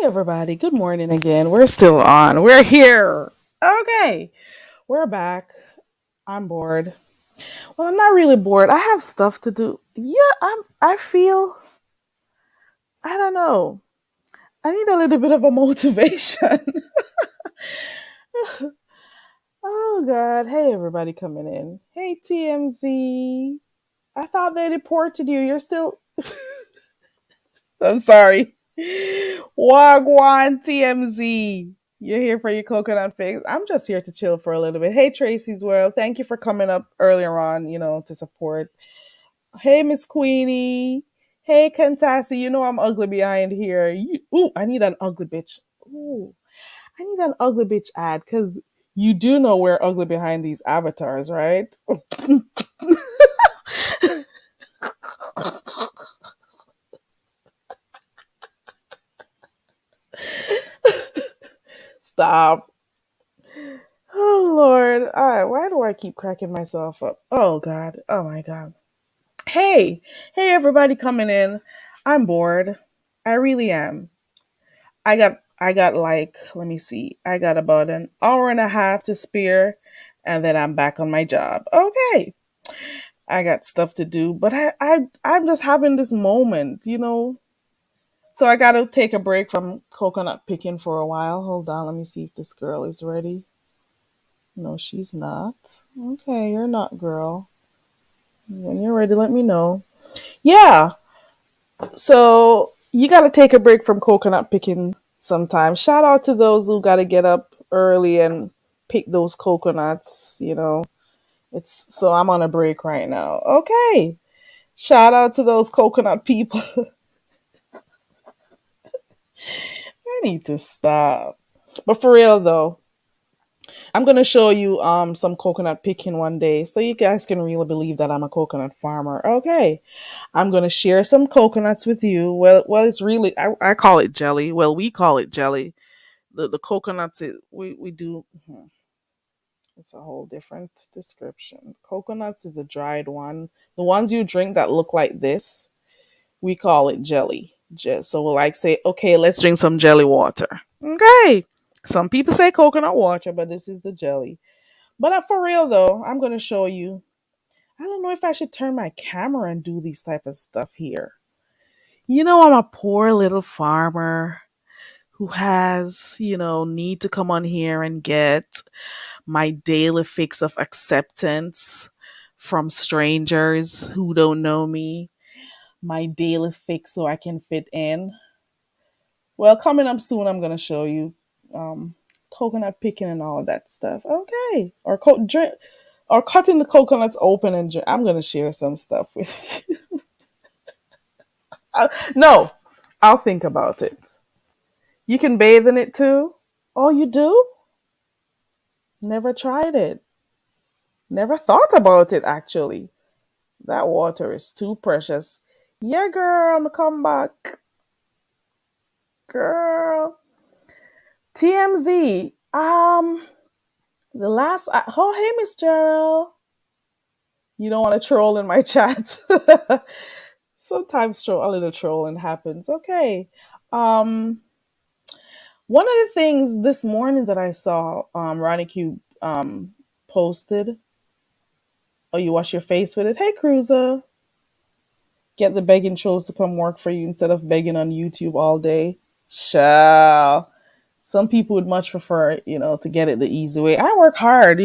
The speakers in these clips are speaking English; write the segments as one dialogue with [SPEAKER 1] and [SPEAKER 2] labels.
[SPEAKER 1] everybody. Good morning again. We're still on. We're here. Okay. We're back. I'm bored. Well, I'm not really bored. I have stuff to do. Yeah, I feel I don't know. I need a little bit of a motivation. Oh god. Hey everybody coming in. Hey TMZ. I thought they deported you. You're still I'm sorry. Wagwan TMZ. You're here for your coconut fix. I'm just here to chill for a little bit. Hey Tracy's World. Thank you for coming up earlier on, to support. Hey Miss Queenie. Hey Kentassi. You know I'm ugly behind here. Ooh, I need an ugly bitch. Ooh, I need an ugly bitch ad because you do know we're ugly behind these avatars, right? Stop. Oh Lord. Why do I keep cracking myself up? Oh God. Oh my God. Hey, hey everybody coming in. I'm bored. I really am. I got like, let me see. I got about an hour and a half to spare and then I'm back on my job. Okay. I got stuff to do, but I'm just having this moment. So I got to take a break from coconut picking for a while. Hold on, let me see if this girl is ready. No, she's not. Okay, you're not, girl. When you're ready, let me know. Yeah. So you got to take a break from coconut picking sometimes. Shout out to those who got to get up early and pick those coconuts. It's so I'm on a break right now. Okay. Shout out to those coconut people. I need to stop. But for real though, I'm gonna show you some coconut picking one day so you guys can really believe that I'm a coconut farmer. Okay. I'm gonna share some coconuts with you. Well, it's really I call it jelly. Well, we call it jelly. The coconuts we do. It's a whole different description. Coconuts is the dried one. The ones you drink that look like this, we call it jelly. So we'll like say, okay, let's drink some jelly water. Okay. Some people say coconut water, but this is the jelly. But for real though, I'm gonna show you. I don't know if I should turn my camera and do these type of stuff here. I'm a poor little farmer who has need to come on here and get my daily fix of acceptance from strangers who don't know me, my daily fix so I can fit in. Well, coming up soon, I'm going to show you um, coconut picking and all of that stuff. Okay. Or cutting the coconuts open and drink. I'm going to share some stuff with you. No, I'll think about it. You can bathe in it too. Oh, you do? Never tried it. Never thought about it actually. That water is too precious. Yeah, girl, I'ma come back. Girl. TMZ. Oh hey Miss Gerald. You don't want to troll in my chat. Sometimes a little trolling happens. Okay. Um One of the things this morning that I saw Ronnie Q posted. Oh, you wash your face with it? Hey Cruiser. Get the begging trolls to come work for you instead of begging on YouTube all day. Shall. Some people would much prefer to get it the easy way. I work hard.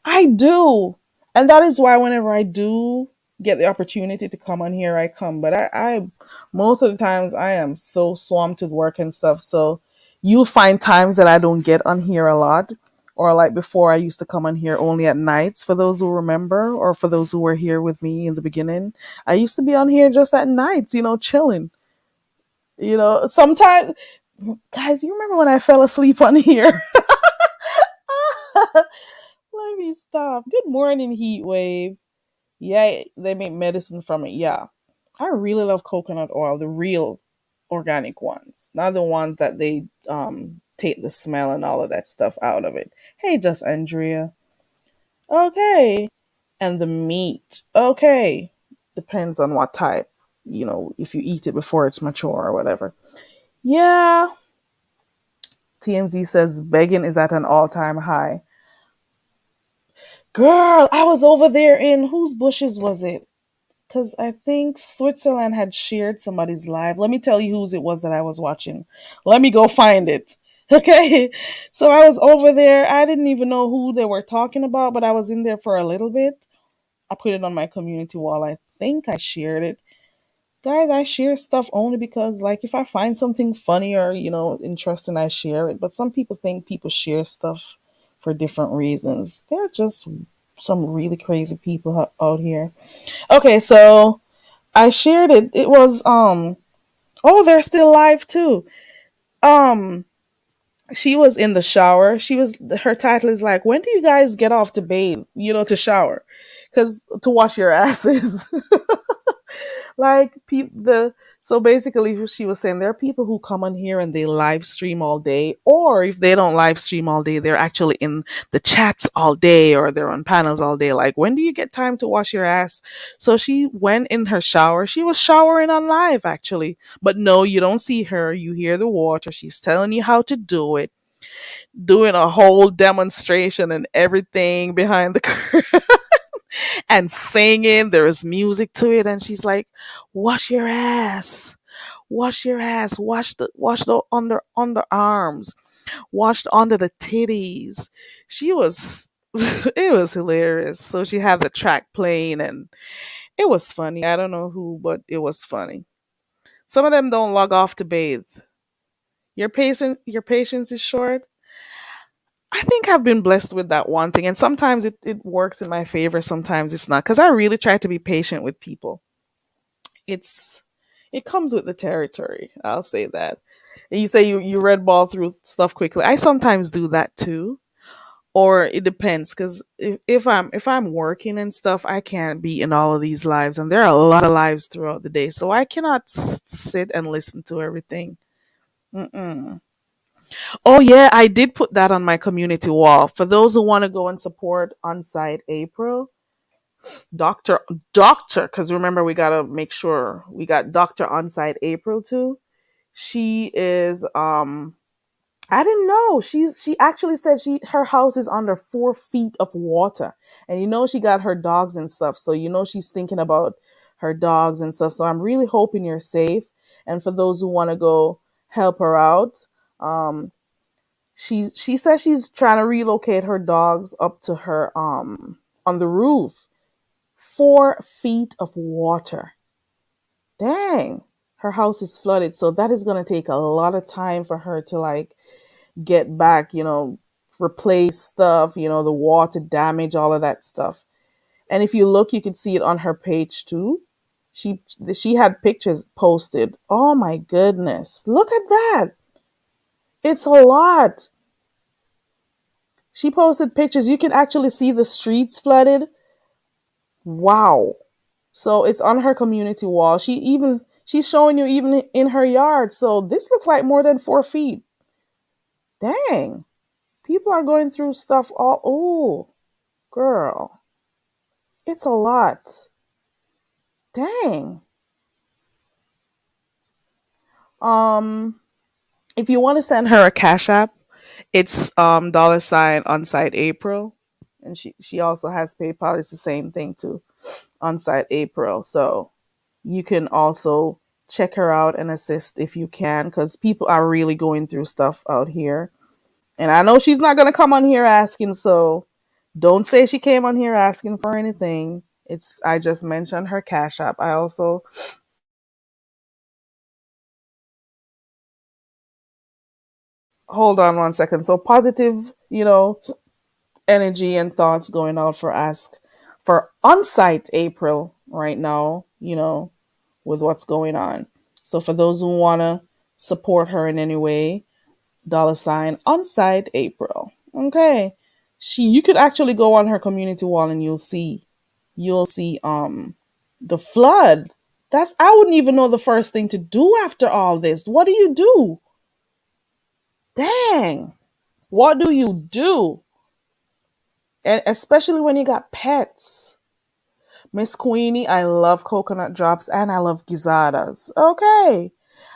[SPEAKER 1] I do. And that is why whenever I do get the opportunity to come on here, I come. But I most of the times I am so swamped with work and stuff. So you'll find times that I don't get on here a lot. Or like before I used to come on here only at nights for those who remember, or for those who were here with me in the beginning. I used to be on here just at nights, chilling. Sometimes guys, you remember when I fell asleep on here? Let me stop. Good morning, heat wave. Yeah, they make medicine from it. Yeah. I really love coconut oil, the real organic ones, not the ones that they take the smell and all of that stuff out of it. Hey, just Andrea. Okay. And the meat. Okay. Depends on what type. If you eat it before it's mature or whatever. Yeah. TMZ says begging is at an all-time high. Girl, I was over there in whose bushes was it? Because I think Switzerland had shared somebody's live. Let me tell you whose it was that I was watching. Let me go find it. Okay. So I was over there. I didn't even know who they were talking about, but I was in there for a little bit. I put it on my community wall. I think I shared it. Guys, I share stuff only because, like, if I find something funny or, interesting, I share it. But some people think people share stuff for different reasons. They're just some really crazy people out here. Okay, so I shared it. It was oh, they're still live too. Um she was in the shower. Her title is like, when do you guys get off to bathe, to shower? Cuz to wash your asses. Like the so basically she was saying there are people who come on here and they live stream all day, or if they don't live stream all day, they're actually in the chats all day or they're on panels all day. Like, when do you get time to wash your ass? So she went in her shower. She was showering on live actually. But no, you don't see her. You hear the water. She's telling you how to do it, doing a whole demonstration and everything behind the curtain and singing. There is music to it, and she's like, "Wash your ass, wash your ass, wash the underarms, wash under the titties." She was, it was hilarious. So she had the track playing, and it was funny. I don't know who, but it was funny. Some of them don't log off to bathe. Your patience is short. I think I've been blessed with that one thing, and sometimes it works in my favor, sometimes it's not. Because I really try to be patient with people. It's it comes with the territory. I'll say that. And you say you red ball through stuff quickly. I sometimes do that too, or it depends. Because if I'm working and stuff, I can't be in all of these lives, and there are a lot of lives throughout the day, so I cannot sit and listen to everything. Mm-mm. Oh yeah, I did put that on my community wall. For those who want to go and support on site April, Doctor Doctor, because remember we gotta make sure we got Doctor on site April too. She is I didn't know. She actually said her house is under 4 feet of water. And she got her dogs and stuff. So she's thinking about her dogs and stuff. So I'm really hoping you're safe. And for those who want to go help her out, um she says she's trying to relocate her dogs up to her on the roof. 4 feet of water. Dang. Her house is flooded, so that is gonna take a lot of time for her to like get back, replace stuff, the water damage, all of that stuff. And if you look, you can see it on her page too. She had pictures posted. Oh my goodness. Look at that. It's a lot. She posted pictures. You can actually see the streets flooded. Wow. So it's on her community wall. She's showing you even in her yard. So this looks like more than 4 feet. Dang. People are going through stuff all oh girl. It's a lot. Dang. Um if you want to send her a cash app, it's dollar sign on site April. And she also has PayPal. It's the same thing too. On site April. So you can also check her out and assist if you can, because people are really going through stuff out here. And I know she's not going to come on here asking, so don't say she came on here asking for anything. I just mentioned her cash app. I also hold on one second. So positive, energy and thoughts going out for ask for on-site April right now, with what's going on. So for those who want to support her in any way, dollar sign on site April. Okay. You could actually go on her community wall and you'll see the flood. I wouldn't even know the first thing to do after all this. What do you do? Dang. What do you do? And especially when you got pets. Miss Queenie, I love coconut drops and I love gizadas. Okay.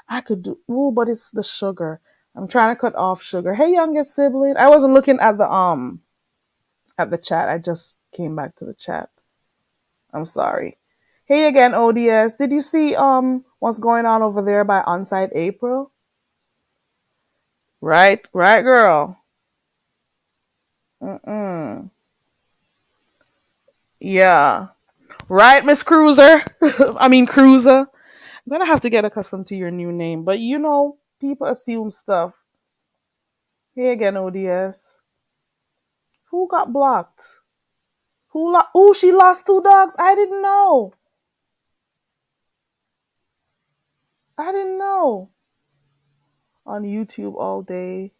[SPEAKER 1] I could do, ooh, but it's the sugar. I'm trying to cut off sugar. Hey, youngest sibling. I wasn't looking at the chat. I just came back to the chat. I'm sorry. Hey again, ODS. Did you see what's going on over there by Onsite April? Right, right, girl. Mm-mm. Yeah. Right, Miss Cruiser. I mean Cruiser. I'm gonna have to get accustomed to your new name, but you know, people assume stuff. Hey again, ODS. Who got blocked? Oh, she lost two dogs. I didn't know. I didn't know. On YouTube all day.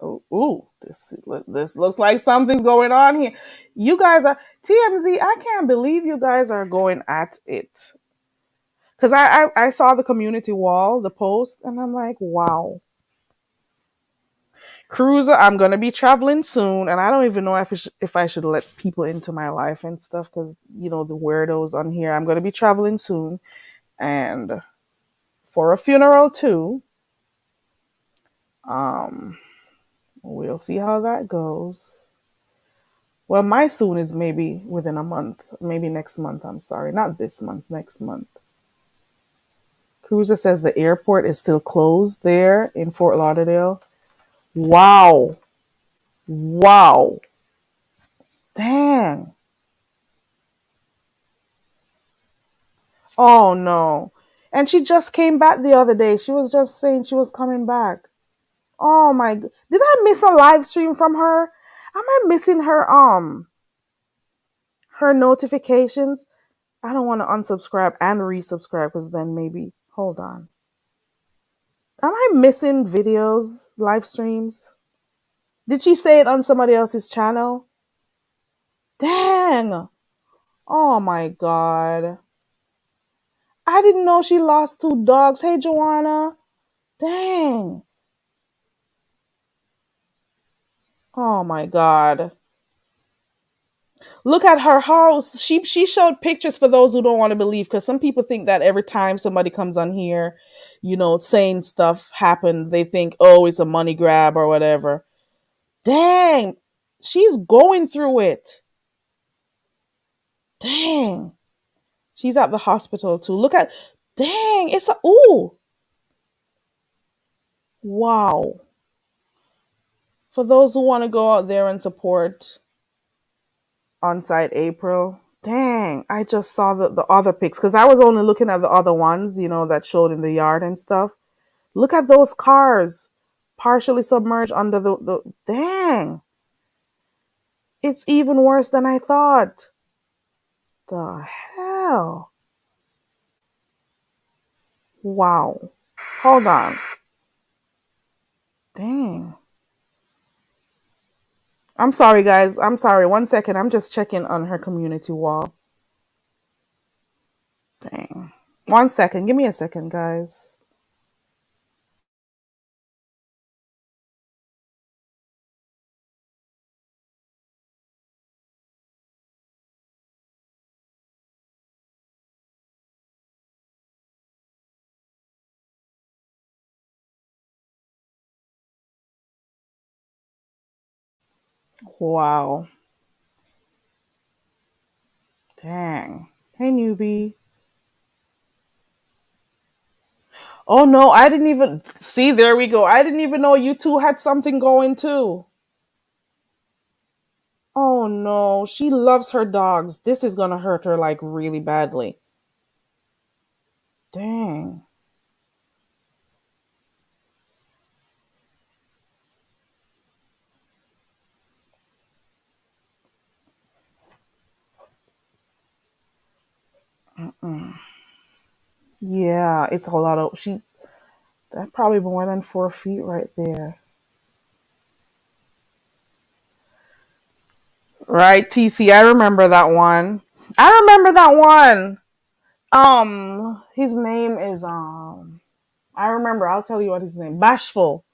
[SPEAKER 1] Oh, ooh, this looks like something's going on here. You guys are TMZ. I can't believe you guys are going at it. Because I saw the community wall, the post, and I'm like, wow. Cruiser, I'm gonna be traveling soon, and I don't even know if I should let people into my life and stuff because you know the weirdos on here. I'm gonna be traveling soon, and for a funeral too. Um, we'll see how that goes. Well, my soon is maybe within a month, maybe next month. I'm sorry, not this month, next month. Cruiser says the airport is still closed there in Fort Lauderdale. Wow, wow, dang. Oh no. And she just came back the other day. She was just saying she was coming back. Oh my Did I miss a live stream from her? Am I missing her notifications? I don't want to unsubscribe and resubscribe because then maybe hold on. Am I missing videos, live streams? Did she say it on somebody else's channel? Dang. Oh my god. I didn't know she lost two dogs. Hey Joanna. Dang. Oh my god. Look at her house. She showed pictures for those who don't want to believe because some people think that every time somebody comes on here, you know, saying stuff happened, they think, oh, it's a money grab or whatever. Dang, she's going through it. Dang, she's at the hospital too. Look at, dang, it's a ooh, wow. For those who want to go out there and support on site April. Dang, I just saw the other pics because I was only looking at the other ones, you know, that showed in the yard and stuff. Look at those cars partially submerged under the dang. It's even worse than I thought. The hell? Wow. Hold on. Dang. I'm sorry, guys. I'm sorry. 1 second. I'm just checking on her community wall. Dang. 1 second. Give me a second, guys. Wow. Dang. Hey, newbie. Oh no, I didn't even see. There we go. I didn't even know you two had something going too. Oh no, she loves her dogs. This is gonna hurt her like really badly. Dang. Mm. Yeah, it's a lot of she. That probably more than 4 feet right there. Right, TC. I remember that one. I remember that one. His name is I remember. I'll tell you what his name. Bashful.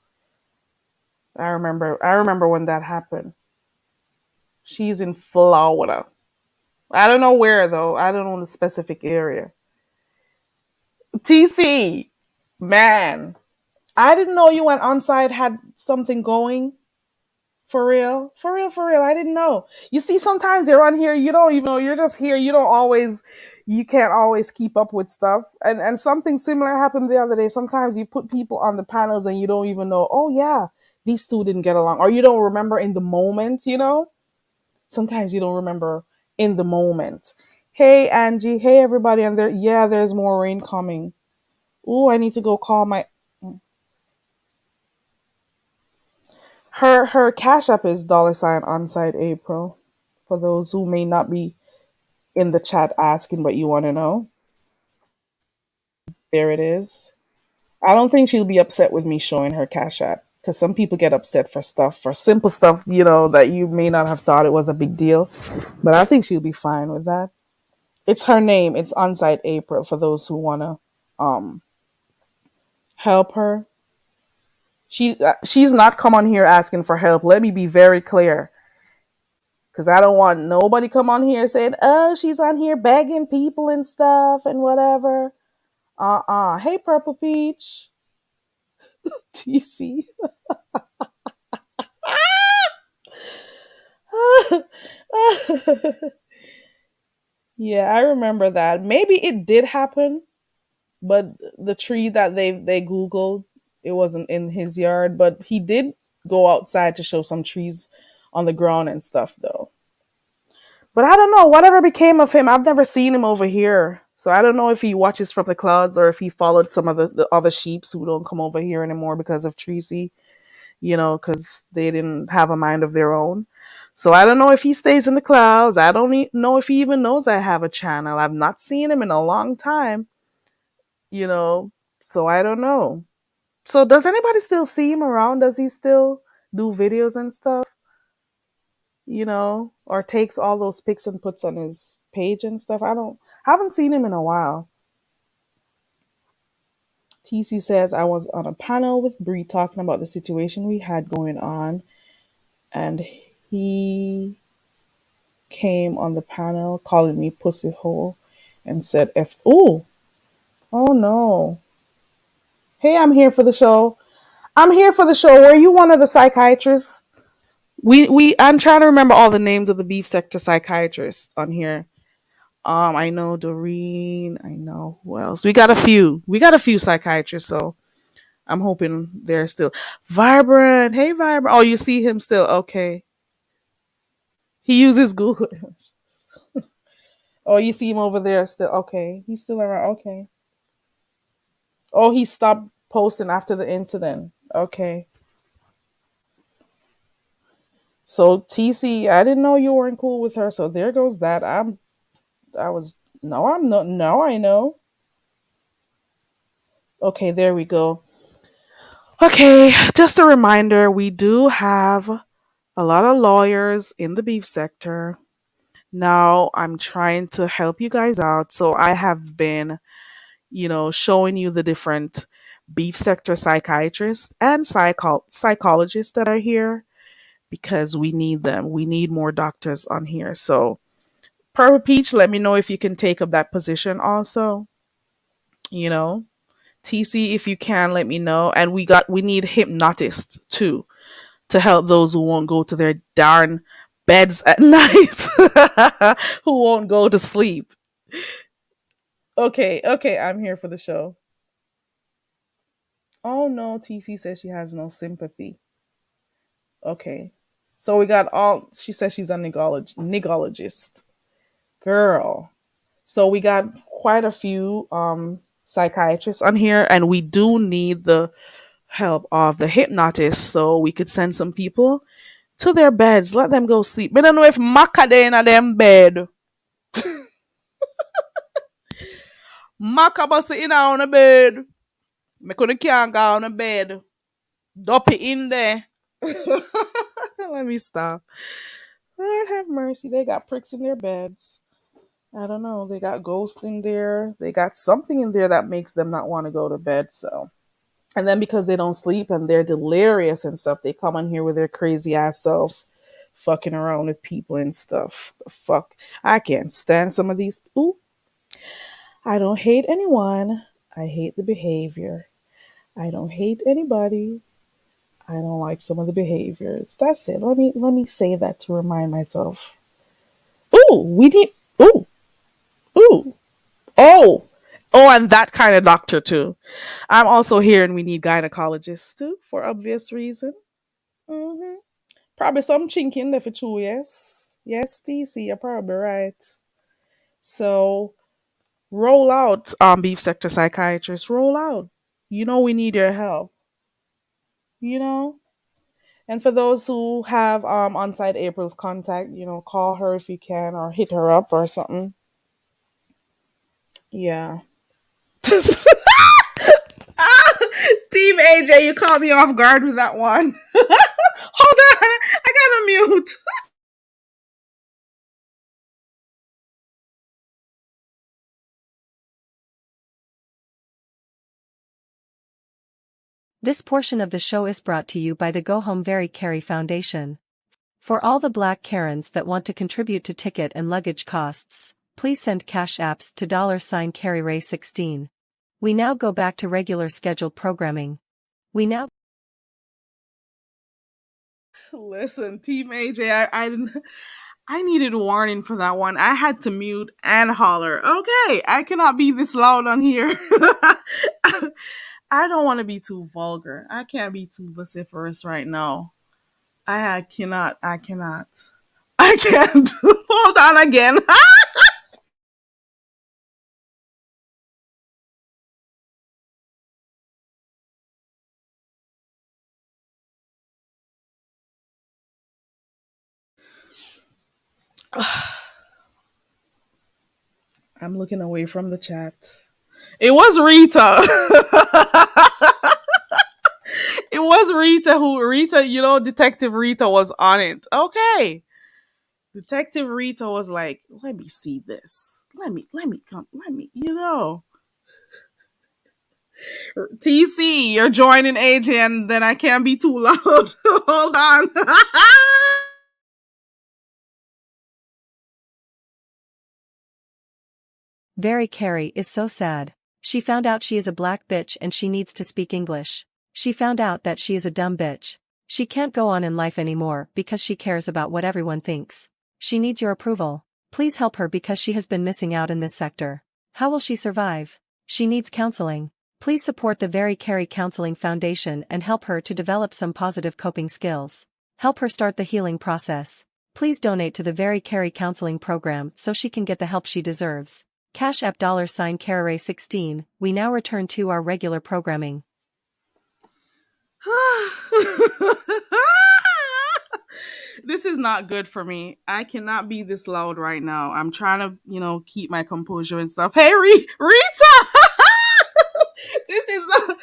[SPEAKER 1] I remember. I remember when that happened. She's in Florida. I don't know where though. I don't know the specific area. TC, man. I didn't know you went on site had something going. For real, for real, for real. I didn't know. You see, sometimes you're on here, you don't even know. You're just here. You don't always, you can't always keep up with stuff. And something similar happened the other day. Sometimes you put people on the panels and you don't even know. Oh yeah, these two didn't get along, or you don't remember in the moment. Sometimes you don't remember in the moment. Hey Angie. Hey everybody. And there, yeah, there's more rain coming. Ooh, I need to go call my. Her cash app is $ onside April. For those who may not be in the chat asking, but you want to know, there it is. I don't think she'll be upset with me showing her cash app because some people get upset for stuff, for simple stuff, that you may not have thought it was a big deal. But I think she'll be fine with that. It's her name. It's onside April for those who want to um help her. She's not come on here asking for help. Let me be very clear. Cause I don't want nobody come on here saying, "Oh, she's on here begging people and stuff and whatever." Hey, Purple Peach. TC. Yeah, I remember that. Maybe it did happen, but the tree that they googled, it wasn't in his yard. But he did go outside to show some trees on the ground and stuff, though. But I don't know. Whatever became of him, I've never seen him over here. So I don't know if he watches from the clouds or if he followed some of the other sheeps who don't come over here anymore because of Treacy, because they didn't have a mind of their own. So I don't know if he stays in the clouds. I don't know if he even knows I have a channel. I've not seen him in a long time, you know. So I don't know. So does anybody still see him around? Does he still do videos and stuff? Or takes all those pics and puts on his page and stuff. Haven't seen him in a while. TC says I was on a panel with Bree talking about the situation we had going on, and he came on the panel calling me pussy hole and said F. Oh no. Hey, I'm here for the show. I'm here for the show. Were you one of the psychiatrists? I'm trying to remember all the names of the beef sector psychiatrists on here. I know Doreen. I know who else. We got a few. We got a few psychiatrists. So I'm hoping they're still vibrant. Hey, vibrant. Oh, you see him still? Okay. He uses Google. Oh, you see him over there still? Okay, he's still around. Okay. Oh, he stopped posting after the incident. Okay. So TC, I didn't know you weren't cool with her. So there goes that. I was. No, I'm not. No, I know. Okay, there we go. Okay, just a reminder, we do have a lot of lawyers in the beef sector. Now I'm trying to help you guys out. So I have been, showing you the different beef sector psychiatrists and psychologists that are here because we need them. We need more doctors on here. So, Purple Peach, let me know if you can take up that position also. You know, TC, if you can, let me know. And we need hypnotists too to help those who won't go to their darn beds at night, who won't go to sleep. Okay, okay, I'm here for the show. Oh no, TC says she has no sympathy. Okay. So we got all, she says she's a nigologist. Girl. So we got quite a few psychiatrists on here, and we do need the help of the hypnotist so we could send some people to their beds, let them go sleep. I don't know if Maka they in a them bed. Maka bust in on a bed. Me couldn't can't go on a bed. Dop it in there. Let me stop. Lord have mercy. They got pricks in their beds. I don't know. They got ghosts in there. They got something in there that makes them not want to go to bed. So, and then because they don't sleep and they're delirious and stuff, they come on here with their crazy ass self, fucking around with people and stuff. The fuck, I can't stand some of these. Ooh, I don't hate anyone. I hate the behavior. I don't hate anybody. I don't like some of the behaviors. That's it. Let me say that to remind myself. Ooh, we need. Ooh, ooh, oh, oh, and that kind of doctor too. I'm also hearing we need gynecologists too for obvious reason. Hmm. Probably some chink in there for two. Yes, yes, TC, you're probably right. So roll out, beef sector psychiatrist. Roll out. You know we need your help. You know. And for those who have on-site April's contact, call her if you can or hit her up or something. Yeah. Ah, Team AJ, you caught me off guard with that one. Hold on, I gotta mute.
[SPEAKER 2] This portion of the show is brought to you by the Go Home Very Carry Foundation. For all the Black Karens that want to contribute to ticket and luggage costs, please send cash apps to $Carry 16. We now go back to regular scheduled programming. We now
[SPEAKER 1] Listen, Team AJ, I didn't. I needed warning for that one. I had to mute and holler. Okay, I cannot be this loud on here. I don't want to be too vulgar. I can't be too vociferous right now. I cannot. I cannot. I can't. Hold on again. I'm looking away from the chat. It was Rita. It was Rita, Detective Rita was on it. Okay. Detective Rita was like, let me see this. Let me come. TC, you're joining AJ and then I can't be too loud. Hold on.
[SPEAKER 2] Very Carrie is so sad. She found out she is a black bitch and she needs to speak English. She found out that she is a dumb bitch. She can't go on in life anymore because she cares about what everyone thinks. She needs your approval. Please help her because she has been missing out in this sector. How will she survive? She needs counseling. Please support the Very Carrie Counseling Foundation and help her to develop some positive coping skills. Help her start the healing process. Please donate to the Very Carrie Counseling Program so she can get the help she deserves. Cash app $Carry 16. We now return to our regular programming.
[SPEAKER 1] This is not good for me. I cannot be this loud right now. I'm trying to, keep my composure and stuff. Hey, Rita! This is not.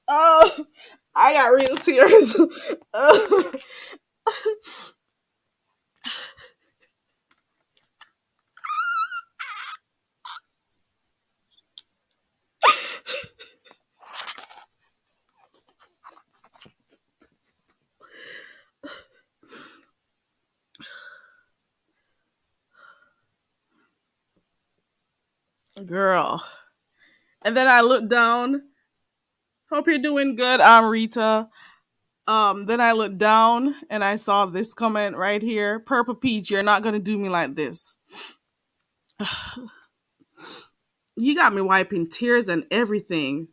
[SPEAKER 1] Oh, I got real tears. Girl. And then I looked down. Hope you're doing good, Rita. Then I looked down and I saw this comment right here. Purple Peach, you're not gonna do me like this. You got me wiping tears and everything.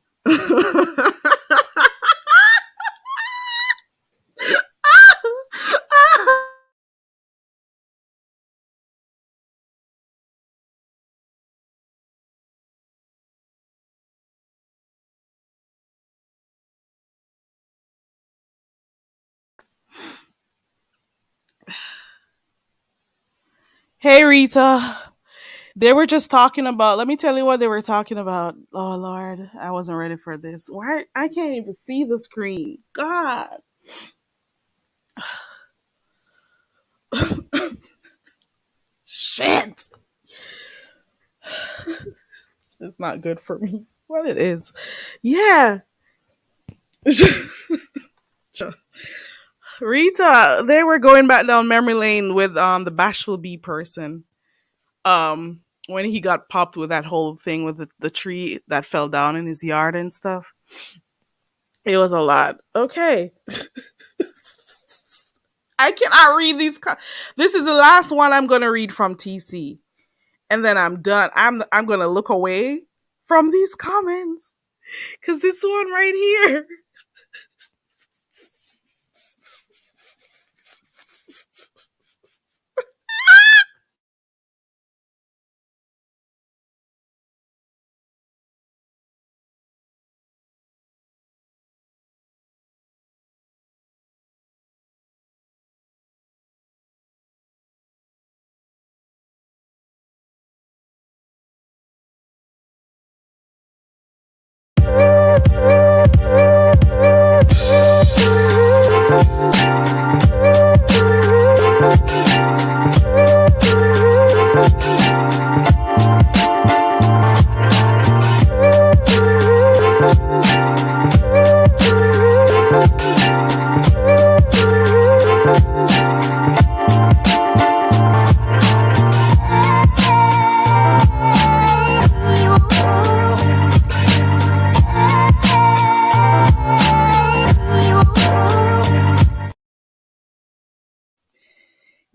[SPEAKER 1] Hey Rita. They were just talking about, let me tell you what they were talking about. Oh Lord, I wasn't ready for this. Why I can't even see the screen. God. Shit. This is not good for me. What it is. Yeah. Rita, they were going back down memory lane with the bashful bee person. When he got popped with that whole thing with the tree that fell down in his yard and stuff. It was a lot. Okay. I cannot read these. This is the last one I'm going to read from TC. And then I'm done. I'm going to look away from these comments cuz this one right here.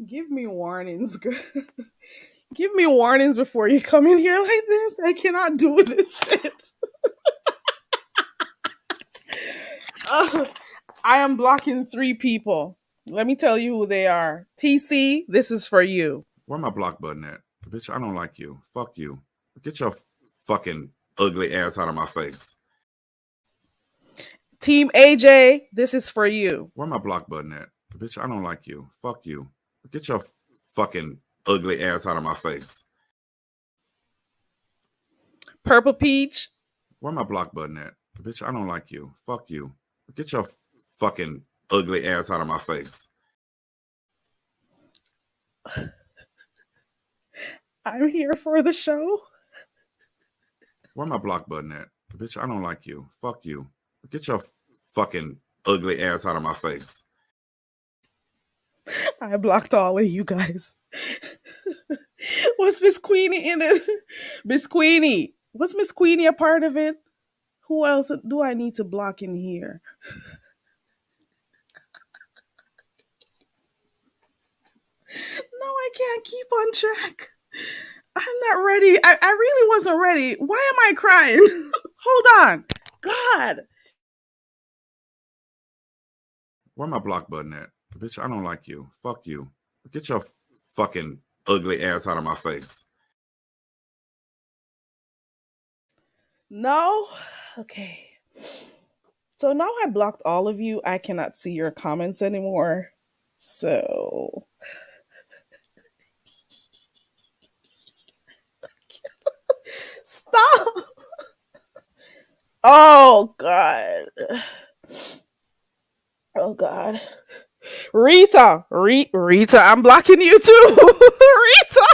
[SPEAKER 1] Give me warnings, girl. Give me warnings before you come in here like this. I cannot do this shit. Ugh. I am blocking 3 people. Let me tell you who they are. TC, this is for you.
[SPEAKER 3] Where my block button at? Bitch, I don't like you. Fuck you. Get your fucking ugly ass out of my face.
[SPEAKER 1] Team AJ, this is for you.
[SPEAKER 3] Where my block button at? Bitch, I don't like you. Fuck you. Get your fucking ugly ass out of my face.
[SPEAKER 1] Purple Peach.
[SPEAKER 3] Where my block button at? Bitch, I don't like you. Fuck you. Get your fucking ugly ass out of my face.
[SPEAKER 1] I'm here for the show.
[SPEAKER 3] Where my block button at? Bitch, I don't like you. Fuck you. Get your fucking ugly ass out of my face.
[SPEAKER 1] I blocked all of you guys. Was Miss Queenie in it? Miss Queenie. Was Miss Queenie a part of it? Who else do I need to block in here? No, I can't keep on track. I'm not ready. I really wasn't ready. Why am I crying? Hold on. God.
[SPEAKER 3] Where my block button at? Bitch, I don't like you. Fuck you. Get your fucking ugly ass out of my face.
[SPEAKER 1] No? Okay. So now I blocked all of you. I cannot see your comments anymore. So. Stop. Oh, God. Oh, God. Rita. Rita, I'm blocking you too. Rita.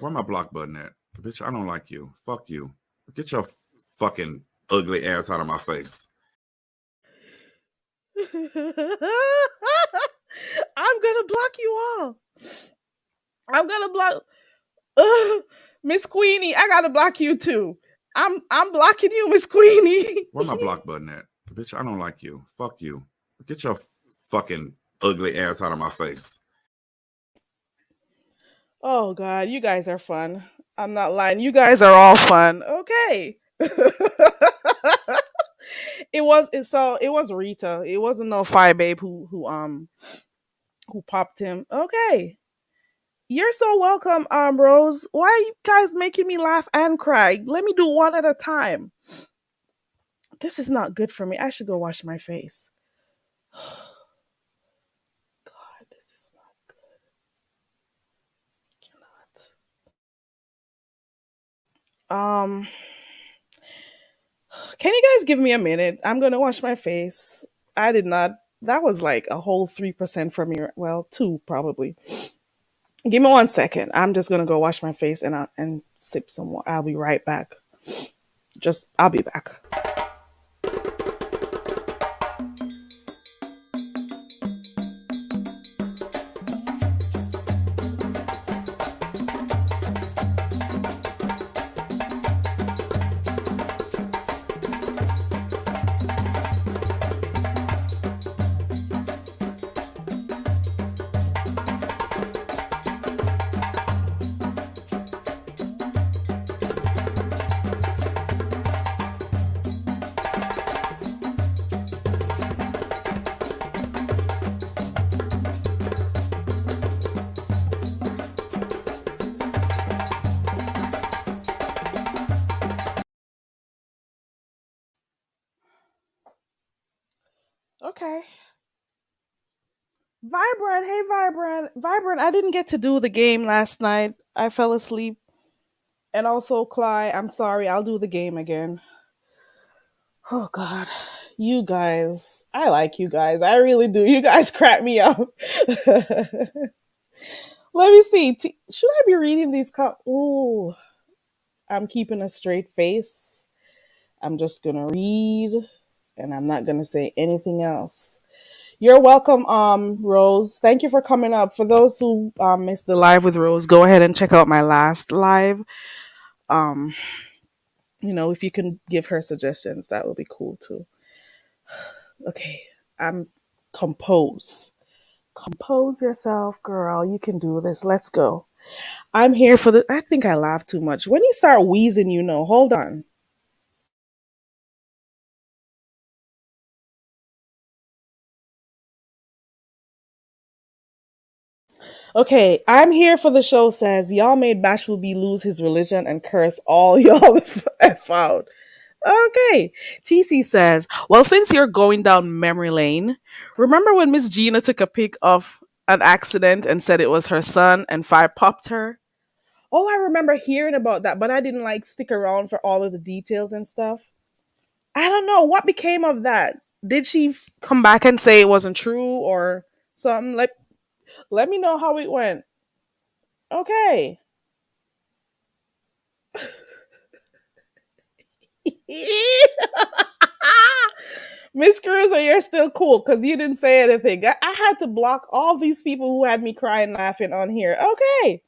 [SPEAKER 3] Where my block button at? Bitch, I don't like you. Fuck you. Get your fucking ugly ass out of my face.
[SPEAKER 1] I'm gonna block you all. I'm gonna block Miss Queenie. I gotta block you too. I'm blocking you, Miss Queenie.
[SPEAKER 3] Where my block button at? Bitch, I don't like you. Fuck you. Get your fucking ugly ass out of my face.
[SPEAKER 1] Oh God, you guys are fun. I'm not lying. You guys are all fun. Okay. It was Rita. It wasn't no Fi Babe who popped him. Okay. You're so welcome, Rose. Why are you guys making me laugh and cry? Let me do one at a time. This is not good for me. I should go wash my face. God, this is not good. Cannot. Can you guys give me a minute? I'm gonna wash my face. I did not. That was like a whole 3% from me. Well, 2 probably. Give me 1 second. I'm just gonna go wash my face and sip some water. I'll be right back. I'll be back. Okay. Vibrant, hey Vibrant. Vibrant, I didn't get to do the game last night. I fell asleep. And also, Cly, I'm sorry, I'll do the game again. Oh God. You guys. I like you guys. I really do. You guys crack me up. Let me see. Should I be reading these Ooh. I'm keeping a straight face. I'm just gonna read and I'm not gonna say anything else. You're welcome, Rose. Thank you for coming up. For those who missed the live with Rose, go ahead and check out my last live. Um, if you can give her suggestions, that would be cool too. Okay, I'm compose. Compose yourself, girl. You can do this. Let's go. I'm here for the. I think I laugh too much. When you start wheezing, hold on. Okay, I'm here for the show says y'all made Bashful B lose his religion and curse all y'all the F out. Okay. TC says, well, since you're going down memory lane, remember when Miss Gina took a pic of an accident and said it was her son and fire popped her? Oh, I remember hearing about that, but I didn't like stick around for all of the details and stuff. I don't know what became of that. Did she come back and say it wasn't true or something? Let me know how it went. Okay. Miss Cruiser, you're still cool because you didn't say anything. I had to block all these people who had me crying laughing on here. Okay.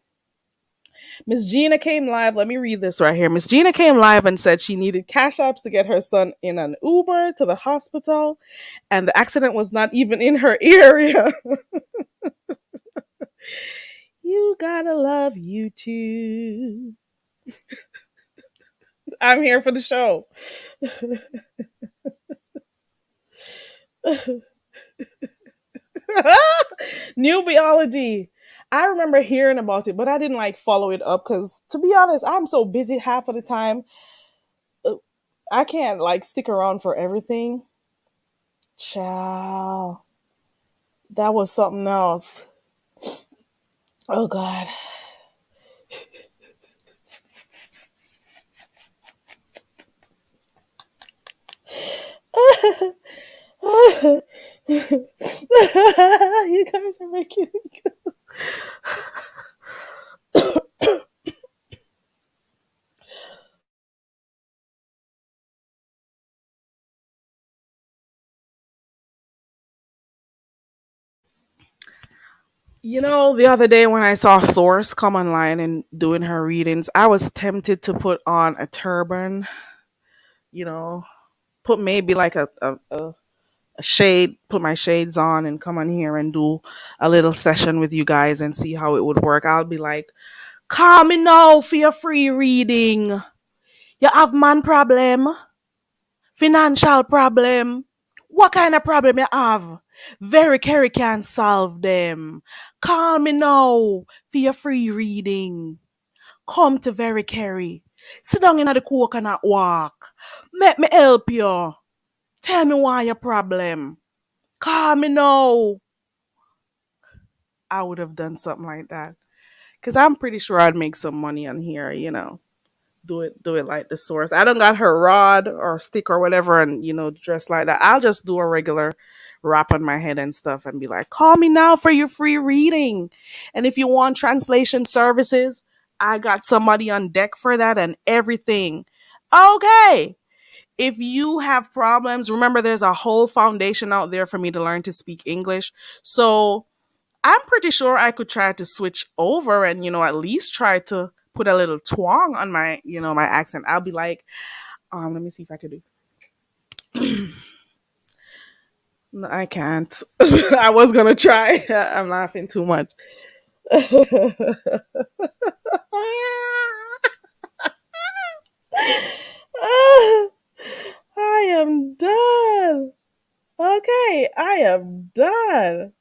[SPEAKER 1] Miss Gina came live. Let me read this right here. Miss Gina came live and said she needed cash apps to get her son in an Uber to the hospital, and the accident was not even in her area. You gotta love you too. I'm here for the show. New biology. I remember hearing about it, but I didn't like follow it up because, to be honest, I'm so busy half of the time. I can't like stick around for everything. Ciao. That was something else. Oh God. You guys are making me. The other day when I saw Source come online and doing her readings, I was tempted to put on a turban, you know, put maybe like a shade, put my shades on and come on here and do a little session with you guys and see how it would work. I'll be like, call me now for your free reading. You have man problem, financial problem. What kind of problem you have? Very Kerry can solve them. Call me now for your free reading. Come to Very Kerry. Sit down in the coconut walk. Let me help you. Tell me why your problem. Call me now. I would have done something like that. Cause I'm pretty sure I'd make some money on here. Do it like the Source. I don't got her rod or stick or whatever and dress like that. I'll just do a regular wrap on my head and stuff and be like, call me now for your free reading. And if you want translation services, I got somebody on deck for that and everything. Okay. If you have problems, remember there's a whole foundation out there for me to learn to speak English. So I'm pretty sure I could try to switch over and, at least try to put a little twang on my accent. I'll be like, let me see if I could do. No, I can't. I was gonna try. I'm laughing too much. I am done. Okay, I am done.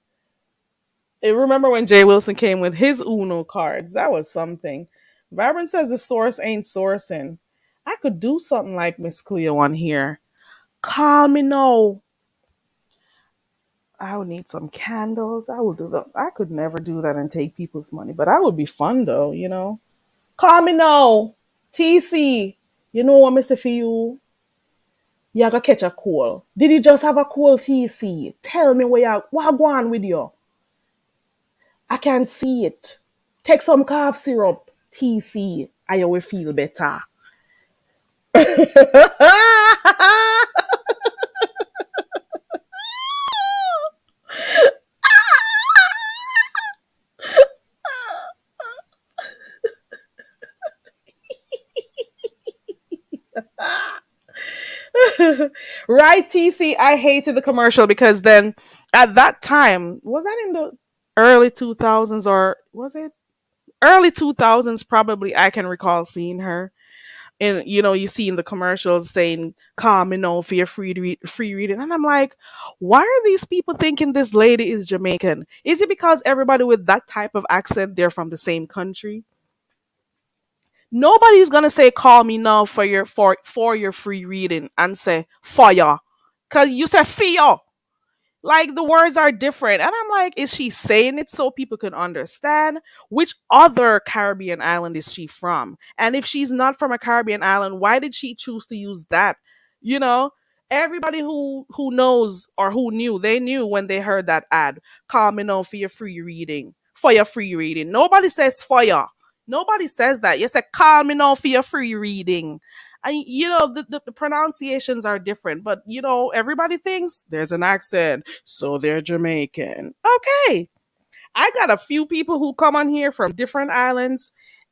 [SPEAKER 1] Remember when Jay Wilson came with his Uno cards? That was something. Vibrant says the source ain't sourcing. I could do something like Miss Cleo on here. Call me no. I would need some candles. I would do that. I could never do that and take people's money, but that would be fun though, you know. Call me now, TC. You know what, Mister for you? You gotta catch a cold. Did you just have a cold, TC? Tell me what go on with you. I can see it. Take some cough syrup, TC, and you will feel better. Right, TC. I hated the commercial because then at that time, was that in the early 2000s or was it early 2000s? Probably I can recall seeing her. And you know, you see in the commercials saying, "Come, you know, for your free reading," and I'm like, why are these people thinking this lady is Jamaican? Is it because everybody with that type of accent they're from the same country? Nobody's gonna say call me now for your free reading and say fire. Cause you said fear. Like the words are different. And I'm like, is she saying it so people can understand? Which other Caribbean island is she from? And if she's not from a Caribbean island, why did she choose to use that? You know? Everybody who knows or who knew, they knew when they heard that ad. Call me now for your free reading. For your free reading. Nobody says fire. Nobody says that. You say call me now for your free reading. And you know the pronunciations are different, but you know everybody thinks there's an accent, so they're Jamaican. Okay, I got a few people who come on here from different islands,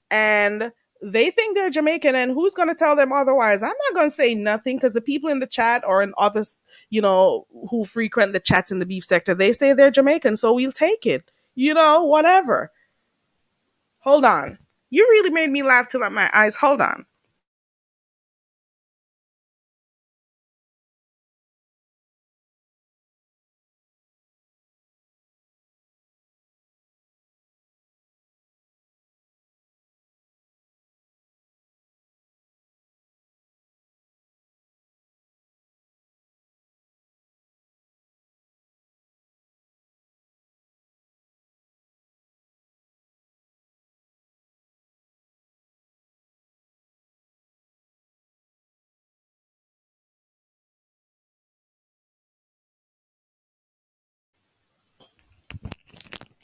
[SPEAKER 1] and they think they're Jamaican, and who's gonna tell them otherwise? I'm not gonna say nothing because the people in the chat or in others, you know, who frequent the chats in the beef sector, they say they're Jamaican, so we'll take it. You know, whatever. Hold on, you really made me laugh till my eyes. Hold on.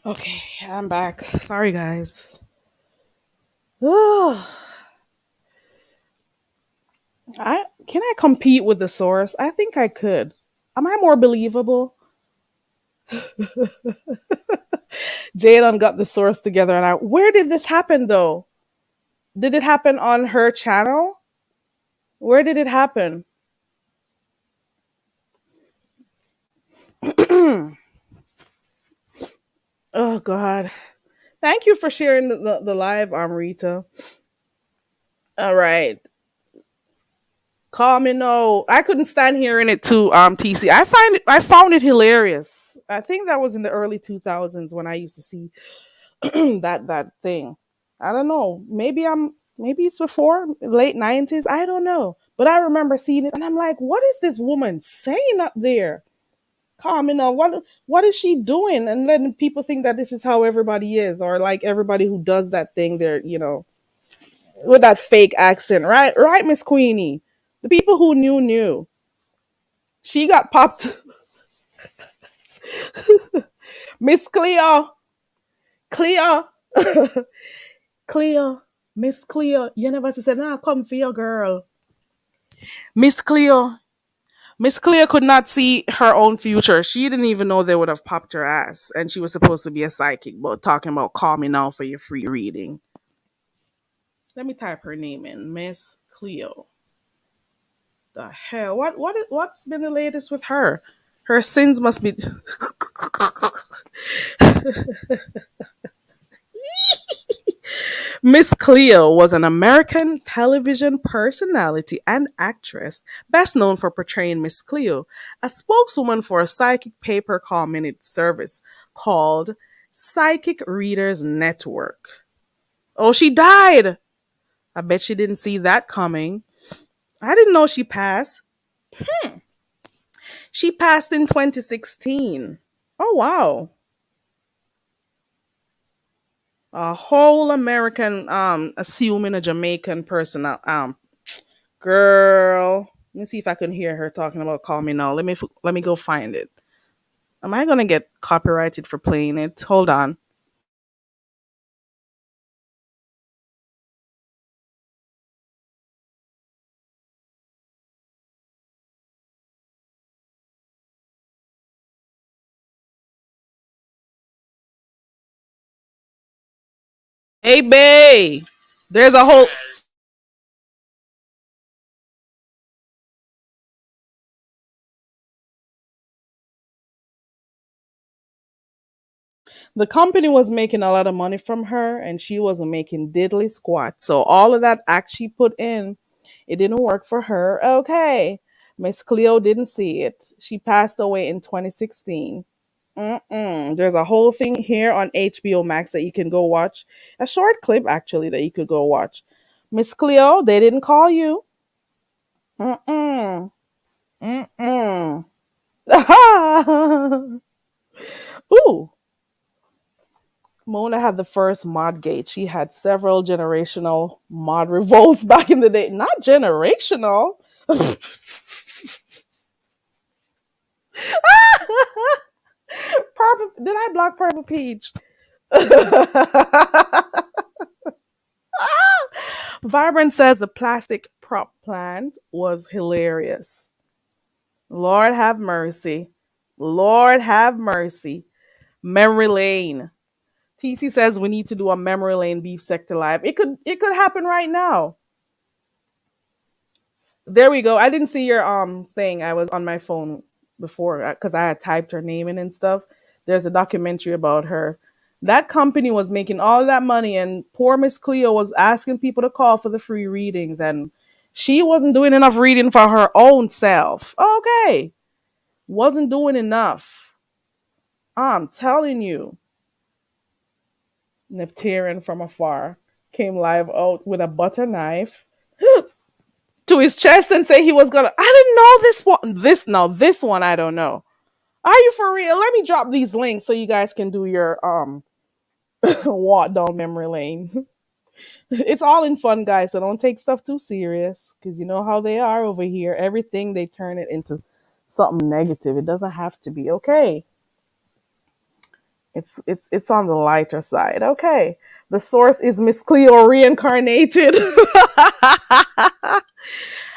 [SPEAKER 1] Okay, I'm back. Sorry, guys. Can I compete with the source? I think I could. Am I more believable? Jadon got the source together, and where did this happen though? Did it happen on her channel? Where did it happen? Oh God! Thank you for sharing the live, Rita. All right. Call me no. I couldn't stand hearing it too, TC. I found it hilarious. I think that was in the early 2000s when I used to see that thing. I don't know. Maybe it's before late 90s. I don't know. But I remember seeing it and I'm like, what is this woman saying up there? Calm, what is she doing? And letting people think that this is how everybody is, or like everybody who does that thing, they're, with that fake accent, right? Right, Miss Queenie. The people who knew. She got popped. Miss Cleo. Cleo. Cleo. Miss Cleo. University said, nah, come for your girl. Miss Cleo. Miss Cleo could not see her own future. She didn't even know they would have popped her ass. And she was supposed to be a psychic, but talking about call me now for your free reading. Let me type her name in. Miss Cleo. The hell? What's been the latest with her? Her sins must be Miss Cleo was an American television personality and actress, best known for portraying Miss Cleo, a spokeswoman for a psychic pay-per-call minute service called Psychic Readers Network. Oh, she died. I bet she didn't see that coming. I didn't know she passed. She passed in 2016. Oh wow. A whole American assuming a Jamaican person. Girl. Let me see if I can hear her talking about call me now. Let me go find it. Am I gonna get copyrighted for playing it? Hold on. Hey Bay. There's a whole the company was making a lot of money from her and she wasn't making diddly squat. So all of that act she put in, it didn't work for her. Okay. Miss Cleo didn't see it. She passed away in 2016. Mm-mm. There's a whole thing here on HBO Max that you can go watch. A short clip, actually, that you could go watch. Miss Cleo, they didn't call you. Mm-mm. Mm-mm. Ooh. Mona had the first mod gate. She had several generational mod revolts back in the day. Not generational. Purple, did I block Purple Peach? Vibrant says the plastic prop plant was hilarious. Lord have mercy. Lord have mercy. Memory lane. TC says we need to do a memory lane beef sector live. It could happen right now. There we go. I didn't see your thing. I was on my phone before because I had typed her name in and stuff. There's a documentary about her. That company was making all that money, and poor Miss Cleo was asking people to call for the free readings, and she wasn't doing enough reading for her own self. Okay, wasn't doing enough. I'm telling you, Neptarian from afar came live out with a butter knife to his chest and say he was gonna. I didn't know this one. This one I don't know. Are you for real? Let me drop these links so you guys can do your walk down memory lane. It's all in fun, guys. So don't take stuff too serious because you know how they are over here. Everything they turn it into something negative. It doesn't have to be okay. It's on the lighter side. Okay. The source is Miss Cleo reincarnated.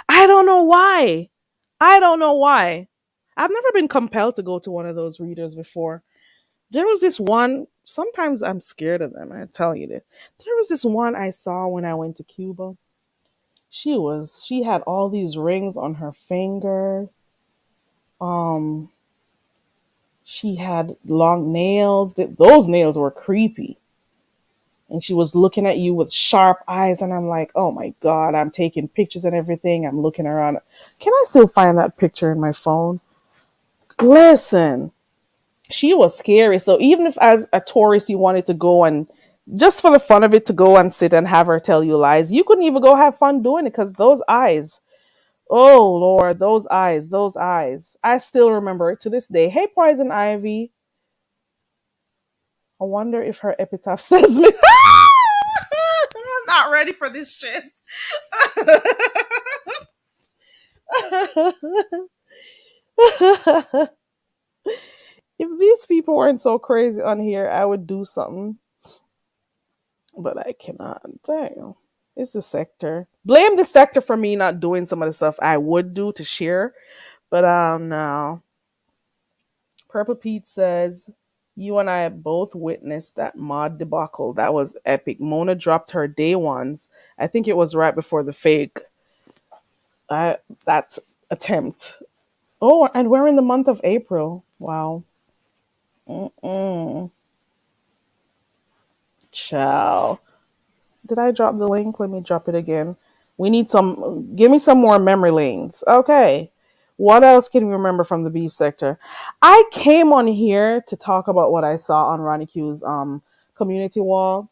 [SPEAKER 1] I don't know why. I don't know why. I've never been compelled to go to one of those readers before. There was this one, sometimes I'm scared of them, I tell you this. There was this one I saw when I went to Cuba. She had all these rings on her finger. Um she had long nails. Those nails were creepy. And she was looking at you with sharp eyes and I'm like, "Oh my god, I'm taking pictures and everything. I'm looking around. Can I still find that picture in my phone?" Listen, she was scary. So even if as a tourist you wanted to go and just for the fun of it to go and sit and have her tell you lies, you couldn't even go have fun doing it because those eyes, oh Lord, those eyes, those eyes. I still remember it to this day. Hey, Poison Ivy. I wonder if her epitaph says me. I'm not ready for this shit. If these people weren't so crazy on here, I would do something. But I cannot. Damn. It's the sector. Blame the sector for me not doing some of the stuff I would do to share. But no. Purple Pete says, you and I both witnessed that mod debacle. That was epic. Mona dropped her day ones. I think it was right before the fake that attempt. Oh, and we're in the month of April. Wow. Mm-mm. Ciao. Did I drop the link? Let me drop it again. We need some. Give me some more memory lanes. Okay. What else can we remember from the beef sector? I came on here to talk about what I saw on Ronnie Q's community wall.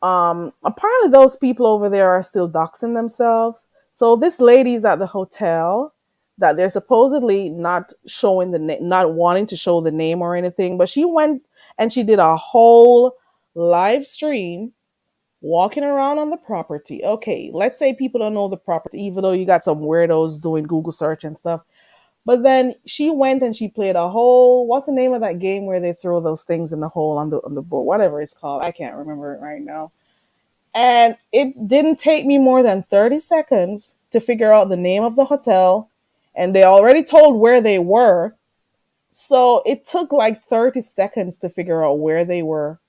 [SPEAKER 1] Apparently those people over there are still doxing themselves. So this lady's at the hotel. that they're supposedly not showing the name, not wanting to show the name or anything. But she went and she did a whole live stream walking around on the property. Okay, let's say people don't know the property, even though you got some weirdos doing Google search and stuff. But then she went and she played a whole, what's the name of that game where they throw those things in the hole on the board, whatever it's called. I can't remember it right now. And it didn't take me more than 30 seconds to figure out the name of the hotel. And they already told where they were. So it took like 30 seconds to figure out where they were.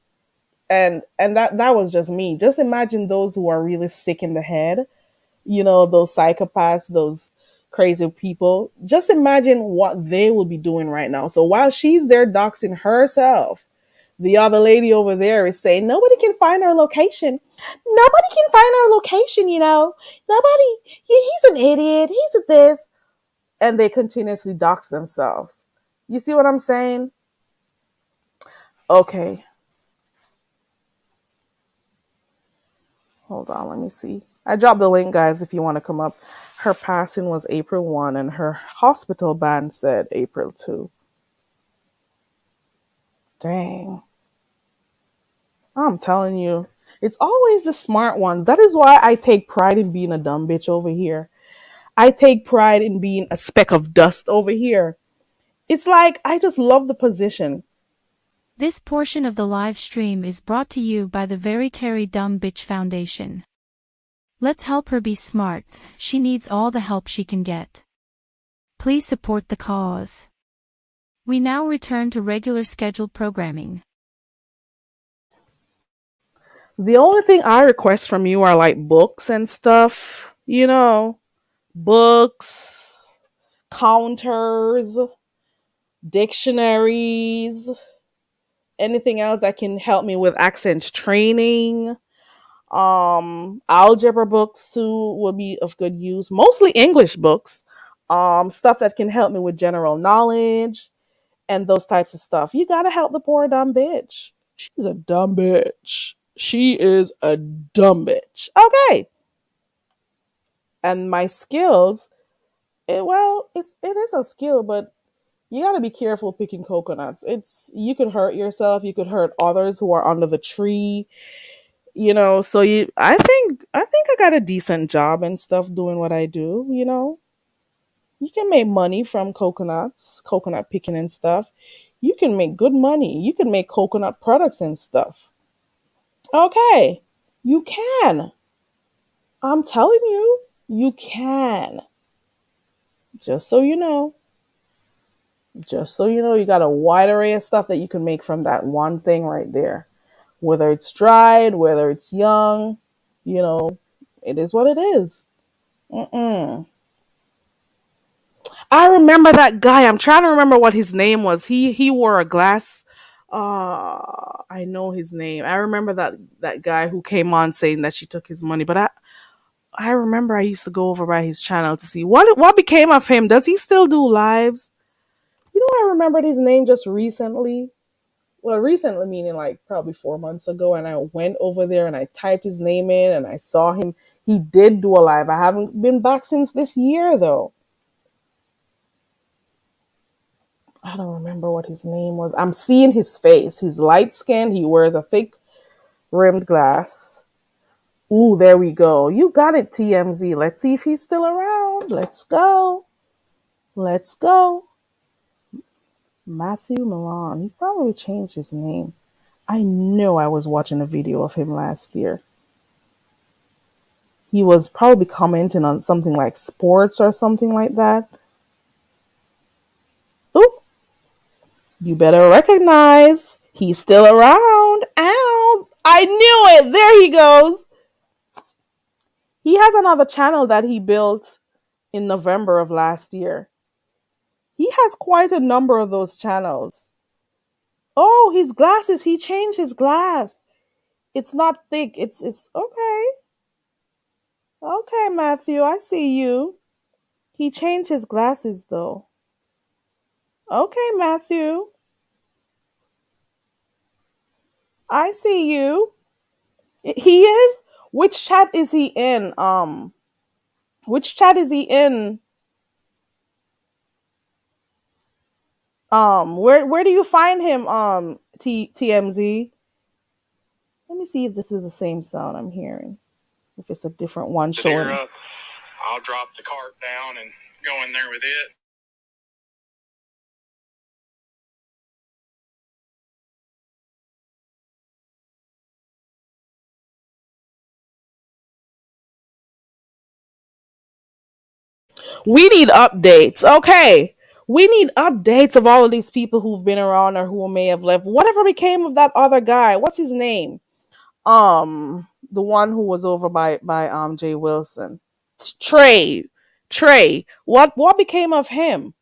[SPEAKER 1] And that was just me. Just imagine those who are really sick in the head, those psychopaths, those crazy people. Just imagine what they will be doing right now. So while she's there doxing herself, the other lady over there is saying, nobody can find our location. Nobody can find our location. Nobody, he's an idiot. He's a this. And they continuously dox themselves. You see what I'm saying? Okay. Hold on, let me see. I dropped the link, guys, if you want to come up. Her passing was April 1, and her hospital band said April 2. Dang. I'm telling you, it's always the smart ones. That is why I take pride in being a dumb bitch over here. I take pride in being a speck of dust over here. It's like I just love the position.
[SPEAKER 4] This portion of the live stream is brought to you by the Very Carry Dumb Bitch Foundation. Let's help her be smart. She needs all the help she can get. Please support the cause. We now return to regular scheduled programming.
[SPEAKER 1] The only thing I request from you are like books and stuff, books, counters, dictionaries, anything else that can help me with accent training. Algebra books too would be of good use. Mostly English books. Stuff that can help me with general knowledge and those types of stuff. You gotta help the poor dumb bitch. She's a dumb bitch. She is a dumb bitch. Okay. And my skills, it is a skill, but you got to be careful picking coconuts. You could hurt yourself, you could hurt others who are under the tree, so I think I got a decent job and stuff doing what I do. You can make money from coconuts, coconut picking and stuff. You can make good money. You can make coconut products and stuff. Okay. You can. I'm telling you, you can. Just so you know. Just so you know, you got a wide array of stuff that you can make from that one thing right there. Whether it's dried, whether it's young, it is what it is. Mm-mm. I remember that guy. I'm trying to remember what his name was. He wore a glass. I know his name. I remember that guy who came on saying that she took his money. But I remember I used to go over by his channel to see what became of him. Does he still do lives? I remembered his name just recently. Well, recently meaning like probably 4 months ago, and I went over there and I typed his name in and I saw him. He did do a live. I haven't been back since this year though. I don't remember what his name was. I'm seeing his face. He's light skinned. He wears a thick rimmed glass. Ooh, there we go. You got it, TMZ. Let's see if he's still around. Let's go. Let's go. Matthew Milan. He probably changed his name. I know I was watching a video of him last year. He was probably commenting on something like sports or something like that. Ooh, you better recognize he's still around. Ow, I knew it. There he goes. He has another channel that he built in November of last year. He has quite a number of those channels. Oh, his glasses. He changed his glass. It's not thick. It's okay. Okay, Matthew, I see you. He changed his glasses though. Okay, Matthew. I see you. He is? Which chat is he in? Which chat is he in? Where do you find him? TMZ. Let me see if this is the same sound I'm hearing. If it's a different one showing.
[SPEAKER 5] I'll drop the cart down and go in there with it.
[SPEAKER 1] We need updates. Okay. We need updates of all of these people who've been around or who may have left. Whatever became of that other guy? What's his name? The one who was over by Jay Wilson. Trey. Trey. What became of him?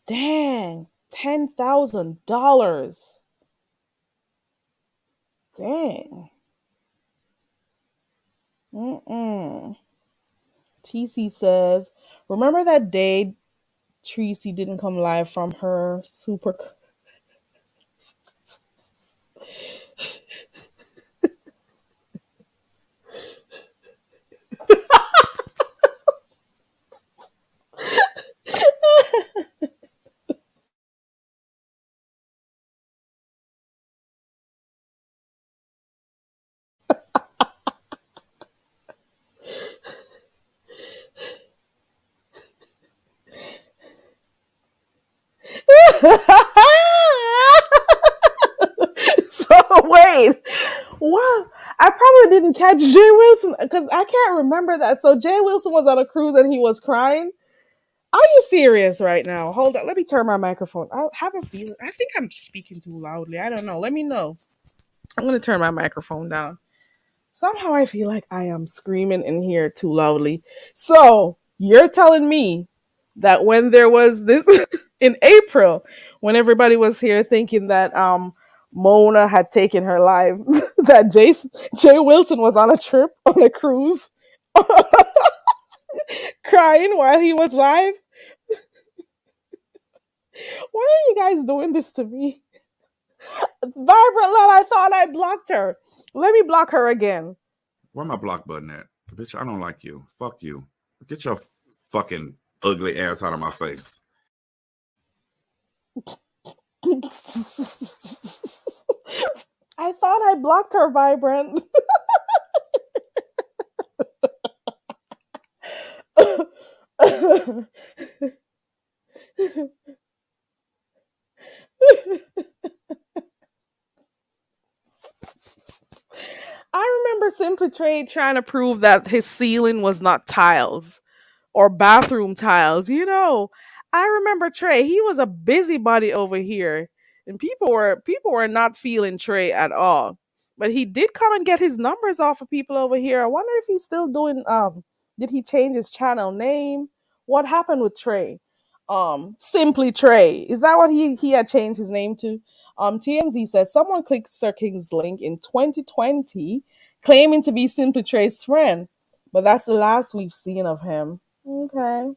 [SPEAKER 1] Dang. $10,000. Dang. Mm-mm. TC says, remember that day Tracy didn't come live from her super. So wait, what? I probably didn't catch Jay Wilson because I can't remember that. So Jay Wilson was on a cruise and he was crying. Are you serious right now? Hold on, let me turn my microphone. I have a feeling. I think I'm speaking too loudly. I don't know. Let me know. I'm gonna turn my microphone down. Somehow I feel like I am screaming in here too loudly. So you're telling me that when there was this in April, when everybody was here thinking that Mona had taken her life, that Jay Wilson was on a trip on a cruise, crying while he was live. Why are you guys doing this to me? Vibrant Love, I thought I blocked her. Let me block her again.
[SPEAKER 3] Where my block button at? Bitch, I don't like you. Fuck you. Get your fucking ugly ass out of my face.
[SPEAKER 1] I thought I blocked her, Vibrant. I remember Simply Trade trying to prove that his ceiling was not tiles or bathroom tiles. I remember Trey. He was a busybody over here, and people were not feeling Trey at all. But he did come and get his numbers off of people over here. I wonder if he's still doing. Did he change his channel name? What happened with Trey? Simply Trey. Is that what he had changed his name to? TMZ says someone clicked Sir King's link in 2020, claiming to be Simply Trey's friend, but that's the last we've seen of him. Okay.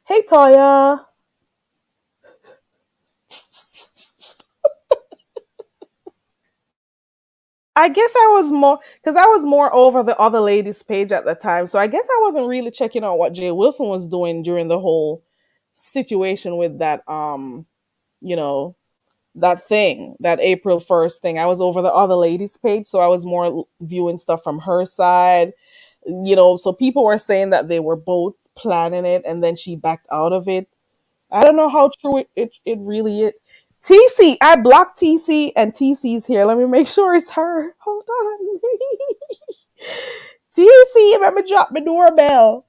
[SPEAKER 1] Hey, Toya. I guess I was more because I was more over the other lady's page at the time, so I guess I wasn't really checking out what Jay Wilson was doing during the whole situation with that you know that thing, that April 1st thing. I was over the other lady's page, so I was more viewing stuff from her side. So people were saying that they were both planning it, and then she backed out of it. I don't know how true it really is. TC, I blocked TC and TC's here. Let me make sure it's her. Hold on. TC, let me drop my doorbell.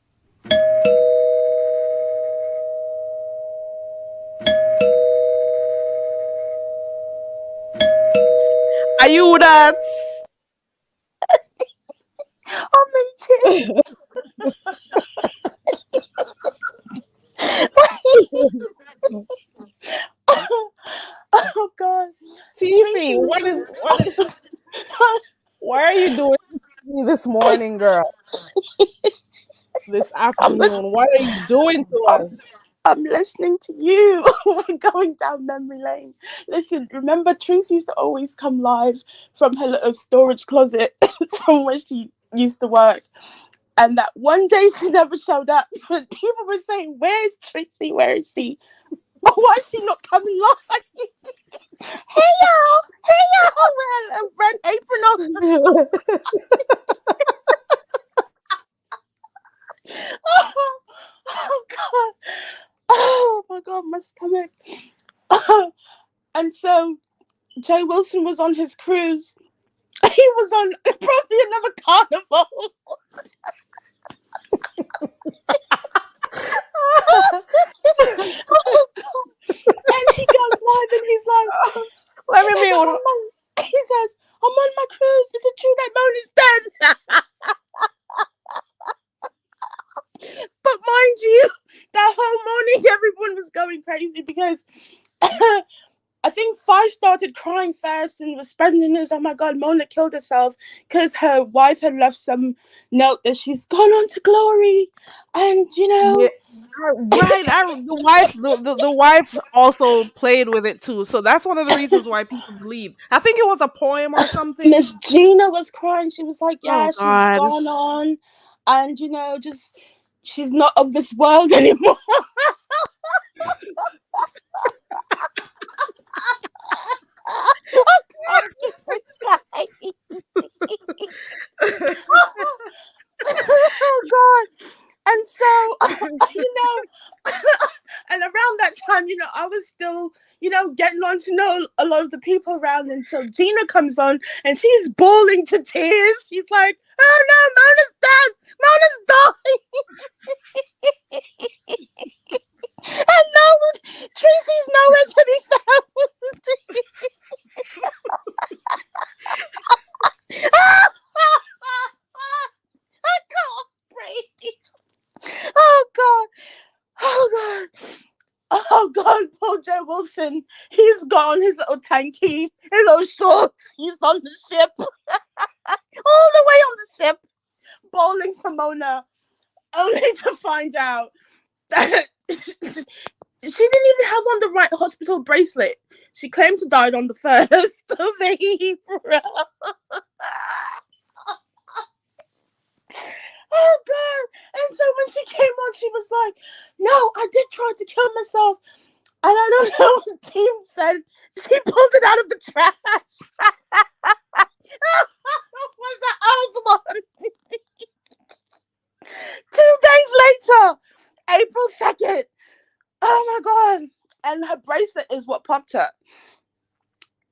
[SPEAKER 1] Are you that?
[SPEAKER 6] Oh my tits. Oh god.
[SPEAKER 1] TC, why are you doing this to me this morning, girl? This afternoon. What are you doing to us?
[SPEAKER 6] I'm listening to you. We're going down memory lane. Listen, remember Tracy used to always come live from her little storage closet from where she used to work. And that one day she never showed up. But people were saying, "Where's Trixie? Where is she? Oh, why is she not coming live?" Hey y'all! Hey y'all! With a red apron on. Oh god! Oh my god! My stomach. And so Jay Wilson was on his cruise. He was on probably another carnival. Oh god! And he goes live and he's like,
[SPEAKER 1] Let me mute.
[SPEAKER 6] he says, "I'm on my cruise. Is it true that Mona's dead?" But mind you, that whole morning everyone was going crazy because I think Fi started crying first and was spreading the news. Oh my god, Mona killed herself because her wife had left some note that she's gone on to glory. And
[SPEAKER 1] Yeah, right. The wife also played with it too. So that's one of the reasons why people believe. I think it was a poem or something.
[SPEAKER 6] Miss Gina was crying. She was like,
[SPEAKER 1] Oh
[SPEAKER 6] yeah, she's
[SPEAKER 1] God.
[SPEAKER 6] gone on. And, just she's not of this world anymore. Oh, God, Jesus Christ. Oh, God. And so, and around that time, I was still, getting on to know a lot of the people around. And so Gina comes on and she's bawling to tears. She's like, "Oh no, Mona's dead. Mona's dying." And no, Tracy's nowhere to be found. I can't breathe. Oh God. Oh God. Oh God, poor Joe Wilson. He's gone, his little tanky, his little shorts. He's on the ship. All the way on the ship, bowling for Mona, only to find out that she didn't even have on the right hospital bracelet. She claimed to die on the 1st of April. Oh God. And so when she came on, she was like, "No, I did try to kill myself. And I don't know what the team said. She pulled it out of the trash." Was that old one? 2 days later, April 2nd. Oh my God. And her bracelet is what popped her.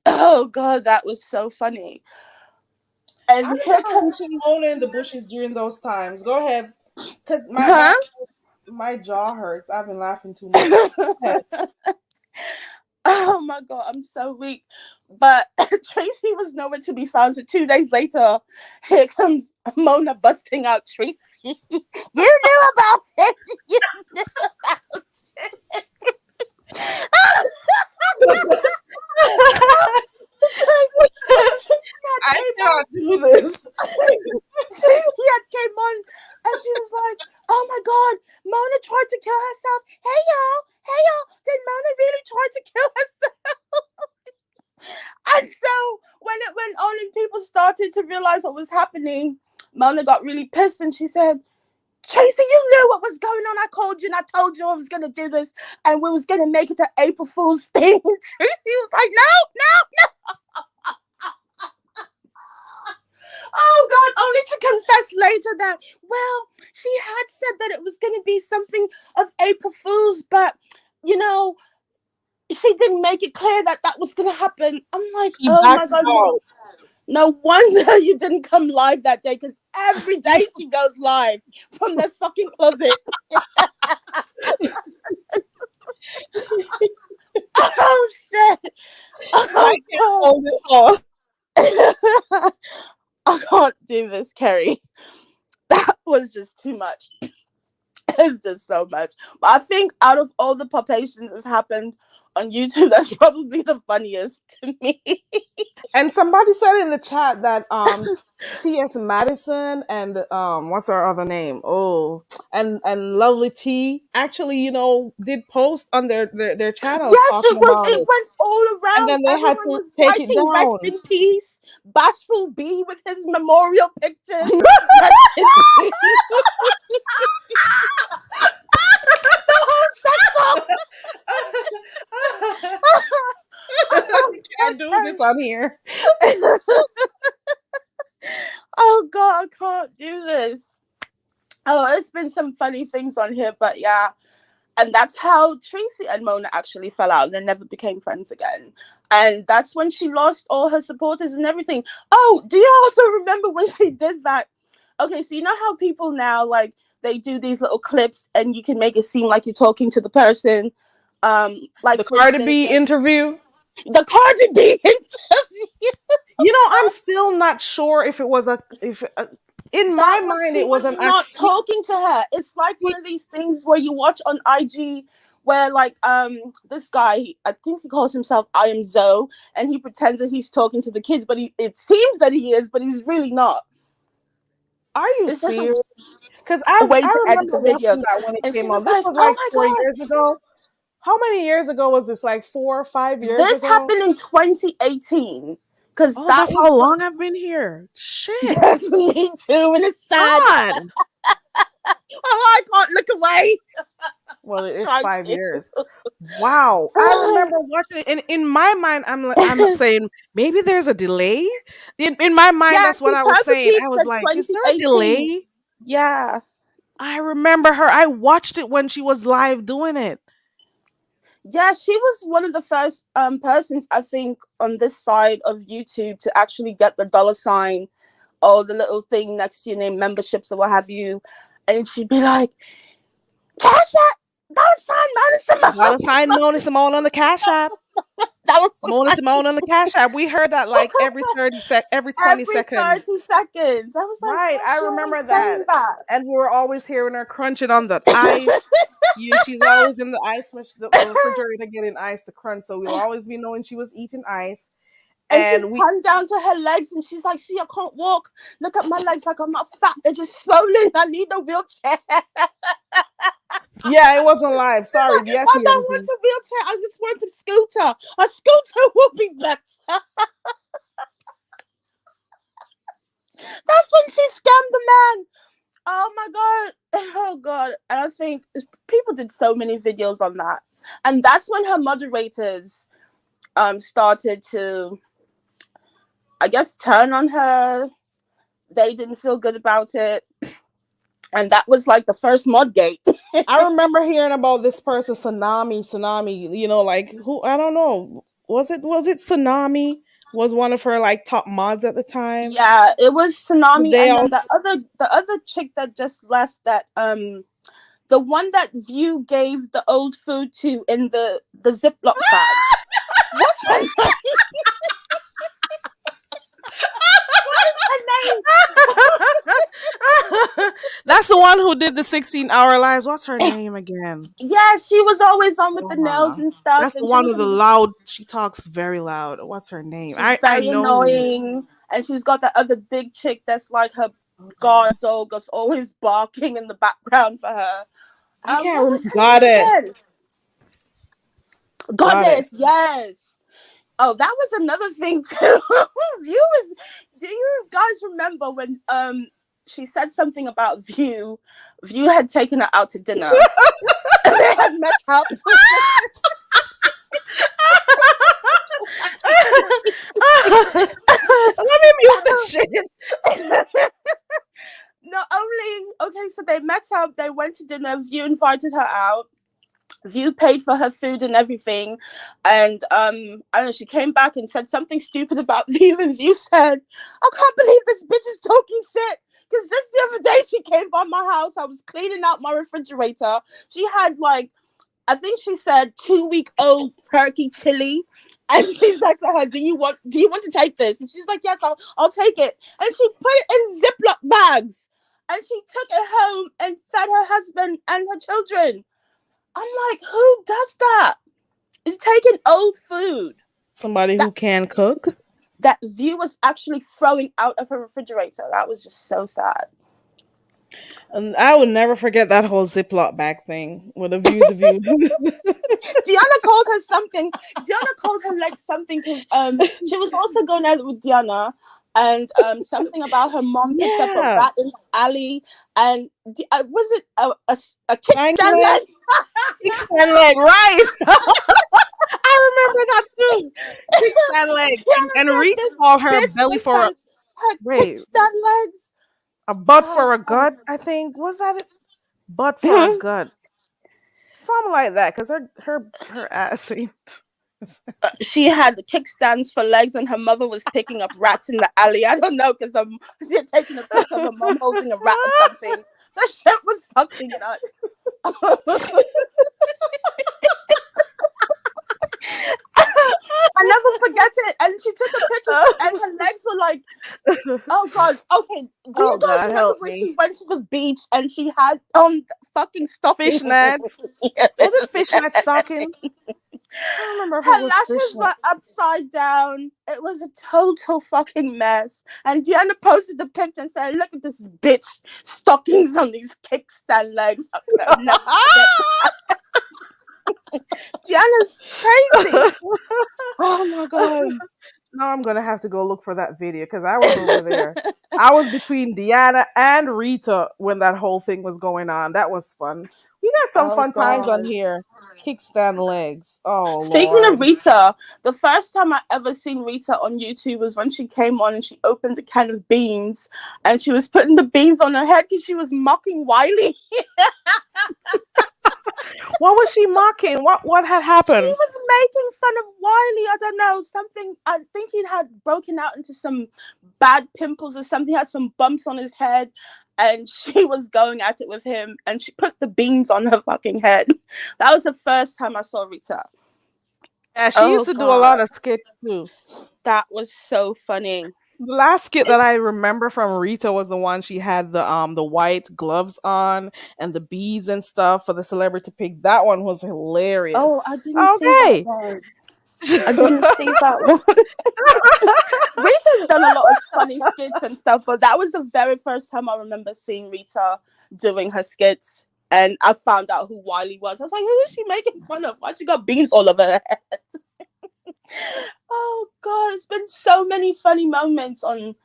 [SPEAKER 6] Oh God, that was so funny.
[SPEAKER 1] I
[SPEAKER 6] And here
[SPEAKER 1] remember
[SPEAKER 6] comes,
[SPEAKER 1] watching Mona in the bushes during those times. Go ahead, because
[SPEAKER 6] huh?
[SPEAKER 1] my jaw hurts. I've been laughing too much. Go ahead.
[SPEAKER 6] Oh my God, I'm so weak. But Tracy was nowhere to be found. So 2 days later, here comes Mona busting out Tracy. You knew about it. You knew about it.
[SPEAKER 1] I cannot do this.
[SPEAKER 6] Tracy came on and she was like, "Oh my God, Mona tried to kill herself. Hey y'all, did Mona really try to kill herself?" And so when it went on and people started to realize what was happening, Mona got really pissed and she said, "Tracy, you knew what was going on. I called you and I told you I was going to do this and we was going to make it to April Fool's thing." Tracy was like, "No. Oh God," only to confess later that, well, she had said that it was going to be something of April Fool's, but, she didn't make it clear that that was going to happen. I'm like,
[SPEAKER 1] She
[SPEAKER 6] oh my
[SPEAKER 1] backed
[SPEAKER 6] God.
[SPEAKER 1] out.
[SPEAKER 6] No wonder you didn't come live that day, because every day she goes live from the fucking closet. Oh shit!
[SPEAKER 1] I can't hold it all.
[SPEAKER 6] I can't do this, Kerry. That was just too much. It's just so much. But I think out of all the popations that's happened on YouTube, that's probably the funniest to me.
[SPEAKER 1] And somebody said in the chat that T.S. Madison and what's our other name? Oh, and Lovely T actually, did post on their channels
[SPEAKER 6] Yes,
[SPEAKER 1] talking about
[SPEAKER 6] it
[SPEAKER 1] it.
[SPEAKER 6] went all
[SPEAKER 1] And
[SPEAKER 6] around.
[SPEAKER 1] then they had
[SPEAKER 6] Everyone
[SPEAKER 1] to
[SPEAKER 6] was
[SPEAKER 1] take it
[SPEAKER 6] writing "Rest
[SPEAKER 1] down.
[SPEAKER 6] in peace." Bashful B with his memorial pictures. Rest in peace. The whole sector.
[SPEAKER 1] You can't do this on here.
[SPEAKER 6] Oh God, I can't do this. Oh, there's been some funny things on here, but yeah. And that's how Tracy and Mona actually fell out. They never became friends again. And that's when she lost all her supporters and everything. Oh, do you also remember when she did that? Okay, so you know how people now, like, they do these little clips and you can make it seem like you're talking to the person. Like,
[SPEAKER 1] The
[SPEAKER 6] for
[SPEAKER 1] Cardi
[SPEAKER 6] instance,
[SPEAKER 1] B interview.
[SPEAKER 6] the Cardi B interview.
[SPEAKER 1] I'm still not sure if it was in my
[SPEAKER 6] That was,
[SPEAKER 1] mind
[SPEAKER 6] she
[SPEAKER 1] it was
[SPEAKER 6] was
[SPEAKER 1] an
[SPEAKER 6] not talking to her. It's like one of these things where you watch on IG where, like, this guy, I think he calls himself I am Zoe, and he pretends that he's talking to the kids, but it seems that he is, but he's really not.
[SPEAKER 1] Are you
[SPEAKER 6] It's just
[SPEAKER 1] serious? Because
[SPEAKER 6] a way
[SPEAKER 1] I
[SPEAKER 6] to edit
[SPEAKER 1] remember
[SPEAKER 6] the
[SPEAKER 1] watching
[SPEAKER 6] videos.
[SPEAKER 1] that when it
[SPEAKER 6] And she
[SPEAKER 1] came out.
[SPEAKER 6] was
[SPEAKER 1] This
[SPEAKER 6] like,
[SPEAKER 1] was
[SPEAKER 6] oh
[SPEAKER 1] like
[SPEAKER 6] my
[SPEAKER 1] 4 years ago. How many years ago was this? Like 4 or 5 years
[SPEAKER 6] God, this
[SPEAKER 1] ago?
[SPEAKER 6] happened in 2018 because
[SPEAKER 1] Oh,
[SPEAKER 6] that
[SPEAKER 1] that's
[SPEAKER 6] was
[SPEAKER 1] how
[SPEAKER 6] the
[SPEAKER 1] long I've been here. Shit.
[SPEAKER 6] yes, me too, and it's sad.
[SPEAKER 1] God.
[SPEAKER 6] Oh, I can't look away.
[SPEAKER 1] Well, it is
[SPEAKER 6] Trying
[SPEAKER 1] 5 years.
[SPEAKER 6] to.
[SPEAKER 1] Wow. I remember watching it. In my mind, I'm saying maybe there's a delay. In my mind,
[SPEAKER 6] Yeah,
[SPEAKER 1] that's what
[SPEAKER 6] see,
[SPEAKER 1] I was
[SPEAKER 6] Peppa
[SPEAKER 1] saying.
[SPEAKER 6] Pig
[SPEAKER 1] I was
[SPEAKER 6] said
[SPEAKER 1] like, is there a
[SPEAKER 6] 2018.
[SPEAKER 1] delay?
[SPEAKER 6] Yeah.
[SPEAKER 1] I remember her. I watched it when she was live doing it.
[SPEAKER 6] Yeah, she was one of the first persons, I think, on this side of YouTube to actually get the $ or the little thing next to your name, memberships or what have you. And she'd be like, Cash App, Mona Simone,
[SPEAKER 1] Mona Simone on the Cash App. Mona
[SPEAKER 6] $.
[SPEAKER 1] Simone on the Cash App. We heard that like every 20
[SPEAKER 6] Every
[SPEAKER 1] seconds.
[SPEAKER 6] 30 seconds. I was like,
[SPEAKER 1] Right.
[SPEAKER 6] why is
[SPEAKER 1] I
[SPEAKER 6] she always
[SPEAKER 1] remember
[SPEAKER 6] saying
[SPEAKER 1] that.
[SPEAKER 6] that?
[SPEAKER 1] And we were always hearing her crunching on the ice. She's always in the the refrigerator getting ice to crunch. So we'll always be knowing she was eating ice.
[SPEAKER 6] And she
[SPEAKER 1] And we
[SPEAKER 6] turned down to her legs and she's like, see, I can't walk. Look at my legs, like I'm not fat. They're just swollen. I need a wheelchair.
[SPEAKER 1] yeah, it wasn't live.
[SPEAKER 6] She's
[SPEAKER 1] Sorry.
[SPEAKER 6] like,
[SPEAKER 1] Yes,
[SPEAKER 6] I
[SPEAKER 1] you
[SPEAKER 6] don't want a wheelchair. I just want a scooter. A scooter will be better. That's when she scammed the man. Oh my God. Oh God. And I think people did so many videos on that. And that's when her moderators started to, I guess, turn on her. They didn't feel good about it. And that was like the first mod gate.
[SPEAKER 1] I remember hearing about this person, Tsunami, like who I don't know. Was it Tsunami? Was one of her like top mods at the time?
[SPEAKER 6] Yeah, it was Tsunami,
[SPEAKER 1] They
[SPEAKER 6] and then
[SPEAKER 1] also
[SPEAKER 6] the other chick that just left, that the one that View gave the old food to in the Ziploc bags. What's her name? What is her name?
[SPEAKER 1] That's the one who did the 16-hour lives. What's her name again?
[SPEAKER 6] Yeah, she was always on with the nails and stuff.
[SPEAKER 1] That's the
[SPEAKER 6] And
[SPEAKER 1] one with the loud. She talks very loud. What's her name?
[SPEAKER 6] she's
[SPEAKER 1] I
[SPEAKER 6] very
[SPEAKER 1] know her name.
[SPEAKER 6] annoying. And she's got that other big chick that's like her guard dog that's always barking in the background for her.
[SPEAKER 1] I can't
[SPEAKER 6] What
[SPEAKER 1] remember.
[SPEAKER 6] was her name again? Goddess, yes. Oh, that was another thing too. Viewers, do you guys remember when she said something about View? View had taken her out to dinner. They had met up.
[SPEAKER 1] Let me mute this shit.
[SPEAKER 6] Not only, okay, so they met up, they went to dinner, View invited her out. View paid for her food and everything, and I don't know, she came back and said something stupid about View, and View said, I can't believe this bitch is talking shit, because just the other day she came by my house, I was cleaning out my refrigerator, she had like, I think she said 2-week-old turkey chili, and she said to her, do you want to take this? And she's like, yes, I'll take it, and she put it in Ziploc bags. And she took it home and fed her husband and her children. I'm like, who does that? Is taking old food
[SPEAKER 1] Somebody
[SPEAKER 6] that
[SPEAKER 1] who can cook.
[SPEAKER 6] that view was actually throwing out of her refrigerator. That was just so sad.
[SPEAKER 1] And I would never forget that whole Ziploc bag thing with the views of you.
[SPEAKER 6] Diana called her something. Diana called her like something because she was also going out with Diana, and something about her mom picked up a
[SPEAKER 1] Yeah.
[SPEAKER 6] rat in the alley, and was it a
[SPEAKER 1] Thank
[SPEAKER 6] kickstand
[SPEAKER 1] you.
[SPEAKER 6] leg?
[SPEAKER 1] Kickstand leg, right? I remember that too. Kickstand leg.
[SPEAKER 6] Diana
[SPEAKER 1] And
[SPEAKER 6] said
[SPEAKER 1] Reese
[SPEAKER 6] this
[SPEAKER 1] called her
[SPEAKER 6] bitch
[SPEAKER 1] belly
[SPEAKER 6] with
[SPEAKER 1] for a
[SPEAKER 6] her
[SPEAKER 1] wait,
[SPEAKER 6] kickstand legs.
[SPEAKER 1] a butt
[SPEAKER 6] Oh
[SPEAKER 1] for a
[SPEAKER 6] God.
[SPEAKER 1] gut, I think. Was that it? Butt for a
[SPEAKER 6] Mhm.
[SPEAKER 1] gut. Something like that, because her ass ain't.
[SPEAKER 6] She had the kickstands for legs, and her mother was picking up rats in the alley. I don't know because she had taken a picture of her mom holding a rat or something. That shit was fucking nuts. I never forget it. And she took a picture, and her legs were like, oh God. Okay, do you
[SPEAKER 1] Oh
[SPEAKER 6] guys
[SPEAKER 1] God,
[SPEAKER 6] remember
[SPEAKER 1] help
[SPEAKER 6] when
[SPEAKER 1] me.
[SPEAKER 6] she went to the beach and she had on fucking stocking?
[SPEAKER 1] Fishnets. Was it fishnet stocking? I don't remember if it
[SPEAKER 6] Her
[SPEAKER 1] was
[SPEAKER 6] lashes
[SPEAKER 1] fishnet.
[SPEAKER 6] were upside down. It was a total fucking mess. And Diana posted the picture and said, look at this bitch stockings on these kickstand legs. I'll never forget. Diana's crazy. Oh my God.
[SPEAKER 1] Now I'm gonna have to go look for that video because I was over there. I was between Deanna and Rita when that whole thing was going on. That was fun. We got some
[SPEAKER 6] Oh
[SPEAKER 1] fun times on
[SPEAKER 6] God.
[SPEAKER 1] here. Kickstand legs. Oh
[SPEAKER 6] Speaking of
[SPEAKER 1] Lord.
[SPEAKER 6] Rita, the first time I ever seen Rita on YouTube was when she came on and she opened a can of beans and she was putting the beans on her head because she was mocking Wiley.
[SPEAKER 1] What was she mocking? What had
[SPEAKER 6] She
[SPEAKER 1] happened?
[SPEAKER 6] was making fun of Wiley. I don't know, something. I think he'd had broken out into some bad pimples or something, had some bumps on his head. And she was going at it with him and she put the beans on her fucking head. That was the first time I saw Rita.
[SPEAKER 1] Yeah, she used
[SPEAKER 6] Oh
[SPEAKER 1] to do a lot
[SPEAKER 6] God.
[SPEAKER 1] of skits too.
[SPEAKER 6] That was so funny.
[SPEAKER 1] The last skit that
[SPEAKER 6] It's
[SPEAKER 1] I remember from Rita was the one she had the white gloves on and the beads and stuff for the celebrity pick. That one was
[SPEAKER 6] oh,
[SPEAKER 1] hilarious.
[SPEAKER 6] I didn't see that
[SPEAKER 1] Okay.
[SPEAKER 6] one. I didn't see that one. Rita's done a lot of funny skits and stuff, but that was the very first time I remember seeing Rita doing her skits. And I found out who Wiley was. I was like, who is she making fun of? Why she got beans all over her head? Oh God, it's been so many funny moments on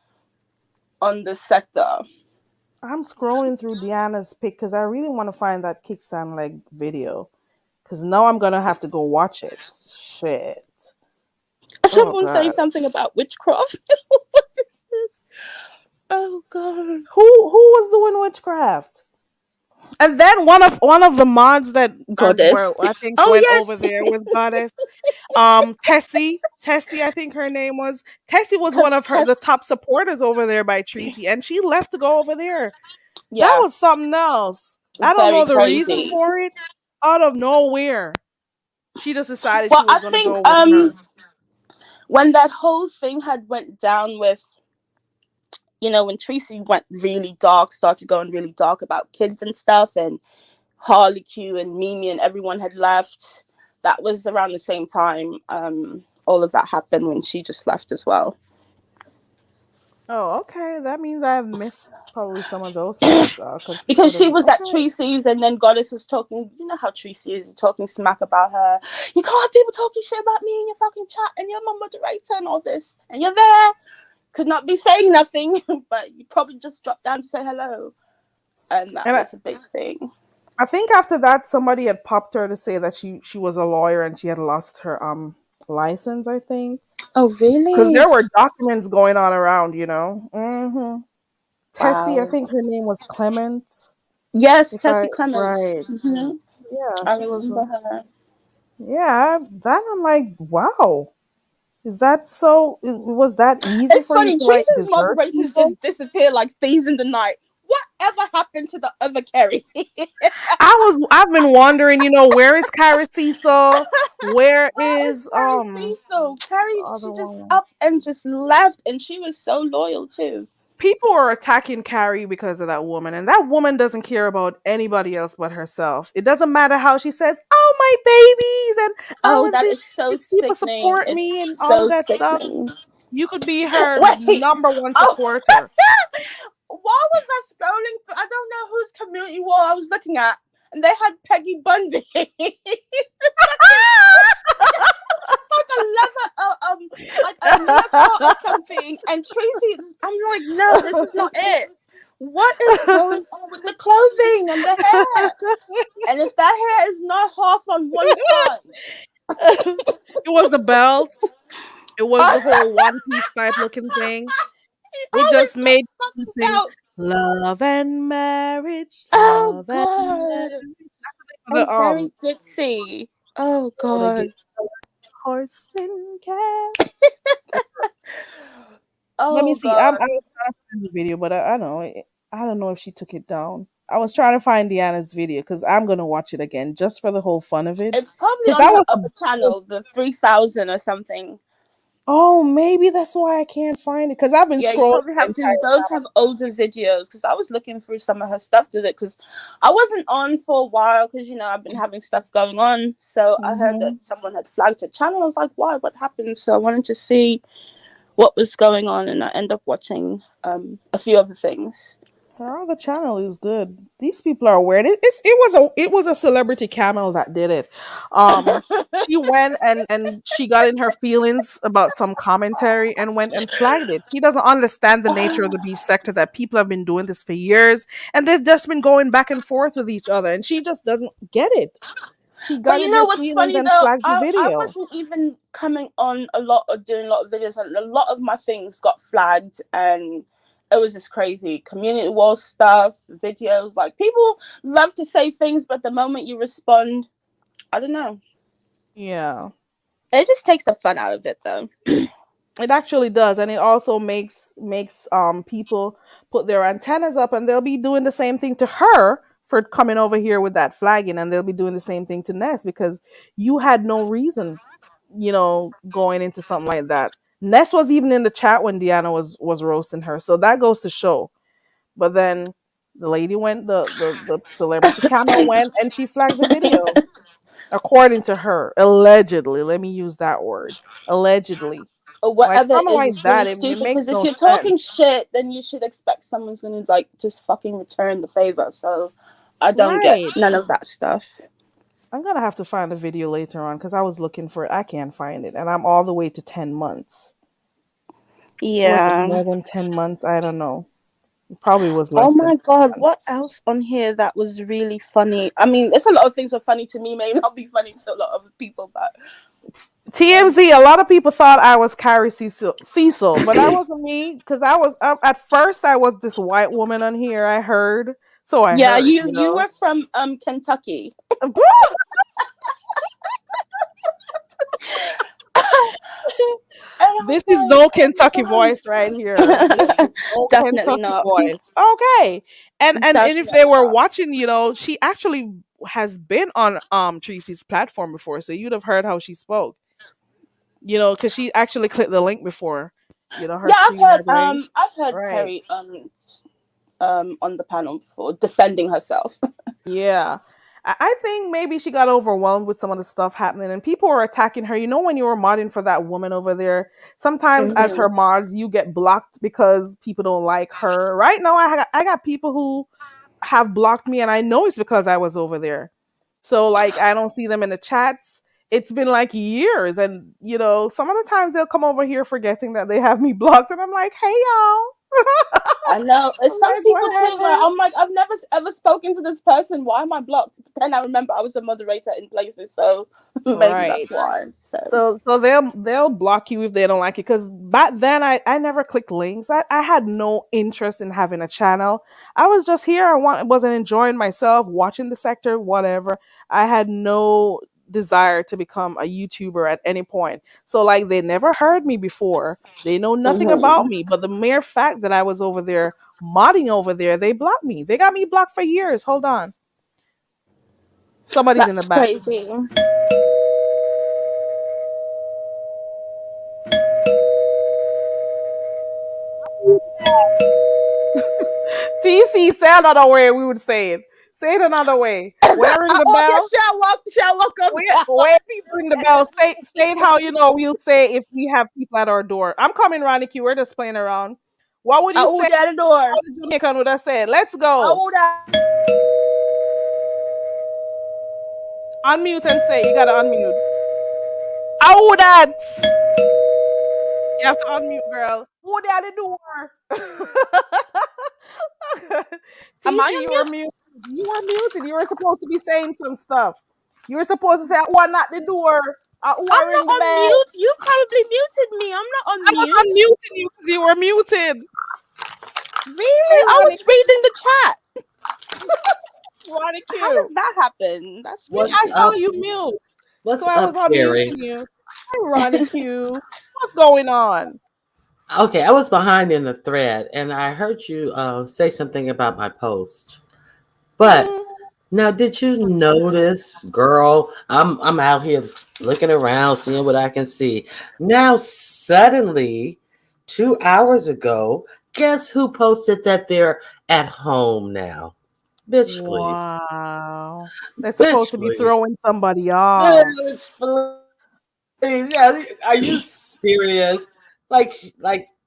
[SPEAKER 6] the sector.
[SPEAKER 1] I'm scrolling through Deanna's pic because I really want to find that kickstand leg video. Because now I'm gonna have to go watch it. Shit. Oh
[SPEAKER 6] Someone saying
[SPEAKER 1] God.
[SPEAKER 6] something about witchcraft. What is this? Oh God.
[SPEAKER 1] Who was doing witchcraft? And then one of the mods that are were
[SPEAKER 6] Goddess.
[SPEAKER 1] I think
[SPEAKER 6] Oh
[SPEAKER 1] went
[SPEAKER 6] yes.
[SPEAKER 1] over there with Goddess. Tessie, I think her name was. Tessie was one of the
[SPEAKER 6] Test.
[SPEAKER 1] top supporters over there by Tracy, and she left to go over there. That
[SPEAKER 6] Yeah.
[SPEAKER 1] was something else. I don't
[SPEAKER 6] Very
[SPEAKER 1] know the reason
[SPEAKER 6] crazy.
[SPEAKER 1] for it. Out of nowhere, she just decided she
[SPEAKER 6] Well, I
[SPEAKER 1] was gonna
[SPEAKER 6] think
[SPEAKER 1] go with her.
[SPEAKER 6] when that whole thing had went down with, when Tracy went really dark, started going really dark about kids and stuff, and Harley Q and Mimi and everyone had left. That was around the same time all of that happened when she just left as well.
[SPEAKER 1] Oh, okay. That means I've missed probably some of those skits. Cause I
[SPEAKER 6] Because
[SPEAKER 1] would
[SPEAKER 6] she
[SPEAKER 1] have.
[SPEAKER 6] was at
[SPEAKER 1] Okay.
[SPEAKER 6] Tracy's and then Goddess was talking, you know how Tracy is, talking smack about her. You can't have people talking shit about me in your fucking chat and your mum moderator and all this. And you're there. Could not be saying nothing, but you probably just dropped down to say hello. And that
[SPEAKER 1] And
[SPEAKER 6] was a big thing.
[SPEAKER 1] I think after that, somebody had popped her to say that she was a lawyer and she had lost her license. I think
[SPEAKER 6] Oh,
[SPEAKER 1] because
[SPEAKER 6] really?
[SPEAKER 1] there were documents going on around. Mm-hmm. Tessie, I
[SPEAKER 6] Wow.
[SPEAKER 1] think her name was Clement.
[SPEAKER 6] Yes,
[SPEAKER 1] If I
[SPEAKER 6] Tessie Clements.
[SPEAKER 1] right, yeah,
[SPEAKER 6] I
[SPEAKER 1] she was.
[SPEAKER 6] remember her.
[SPEAKER 1] Yeah, that I'm like, wow. Is that so? Was that easy
[SPEAKER 6] It's
[SPEAKER 1] for you
[SPEAKER 6] funny,
[SPEAKER 1] to like
[SPEAKER 6] Tracy's
[SPEAKER 1] desert
[SPEAKER 6] moderators
[SPEAKER 1] people?
[SPEAKER 6] just disappear like thieves in the night. Whatever happened to the other Kerry?
[SPEAKER 1] I've been wondering, where is Kyra Cecil? Where
[SPEAKER 6] Where is
[SPEAKER 1] is
[SPEAKER 6] Carrie Cecil?
[SPEAKER 1] the
[SPEAKER 6] Carrie,
[SPEAKER 1] other
[SPEAKER 6] she just
[SPEAKER 1] one?
[SPEAKER 6] up and just left, and she was so loyal too.
[SPEAKER 1] people are attacking Carrie because of that woman, and that woman doesn't care about anybody else but herself. It doesn't matter how she says, "Oh, my babies," and
[SPEAKER 6] Oh,
[SPEAKER 1] "Oh, and
[SPEAKER 6] that is so
[SPEAKER 1] these people
[SPEAKER 6] sickening.
[SPEAKER 1] support me," and
[SPEAKER 6] It's
[SPEAKER 1] all of
[SPEAKER 6] so
[SPEAKER 1] that stuff.
[SPEAKER 6] sickening.
[SPEAKER 1] You could be her
[SPEAKER 6] Wait.
[SPEAKER 1] number one
[SPEAKER 6] Oh,
[SPEAKER 1] supporter.
[SPEAKER 6] why was I scrolling through? I don't know whose community wall I was looking at, and they had Peggy Bundy. It's like a leather part or something. And Tracy, I'm like, no, this is not it. What is going on with the clothing and the hair? And if that hair is not half on one side,
[SPEAKER 1] It was the belt. It was the whole one piece type looking thing.
[SPEAKER 6] it
[SPEAKER 1] It
[SPEAKER 6] always
[SPEAKER 1] just
[SPEAKER 6] got
[SPEAKER 1] made me
[SPEAKER 6] fucked
[SPEAKER 1] sing
[SPEAKER 6] out.
[SPEAKER 1] "Love and Marriage,
[SPEAKER 6] Oh
[SPEAKER 1] Love and
[SPEAKER 6] God,
[SPEAKER 1] Marriage."
[SPEAKER 6] I'm
[SPEAKER 1] The
[SPEAKER 6] very ditzy. Oh
[SPEAKER 1] gonna get
[SPEAKER 6] God.
[SPEAKER 1] horse and cat. Let me
[SPEAKER 6] Oh
[SPEAKER 1] see. I
[SPEAKER 6] God.
[SPEAKER 1] was trying to find the video, but I don't know. I don't know if she took it down. I was trying to find Deanna's video because I'm gonna watch it again just for the whole fun of it.
[SPEAKER 6] It's probably
[SPEAKER 1] Because
[SPEAKER 6] on
[SPEAKER 1] that
[SPEAKER 6] her
[SPEAKER 1] was
[SPEAKER 6] other channel, the 3000 or something.
[SPEAKER 1] oh, maybe that's why I can't find it. Because I've been
[SPEAKER 6] Yeah, you
[SPEAKER 1] scrolling
[SPEAKER 6] probably
[SPEAKER 1] the
[SPEAKER 6] have, because
[SPEAKER 1] entire
[SPEAKER 6] those have older videos. Because I was looking through some of her stuff with it, because I wasn't on for a while, because I've been having stuff going on. So I heard that
[SPEAKER 1] time.
[SPEAKER 6] someone had flagged her channel. I was like, why? What happened? So I wanted to see what was going on, and I ended up watching a few other things.
[SPEAKER 1] Her other channel is good. These people are weird. It was a celebrity camel that did it. She went and she got in her feelings about some commentary and went and flagged it. She doesn't understand the nature of the beef sector, that people have been doing this for years and they've just been going back and forth with each other, and she just doesn't get it. She
[SPEAKER 6] But
[SPEAKER 1] got
[SPEAKER 6] you
[SPEAKER 1] in
[SPEAKER 6] know
[SPEAKER 1] her
[SPEAKER 6] what's
[SPEAKER 1] feelings
[SPEAKER 6] funny
[SPEAKER 1] and
[SPEAKER 6] though?
[SPEAKER 1] flagged the
[SPEAKER 6] I
[SPEAKER 1] video.
[SPEAKER 6] wasn't even coming on a lot or doing a lot of videos, and a lot of my things got flagged, and it was just crazy. Community wall stuff, videos. Like, people love to say things, but the moment you respond, I don't know.
[SPEAKER 1] Yeah.
[SPEAKER 6] It just takes the fun out of it, though.
[SPEAKER 1] It actually does, and it also makes people put their antennas up, and they'll be doing the same thing to her for coming over here with that flagging, and they'll be doing the same thing to Ness because you had no reason, going into something like that. Ness was even in the chat when Deanna was roasting her, so that goes to show. But then the lady went, the celebrity camel went, and she flagged the video, according to her, allegedly. Let me use that word, allegedly.
[SPEAKER 6] Or
[SPEAKER 1] Like
[SPEAKER 6] whatever it
[SPEAKER 1] something
[SPEAKER 6] is,
[SPEAKER 1] like
[SPEAKER 6] it's really
[SPEAKER 1] that, it
[SPEAKER 6] stupid.
[SPEAKER 1] makes
[SPEAKER 6] Because if
[SPEAKER 1] no
[SPEAKER 6] you're
[SPEAKER 1] sense.
[SPEAKER 6] talking shit, then you should expect someone's gonna like just fucking return the favor. So I don't get
[SPEAKER 1] Right.
[SPEAKER 6] none of that stuff.
[SPEAKER 1] I'm gonna have to find the video later on because I was looking for it. I can't find it. And I'm all the way to 10 months. Was it
[SPEAKER 6] Yeah.
[SPEAKER 1] more than 10 months? I don't know. It probably was
[SPEAKER 6] Oh
[SPEAKER 1] less than
[SPEAKER 6] my god,
[SPEAKER 1] 10
[SPEAKER 6] what
[SPEAKER 1] months.
[SPEAKER 6] else on here that was really funny? I mean, there's a lot of things were funny to me, may not be funny to a lot of people, but
[SPEAKER 1] TMZ, a lot of people thought I was Carrie Cecil, but that wasn't me because I was at first I was this white woman on here. I heard, so I
[SPEAKER 6] yeah,
[SPEAKER 1] heard,
[SPEAKER 6] you were from Kentucky. And I was
[SPEAKER 1] This is
[SPEAKER 6] like,
[SPEAKER 1] no
[SPEAKER 6] oh
[SPEAKER 1] Kentucky
[SPEAKER 6] my
[SPEAKER 1] voice right here. This is
[SPEAKER 6] god.
[SPEAKER 1] no
[SPEAKER 6] Definitely
[SPEAKER 1] Kentucky
[SPEAKER 6] not.
[SPEAKER 1] voice. Okay. And if they
[SPEAKER 6] Definitely
[SPEAKER 1] were
[SPEAKER 6] not.
[SPEAKER 1] watching, she actually has been on Tracy's platform before, so you'd have heard how she spoke. Because she actually clicked the link before. Her
[SPEAKER 6] Yeah,
[SPEAKER 1] screen recording.
[SPEAKER 6] I've heard
[SPEAKER 1] Right.
[SPEAKER 6] Kerry on the panel before defending herself.
[SPEAKER 1] Yeah. I think maybe she got overwhelmed with some of the stuff happening and people were attacking her. When you were modding for that woman over there, sometimes as
[SPEAKER 6] Mhm.
[SPEAKER 1] her mods, you get blocked because people don't like her. Right now, I got people who have blocked me and I know it's because I was over there. So, like, I don't see them in the chats. It's been like years. And, some of the times they'll come over here forgetting that they have me blocked. And I'm like, hey, y'all.
[SPEAKER 6] I know.
[SPEAKER 1] I'm
[SPEAKER 6] It's some
[SPEAKER 1] like,
[SPEAKER 6] people
[SPEAKER 1] what
[SPEAKER 6] too. Like,
[SPEAKER 1] happened?
[SPEAKER 6] I'm like, I've never ever spoken to this person. Why am I blocked? But then I remember I was a moderator in places, so maybe
[SPEAKER 1] Right.
[SPEAKER 6] that's why. So
[SPEAKER 1] So they'll block you if they don't like it. Because back then I never clicked links. I had no interest in having a channel. I was just here. Wasn't enjoying myself, watching the sector, whatever. I had no desire to become a YouTuber at any point. So like they never heard me before. They know nothing about
[SPEAKER 6] mhm.
[SPEAKER 1] me. But the mere fact that I was over there modding over there, they blocked me. They got me blocked for years. Hold on. Somebody's in the
[SPEAKER 6] That's
[SPEAKER 1] back.
[SPEAKER 6] crazy.
[SPEAKER 1] TC, say another way. We would say it. Say it another way. When I ring the
[SPEAKER 6] Oh,
[SPEAKER 1] bell,
[SPEAKER 6] yeah, shall walk up.
[SPEAKER 1] wait,
[SPEAKER 6] People
[SPEAKER 1] ring the
[SPEAKER 6] say
[SPEAKER 1] bell.
[SPEAKER 6] that.
[SPEAKER 1] Say it how we'll say if we have people at our door. I'm coming, Ronnie Q. We're just playing around. What would you
[SPEAKER 6] Oh,
[SPEAKER 1] say?
[SPEAKER 6] at the door.
[SPEAKER 1] How the Jamaican would have said? Let's go.
[SPEAKER 6] Oh, that.
[SPEAKER 1] Unmute and say. You gotta unmute. Oh, that. You have to unmute, girl. Who there at the door?
[SPEAKER 6] Am I
[SPEAKER 1] TC, you
[SPEAKER 6] on
[SPEAKER 1] were
[SPEAKER 6] mute?
[SPEAKER 1] muted. You were muted. You were supposed to be saying some stuff. You were supposed to say, "Who are not the door? Who
[SPEAKER 6] I'm
[SPEAKER 1] are ring
[SPEAKER 6] not
[SPEAKER 1] the
[SPEAKER 6] on
[SPEAKER 1] bell?"
[SPEAKER 6] mute. You probably muted me. I'm not on
[SPEAKER 1] I was
[SPEAKER 6] mute.
[SPEAKER 1] unmuting you because you were muted. Hey,
[SPEAKER 6] Really? I
[SPEAKER 1] Ronnie,
[SPEAKER 6] was reading the chat.
[SPEAKER 1] Ronnie
[SPEAKER 6] How
[SPEAKER 1] Q.
[SPEAKER 6] did that happen? That's
[SPEAKER 7] What's
[SPEAKER 1] I
[SPEAKER 6] strange.
[SPEAKER 1] saw
[SPEAKER 7] up?
[SPEAKER 1] you mute, so
[SPEAKER 7] What's
[SPEAKER 1] I was
[SPEAKER 7] up, Carrie?
[SPEAKER 1] unmuting you. Hey, Ronnie Q. What's going on?
[SPEAKER 7] Okay, I was behind in the thread, and I heard you say something about my post. But
[SPEAKER 1] Mm,
[SPEAKER 7] now, did you notice, girl? I'm out here looking around, seeing what I can see. Now, suddenly, 2 hours ago, guess who posted that they're at home now? Bitch, please.
[SPEAKER 1] wow. They're supposed
[SPEAKER 7] Bitch,
[SPEAKER 1] to be
[SPEAKER 7] please.
[SPEAKER 1] throwing somebody off.
[SPEAKER 7] Bitch, please. Yeah, are you serious?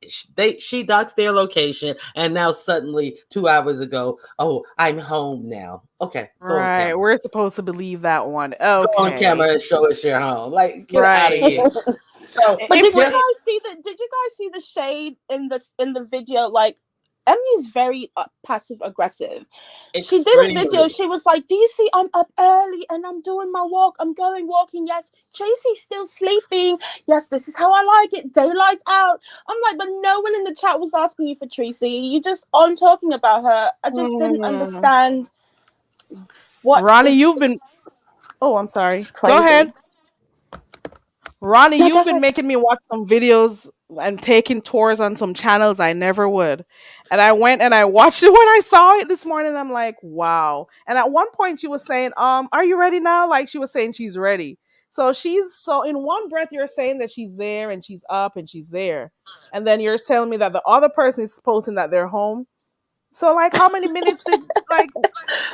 [SPEAKER 7] She doxed their location, and now suddenly 2 hours ago, oh, I'm home now. Okay, go on
[SPEAKER 1] Right.
[SPEAKER 7] camera.
[SPEAKER 1] We're supposed to believe that one.
[SPEAKER 7] Go on
[SPEAKER 1] Okay.
[SPEAKER 7] camera and show us your home. Like, get out of
[SPEAKER 1] Right.
[SPEAKER 7] here. So
[SPEAKER 6] But
[SPEAKER 1] If
[SPEAKER 6] did you
[SPEAKER 1] we're
[SPEAKER 6] guys see the? Did you guys see the shade in the video? Like, Emmy is very passive aggressive. She did a video.
[SPEAKER 7] extremely.
[SPEAKER 6] She was like, "Do you see? I'm up early and I'm doing my walk. I'm going walking. Yes, Tracy's still sleeping. Yes, this is how I like it. Daylight's out." I'm like, but no one in the chat was asking you for Tracy. You just on talking about her. I just didn't
[SPEAKER 1] mm,
[SPEAKER 6] understand what
[SPEAKER 1] Ronnie,
[SPEAKER 6] is
[SPEAKER 1] you've been Oh, I'm sorry.
[SPEAKER 6] just
[SPEAKER 1] Go ahead.
[SPEAKER 6] crazy.
[SPEAKER 1] Ronnie,
[SPEAKER 6] No, go
[SPEAKER 1] you've been
[SPEAKER 6] ahead.
[SPEAKER 1] making me watch some videos and taking tours on some channels I never would. And I went and I watched it when I saw it this morning. I'm like, wow. And at one point she was saying, are you ready now? Like she was saying she's ready. So in one breath you're saying that she's there and she's up and she's there. And then you're telling me that the other person is posting that they're home. So like how many minutes did like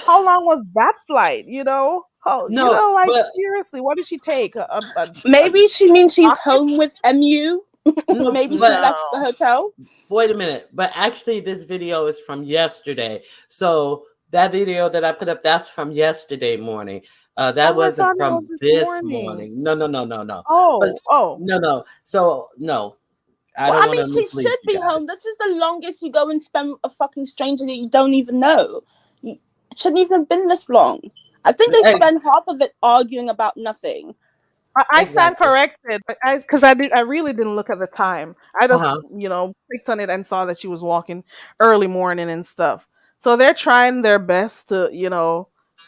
[SPEAKER 1] how long was that flight?
[SPEAKER 7] No,
[SPEAKER 1] Like
[SPEAKER 7] but
[SPEAKER 1] seriously, what did she take? A
[SPEAKER 6] Maybe she means she's
[SPEAKER 1] rocket?
[SPEAKER 6] home with MU.
[SPEAKER 7] no,
[SPEAKER 6] Maybe she
[SPEAKER 7] but
[SPEAKER 6] left the
[SPEAKER 1] No.
[SPEAKER 6] hotel.
[SPEAKER 7] wait a minute. But actually, this video is from yesterday. So that video that I put up, that's from yesterday morning. That
[SPEAKER 1] Oh, I
[SPEAKER 7] wasn't
[SPEAKER 1] thought it was
[SPEAKER 7] from
[SPEAKER 1] this
[SPEAKER 7] this
[SPEAKER 1] morning.
[SPEAKER 7] morning. No. But
[SPEAKER 1] Oh.
[SPEAKER 7] no. So no, I
[SPEAKER 6] Well,
[SPEAKER 7] don't
[SPEAKER 6] I
[SPEAKER 7] want
[SPEAKER 6] mean,
[SPEAKER 7] to
[SPEAKER 6] she
[SPEAKER 7] mislead
[SPEAKER 6] should
[SPEAKER 7] you
[SPEAKER 6] be
[SPEAKER 7] guys.
[SPEAKER 6] home. This is the longest you go and spend with a fucking stranger that you don't even know. You it shouldn't even have been this long. I think they
[SPEAKER 7] Hey,
[SPEAKER 6] spent half of it arguing about nothing.
[SPEAKER 1] I stand
[SPEAKER 7] exactly.
[SPEAKER 1] corrected, because I really didn't look at the time. I just
[SPEAKER 7] Uh-huh.
[SPEAKER 1] clicked on it and saw that she was walking early morning and stuff. So they're trying their best to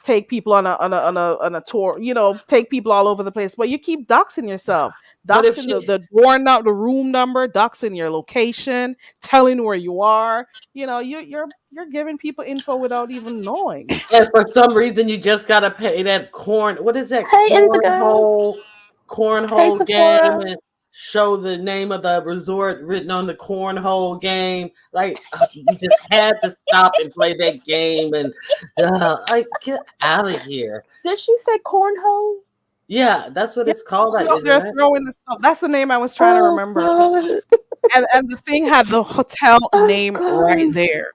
[SPEAKER 1] take people on a tour, take people all over the place. But you keep doxing yourself,
[SPEAKER 7] But if
[SPEAKER 1] doxing
[SPEAKER 7] she
[SPEAKER 1] the door the room number, doxing your location, telling where you are. You're giving people info without even knowing.
[SPEAKER 7] and for some reason you just gotta pay that what is that
[SPEAKER 6] Hey, Indigo. Hey,
[SPEAKER 7] cornhole game
[SPEAKER 6] Sephora.
[SPEAKER 7] and show the name of the resort written on the cornhole game. Like you just had to stop and play that game and like get out of here.
[SPEAKER 6] Did she say cornhole?
[SPEAKER 7] Yeah, that's what
[SPEAKER 1] Yeah,
[SPEAKER 7] it's called, isn't
[SPEAKER 1] they're
[SPEAKER 7] it?
[SPEAKER 1] throwing the stuff. That's the name I was trying to
[SPEAKER 6] Oh
[SPEAKER 1] remember.
[SPEAKER 6] god.
[SPEAKER 1] And the thing had the hotel
[SPEAKER 6] Oh
[SPEAKER 1] name right
[SPEAKER 6] god.
[SPEAKER 1] there.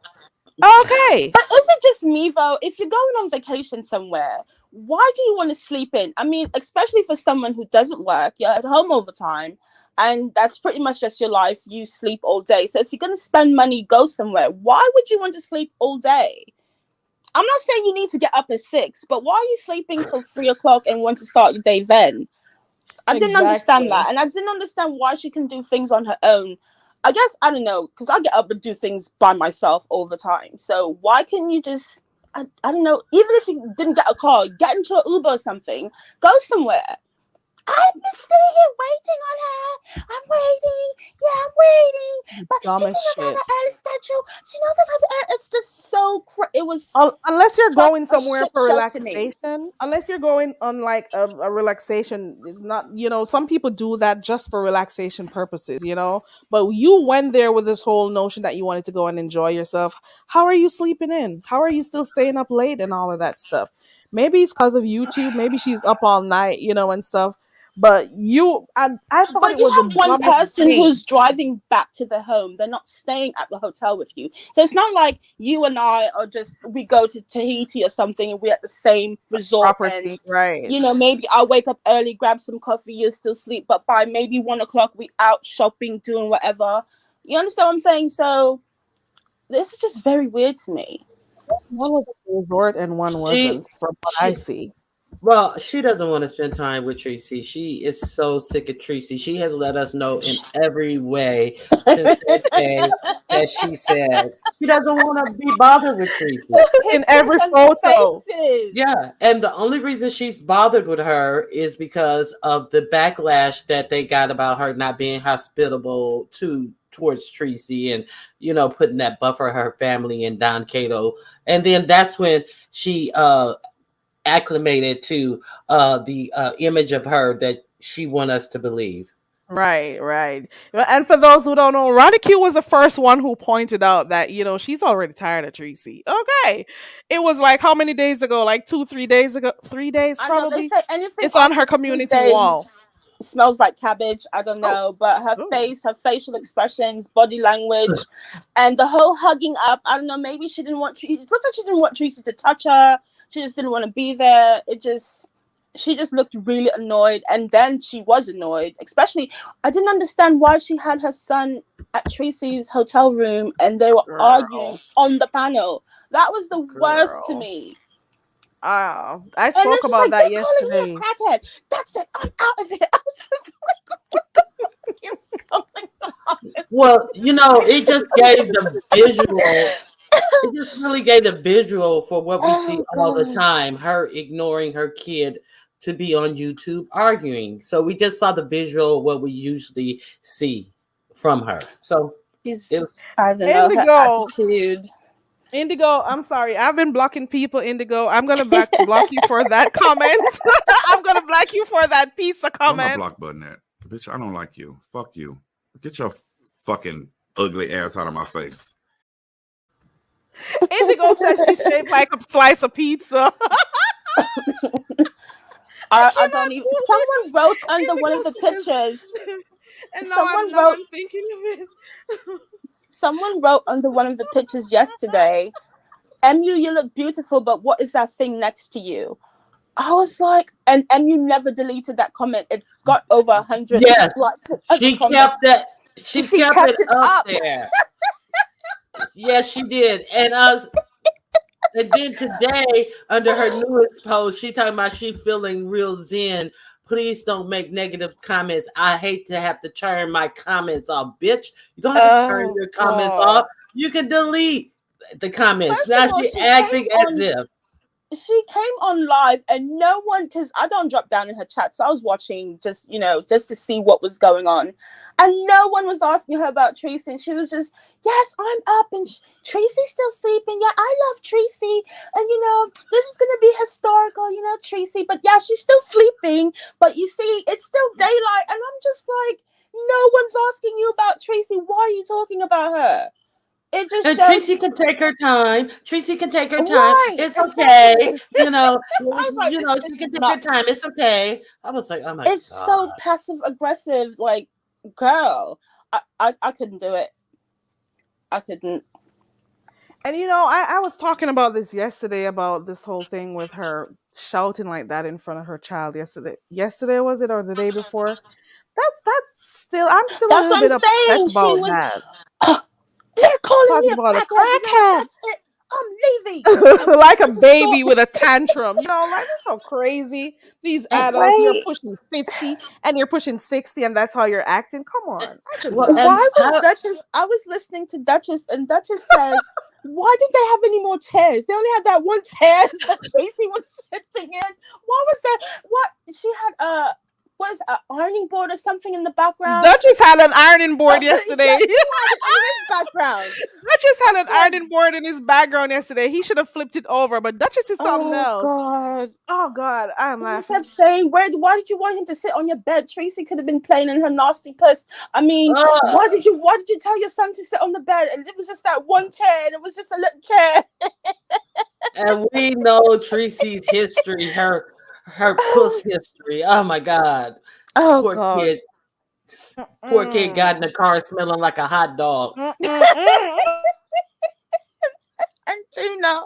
[SPEAKER 1] Okay.
[SPEAKER 6] But is it just me though? If you're going on vacation somewhere, why do you want to sleep in? I mean, especially for someone who doesn't work, you're at home all the time, and that's pretty much just your life. You sleep all day. So if you're gonna spend money, go somewhere. Why would you want to sleep all day? I'm not saying you need to get up at 6, but why are you sleeping till 3 o'clock and want to start your day then? I didn't understand
[SPEAKER 1] Exactly.
[SPEAKER 6] that, and I didn't understand why she can do things on her own. I guess I don't know, because I get up and do things by myself all the time. So why can't you just? I don't know. Even if you didn't get a car, get into an Uber or something. Go somewhere. I've been sitting here waiting on her. I'm waiting. Yeah, I'm waiting. But
[SPEAKER 1] Dumb
[SPEAKER 6] Tracy
[SPEAKER 1] as
[SPEAKER 6] knows how
[SPEAKER 1] shit.
[SPEAKER 6] to edit schedule. She knows how to edit. It's just so it was
[SPEAKER 1] Unless you're
[SPEAKER 6] such
[SPEAKER 1] going
[SPEAKER 6] a
[SPEAKER 1] somewhere
[SPEAKER 6] shit
[SPEAKER 1] for
[SPEAKER 6] show to me.
[SPEAKER 1] relaxation, unless you're going on like a relaxation, it's not, some people do that just for relaxation purposes. But you went there with this whole notion that you wanted to go and enjoy yourself. How are you sleeping in? How are you still staying up late and all of that stuff? Maybe it's because of YouTube. Maybe she's up all night, and stuff. But I thought
[SPEAKER 6] But
[SPEAKER 1] it
[SPEAKER 6] you
[SPEAKER 1] was the
[SPEAKER 6] have one
[SPEAKER 1] dumbest
[SPEAKER 6] person
[SPEAKER 1] thing.
[SPEAKER 6] who's driving back to the home. They're not staying at the hotel with you. So it's not like you and I are we go to Tahiti or something and we're at the same resort.
[SPEAKER 1] Property,
[SPEAKER 6] And,
[SPEAKER 1] right?
[SPEAKER 6] maybe I'll wake up early, grab some coffee, you'll still sleep. But by maybe 1 o'clock, we out shopping, doing whatever. You understand what I'm saying? So this is just very weird to me.
[SPEAKER 1] One was a resort and one
[SPEAKER 7] She
[SPEAKER 1] wasn't, from what I
[SPEAKER 7] she
[SPEAKER 1] see.
[SPEAKER 7] Well, she doesn't want to spend time with Tracy. She is so sick of Tracy. She has let us know in every way since that day that she said she doesn't want to be bothered with Tracy.
[SPEAKER 1] In every
[SPEAKER 6] Pictures and
[SPEAKER 1] photo.
[SPEAKER 6] faces.
[SPEAKER 7] Yeah, and the only reason she's bothered with her is because of the backlash that they got about her not being hospitable towards Tracy, and putting that buffer her family in Don Cato. And then that's when she acclimated to the image of her that she want us to believe.
[SPEAKER 1] Right, right. And for those who don't know, Ronnie Q was the first one who pointed out that, she's already tired of Tracy. Okay. It was like how many days ago? Like 2, 3 days ago? 3 days
[SPEAKER 6] I know they
[SPEAKER 1] probably.
[SPEAKER 6] say anything
[SPEAKER 1] It's on her
[SPEAKER 6] after three
[SPEAKER 1] community wall.
[SPEAKER 6] days smells like cabbage. I don't
[SPEAKER 1] Oh,
[SPEAKER 6] know, but her
[SPEAKER 1] oh.
[SPEAKER 6] face, her facial expressions, body language, and the whole hugging up. I don't know. Maybe she didn't want. It looked like she didn't want Tracy to touch her. She just didn't want to be there. She just looked really annoyed, and then she was annoyed. Especially, I didn't understand why she had her son at Tracy's hotel room, and they were arguing
[SPEAKER 1] Girl.
[SPEAKER 6] on the panel. That was the worst to
[SPEAKER 1] Girl.
[SPEAKER 6] me.
[SPEAKER 1] I
[SPEAKER 6] And then
[SPEAKER 1] spoke
[SPEAKER 6] she's
[SPEAKER 1] about
[SPEAKER 6] like,
[SPEAKER 1] that
[SPEAKER 6] "They're calling me a
[SPEAKER 1] yesterday.
[SPEAKER 6] crackhead. That's it. I'm out of it." I was just like, "What the fuck is going on?"
[SPEAKER 7] Well, it just gave the visual. It just really gave the visual for what we see
[SPEAKER 6] Oh
[SPEAKER 7] all the
[SPEAKER 6] god,
[SPEAKER 7] time. Her ignoring her kid to be on YouTube arguing. So we just saw the visual what we usually see from her. So it was
[SPEAKER 6] I don't know, her
[SPEAKER 1] Indigo.
[SPEAKER 6] attitude.
[SPEAKER 1] Indigo, I'm sorry. I've been blocking people, Indigo. I'm going to block you for that comment. I'm going to block you for that piece of
[SPEAKER 3] Where my
[SPEAKER 1] comment.
[SPEAKER 3] block button at? Bitch, I don't like you. Fuck you. Get your fucking ugly ass out of my face.
[SPEAKER 1] Indigo says she's shaped like a slice of pizza.
[SPEAKER 6] I don't even. Someone wrote under one of the pictures.
[SPEAKER 1] And
[SPEAKER 6] Someone
[SPEAKER 1] now
[SPEAKER 6] wrote.
[SPEAKER 1] I'm thinking of it.
[SPEAKER 6] Someone wrote under one of the pictures yesterday. "Mu, you look beautiful, but what is that thing next to you?" I was like, and you never deleted that comment. It's got over 100
[SPEAKER 7] yes.
[SPEAKER 6] likes. As a
[SPEAKER 7] She
[SPEAKER 6] comment.
[SPEAKER 7] kept that. She kept
[SPEAKER 6] kept
[SPEAKER 7] it up there. Yes, she did. And then today, under her newest post, she talking about she feeling real zen. Please don't make negative comments. I hate to have to turn my comments off, bitch. You don't have to turn your comments off. You can delete the comments.
[SPEAKER 6] First
[SPEAKER 7] Now
[SPEAKER 6] of all,
[SPEAKER 7] she
[SPEAKER 6] she
[SPEAKER 7] acting
[SPEAKER 6] came
[SPEAKER 7] as if.
[SPEAKER 6] She came on live and no one, because I don't drop down in her chat, so I was watching just to see what was going on, and no one was asking her about Tracy, and she was just, "Yes, I'm up, and Tracy's still sleeping. Yeah, I love Tracy, and this is gonna be historical, Tracy, but yeah, she's still sleeping, but you see, it's still daylight," and I'm just like, no one's asking you about Tracy. Why are you talking about her? It just
[SPEAKER 7] And
[SPEAKER 6] shows.
[SPEAKER 7] Tracy can take her time. Tracy can take her time.
[SPEAKER 6] Right,
[SPEAKER 7] It's
[SPEAKER 6] exactly.
[SPEAKER 7] okay.
[SPEAKER 6] I was like, this
[SPEAKER 7] She
[SPEAKER 6] bitch
[SPEAKER 7] can
[SPEAKER 6] is
[SPEAKER 7] take her
[SPEAKER 6] nuts.
[SPEAKER 7] time. It's okay. I was like, oh my
[SPEAKER 6] It's
[SPEAKER 7] God.
[SPEAKER 6] so passive aggressive. Like, girl, I couldn't do it. I couldn't.
[SPEAKER 1] And I was talking about this yesterday about this whole thing with her shouting like that in front of her child yesterday. Yesterday was it, or the day before? I'm still a
[SPEAKER 6] That's
[SPEAKER 1] little
[SPEAKER 6] what I'm
[SPEAKER 1] bit upset
[SPEAKER 6] saying. She
[SPEAKER 1] about
[SPEAKER 6] was.
[SPEAKER 1] that.
[SPEAKER 6] They're calling me
[SPEAKER 1] Talking
[SPEAKER 6] a
[SPEAKER 1] about a
[SPEAKER 6] crackhead.
[SPEAKER 1] crackhead.
[SPEAKER 6] That's it. I'm leaving.
[SPEAKER 1] Like a baby with a tantrum. Like that's so crazy. These adults, you're
[SPEAKER 6] Right.
[SPEAKER 1] pushing 50 and you're pushing 60, and that's how you're acting. Come on. I couldn't
[SPEAKER 7] Well,
[SPEAKER 1] do it.
[SPEAKER 7] and
[SPEAKER 6] Why was
[SPEAKER 7] how,
[SPEAKER 6] Duchess? I was listening to Duchess, and Duchess says, "Why did they have any more chairs? They only had that one chair that Tracy was sitting in. Why was that? What she had? What is ironing board or something in the background.
[SPEAKER 1] Duchess had an ironing board yesterday.
[SPEAKER 6] Yeah, he had it in his background.
[SPEAKER 1] Duchess had an ironing board in his background yesterday. He should have flipped it over, but Duchess is something
[SPEAKER 6] Oh
[SPEAKER 1] else.
[SPEAKER 6] God.
[SPEAKER 1] Oh God, I'm
[SPEAKER 6] He
[SPEAKER 1] laughing.
[SPEAKER 6] kept saying, why did you want him to sit on your bed? Tracy could have been playing in her nasty puss. I mean, why did you tell your son to sit on the bed? And it was just that one chair, and it was just a little chair.
[SPEAKER 7] And we know Tracy's history, her puss history. Oh my God.
[SPEAKER 6] Oh
[SPEAKER 7] Poor
[SPEAKER 6] God.
[SPEAKER 7] kid. Poor kid got in the car smelling like a hot dog.
[SPEAKER 6] And Tina.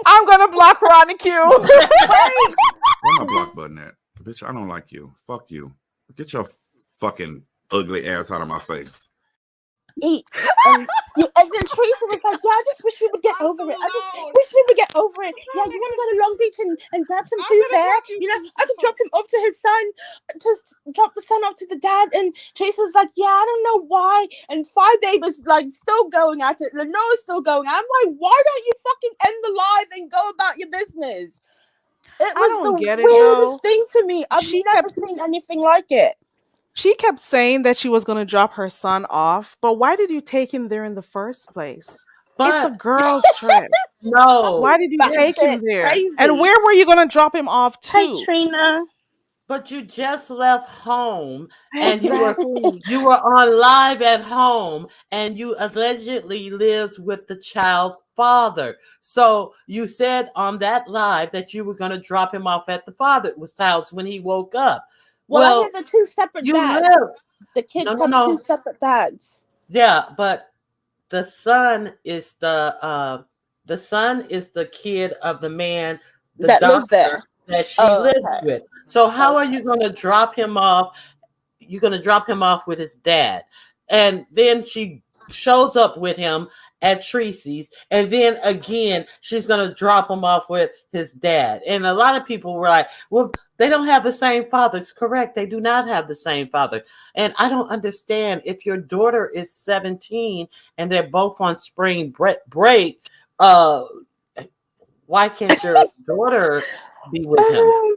[SPEAKER 1] I'm gonna block her on the queue.
[SPEAKER 3] Where my block button at? Bitch, I don't like you. Fuck you. Get your fucking ugly ass out of my face.
[SPEAKER 6] And then Tracy was like, yeah, I just wish we would get over it. I just wish we would get over it. Yeah, you want to go to Long Beach and grab some food there? You know, I could drop him off to his son, just drop the son off to the dad. And Tracy was like, yeah, I don't know why. And Five Babe was like still going at it. Lenore's still going. I'm like, why don't you fucking end the live and go about your business? It was the weirdest thing to me. I've never seen anything like it.
[SPEAKER 1] She kept saying that she was going to drop her son off, but why did you take him there in the first place? It's a girl's trip.
[SPEAKER 7] No.
[SPEAKER 1] Why did you take him there?
[SPEAKER 6] Crazy.
[SPEAKER 1] And where were you going to drop him off to?
[SPEAKER 6] Hey, Trina.
[SPEAKER 7] But you just left home and you were on live at home and you allegedly lives with the child's father. So you said on that live that you were going to drop him off at the father's house when he woke up.
[SPEAKER 6] Well, I had the two separate dads. The kids have two separate dads.
[SPEAKER 7] Yeah, but the son is the kid of the man
[SPEAKER 6] that lives there
[SPEAKER 7] that she lives with. So how are you going to drop him off? You're going to drop him off with his dad, and then she shows up with him at Tracy's, and then again she's going to drop him off with his dad. And a lot of people were like, well, they don't have the same father. It's correct, they do not have the same father. And I don't understand, if your daughter is 17 and they're both on spring break, why can't your daughter be with him?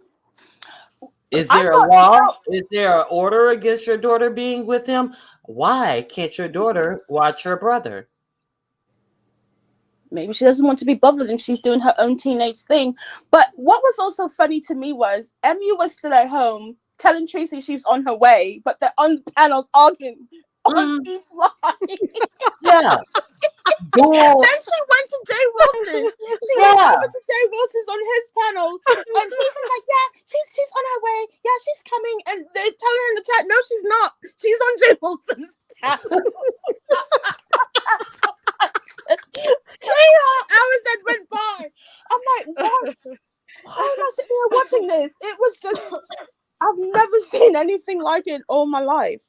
[SPEAKER 7] Is there a law? Is there an order against your daughter being with him? Why can't your daughter watch her brother?
[SPEAKER 6] Maybe she doesn't want to be bothered and she's doing her own teenage thing. But what was also funny to me was MU was still at home telling Tracy she's on her way, but they're on the panels arguing on each line.
[SPEAKER 7] Yeah.
[SPEAKER 6] Then she went to Jay Wilson's. She went over to Jay Wilson's on his panel, and Tracy's like, "Yeah, she's on her way. Yeah, she's coming." And they tell her in the chat, "No, she's not. She's on Jay Wilson's panel." 3 whole hours had went by. I'm like, what? Why am I sitting here watching this? It was just, I've never seen anything like it all my life.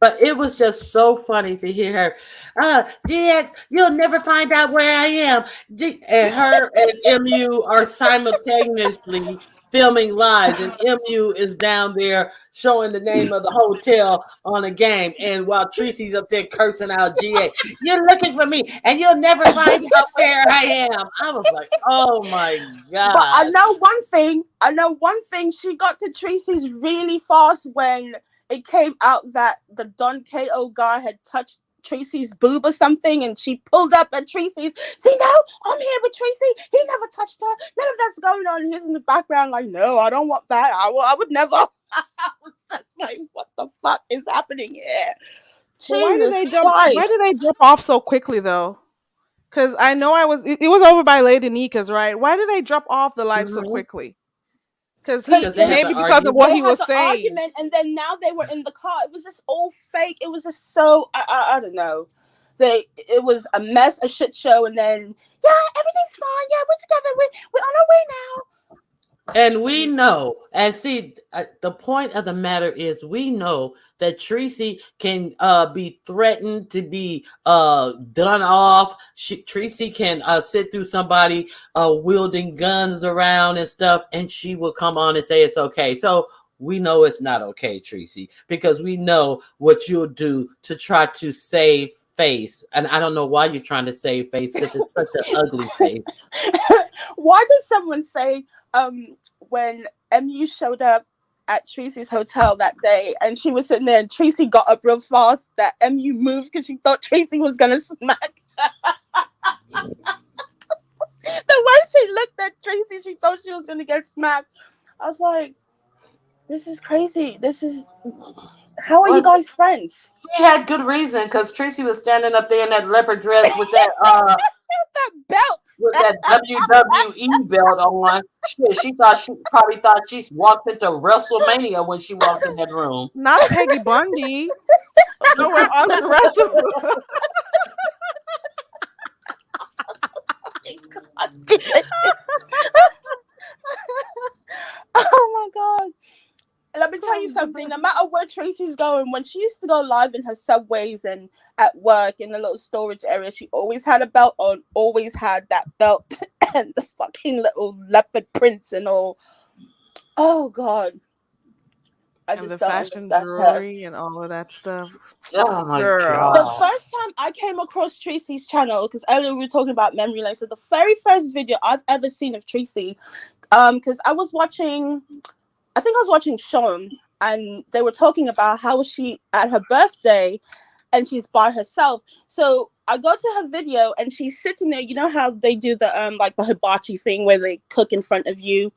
[SPEAKER 7] But it was just so funny to hear her. Dad, you'll never find out where I am. And her and MU are simultaneously filming live, and MU is down there showing the name of the hotel on a game. And while Tracy's up there cursing out GA, you're looking for me, and you'll never find out where I am. I was like, oh my God.
[SPEAKER 6] But I know one thing. She got to Tracy's really fast when it came out that the Don KO guy had touched Tracy's boob or something, and she pulled up at Tracy's. See, no, I'm here with Tracy. He never touched her. None of that's going on. He's in the background like, no, I don't want that. I would never. I was just like, what the fuck is happening here?
[SPEAKER 1] Why did they jump off so quickly though? Because I know it was over by Lady Nika's, right? Why did they drop off the live so quickly? Because maybe because of what he was saying.
[SPEAKER 6] Argument, and then now they were in the car. It was just all fake. It was just so I don't know. It was a mess, a shit show, and then everything's fine. Yeah, we're together. We're on our way now.
[SPEAKER 7] And we know, and see, the point of the matter is, we know that Tracy can be threatened to be done off. Tracy can sit through somebody wielding guns around and stuff, and she will come on and say it's okay. So we know it's not okay, Tracy, because we know what you'll do to try to save face, and I don't know why you're trying to save face because it's such an ugly face.
[SPEAKER 6] Why does someone say when MU showed up at Tracy's hotel that day and she was sitting there and Tracy got up real fast that MU moved because she thought Tracy was gonna smack? The way she looked at Tracy, she thought she was gonna get smacked. I was like, this is crazy. How are you guys friends?
[SPEAKER 7] She had good reason because Tracy was standing up there in that leopard dress with that
[SPEAKER 6] That belt.
[SPEAKER 7] with that WWE belt on. She probably thought she walked into WrestleMania when she walked in that room.
[SPEAKER 1] Not Peggy Bundy. No, we're on the rest of them.
[SPEAKER 6] Oh my god. Let me tell you something. No matter where Tracy's going, when she used to go live in her subways and at work in the little storage area, she always had a belt on, always had that belt and the fucking little leopard prints and all. Oh god. I
[SPEAKER 1] And
[SPEAKER 6] just
[SPEAKER 1] the
[SPEAKER 6] don't
[SPEAKER 1] fashion
[SPEAKER 6] understand
[SPEAKER 1] jewelry and all of that stuff.
[SPEAKER 7] Oh my
[SPEAKER 1] Girl.
[SPEAKER 6] The
[SPEAKER 7] god.
[SPEAKER 6] first time I came across Tracy's channel, because earlier we were talking about memory lane, so the very first video I've ever seen of Tracy, because I think I was watching Sean, and they were talking about how she at her birthday, and she's by herself. So I go to her video, and she's sitting there. You know how they do the like the hibachi thing where they cook in front of you,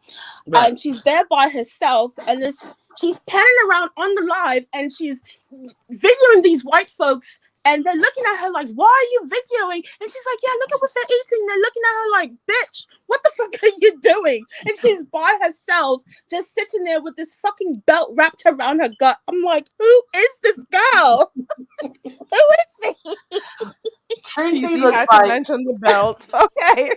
[SPEAKER 7] Right.
[SPEAKER 6] and she's there by herself, and she's panning around on the live, and she's videoing these white folks. And they're looking at her like, why are you videoing? And she's like, yeah, look at what they're eating. They're looking at her like, bitch, what the fuck are you doing? And she's by herself, just sitting there with this fucking belt wrapped around her gut. I'm like, who is this girl? Who is she?
[SPEAKER 7] Tracy
[SPEAKER 1] PC
[SPEAKER 7] looks
[SPEAKER 1] had to
[SPEAKER 7] like.
[SPEAKER 1] mention the belt. Okay.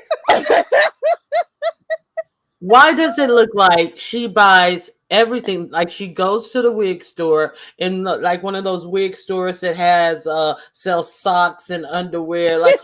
[SPEAKER 7] Why does it look like she buys everything? Like she goes to the wig store in like one of those wig stores that has sells socks and underwear. Like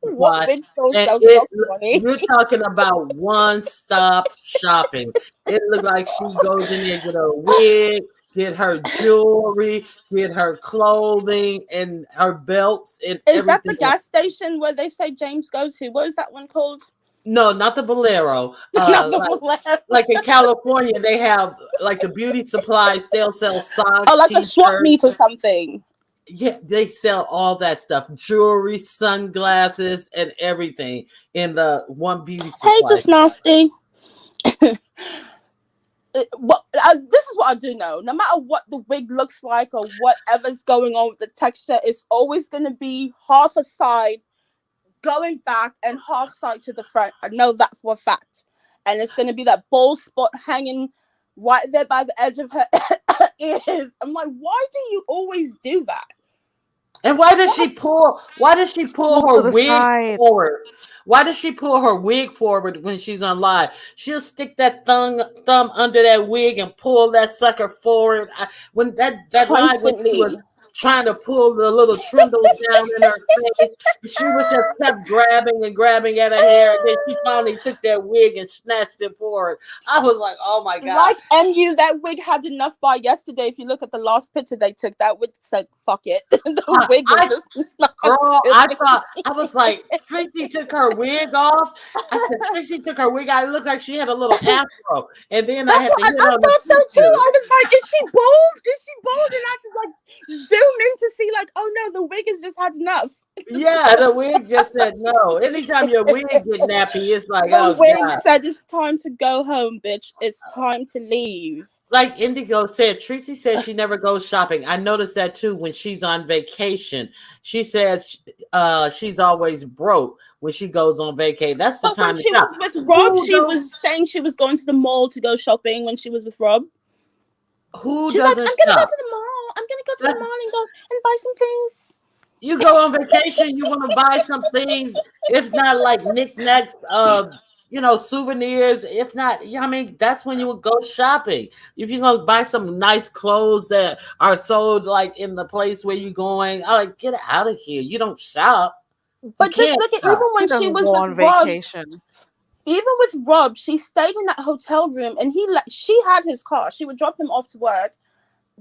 [SPEAKER 6] What big soul
[SPEAKER 7] and
[SPEAKER 6] sells
[SPEAKER 7] it,
[SPEAKER 6] socks, money?
[SPEAKER 7] you're talking about one-stop shopping. It looks like she goes in there get her wig, get her jewelry, get her clothing, and her belts and
[SPEAKER 6] Is that the
[SPEAKER 7] everything.
[SPEAKER 6] gas station where they say James go to? What is that one called?
[SPEAKER 7] No, not the Bolero.
[SPEAKER 6] Not the Bolero.
[SPEAKER 7] Like in California, they have like the beauty supplies. They'll sell socks,
[SPEAKER 6] Oh, like a swap
[SPEAKER 7] t-shirts.
[SPEAKER 6] meet or something.
[SPEAKER 7] Yeah, they sell all that stuff, jewelry, sunglasses, and everything in the one beauty supply.
[SPEAKER 6] Hey, just nasty. This is what I do know. No matter what the wig looks like or whatever's going on with the texture, it's always going to be half a side going back and half side to the front. I know that for a fact. And it's going to be that bald spot hanging right there by the edge of her ears. I'm like, why do you always do that?
[SPEAKER 7] And why does she pull her wig
[SPEAKER 1] side.
[SPEAKER 7] forward? Why does she pull her wig forward when she's on live? She'll stick that thumb under that wig and pull that sucker forward. When that live when she was trying to pull the little trindles down in her face, she was just kept grabbing at her hair, and then she finally took that wig and snatched it forward. I was like, oh my god.
[SPEAKER 6] Like MU, that wig had enough by yesterday. If you look at the last picture they took, that wig said, fuck it. The wig was just not
[SPEAKER 7] girl, I was like, Tracy took her wig off. I said, Tracy took her wig out. It looked like she had a little afro. And then I
[SPEAKER 6] thought so too. I was like, is she bald? Is she bald? And I had to like zoom in to see like, oh no, the wig has just had enough.
[SPEAKER 7] Yeah, the wig just said no. Anytime your wig get nappy, it's like,
[SPEAKER 6] The wig
[SPEAKER 7] God.
[SPEAKER 6] said it's time to go home, bitch. It's time to leave.
[SPEAKER 7] Like Indigo said, Tracy says she never goes shopping. I noticed that too when she's on vacation. She says she's always broke when she goes on vacay. That's the time
[SPEAKER 6] when
[SPEAKER 7] to
[SPEAKER 6] she
[SPEAKER 7] shop.
[SPEAKER 6] was with Rob, she was saying she was going to the mall to go shopping when she was with Rob.
[SPEAKER 7] She's
[SPEAKER 6] like, I'm
[SPEAKER 7] doesn't
[SPEAKER 6] gonna go
[SPEAKER 7] shop?
[SPEAKER 6] to the mall. I'm gonna go to the mall and go and buy some things.
[SPEAKER 7] You go on vacation, you want to buy some things. If not like knickknacks, souvenirs. If not, I mean, that's when you would go shopping. If you're gonna buy some nice clothes that are sold like in the place where you're going, I like get out of here. You don't shop.
[SPEAKER 6] But just look at even when she was with Rob. Even with Rob, she stayed in that hotel room, and she had his car. She would drop him off to work,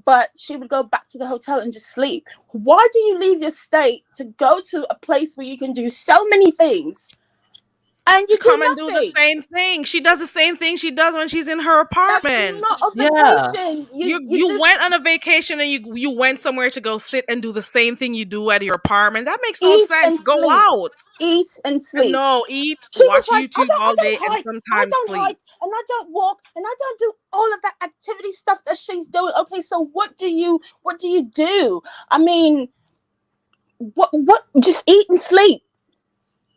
[SPEAKER 6] but she would go back to the hotel and just sleep. Why do you leave your state to go to a place where you can do so many things and
[SPEAKER 1] To
[SPEAKER 6] you
[SPEAKER 1] come
[SPEAKER 6] do
[SPEAKER 1] and do the
[SPEAKER 6] nothing?
[SPEAKER 1] same thing. She does the same thing she does when she's in her
[SPEAKER 6] That's
[SPEAKER 1] apartment.
[SPEAKER 6] not a
[SPEAKER 7] Yeah.
[SPEAKER 6] vacation. You
[SPEAKER 1] You
[SPEAKER 6] just
[SPEAKER 1] went on a vacation and you went somewhere to go sit and do the same thing you do at your apartment. That makes no
[SPEAKER 6] eat and
[SPEAKER 1] sense. Go
[SPEAKER 6] sleep.
[SPEAKER 1] out.
[SPEAKER 6] Eat and
[SPEAKER 1] And
[SPEAKER 6] sleep.
[SPEAKER 1] no, eat,
[SPEAKER 6] She was
[SPEAKER 1] watch
[SPEAKER 6] like,
[SPEAKER 1] YouTube
[SPEAKER 6] I
[SPEAKER 1] all
[SPEAKER 6] don't
[SPEAKER 1] day, and
[SPEAKER 6] hike, I
[SPEAKER 1] sometimes
[SPEAKER 6] don't
[SPEAKER 1] sleep.
[SPEAKER 6] hike, and I don't walk, and I don't do all of that activity stuff that she's doing. Okay, so what do you do? I mean, what just eat and sleep.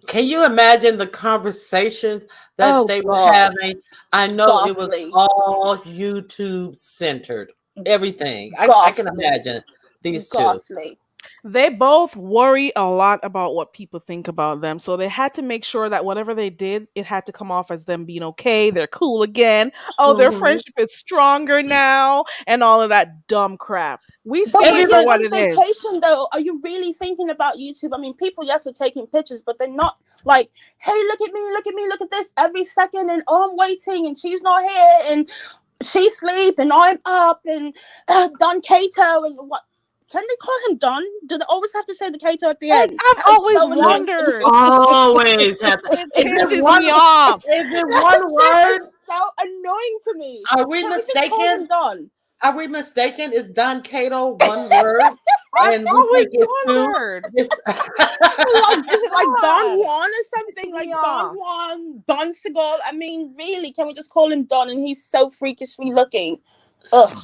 [SPEAKER 7] Can you imagine the conversations that
[SPEAKER 6] Oh
[SPEAKER 7] they were
[SPEAKER 6] God,
[SPEAKER 7] having? I know it was
[SPEAKER 6] ghastly,
[SPEAKER 7] all YouTube centered. Everything. I can
[SPEAKER 6] ghastly,
[SPEAKER 7] imagine these two.
[SPEAKER 6] ghastly.
[SPEAKER 1] They both worry a lot about what people think about them. So they had to make sure that whatever they did, it had to come off as them being okay. They're cool again. Oh, their
[SPEAKER 7] Mhm.
[SPEAKER 1] friendship is stronger now, and all of that dumb crap. We
[SPEAKER 6] But
[SPEAKER 1] see
[SPEAKER 6] when
[SPEAKER 1] it for
[SPEAKER 6] you're
[SPEAKER 7] Everybody,
[SPEAKER 1] what
[SPEAKER 6] on
[SPEAKER 1] it is.
[SPEAKER 6] vacation, though, are you really thinking about YouTube? I mean, people, yes, are taking pictures, but they're not like, hey, look at me, look at me, look at this every second, and oh, I'm waiting, and she's not here, and she's asleep, and I'm up, and Don Cato, and what? Can they call him Don? Do they always have to say the Cato at the end?
[SPEAKER 1] I've
[SPEAKER 6] That is
[SPEAKER 1] always
[SPEAKER 6] so annoying to
[SPEAKER 1] wondered.
[SPEAKER 6] me.
[SPEAKER 7] always have to.
[SPEAKER 1] It
[SPEAKER 7] Is it
[SPEAKER 1] pisses
[SPEAKER 7] one?
[SPEAKER 1] me off.
[SPEAKER 7] Is it
[SPEAKER 6] That
[SPEAKER 7] one
[SPEAKER 6] shit
[SPEAKER 7] word?
[SPEAKER 6] is so annoying to me.
[SPEAKER 7] Are we
[SPEAKER 6] Can we just call him
[SPEAKER 7] mistaken?
[SPEAKER 6] Don?
[SPEAKER 7] Are we mistaken? Is Don Cato one word?
[SPEAKER 1] I've
[SPEAKER 7] And we think
[SPEAKER 1] always
[SPEAKER 7] it's two?
[SPEAKER 1] wondered.
[SPEAKER 7] It's
[SPEAKER 6] Like, is it like Don
[SPEAKER 1] God,
[SPEAKER 6] Juan or something?
[SPEAKER 1] pisses
[SPEAKER 6] Like
[SPEAKER 1] me
[SPEAKER 6] Don
[SPEAKER 1] off.
[SPEAKER 6] Juan, Don Segal? I mean, really, can we just call him Don? And he's so freakishly looking. Ugh,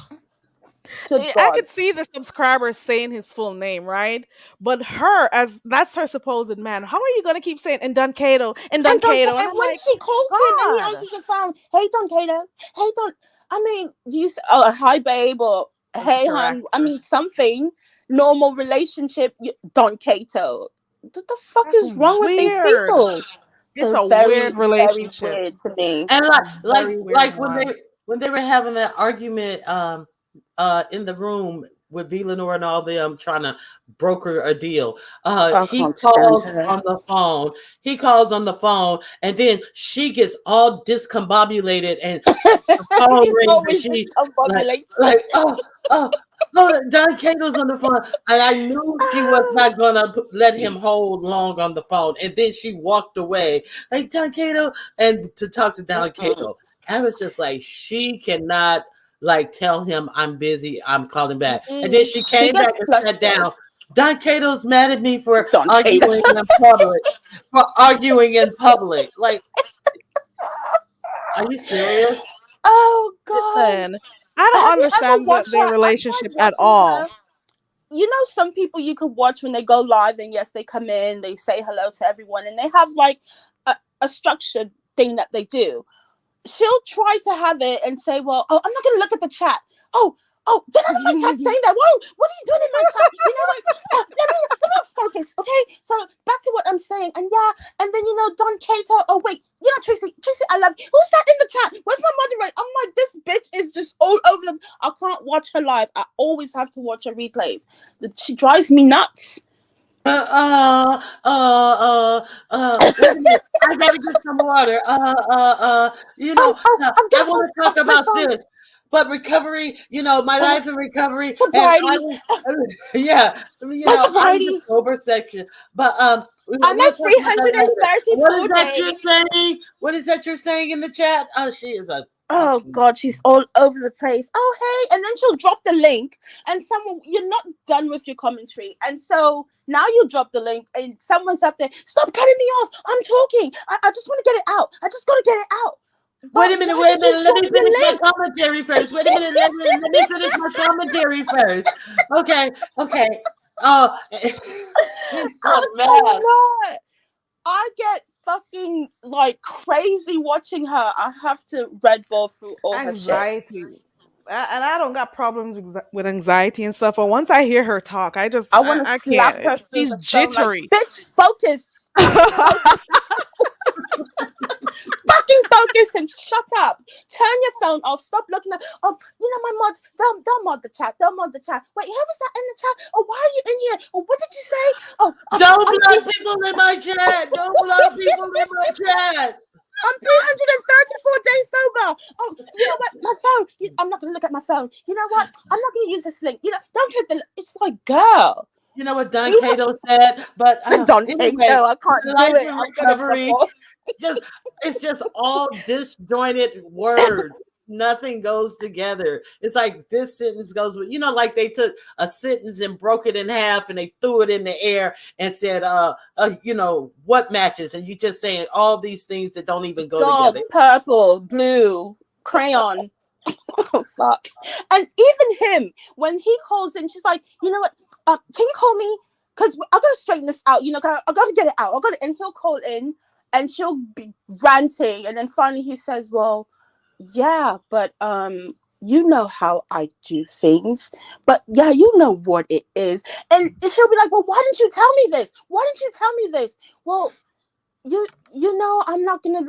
[SPEAKER 6] good
[SPEAKER 1] I
[SPEAKER 6] God.
[SPEAKER 1] could see the subscribers saying his full name, right? But her, as that's her supposed man, how are you going to keep saying and Dunkato and
[SPEAKER 6] And
[SPEAKER 1] Dunkato? And
[SPEAKER 6] And
[SPEAKER 1] I'm
[SPEAKER 6] when
[SPEAKER 1] like,
[SPEAKER 6] she calls him and he
[SPEAKER 1] God,
[SPEAKER 6] answers the phone, hey Don Cato, hey Don. I mean, do you say, oh, hi babe, or
[SPEAKER 1] that's
[SPEAKER 6] hey
[SPEAKER 1] correct.
[SPEAKER 6] hun? I mean, something normal relationship. Don Cato. What the fuck
[SPEAKER 1] That's
[SPEAKER 6] is wrong with these
[SPEAKER 1] weird.
[SPEAKER 6] people?
[SPEAKER 1] It's
[SPEAKER 6] They're
[SPEAKER 1] a
[SPEAKER 6] very,
[SPEAKER 1] weird
[SPEAKER 6] very
[SPEAKER 1] relationship.
[SPEAKER 6] weird to me.
[SPEAKER 7] and
[SPEAKER 1] A very weird
[SPEAKER 7] when
[SPEAKER 1] one.
[SPEAKER 7] they were having that argument in the room with V Lenore and all them trying to broker a deal.
[SPEAKER 6] I
[SPEAKER 7] He
[SPEAKER 6] can't stand
[SPEAKER 7] calls
[SPEAKER 6] her.
[SPEAKER 7] on the phone. He calls on the phone, and then she gets all discombobulated, and the phone
[SPEAKER 6] He's
[SPEAKER 7] rings, and
[SPEAKER 6] always
[SPEAKER 7] she like
[SPEAKER 6] discombobulated.
[SPEAKER 7] oh. Oh, Don Cato's on the phone, and I knew she was not gonna let him hold long on the phone. And then she walked away, like Don Cato, and to talk to Don Cato. I was just like, she cannot like tell him I'm busy, I'm calling back. And then she
[SPEAKER 6] She
[SPEAKER 7] came back
[SPEAKER 6] gets
[SPEAKER 7] and sat
[SPEAKER 6] flustered.
[SPEAKER 7] down. Don Cato's mad at me for
[SPEAKER 6] Don Cato.
[SPEAKER 7] arguing in public. For arguing in public. Like, are you serious?
[SPEAKER 6] Oh God.
[SPEAKER 1] Listen, I don't
[SPEAKER 6] Have you ever
[SPEAKER 1] understand
[SPEAKER 6] watched
[SPEAKER 1] their
[SPEAKER 6] her? I tried
[SPEAKER 1] relationship at
[SPEAKER 6] watching
[SPEAKER 1] all.
[SPEAKER 6] her. You know, some people you could watch when they go live, and yes, they come in, they say hello to everyone, and they have like a structured thing that they do. She'll try to have it and say, well, oh, I'm not going to look at the chat. Get out of my chat saying that. Whoa, what are you doing in my chat? You know what? Let me focus, okay? So back to what I'm saying. And yeah, and then, Don Cato. Oh, wait, Tracy, I love you. Who's that in the chat? Where's my moderator? I'm like, this bitch is just all over them. I can't watch her live. I always have to watch her replays. She drives me nuts.
[SPEAKER 7] Wait a minute. I gotta get some water.
[SPEAKER 6] I'm
[SPEAKER 7] I
[SPEAKER 6] getting
[SPEAKER 7] want to talk
[SPEAKER 6] my
[SPEAKER 7] about
[SPEAKER 6] phone.
[SPEAKER 7] this. But recovery, my life in recovery, and
[SPEAKER 6] Sobriety.
[SPEAKER 7] yeah,
[SPEAKER 6] My
[SPEAKER 7] I'm in
[SPEAKER 6] sobriety.
[SPEAKER 7] the sober section. But
[SPEAKER 6] I'm
[SPEAKER 7] we'll
[SPEAKER 6] at
[SPEAKER 7] talk about that later. What is
[SPEAKER 6] 334
[SPEAKER 7] that you're
[SPEAKER 6] days.
[SPEAKER 7] saying? What is that you're saying in the chat? Oh, she is a
[SPEAKER 6] Oh
[SPEAKER 7] fucking.
[SPEAKER 6] God, she's all over the place. Oh hey, and then she'll drop the link, and you're not done with your commentary, and so now you drop the link, and someone's up there. Stop cutting me off. I'm talking. I just want to get it out. I just got to get it out.
[SPEAKER 7] Wait a minute.
[SPEAKER 6] Why did you
[SPEAKER 7] Let
[SPEAKER 6] drop
[SPEAKER 7] me finish
[SPEAKER 6] the
[SPEAKER 7] my
[SPEAKER 6] link?
[SPEAKER 7] commentary first. Wait a minute. Let me finish my commentary first. Okay. Oh, she's so mad.
[SPEAKER 6] Oh, I get fucking like crazy watching her. I have to Red Bull through all her shit.
[SPEAKER 1] Anxiety. And I don't got problems with anxiety and stuff. But once I hear her talk,
[SPEAKER 6] I want to
[SPEAKER 1] I
[SPEAKER 6] slap
[SPEAKER 1] can't.
[SPEAKER 6] her through
[SPEAKER 1] She's
[SPEAKER 6] the phone like,
[SPEAKER 1] jittery.
[SPEAKER 6] bitch, focus. Fucking focus and shut up. Turn your phone off. Stop looking at. Oh, my mods. They'll mod the chat. They'll mod the chat. Wait, who was that in the chat? Oh, why are you in here? Oh, what did you say? Oh,
[SPEAKER 7] Don't block people in my chat. Don't block people in my chat.
[SPEAKER 6] I'm 334 days sober. Oh, you know what? My phone. I'm not gonna look at my phone. You know what? I'm not gonna use this link. Don't hit the. It's like, girl.
[SPEAKER 7] You know what Don
[SPEAKER 6] Even
[SPEAKER 7] Cato said? But
[SPEAKER 6] Don
[SPEAKER 7] anyway,
[SPEAKER 6] Cato, I can't
[SPEAKER 7] the
[SPEAKER 6] do
[SPEAKER 7] life
[SPEAKER 6] it.
[SPEAKER 7] of
[SPEAKER 6] I'm gonna drop
[SPEAKER 7] recovery,
[SPEAKER 6] off.
[SPEAKER 7] just it's just all disjointed words. Nothing goes together. It's like this sentence goes with, like they took a sentence and broke it in half and they threw it in the air and said, what matches? And you just saying all these things that don't even go
[SPEAKER 6] Dog,
[SPEAKER 7] together.
[SPEAKER 6] purple, blue, crayon. Oh, fuck. And even him, when he calls in, she's like, you know what? Can you call me? Because I gotta straighten this out. I gotta get it out. And he'll call in, and she'll be ranting, and then finally he says, "Well, yeah, but you know how I do things, but yeah, you know what it is." And she'll be like, "Well, why didn't you tell me this? Why didn't you tell me this?" Well, you know, I'm not gonna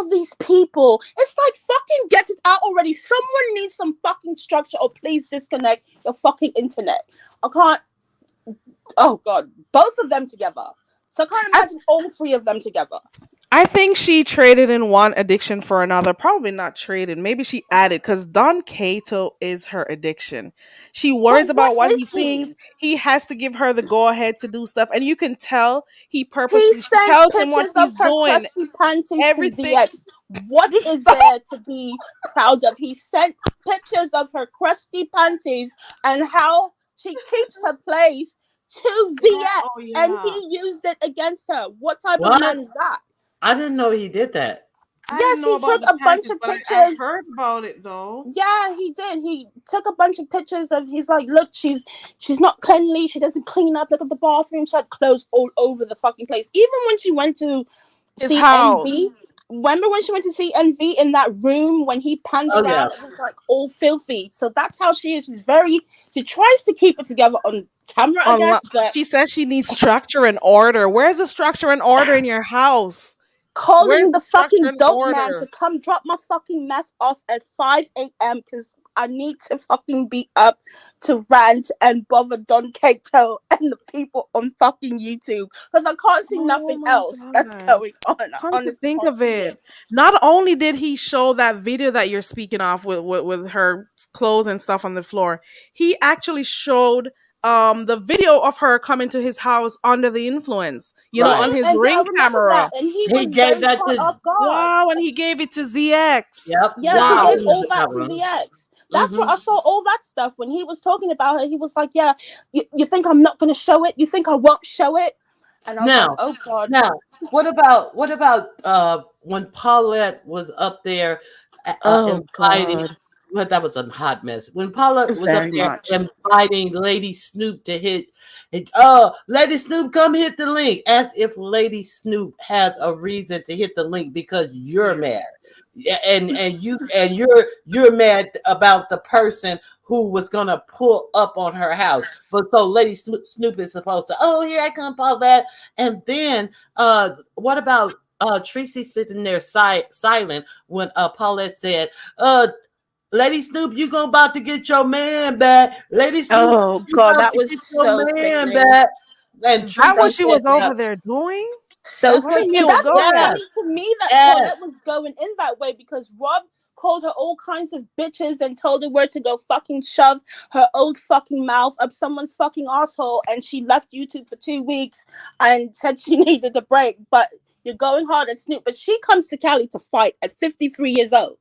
[SPEAKER 6] these people. It's like, fucking get it out already. Someone needs some fucking structure, or please disconnect your fucking internet. I can't. Oh god, both of them together. So I can't imagine all three of them together.
[SPEAKER 1] I think she traded in one addiction for another. Probably not traded. Maybe she added because Don Cato is her addiction. She
[SPEAKER 6] But
[SPEAKER 1] worries
[SPEAKER 6] what
[SPEAKER 1] about what
[SPEAKER 6] is
[SPEAKER 1] he thinks.
[SPEAKER 6] he?
[SPEAKER 1] He has to give her the go ahead to do stuff. And you can tell he
[SPEAKER 6] He
[SPEAKER 1] purposely, she
[SPEAKER 6] sent
[SPEAKER 1] tells him what
[SPEAKER 6] pictures of
[SPEAKER 1] he's
[SPEAKER 6] her
[SPEAKER 1] doing.
[SPEAKER 6] crusty panties to
[SPEAKER 1] Everything.
[SPEAKER 6] ZX. What is there to be proud of? He sent pictures of her crusty panties and how she keeps her place to
[SPEAKER 1] Oh,
[SPEAKER 6] ZX, and
[SPEAKER 1] yeah.
[SPEAKER 6] he used it against her. What type of
[SPEAKER 7] What?
[SPEAKER 6] man is that?
[SPEAKER 7] I didn't know he did that.
[SPEAKER 1] I didn't
[SPEAKER 6] Yes,
[SPEAKER 1] know
[SPEAKER 6] he
[SPEAKER 1] about
[SPEAKER 6] took
[SPEAKER 1] the
[SPEAKER 6] a bunch
[SPEAKER 1] panties,
[SPEAKER 6] of
[SPEAKER 1] but I
[SPEAKER 6] pictures.
[SPEAKER 1] heard about it though.
[SPEAKER 6] Yeah, he did. He took a bunch of pictures of. He's like, look, she's not cleanly. She doesn't clean up. Look at the bathroom. She had clothes all over the fucking place. Even when she went to
[SPEAKER 1] His
[SPEAKER 6] see
[SPEAKER 1] house.
[SPEAKER 6] Envy. Remember when she went to see Envy in that room when he panned
[SPEAKER 7] Oh,
[SPEAKER 6] around?
[SPEAKER 7] yeah.
[SPEAKER 6] It was like all filthy. So that's how she is. She tries to keep it together on camera, I guess, but
[SPEAKER 1] She says she needs structure and order. Where's the structure and order in your house? Where's
[SPEAKER 6] calling the
[SPEAKER 1] the structure
[SPEAKER 6] fucking
[SPEAKER 1] and
[SPEAKER 6] dope man
[SPEAKER 1] order?
[SPEAKER 6] to come drop my fucking meth off at 5 a.m. because I need to fucking be up to rant and bother Don Cato and the people on fucking YouTube because I can't see
[SPEAKER 1] Oh
[SPEAKER 6] nothing
[SPEAKER 1] my
[SPEAKER 6] else that's
[SPEAKER 1] god.
[SPEAKER 6] going on. I
[SPEAKER 1] Come to
[SPEAKER 6] honestly
[SPEAKER 1] think
[SPEAKER 6] can't
[SPEAKER 1] of
[SPEAKER 6] see it.
[SPEAKER 1] it, not only did he show that video that you're speaking of with her clothes and stuff on the floor, he actually showed the video of her coming to his house under the influence, on
[SPEAKER 7] Right.
[SPEAKER 1] his
[SPEAKER 6] And yeah, I
[SPEAKER 1] ring
[SPEAKER 6] remember that.
[SPEAKER 1] camera.
[SPEAKER 6] And he
[SPEAKER 7] He
[SPEAKER 6] was
[SPEAKER 7] gave
[SPEAKER 6] very
[SPEAKER 7] that
[SPEAKER 6] caught
[SPEAKER 7] to
[SPEAKER 6] off guard.
[SPEAKER 1] Wow, and he gave it to ZX.
[SPEAKER 7] Yep.
[SPEAKER 6] Yes, he
[SPEAKER 7] Wow.
[SPEAKER 6] gave
[SPEAKER 1] Wow.
[SPEAKER 6] all that to ZX. That's where
[SPEAKER 7] Mm-hmm.
[SPEAKER 6] I saw all that stuff when he was talking about her. He was like, "Yeah, you think I'm not going to show it? You think I won't show it?" And I was like,
[SPEAKER 7] Now,
[SPEAKER 6] "Oh God."
[SPEAKER 7] now, what about when Paulette was up there
[SPEAKER 6] Oh
[SPEAKER 7] inviting?
[SPEAKER 6] God.
[SPEAKER 7] Well, that was a hot mess. When Paulette was up
[SPEAKER 6] Very
[SPEAKER 7] there
[SPEAKER 6] much.
[SPEAKER 7] inviting Lady Snoop to hit, Lady Snoop, come hit the link, as if Lady Snoop has a reason to hit the link because you're mad. Yeah, and you're mad about the person who was gonna pull up on her house. But so Lady Snoop is supposed to, oh, here I come, Paulette. And then what about Tracy sitting there silent when Paulette said, Lady Snoop, you gonna about to get your man back. Lady Snoop,
[SPEAKER 6] Oh
[SPEAKER 7] you
[SPEAKER 6] God,
[SPEAKER 7] about
[SPEAKER 6] that
[SPEAKER 7] to
[SPEAKER 6] was
[SPEAKER 7] get your
[SPEAKER 6] so
[SPEAKER 7] man
[SPEAKER 6] sickening.
[SPEAKER 7] back. And
[SPEAKER 1] Is that
[SPEAKER 7] Tracy
[SPEAKER 1] what she
[SPEAKER 7] said,
[SPEAKER 1] was
[SPEAKER 6] Yeah.
[SPEAKER 1] over there doing?
[SPEAKER 6] So
[SPEAKER 1] Where the
[SPEAKER 6] sickening.
[SPEAKER 1] meal
[SPEAKER 6] That's what's
[SPEAKER 1] going?
[SPEAKER 7] yes,
[SPEAKER 6] funny to me that
[SPEAKER 7] yes,
[SPEAKER 6] Paulette was going in that way because Rob called her all kinds of bitches and told her where to go fucking shove her old fucking mouth up someone's fucking asshole, and she left YouTube for 2 weeks and said she needed a break. But you're going hard at Snoop. But she comes to Cali to fight at 53 years old.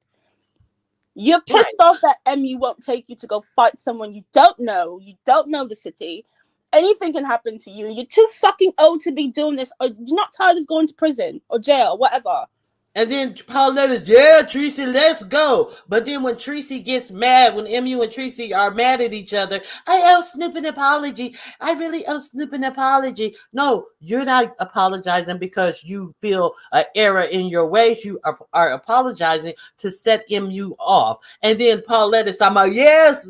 [SPEAKER 6] You're
[SPEAKER 7] right.
[SPEAKER 6] pissed off that MU won't take you to go fight someone you don't know. You don't know the city. Anything can happen to you. You're too fucking old to be doing this. Or you're not tired of going to prison or jail, whatever.
[SPEAKER 7] And then Paulette is, yeah, Tracy, let's go. But then when Tracy gets mad, when MU and Tracy are mad at each other, I owe Snoop an apology. I really owe Snoop an apology. No, you're not apologizing because you feel an error in your ways. You are apologizing to set MU off. And then Paulette is talking about, yes,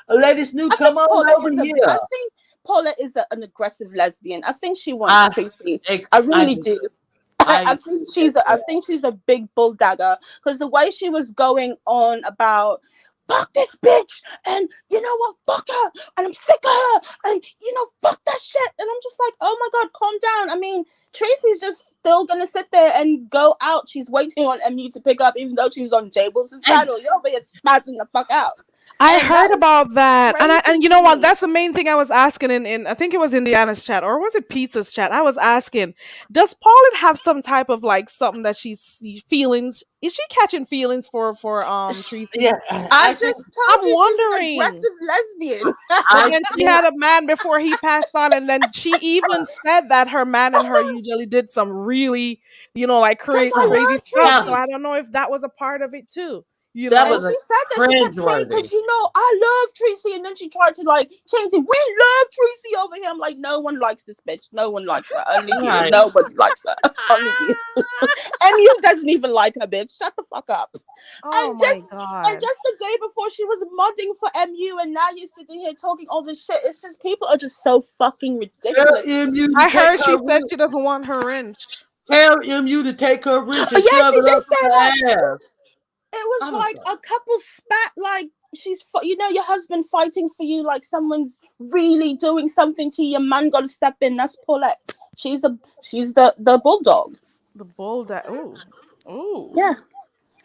[SPEAKER 7] Lady Snoop, come on over here.
[SPEAKER 6] I think Paulette is an aggressive lesbian. I think she wants Tracy. I really do. I think she's a big bull dagger because the way she was going on about fuck this bitch, and you know what, fuck her, and I'm sick of her, and you know, fuck that shit. And I'm just like, oh my god, calm down. I mean, Tracy's just still gonna sit there and go out. She's waiting on MU to pick up, even though she's on J Wilson's channel. You're over here spazzing the fuck out.
[SPEAKER 1] I
[SPEAKER 6] And
[SPEAKER 1] heard
[SPEAKER 6] that
[SPEAKER 1] about that, and
[SPEAKER 6] crazy
[SPEAKER 1] you
[SPEAKER 6] to
[SPEAKER 1] know what?
[SPEAKER 6] me.
[SPEAKER 1] That's the main thing I was asking in I think it was Indiana's chat, or was it Pizza's chat? I was asking, does Paulette have some type of like something that she's feelings? Is she catching feelings for Tracy?
[SPEAKER 7] Yeah,
[SPEAKER 6] I just
[SPEAKER 1] I'm
[SPEAKER 6] told you she's an
[SPEAKER 1] wondering.
[SPEAKER 6] aggressive lesbian.
[SPEAKER 1] But
[SPEAKER 7] I
[SPEAKER 1] then she
[SPEAKER 7] think
[SPEAKER 1] had a man before he passed on, and then she even said that her man and her usually did some really, like
[SPEAKER 6] Because I
[SPEAKER 1] crazy
[SPEAKER 6] love
[SPEAKER 1] stuff. So
[SPEAKER 6] Tracy.
[SPEAKER 1] I don't know if that was a part of it too. You
[SPEAKER 7] that
[SPEAKER 6] And
[SPEAKER 7] was
[SPEAKER 1] know?
[SPEAKER 6] she
[SPEAKER 7] a
[SPEAKER 6] said that she kept saying,
[SPEAKER 7] cringeworthy.
[SPEAKER 6] because I love Tracy, and then she tried to like change it. We love Tracy over here. I'm like, no one likes this bitch. No one likes her. Only you.
[SPEAKER 7] Right.
[SPEAKER 6] Nobody likes her. Only you. MU doesn't even like her, bitch. Shut the fuck up.
[SPEAKER 1] Oh
[SPEAKER 6] And
[SPEAKER 1] my
[SPEAKER 6] just
[SPEAKER 1] god.
[SPEAKER 6] the day before she was modding for MU, and now you're sitting here talking all this shit. It's just people are just so fucking
[SPEAKER 7] Tell
[SPEAKER 6] ridiculous.
[SPEAKER 7] MU to
[SPEAKER 1] I
[SPEAKER 7] take
[SPEAKER 1] heard
[SPEAKER 7] her
[SPEAKER 1] she said
[SPEAKER 7] wrench.
[SPEAKER 1] she doesn't want her wrench.
[SPEAKER 7] Tell MU to take her wrench and
[SPEAKER 6] Yeah,
[SPEAKER 7] shove
[SPEAKER 6] she
[SPEAKER 7] it
[SPEAKER 6] did
[SPEAKER 7] up
[SPEAKER 6] say that.
[SPEAKER 7] her ass.
[SPEAKER 6] It was
[SPEAKER 7] I'm
[SPEAKER 6] like
[SPEAKER 7] sorry.
[SPEAKER 6] a couple spat, like she's, your husband fighting for you, like someone's really doing something to you. Your man got to step in. That's Paulette. She's the bulldog.
[SPEAKER 1] The bull that ooh.
[SPEAKER 6] Yeah,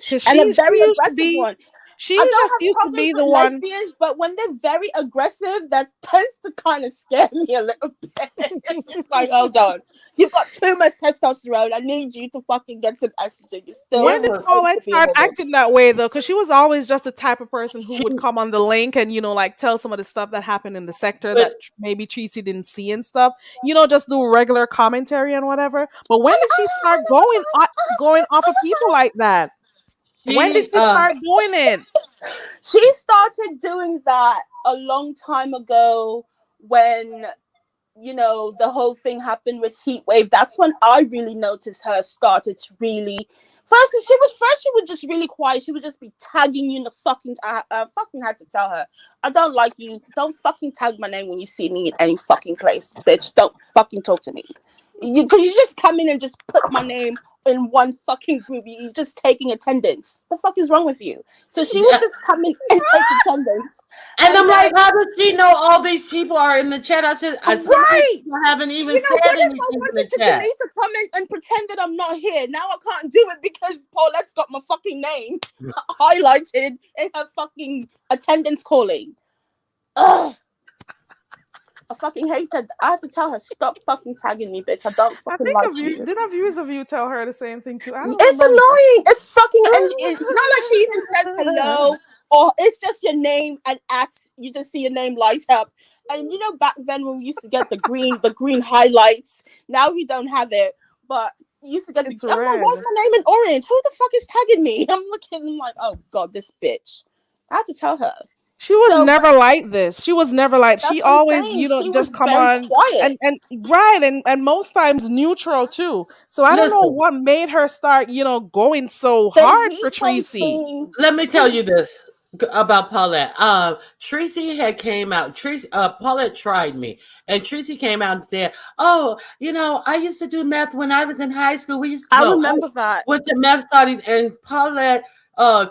[SPEAKER 1] Cause
[SPEAKER 6] and a
[SPEAKER 1] she
[SPEAKER 6] very
[SPEAKER 1] used to
[SPEAKER 6] aggressive
[SPEAKER 1] be
[SPEAKER 6] one.
[SPEAKER 1] she
[SPEAKER 6] I don't
[SPEAKER 1] just
[SPEAKER 6] have
[SPEAKER 1] used to
[SPEAKER 6] problems
[SPEAKER 1] be the
[SPEAKER 6] with
[SPEAKER 1] one.
[SPEAKER 6] lesbians, but when they're very aggressive, that tends to kind of scare me a little bit. It's like, hold on, you've got too much testosterone. I need you to fucking get some estrogen. You're still
[SPEAKER 1] When
[SPEAKER 7] It
[SPEAKER 1] did
[SPEAKER 7] was
[SPEAKER 6] supposed to
[SPEAKER 1] Paulette
[SPEAKER 6] be a
[SPEAKER 1] start
[SPEAKER 6] woman.
[SPEAKER 1] acting that way though? Because she was always just the type of person who
[SPEAKER 7] she
[SPEAKER 1] would come on the link and like tell some of the stuff that happened in the sector
[SPEAKER 7] but
[SPEAKER 1] that maybe Tracy didn't see and stuff. Just do regular commentary and whatever. But when
[SPEAKER 6] And
[SPEAKER 1] did she start going off of people like that? When did
[SPEAKER 7] she
[SPEAKER 1] she start doing it?
[SPEAKER 6] she started doing that a long time ago when the whole thing happened with heat wave. That's when I really noticed her started to really she would just really quiet. She would just be tagging you in the fucking fucking had to tell her, I don't like you. Don't fucking tag my name when you see me in any fucking place, bitch. Don't fucking talk to me. Because you just come in and just put my name in one fucking group. You're just taking attendance. What the fuck is wrong with you? So she would just come in and take attendance.
[SPEAKER 7] and I'm like,
[SPEAKER 6] then,
[SPEAKER 7] how does she know all these people are in the chat? I said, some
[SPEAKER 6] right.
[SPEAKER 7] people haven't even
[SPEAKER 6] What
[SPEAKER 7] said
[SPEAKER 6] if I
[SPEAKER 7] anything in
[SPEAKER 6] wanted
[SPEAKER 7] the
[SPEAKER 6] to
[SPEAKER 7] chat.
[SPEAKER 6] delete a comment and pretend that I'm not here? Now I can't do it because Paulette's got my fucking name highlighted in her fucking attendance calling. Ugh. I fucking hate that. I had to tell her, stop fucking tagging me, bitch. I don't
[SPEAKER 1] I
[SPEAKER 6] fucking
[SPEAKER 1] think
[SPEAKER 6] like
[SPEAKER 1] of you.
[SPEAKER 6] you.
[SPEAKER 1] Did a views of you tell her the same thing too? I don't
[SPEAKER 6] It's
[SPEAKER 1] remember.
[SPEAKER 6] annoying. It's fucking, and it's not like she even says hello, or it's just your name and you just see your name light up. And back then when we used to get the green highlights, now we don't have it. But you used to get
[SPEAKER 1] It's
[SPEAKER 6] I'm like,
[SPEAKER 1] red.
[SPEAKER 6] why's my name in orange? Who the fuck is tagging me? I'm like, oh god, this bitch. I had to tell her.
[SPEAKER 1] She was
[SPEAKER 6] So
[SPEAKER 1] never like this. She was never like
[SPEAKER 6] that's
[SPEAKER 1] she
[SPEAKER 6] what I'm
[SPEAKER 1] always,
[SPEAKER 6] saying. She was
[SPEAKER 1] just come
[SPEAKER 6] very
[SPEAKER 1] on
[SPEAKER 6] quiet.
[SPEAKER 1] and right and most times neutral too. So I don't know
[SPEAKER 7] Listen,
[SPEAKER 1] what made her start, going so
[SPEAKER 6] The
[SPEAKER 1] hard for
[SPEAKER 6] heat wave
[SPEAKER 1] Tracy.
[SPEAKER 6] thing.
[SPEAKER 7] let me tell you this about Paulette. Tracy had came out. Paulette tried me, and Tracy came out and said, "Oh, I used to do meth when I was in high school. We used to
[SPEAKER 6] I
[SPEAKER 7] no, I
[SPEAKER 6] remember that.
[SPEAKER 7] went to meth studies." And Paulette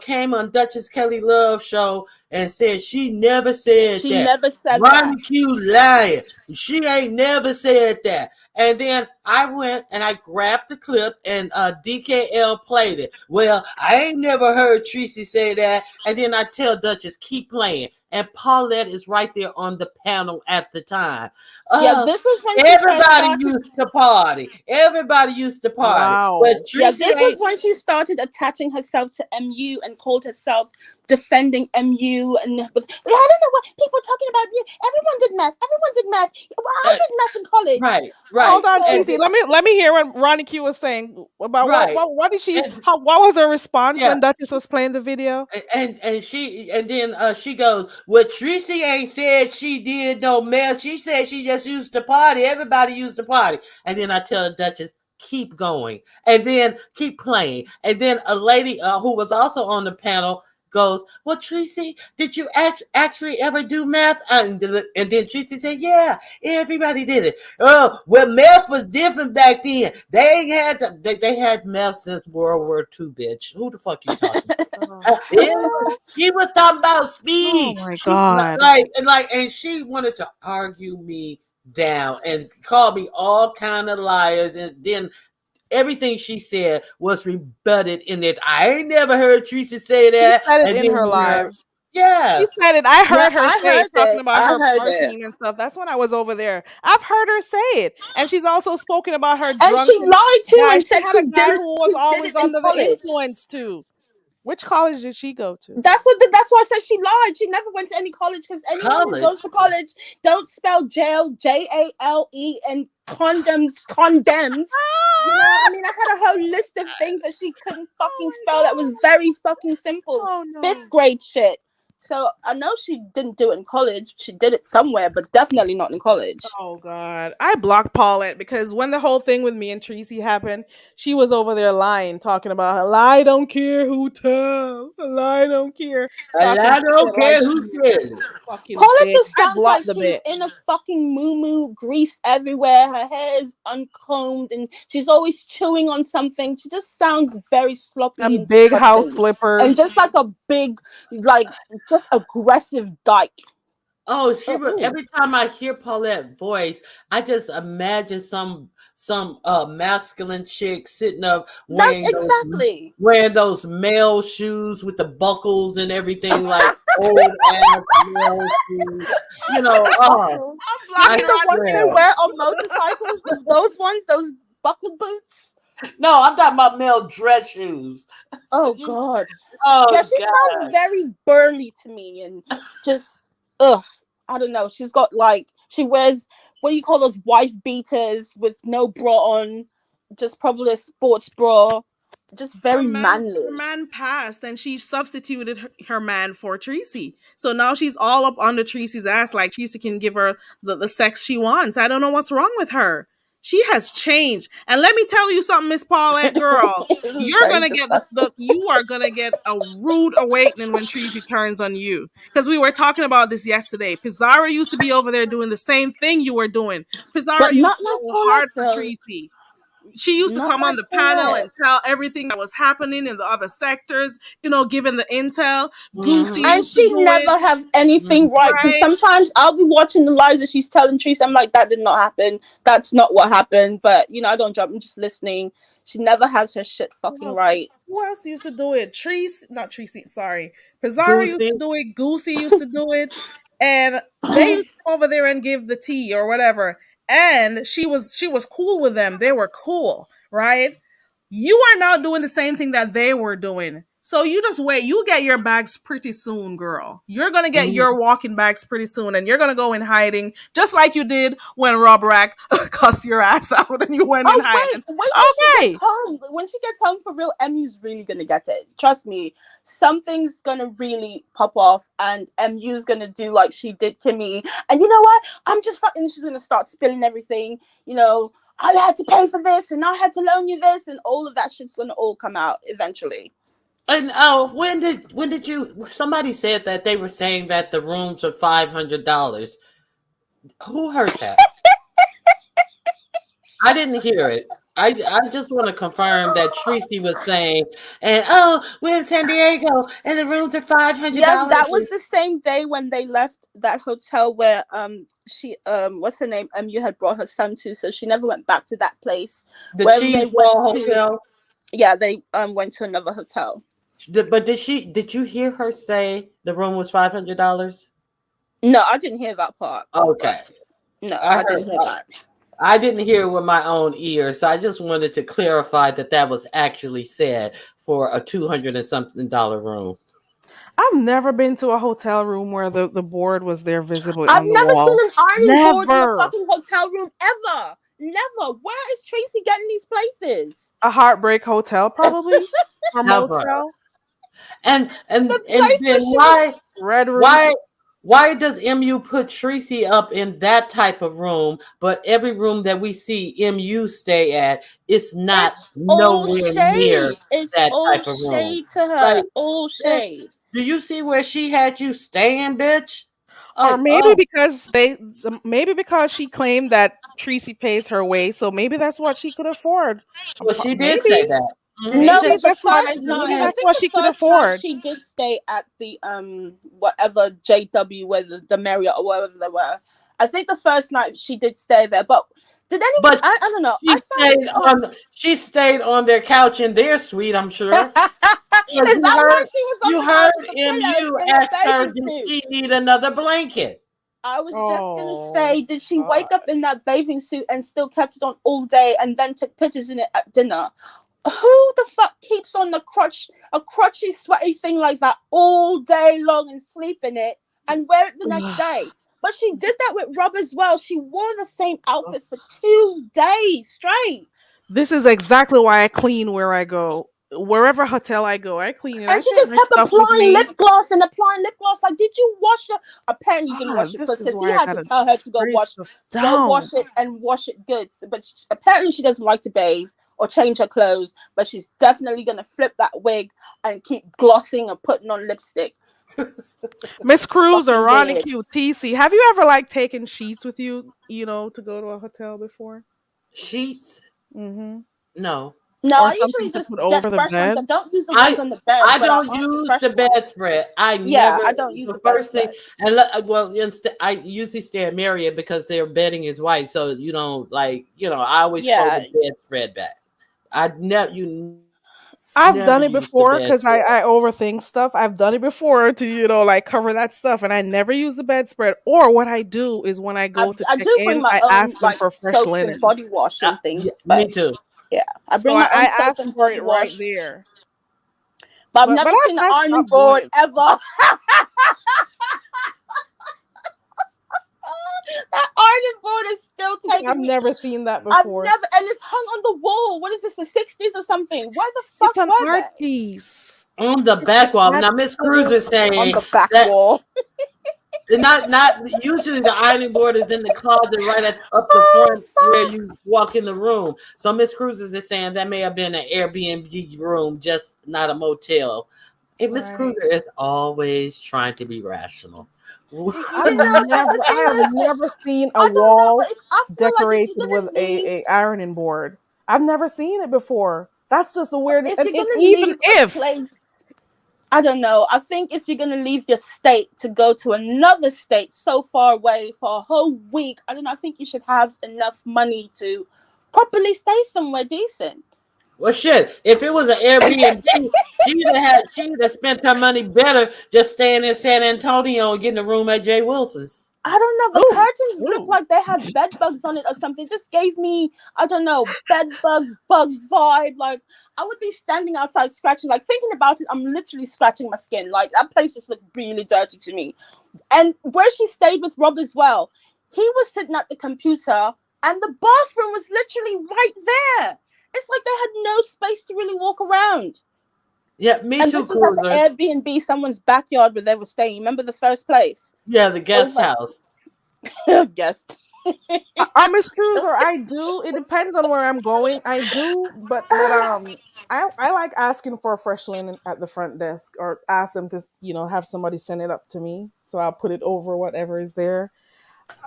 [SPEAKER 7] came on Duchess Kelly Love show and said she never said
[SPEAKER 6] She
[SPEAKER 7] that.
[SPEAKER 6] never said that.
[SPEAKER 7] Ronnie Q lying. She ain't never said that. And then I went and I grabbed the clip and DKL played it. Well, I ain't never heard Tracy say that. And then I tell Duchess, keep playing. And Paulette is right there on the panel at the time.
[SPEAKER 6] Yeah, this was when she first
[SPEAKER 7] Everybody
[SPEAKER 6] started.
[SPEAKER 7] used to party. Everybody used to party. But
[SPEAKER 1] Wow.
[SPEAKER 6] Yeah,
[SPEAKER 7] Tracy
[SPEAKER 6] this was
[SPEAKER 7] ain't.
[SPEAKER 6] when she started attaching herself to MU and called herself defending MU. And I don't know what people are talking about. Everyone did meth. Everyone did meth. Well, I did meth in college.
[SPEAKER 7] Right.
[SPEAKER 1] Hold on,
[SPEAKER 7] And
[SPEAKER 1] TC. Let me hear what Ronnie Q was saying about
[SPEAKER 7] right.
[SPEAKER 1] what did she
[SPEAKER 7] And,
[SPEAKER 1] what was her response
[SPEAKER 7] yeah.
[SPEAKER 1] when Duchess was playing the video?
[SPEAKER 7] And then she goes, well, Tracy ain't said she did no meth. She said she just used to party. Everybody used to party. And then I tell the Duchess, keep going. And then keep playing. And then a lady who was also on the panel goes, well, Tracy, did you actually ever do math? And then Tracy said, yeah, everybody did it. Oh, well, math was different back then. They had math since World War II, bitch. Who the fuck you talking about? She was talking about
[SPEAKER 1] Oh
[SPEAKER 7] speed.
[SPEAKER 1] my
[SPEAKER 7] She
[SPEAKER 1] god.
[SPEAKER 7] and she wanted to argue me down and call me all kind of liars, and then everything she said was rebutted in it. I ain't never heard Teresa say
[SPEAKER 1] She
[SPEAKER 7] that.
[SPEAKER 1] said it
[SPEAKER 7] And
[SPEAKER 1] in
[SPEAKER 7] then
[SPEAKER 1] her live. She
[SPEAKER 7] yes.
[SPEAKER 1] said it. I
[SPEAKER 6] Yeah,
[SPEAKER 1] heard her
[SPEAKER 6] I
[SPEAKER 1] say it,
[SPEAKER 6] heard
[SPEAKER 1] talking
[SPEAKER 6] it.
[SPEAKER 1] about
[SPEAKER 6] I
[SPEAKER 1] her
[SPEAKER 6] heard it.
[SPEAKER 1] partying and stuff. That's when I was over there. I've heard her say it. And she's also spoken about her
[SPEAKER 6] And she
[SPEAKER 1] drunken
[SPEAKER 6] lied too
[SPEAKER 1] guy.
[SPEAKER 6] and
[SPEAKER 1] She
[SPEAKER 6] said
[SPEAKER 1] had a guy who
[SPEAKER 6] she
[SPEAKER 1] was
[SPEAKER 6] did
[SPEAKER 1] always
[SPEAKER 6] it in
[SPEAKER 1] under the
[SPEAKER 6] college.
[SPEAKER 1] influence too. Which college did she go to?
[SPEAKER 6] That's why I said she lied. She never went to any college because anyone who goes
[SPEAKER 7] College.
[SPEAKER 6] to college don't spell jail JALE and condemns. You know, I mean, I had a whole list of things that she couldn't fucking
[SPEAKER 1] Oh
[SPEAKER 6] spell that was very fucking simple.
[SPEAKER 1] oh
[SPEAKER 6] Fifth
[SPEAKER 1] no.
[SPEAKER 6] grade shit. So I know she didn't do it in college. She did it somewhere, but definitely not in college.
[SPEAKER 1] Oh God. I blocked Paulette because when the whole thing with me and Tracy happened, she was over there lying, talking about a lie don't care who tell. A lie don't care.
[SPEAKER 7] And
[SPEAKER 1] Talking
[SPEAKER 7] I don't
[SPEAKER 1] shit like
[SPEAKER 7] care
[SPEAKER 1] she
[SPEAKER 7] who cares.
[SPEAKER 1] fucking
[SPEAKER 6] Paula
[SPEAKER 1] bitch.
[SPEAKER 6] just
[SPEAKER 1] I
[SPEAKER 6] sounds like
[SPEAKER 1] blocked the
[SPEAKER 6] she's
[SPEAKER 1] bitch.
[SPEAKER 6] in a fucking moo greased everywhere. Her hair is uncombed and she's always chewing on something. She just sounds very sloppy
[SPEAKER 1] Them
[SPEAKER 6] and
[SPEAKER 1] big house
[SPEAKER 6] disgusting. And
[SPEAKER 1] flippers.
[SPEAKER 6] just like a big, like, just aggressive dyke.
[SPEAKER 7] Oh, she
[SPEAKER 6] Oh,
[SPEAKER 7] was every time I hear Paulette's voice, I just imagine some masculine chick sitting up
[SPEAKER 6] that's exactly.
[SPEAKER 7] wearing those male shoes with the buckles and everything, like old ass male shoes. You know,
[SPEAKER 6] Buckles.
[SPEAKER 1] I'm
[SPEAKER 6] You
[SPEAKER 7] I
[SPEAKER 1] blocking
[SPEAKER 6] mean the ones they
[SPEAKER 7] swear.
[SPEAKER 1] Rodriguez.
[SPEAKER 6] wear on motorcycles? Those ones, those buckled boots?
[SPEAKER 7] No, I'm talking about male dress shoes.
[SPEAKER 6] Oh God. Yeah,
[SPEAKER 7] Oh
[SPEAKER 6] she sounds
[SPEAKER 7] God.
[SPEAKER 6] very burly to me and just ugh. I don't know. She's got like she wears what do you call those wife beaters with no bra on, just probably a sports bra, just very
[SPEAKER 1] Her
[SPEAKER 6] manly.
[SPEAKER 1] man passed and she substituted her man for Tracy. So now she's all up under Tracy's ass like Tracy can give her the sex she wants. I don't know what's wrong with her. She has changed. And let me tell you something, Miss Paulette, girl.
[SPEAKER 6] This is
[SPEAKER 1] You're
[SPEAKER 6] very
[SPEAKER 1] gonna get
[SPEAKER 6] disgusting.
[SPEAKER 1] you are gonna get a rude awakening when Tracy turns on you. Because we were talking about this yesterday. Pizarro used to be over there doing the same thing you were doing. Pizarro
[SPEAKER 6] But
[SPEAKER 1] used
[SPEAKER 6] not
[SPEAKER 1] to
[SPEAKER 6] like
[SPEAKER 1] go
[SPEAKER 6] Paulette
[SPEAKER 1] hard for
[SPEAKER 6] though.
[SPEAKER 1] Tracy. She used to
[SPEAKER 6] Not
[SPEAKER 1] come on
[SPEAKER 6] like
[SPEAKER 1] the panel
[SPEAKER 6] Paulette.
[SPEAKER 1] and tell everything that was happening in the other sectors, giving the intel. Goosey
[SPEAKER 7] Mm-hmm.
[SPEAKER 6] And
[SPEAKER 1] used to
[SPEAKER 6] she
[SPEAKER 1] do it,
[SPEAKER 6] never have anything right because
[SPEAKER 1] right?
[SPEAKER 6] sometimes I'll be watching the lives that she's telling Teresa. I'm like, that did not happen. That's not what happened. But I don't jump. I'm just listening. She never has her shit
[SPEAKER 1] Who
[SPEAKER 6] fucking
[SPEAKER 1] else?
[SPEAKER 6] right.
[SPEAKER 1] Who else used to do it? Treese, not Tracy, sorry. Pizarro used
[SPEAKER 7] Goosey.
[SPEAKER 1] to do it. Goosey used to do it. And they used to come over there and give the tea or whatever. And she was cool with them. They were cool, right? You are now doing the same thing that they were doing. So you just wait. You get your bags pretty soon, girl. You're gonna get your walking bags pretty soon, and you're gonna go in hiding, just like you did when Rob Rack cussed your ass out and you went in
[SPEAKER 6] Oh
[SPEAKER 1] hiding.
[SPEAKER 6] wait till she
[SPEAKER 1] Okay.
[SPEAKER 6] gets home. When she gets home for real, MU's really gonna get it. Trust me, something's gonna really pop off, and MU's gonna do like she did to me. And you know what? I'm just fucking. She's gonna start spilling everything. I had to pay for this, and I had to loan you this, and all of that shit's gonna all come out eventually.
[SPEAKER 7] And when did you? Somebody said that they were saying that the rooms are $500. Who heard that? I didn't hear it. I just want to confirm that Tracy was saying, and we're in San Diego and the rooms are
[SPEAKER 6] Yeah,
[SPEAKER 7] $500.
[SPEAKER 6] that was the same day when they left that hotel where she what's her name you had brought her son to, so she never went back to that place.
[SPEAKER 7] The
[SPEAKER 6] When they
[SPEAKER 7] Cheese
[SPEAKER 6] went
[SPEAKER 7] Ball
[SPEAKER 6] to
[SPEAKER 7] Hotel.
[SPEAKER 6] yeah, they went to another hotel.
[SPEAKER 7] But did you hear her say the room was $500?
[SPEAKER 6] No, I didn't hear that part.
[SPEAKER 7] Okay.
[SPEAKER 6] No,
[SPEAKER 7] I
[SPEAKER 6] I
[SPEAKER 7] heard
[SPEAKER 6] didn't hear that.
[SPEAKER 7] I didn't hear it with my own ears, so I just wanted to clarify that was actually said for a $200 and something room.
[SPEAKER 1] I've never been to a hotel room where the board was there visibly
[SPEAKER 6] I've
[SPEAKER 1] on the
[SPEAKER 6] never seen
[SPEAKER 1] wall.
[SPEAKER 6] an ironing board in a
[SPEAKER 1] Never.
[SPEAKER 6] fucking hotel room ever. Never. Where is Tracy getting these places?
[SPEAKER 1] A heartbreak hotel, probably. Or
[SPEAKER 7] Never.
[SPEAKER 1] motel.
[SPEAKER 7] And
[SPEAKER 6] The
[SPEAKER 7] then
[SPEAKER 6] place where she was
[SPEAKER 1] Red room.
[SPEAKER 7] why does MU put Tracy up in that type of room, but every room that we see MU stay at, it's not
[SPEAKER 6] it's all
[SPEAKER 7] nowhere near
[SPEAKER 6] shade. It's
[SPEAKER 7] that
[SPEAKER 6] all
[SPEAKER 7] type of room.
[SPEAKER 6] shade to her.
[SPEAKER 7] Like
[SPEAKER 6] All
[SPEAKER 7] it,
[SPEAKER 6] shade.
[SPEAKER 7] Do you see where she had you staying, bitch?
[SPEAKER 1] Or
[SPEAKER 7] Like, oh,
[SPEAKER 1] maybe because she claimed that Tracy pays her way, so maybe that's what she could afford.
[SPEAKER 7] well, she did say
[SPEAKER 1] Maybe,
[SPEAKER 7] that. She
[SPEAKER 6] No,
[SPEAKER 7] said
[SPEAKER 1] maybe
[SPEAKER 6] but the
[SPEAKER 1] that's
[SPEAKER 7] she
[SPEAKER 1] what
[SPEAKER 6] first
[SPEAKER 7] paid
[SPEAKER 6] night,
[SPEAKER 1] maybe
[SPEAKER 6] I
[SPEAKER 7] her
[SPEAKER 1] that's
[SPEAKER 6] think
[SPEAKER 1] what
[SPEAKER 6] the
[SPEAKER 1] she could
[SPEAKER 6] first night
[SPEAKER 1] afford.
[SPEAKER 6] she did stay at the whatever JW, whether the Marriott or wherever they were. I think the first night she did stay there, but did anyone?
[SPEAKER 7] But
[SPEAKER 6] I don't know. I found it.
[SPEAKER 7] she stayed on their couch in their suite, I'm
[SPEAKER 6] Is
[SPEAKER 7] sure. Because
[SPEAKER 6] that why she was on
[SPEAKER 7] you
[SPEAKER 6] the couch
[SPEAKER 7] heard
[SPEAKER 6] with the pillows
[SPEAKER 7] MU
[SPEAKER 6] in a
[SPEAKER 7] ask her,
[SPEAKER 6] bathing
[SPEAKER 7] did
[SPEAKER 6] suit?
[SPEAKER 7] she need another blanket?
[SPEAKER 6] I was just gonna
[SPEAKER 1] Oh
[SPEAKER 6] say, did she
[SPEAKER 1] God.
[SPEAKER 6] wake up in that bathing suit and still kept it on all day and then took pictures in it at dinner? Who the fuck keeps on a crutchy, sweaty thing like that all day long and sleep in it and wear it the next day? But she did that with Rob as well. She wore the same outfit for 2 days straight.
[SPEAKER 1] This is exactly why I clean where I go. Wherever hotel I go, I clean it. I
[SPEAKER 6] And she
[SPEAKER 1] take
[SPEAKER 6] just
[SPEAKER 1] my
[SPEAKER 6] kept
[SPEAKER 1] stuff with
[SPEAKER 6] applying
[SPEAKER 1] me.
[SPEAKER 6] lip gloss and applying lip gloss. Like, did you wash it? Apparently, you didn't
[SPEAKER 1] Ah,
[SPEAKER 6] wash it
[SPEAKER 1] this
[SPEAKER 6] first
[SPEAKER 1] is
[SPEAKER 6] because he
[SPEAKER 1] why I
[SPEAKER 6] had to
[SPEAKER 1] gotta
[SPEAKER 6] tell her to
[SPEAKER 1] spray stuff
[SPEAKER 6] go
[SPEAKER 1] down.
[SPEAKER 6] wash it and wash it good. But apparently, she doesn't like to bathe or change her clothes. But she's definitely gonna flip that wig and keep glossing or putting on lipstick.
[SPEAKER 1] Miss Cruz or
[SPEAKER 6] Fucking
[SPEAKER 1] Ronnie
[SPEAKER 6] weird.
[SPEAKER 1] QTC, have you ever like taken sheets with you, to go to a hotel before?
[SPEAKER 7] Sheets?
[SPEAKER 1] Mm-hmm.
[SPEAKER 7] No.
[SPEAKER 6] No,
[SPEAKER 1] Or
[SPEAKER 6] I
[SPEAKER 1] something
[SPEAKER 6] usually
[SPEAKER 1] to
[SPEAKER 6] just
[SPEAKER 1] put
[SPEAKER 6] get
[SPEAKER 1] over the
[SPEAKER 6] fresh ones. I
[SPEAKER 1] bed?
[SPEAKER 6] don't use the ones
[SPEAKER 7] I
[SPEAKER 6] on the bed,
[SPEAKER 7] I
[SPEAKER 6] but I'll
[SPEAKER 7] don't
[SPEAKER 6] ask for
[SPEAKER 7] use
[SPEAKER 6] fresh
[SPEAKER 7] the
[SPEAKER 6] ones.
[SPEAKER 7] bedspread. I
[SPEAKER 6] Yeah,
[SPEAKER 7] never.
[SPEAKER 6] I don't use
[SPEAKER 7] The
[SPEAKER 6] the
[SPEAKER 7] first thing,
[SPEAKER 6] bedspread.
[SPEAKER 7] and well, instead, I usually stay at Marriott because their bedding is white, so you don't like. I always throw
[SPEAKER 6] Yeah,
[SPEAKER 7] the bedspread back. I never. You
[SPEAKER 1] I've
[SPEAKER 7] never
[SPEAKER 1] done it
[SPEAKER 7] use the
[SPEAKER 1] before because I,
[SPEAKER 7] bedspread.
[SPEAKER 1] I overthink stuff. I've done it before to, like cover that stuff, and I never use the bedspread. Or what I do is when I go to
[SPEAKER 6] I
[SPEAKER 1] check
[SPEAKER 6] do bring
[SPEAKER 1] in,
[SPEAKER 6] my
[SPEAKER 1] I
[SPEAKER 6] own
[SPEAKER 1] ask them
[SPEAKER 6] like
[SPEAKER 1] for fresh
[SPEAKER 6] soaps and
[SPEAKER 1] linen.
[SPEAKER 6] body wash and
[SPEAKER 7] Yeah,
[SPEAKER 6] things,
[SPEAKER 7] me
[SPEAKER 6] but
[SPEAKER 7] too.
[SPEAKER 6] yeah, I
[SPEAKER 1] So
[SPEAKER 6] bring
[SPEAKER 1] I,
[SPEAKER 6] my
[SPEAKER 1] I
[SPEAKER 6] own soap
[SPEAKER 1] ask
[SPEAKER 6] and
[SPEAKER 1] for
[SPEAKER 6] body
[SPEAKER 1] it right
[SPEAKER 6] wash,
[SPEAKER 1] there.
[SPEAKER 6] but I've
[SPEAKER 1] But
[SPEAKER 6] never seen an
[SPEAKER 1] I
[SPEAKER 6] ironing
[SPEAKER 1] stopped doing
[SPEAKER 6] board
[SPEAKER 1] it.
[SPEAKER 6] ever. That ironing board is still
[SPEAKER 1] I've
[SPEAKER 6] taking me.
[SPEAKER 1] never seen that
[SPEAKER 6] I've
[SPEAKER 1] before.
[SPEAKER 6] never, and it's hung on the wall. What is this, the 60s or something? Where the fuck
[SPEAKER 1] It's an
[SPEAKER 6] were
[SPEAKER 1] art
[SPEAKER 6] they?
[SPEAKER 1] piece.
[SPEAKER 7] On the
[SPEAKER 6] It's
[SPEAKER 7] back wall. Now,
[SPEAKER 1] That's
[SPEAKER 7] Miss Cruz
[SPEAKER 1] so
[SPEAKER 7] is
[SPEAKER 6] on
[SPEAKER 7] saying
[SPEAKER 6] the back
[SPEAKER 7] that
[SPEAKER 6] wall.
[SPEAKER 7] not usually the ironing board is in the closet right up the
[SPEAKER 6] Oh,
[SPEAKER 7] front where
[SPEAKER 6] fuck.
[SPEAKER 7] you walk in the room. So Miss Cruz is saying that may have been an Airbnb room, just not a motel. And Miss
[SPEAKER 1] right.
[SPEAKER 7] Cruiser is always trying to be rational.
[SPEAKER 1] I've
[SPEAKER 6] And the
[SPEAKER 1] never
[SPEAKER 6] thing
[SPEAKER 1] I have
[SPEAKER 6] is,
[SPEAKER 1] never seen a
[SPEAKER 6] I don't know, but
[SPEAKER 1] wall
[SPEAKER 6] if I feel like if
[SPEAKER 1] decorated
[SPEAKER 6] you're
[SPEAKER 1] with
[SPEAKER 6] gonna leave,
[SPEAKER 1] a ironing board. I've never seen it before. That's just a weird,
[SPEAKER 6] if
[SPEAKER 1] and
[SPEAKER 6] you're gonna
[SPEAKER 1] even
[SPEAKER 6] leave a
[SPEAKER 1] if
[SPEAKER 6] place, I don't know. I think if you're gonna leave your state to go to another state so far away for a whole week, I don't know. I think you should have enough money to properly stay somewhere decent.
[SPEAKER 7] Well, shit. If it was an Airbnb, she'd have spent her money better just staying in San Antonio and getting a room at Jay Wilson's.
[SPEAKER 6] I don't know. The
[SPEAKER 1] ooh,
[SPEAKER 6] curtains look
[SPEAKER 1] ooh.
[SPEAKER 6] like they had bed bugs on it or something. It just gave me, I don't know, bugs vibe. Like I would be standing outside scratching, like thinking about it. I'm literally scratching my skin. Like that place just looked really dirty to me. And where she stayed with Rob as well, he was sitting at the computer and the bathroom was literally right there. It's like they had no space to really walk around.
[SPEAKER 7] Yeah, me
[SPEAKER 6] And
[SPEAKER 7] too,
[SPEAKER 6] this was at the
[SPEAKER 7] Cruiser.
[SPEAKER 6] Airbnb, someone's backyard where they were staying. Remember the first place?
[SPEAKER 7] Yeah, the
[SPEAKER 6] It was
[SPEAKER 7] guest
[SPEAKER 6] like,
[SPEAKER 7] house.
[SPEAKER 6] guest.
[SPEAKER 1] I'm Miss Cruiser. I do. It depends on where I'm going. I do, but I like asking for a fresh linen at the front desk, or ask them to have somebody send it up to me, so I'll put it over whatever is there.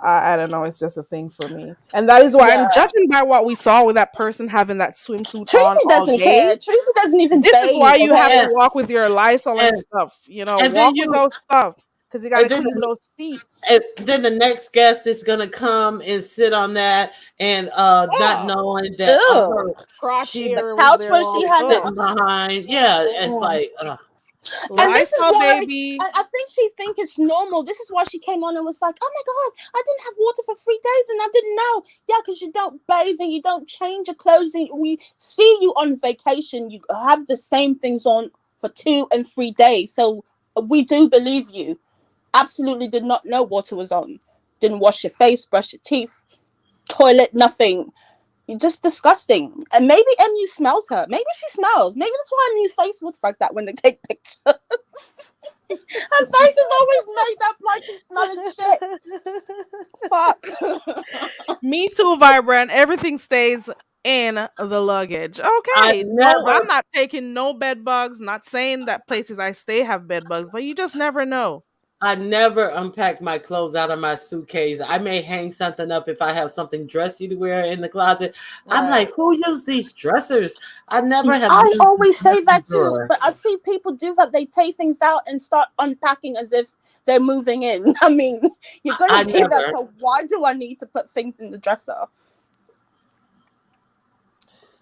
[SPEAKER 1] I don't know. It's just a thing for me, and that is why I'm
[SPEAKER 6] Yeah.
[SPEAKER 1] judging by what we saw with that person having that swimsuit on
[SPEAKER 6] Tracy
[SPEAKER 1] all
[SPEAKER 6] doesn't
[SPEAKER 1] day.
[SPEAKER 6] care. Tracy doesn't even
[SPEAKER 1] This is why
[SPEAKER 6] bathe,
[SPEAKER 1] you have to
[SPEAKER 6] okay?
[SPEAKER 7] And
[SPEAKER 1] walk with your Lysol and
[SPEAKER 7] and
[SPEAKER 1] stuff.
[SPEAKER 7] and then
[SPEAKER 1] Walk with
[SPEAKER 7] you
[SPEAKER 1] those stuff because you got to
[SPEAKER 7] and then
[SPEAKER 1] clean those seats.
[SPEAKER 7] and then the next guest is gonna come and sit on that and not
[SPEAKER 1] Oh,
[SPEAKER 7] knowing that
[SPEAKER 6] Ew.
[SPEAKER 1] crotch
[SPEAKER 7] she
[SPEAKER 1] area was
[SPEAKER 6] Couch
[SPEAKER 1] there
[SPEAKER 6] where she
[SPEAKER 1] all.
[SPEAKER 7] is
[SPEAKER 6] had the
[SPEAKER 1] Oh,
[SPEAKER 7] sitting behind. Yeah, it's like
[SPEAKER 6] and this is
[SPEAKER 1] Lysol,
[SPEAKER 6] why
[SPEAKER 1] baby.
[SPEAKER 6] I think she think it's normal. This is why she came on and was like, "Oh my god, I didn't have water for 3 days and I didn't know." Yeah, because you don't bathe and you don't change your clothes. And we see you on vacation. You have the same things on for 2 and 3 days. So we do believe you. Absolutely did not know water was on. Didn't wash your face, brush your teeth, toilet, nothing. You're just disgusting. And maybe MU smells her. Maybe she smells. Maybe that's why MU's face looks like that when they take pictures. Her face is always made up like she's smelling shit. Fuck.
[SPEAKER 1] Me too, Vibrant. Everything stays in the luggage.
[SPEAKER 7] I
[SPEAKER 1] Okay. No,
[SPEAKER 7] never,
[SPEAKER 1] I'm not taking no bed bugs. Not saying that places I stay have bed bugs, but you just never know.
[SPEAKER 7] I never unpack my clothes out of my suitcase. I may hang something up if I have something dressy to wear in the closet. I'm
[SPEAKER 1] Right.
[SPEAKER 7] like, who used these dressers? I never have
[SPEAKER 6] I
[SPEAKER 7] used the
[SPEAKER 6] always say
[SPEAKER 7] dressing
[SPEAKER 6] that too,
[SPEAKER 7] drawer.
[SPEAKER 6] but I see people do that. They take things out and start unpacking as if they're moving in. I mean, you're
[SPEAKER 7] I
[SPEAKER 6] gonna be there,
[SPEAKER 7] never.
[SPEAKER 6] so why do I need to put things in the dresser?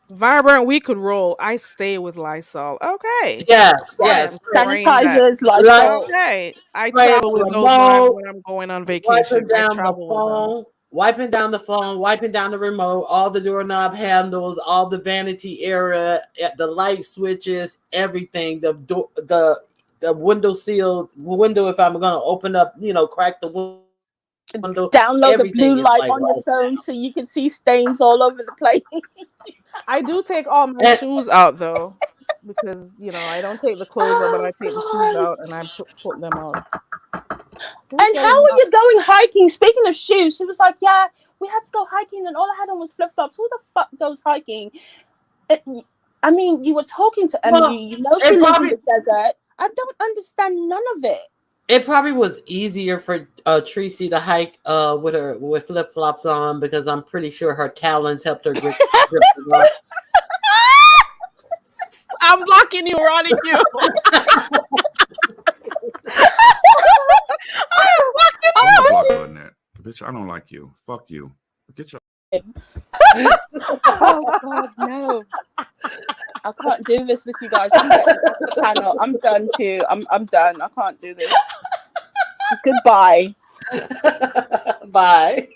[SPEAKER 1] Vibrant, we could roll. I stay with Lysol. Okay.
[SPEAKER 7] Yes,
[SPEAKER 1] I
[SPEAKER 6] Yes,
[SPEAKER 1] am
[SPEAKER 7] yes.
[SPEAKER 1] spraying that.
[SPEAKER 6] sanitizers,
[SPEAKER 7] Like
[SPEAKER 6] Lysol.
[SPEAKER 1] Okay. I
[SPEAKER 7] spraying
[SPEAKER 1] travel
[SPEAKER 7] the
[SPEAKER 1] with those
[SPEAKER 7] remote,
[SPEAKER 1] when I'm going on vacation.
[SPEAKER 7] wiping
[SPEAKER 1] I
[SPEAKER 7] down the
[SPEAKER 1] travel with them.
[SPEAKER 7] phone, wiping down the phone, wiping down the remote, all the doorknob handles, all the vanity area, the light switches, everything. The door, the window seal, window. If I'm gonna open up, crack the window,
[SPEAKER 6] Download the
[SPEAKER 7] everything
[SPEAKER 6] blue
[SPEAKER 7] is
[SPEAKER 6] light
[SPEAKER 7] like
[SPEAKER 6] on your
[SPEAKER 7] right
[SPEAKER 6] phone so you can see stains all over the place.
[SPEAKER 1] I do take all my
[SPEAKER 7] there.
[SPEAKER 1] shoes out though, because I don't take the clothes out, but
[SPEAKER 6] Oh
[SPEAKER 1] I take the shoes
[SPEAKER 6] God.
[SPEAKER 1] out and I put them out. Who's
[SPEAKER 6] And how
[SPEAKER 1] getting
[SPEAKER 6] are
[SPEAKER 1] up?
[SPEAKER 6] you going hiking? Speaking of shoes, she was like, "Yeah, we had to go hiking, and all I had on was flip flops. Who the fuck goes hiking?" It, I mean, you were talking to MU.
[SPEAKER 7] Well,
[SPEAKER 6] You know she
[SPEAKER 7] it
[SPEAKER 6] lives in
[SPEAKER 7] probably
[SPEAKER 6] the desert. I don't understand none of it.
[SPEAKER 7] it probably was easier for Tracy to hike with flip flops on because I'm pretty sure her talons helped her grip the rocks.
[SPEAKER 1] I'm blocking you, running you.
[SPEAKER 3] Where my block button at? Bitch, I don't like you. Fuck you. Get your
[SPEAKER 6] Oh God, no! I can't do this with you guys. I'm getting off the panel. I'm done too. I'm done. I can't do this. Goodbye.
[SPEAKER 7] Bye.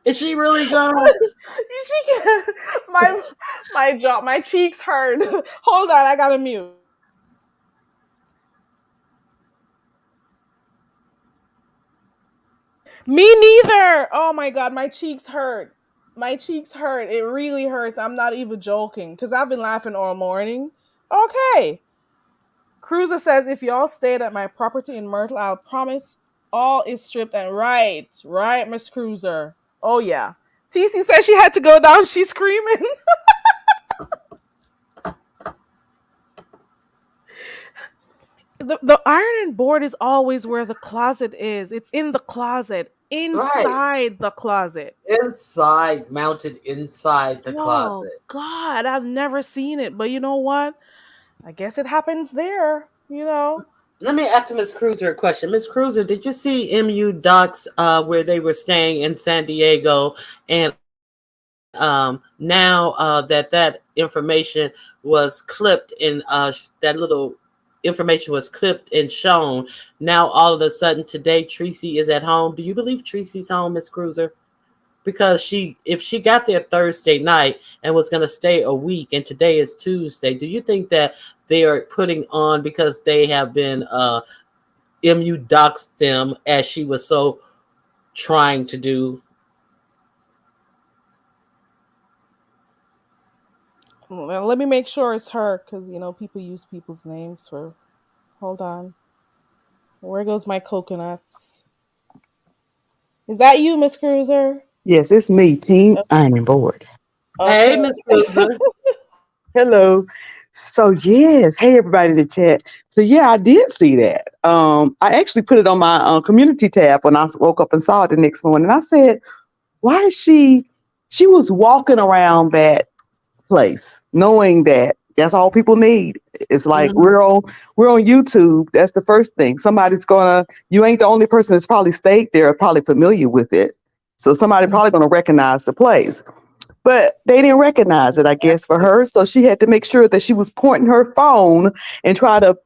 [SPEAKER 7] Is she really gone?
[SPEAKER 1] She can, my cheeks hurt. Hold on, I gotta mute. Me neither. Oh my god, my cheeks hurt. My cheeks hurt. It really hurts. I'm not even joking because I've been laughing all morning. Okay. Cruiser says if y'all stayed at my property in Myrtle, I'll promise all is stripped and right, Miss Cruiser. Oh yeah. TC says she had to go down. She's screaming. The ironing board is always where the closet is. It's in the closet,
[SPEAKER 7] Right.
[SPEAKER 1] inside the closet.
[SPEAKER 7] Inside, mounted inside the
[SPEAKER 1] Oh
[SPEAKER 7] closet.
[SPEAKER 1] God, I've never seen it, but you know what? I guess it happens there.
[SPEAKER 7] Let me ask Miss Cruiser a question. Miss Cruiser, did you see MU docs where they were staying in San Diego, and now that information was clipped in that little information was clipped and shown. Now all of a sudden today Tracy is at home. Do you believe Tracy's home, Miss Cruiser? Because if she got there Thursday night and was going to stay a week, and today is Tuesday, do you think that they are putting on because they have been MU doxed them as she was so trying to do?
[SPEAKER 1] Well, let me make sure it's her because people use people's names for. Hold on. Where goes my coconuts? Is that you, Miss Cruiser?
[SPEAKER 8] Yes, it's me, Team Ironing Board.
[SPEAKER 7] Hey,
[SPEAKER 1] Okay.
[SPEAKER 7] Miss Cruiser.
[SPEAKER 8] Hello. So yes, hey everybody in the chat. So yeah, I did see that. I actually put it on my community tab when I woke up and saw it the next morning. I said, "Why is she?" She was walking around that place, knowing that that's all people need. It's like
[SPEAKER 7] Mhm.
[SPEAKER 8] we're on YouTube. That's the first thing. Somebody's gonna. You ain't the only person that's probably stayed there, probably familiar with it. So somebody probably gonna recognize the place. But they didn't recognize it, I guess, for her. So she had to make sure that she was pointing her phone and try to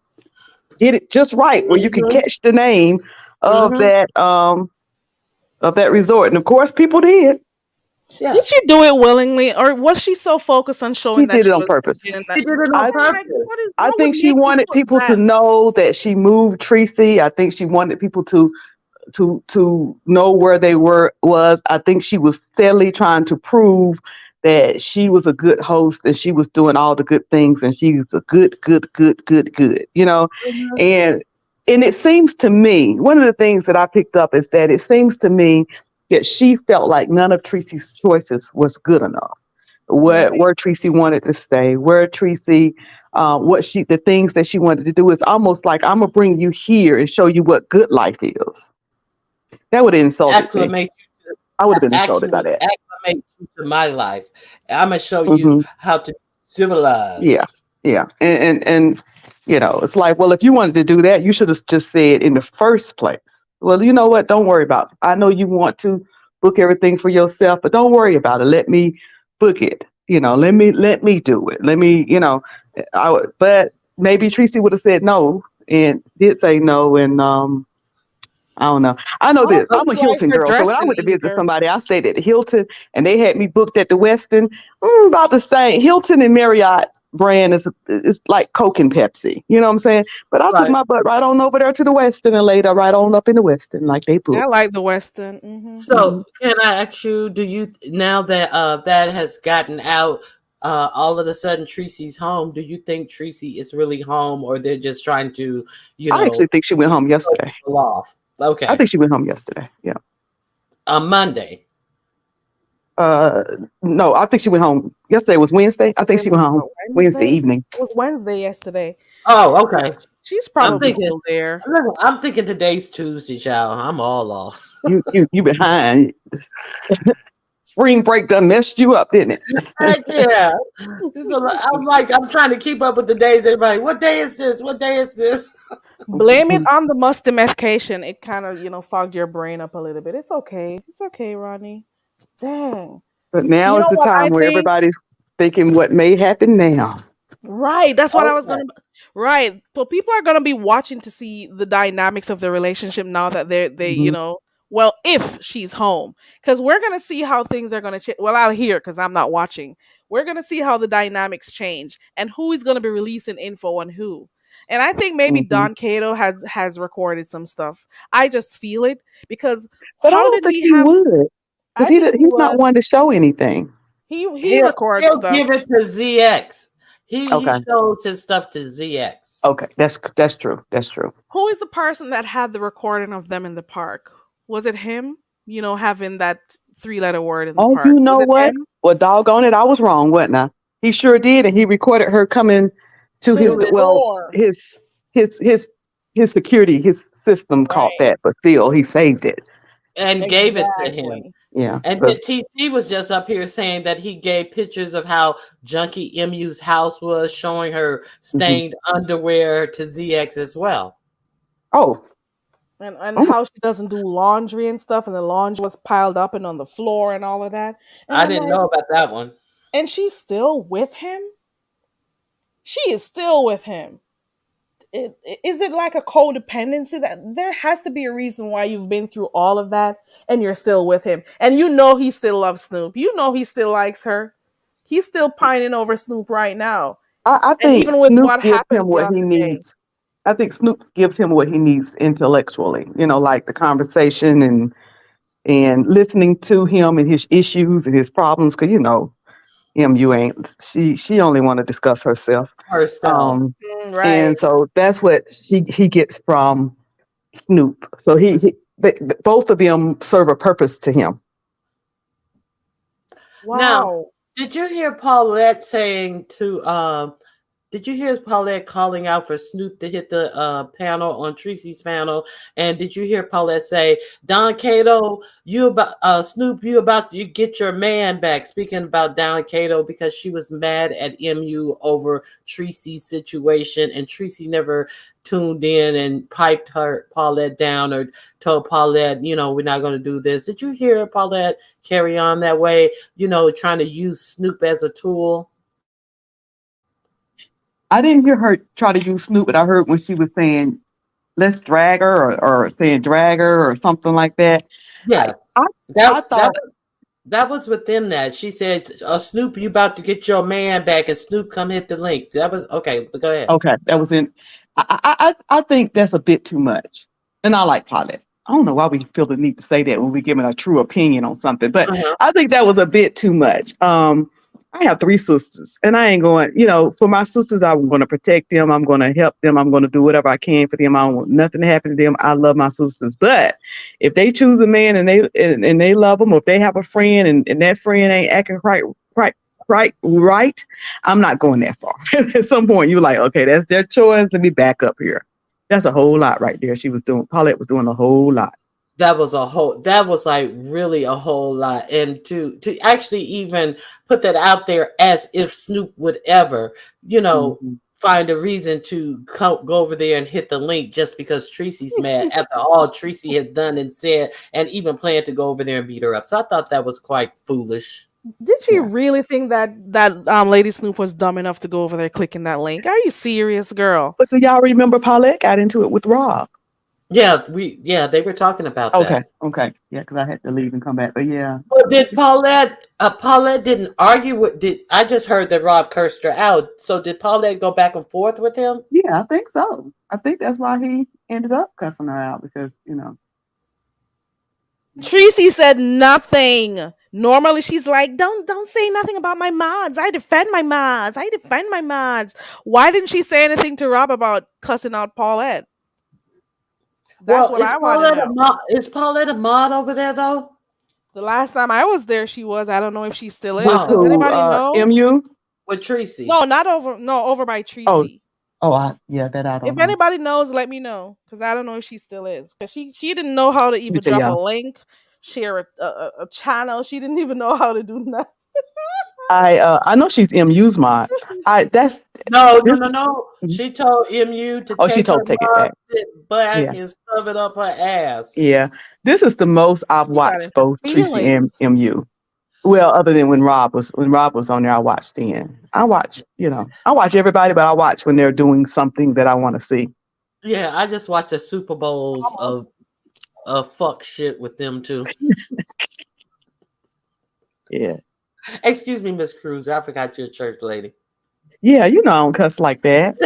[SPEAKER 8] get it just right, where you can
[SPEAKER 7] Mhm.
[SPEAKER 8] catch the name of
[SPEAKER 7] Mhm.
[SPEAKER 8] that resort. And of course, people did.
[SPEAKER 7] Yeah,
[SPEAKER 1] Did she do it willingly, or was she so focused on
[SPEAKER 8] She
[SPEAKER 1] showing that
[SPEAKER 8] did it
[SPEAKER 1] she
[SPEAKER 8] on
[SPEAKER 1] was
[SPEAKER 8] purpose.
[SPEAKER 1] vegan
[SPEAKER 7] she
[SPEAKER 1] that?
[SPEAKER 7] did it on
[SPEAKER 8] I
[SPEAKER 1] I'm like,
[SPEAKER 7] purpose.
[SPEAKER 8] I
[SPEAKER 1] what would
[SPEAKER 8] think she
[SPEAKER 1] make you
[SPEAKER 8] wanted
[SPEAKER 1] put
[SPEAKER 8] people to
[SPEAKER 1] that?
[SPEAKER 8] know that she moved Tracy. I think she wanted people to know where they was. I think she was steadily trying to prove that she was a good host and she was doing all the good things and she was a good.
[SPEAKER 7] Mhm.
[SPEAKER 8] And it seems to me, one of the things that I picked up is that it seems to me that she felt like none of Tracy's choices was good enough.
[SPEAKER 1] Right.
[SPEAKER 8] Where Tracy wanted to stay, where Tracy, the things that she wanted to do. Is almost like, I'm gonna bring you here and show you what good life is. That would have insulted me.
[SPEAKER 7] Acclimate
[SPEAKER 8] I would have been insulted by
[SPEAKER 7] acclimate
[SPEAKER 8] that.
[SPEAKER 7] acclimate you to my life. I'm gonna show you
[SPEAKER 8] Hmm.
[SPEAKER 7] how to be
[SPEAKER 8] Yeah,
[SPEAKER 7] civilized.
[SPEAKER 8] yeah, and it's like, well, if you wanted to do that, you should have just said in the first place, well, you know what? Don't worry about it. I know you want to book everything for yourself, but don't worry about it. Let me book it. Let me do it. Let me, but maybe Tracy would have said no and did say no, and I don't know. I know
[SPEAKER 1] I don't
[SPEAKER 8] this.
[SPEAKER 1] think
[SPEAKER 8] I'm a
[SPEAKER 1] he liked
[SPEAKER 8] Hilton
[SPEAKER 1] her
[SPEAKER 8] girl. So when I
[SPEAKER 1] dressing
[SPEAKER 8] went to visit
[SPEAKER 1] either.
[SPEAKER 8] somebody, I stayed at the Hilton and they had me booked at the Westin. About the same. Hilton and Marriott brand is like Coke and Pepsi. You know what I'm saying? But I took
[SPEAKER 7] Right.
[SPEAKER 8] my butt right on over there to the Westin and laid her right on up in the Westin like they
[SPEAKER 1] I
[SPEAKER 8] booked.
[SPEAKER 1] like the Western.
[SPEAKER 8] Hmm.
[SPEAKER 7] So can I ask you, do you now that that has gotten out, all of a sudden Tracy's home, do you think Tracy is really home or they're just trying to,
[SPEAKER 8] I actually think she went home
[SPEAKER 7] throw
[SPEAKER 8] yesterday.
[SPEAKER 7] people off?
[SPEAKER 8] I
[SPEAKER 7] Okay.
[SPEAKER 8] think she went home yesterday. Yeah.
[SPEAKER 7] On Monday.
[SPEAKER 8] Uh, no, I think she went home. Yesterday was Wednesday. I think
[SPEAKER 1] It
[SPEAKER 8] she went
[SPEAKER 1] was
[SPEAKER 8] home
[SPEAKER 1] what,
[SPEAKER 8] Wednesday
[SPEAKER 1] Wednesday?
[SPEAKER 8] evening.
[SPEAKER 1] It was Wednesday yesterday.
[SPEAKER 7] Oh, okay.
[SPEAKER 1] She's
[SPEAKER 7] I'm
[SPEAKER 1] probably
[SPEAKER 7] thinking
[SPEAKER 1] still there.
[SPEAKER 7] I'm thinking today's Tuesday, child. I'm all off.
[SPEAKER 8] You behind. Spring break done messed you up, didn't
[SPEAKER 7] Heck yeah. I'm like, I'm trying to keep up with the days. Everybody, what day is this? What day is this?
[SPEAKER 1] Blame it
[SPEAKER 8] it?
[SPEAKER 1] on the musty medication. It kind of, fogged your brain up a little bit. It's okay. It's okay, Ronnie. Dang.
[SPEAKER 8] But now
[SPEAKER 1] You
[SPEAKER 8] is
[SPEAKER 1] know
[SPEAKER 8] the
[SPEAKER 1] what I
[SPEAKER 8] time where
[SPEAKER 1] think?
[SPEAKER 8] everybody's thinking what may happen now.
[SPEAKER 1] Right. That's what I was
[SPEAKER 7] Okay.
[SPEAKER 1] gonna. Right. But people are gonna be watching to see the dynamics of the relationship now that they
[SPEAKER 8] Hmm.
[SPEAKER 1] well, if she's home, because we're gonna see how things are gonna change. Well, I'll hear because I'm not watching. We're gonna see how the dynamics change and who is gonna be releasing info on who. And I think maybe
[SPEAKER 8] Hmm.
[SPEAKER 1] Don Cato has recorded some stuff. I just feel it because
[SPEAKER 8] But I
[SPEAKER 1] how
[SPEAKER 8] don't
[SPEAKER 1] did
[SPEAKER 8] think
[SPEAKER 1] we
[SPEAKER 8] he
[SPEAKER 1] have?
[SPEAKER 8] would, because
[SPEAKER 1] I think he
[SPEAKER 8] he's not
[SPEAKER 1] would.
[SPEAKER 8] one to show anything.
[SPEAKER 1] He
[SPEAKER 7] He'll
[SPEAKER 1] records
[SPEAKER 7] he'll
[SPEAKER 1] stuff.
[SPEAKER 7] give it to ZX. He
[SPEAKER 8] Okay,
[SPEAKER 7] shows his stuff to ZX.
[SPEAKER 8] okay, that's true. That's true.
[SPEAKER 1] Who is the person that had the recording of them in the park? Was it him? Having that three-letter word in the
[SPEAKER 8] Oh,
[SPEAKER 1] park.
[SPEAKER 8] you
[SPEAKER 1] Was
[SPEAKER 8] know
[SPEAKER 1] it
[SPEAKER 8] what?
[SPEAKER 1] him?
[SPEAKER 8] Well, doggone it, I was wrong, wasn't I? He sure did, and he recorded her coming to
[SPEAKER 1] To
[SPEAKER 8] his
[SPEAKER 1] his
[SPEAKER 7] To it.
[SPEAKER 1] door.
[SPEAKER 8] his his his security, his system caught
[SPEAKER 1] Right.
[SPEAKER 8] that, but still, he saved it.
[SPEAKER 7] And gave it to him.
[SPEAKER 1] Exactly.
[SPEAKER 8] Yeah,
[SPEAKER 7] And then TC was just up here saying that he gave pictures of how junky MU's house was, showing her
[SPEAKER 8] mhm.
[SPEAKER 7] stained underwear to ZX as well.
[SPEAKER 8] Oh,
[SPEAKER 1] And
[SPEAKER 8] oh,
[SPEAKER 1] how she doesn't do laundry and stuff, and the laundry was piled up and on the floor and all of that. And
[SPEAKER 7] I
[SPEAKER 1] I'm
[SPEAKER 7] didn't
[SPEAKER 1] like,
[SPEAKER 7] know about that one.
[SPEAKER 1] and she's still with him? She is still with him. Is it like a codependency that there has to be a reason why you've been through all of that and you're still with him, and he still loves Snoop, he still likes her, he's still pining over Snoop right now,
[SPEAKER 8] I
[SPEAKER 1] and
[SPEAKER 8] think
[SPEAKER 1] even with
[SPEAKER 8] Snoop
[SPEAKER 1] what
[SPEAKER 8] gives him
[SPEAKER 1] happened the
[SPEAKER 8] what he
[SPEAKER 1] other day.
[SPEAKER 8] needs. I think Snoop gives him what he needs intellectually. Like the conversation and listening to him and his issues and his problems. Because you ain't she only want to discuss herself.
[SPEAKER 7] Herself.
[SPEAKER 8] Um,
[SPEAKER 1] Right.
[SPEAKER 8] and so that's what he gets from Snoop. So both of them serve a purpose to him.
[SPEAKER 7] Now,
[SPEAKER 1] Wow.
[SPEAKER 7] did you hear Paulette saying to did you hear Paulette calling out for Snoop to hit the panel on Tracy's panel? And did you hear Paulette say, Don Cato, you about Snoop, you about to get your man back? Speaking about Don Cato, because she was mad at MU over Tracy's situation, and Tracy never tuned in and piped her Paulette down or told Paulette, we're not going to do this. Did you hear Paulette carry on that way, trying to use Snoop as a tool?
[SPEAKER 8] I didn't hear her try to use Snoop, but I heard when she was saying, let's drag her, or saying drag her or something like that. I,
[SPEAKER 7] Yes.
[SPEAKER 8] I, I thought,
[SPEAKER 7] That was within that. She said, Snoop, you about to get your man back, and Snoop come hit the link. That was okay, but go ahead.
[SPEAKER 8] okay, that was in. I think that's a bit too much. And I like Paulette. I don't know why we feel the need to say that when we're giving a true opinion on something, but
[SPEAKER 7] Uh-huh.
[SPEAKER 8] I think that was a bit too much. I have 3 sisters, and I ain't going. For my sisters, I'm going to protect them. I'm going to help them. I'm going to do whatever I can for them. I don't want nothing to happen to them. I love my sisters, but if they choose a man and they love them, or if they have a friend and that friend ain't acting right, I'm not going that far. At some point, you're like, okay, that's their choice. Let me back up here. That's a whole lot right there. Paulette was doing a whole lot.
[SPEAKER 7] That was like really a whole lot. And to actually even put that out there as if Snoop would ever, find a reason to go over there and hit the link just because Tracy's mad after all Tracy has done and said, and even planned to go over there and beat her up. So I thought that was quite foolish.
[SPEAKER 1] Did she really think that Lady Snoop was dumb enough to go over there clicking that link? Are you serious, girl?
[SPEAKER 8] But do y'all remember Paulette got into it with Rob?
[SPEAKER 7] Yeah, they were talking about that.
[SPEAKER 8] Okay. Yeah, because I had to leave and come back. But yeah.
[SPEAKER 7] But did Paulette didn't argue I just heard that Rob cursed her out. So did Paulette go back and forth with him?
[SPEAKER 8] Yeah, I think so. I think that's why he ended up cussing her out because,
[SPEAKER 1] Tracy said nothing. Normally she's like, don't say nothing about my mods. I defend my mods. Why didn't she say anything to Rob about cussing out Paulette? That's what I want to know.
[SPEAKER 7] Is Paulette a mod over there though?
[SPEAKER 1] The last time I was there, she was. I don't know if she still is.
[SPEAKER 8] Does
[SPEAKER 1] anybody know?
[SPEAKER 8] MU?
[SPEAKER 7] With Tracy?
[SPEAKER 1] No, over by Tracy.
[SPEAKER 8] That I don't know.
[SPEAKER 1] If anybody knows, let me know, because I don't know if she still is. Because she didn't know how to even drop a link, share a channel. She didn't even know how to do nothing.
[SPEAKER 8] I know she's MU's mod.
[SPEAKER 7] No. She told MU to take it back and shove it up her ass.
[SPEAKER 8] Yeah, this is the most I've watched both Tracy and MU. Well, other than when Rob was on there, I watched then. I watch everybody, but I watch when they're doing something that I want to see.
[SPEAKER 7] Yeah, I just watch the Super Bowls of fuck shit with them too.
[SPEAKER 8] Yeah.
[SPEAKER 7] Excuse me, Miss Cruz. I forgot you're a church lady.
[SPEAKER 8] Yeah, I don't cuss like that.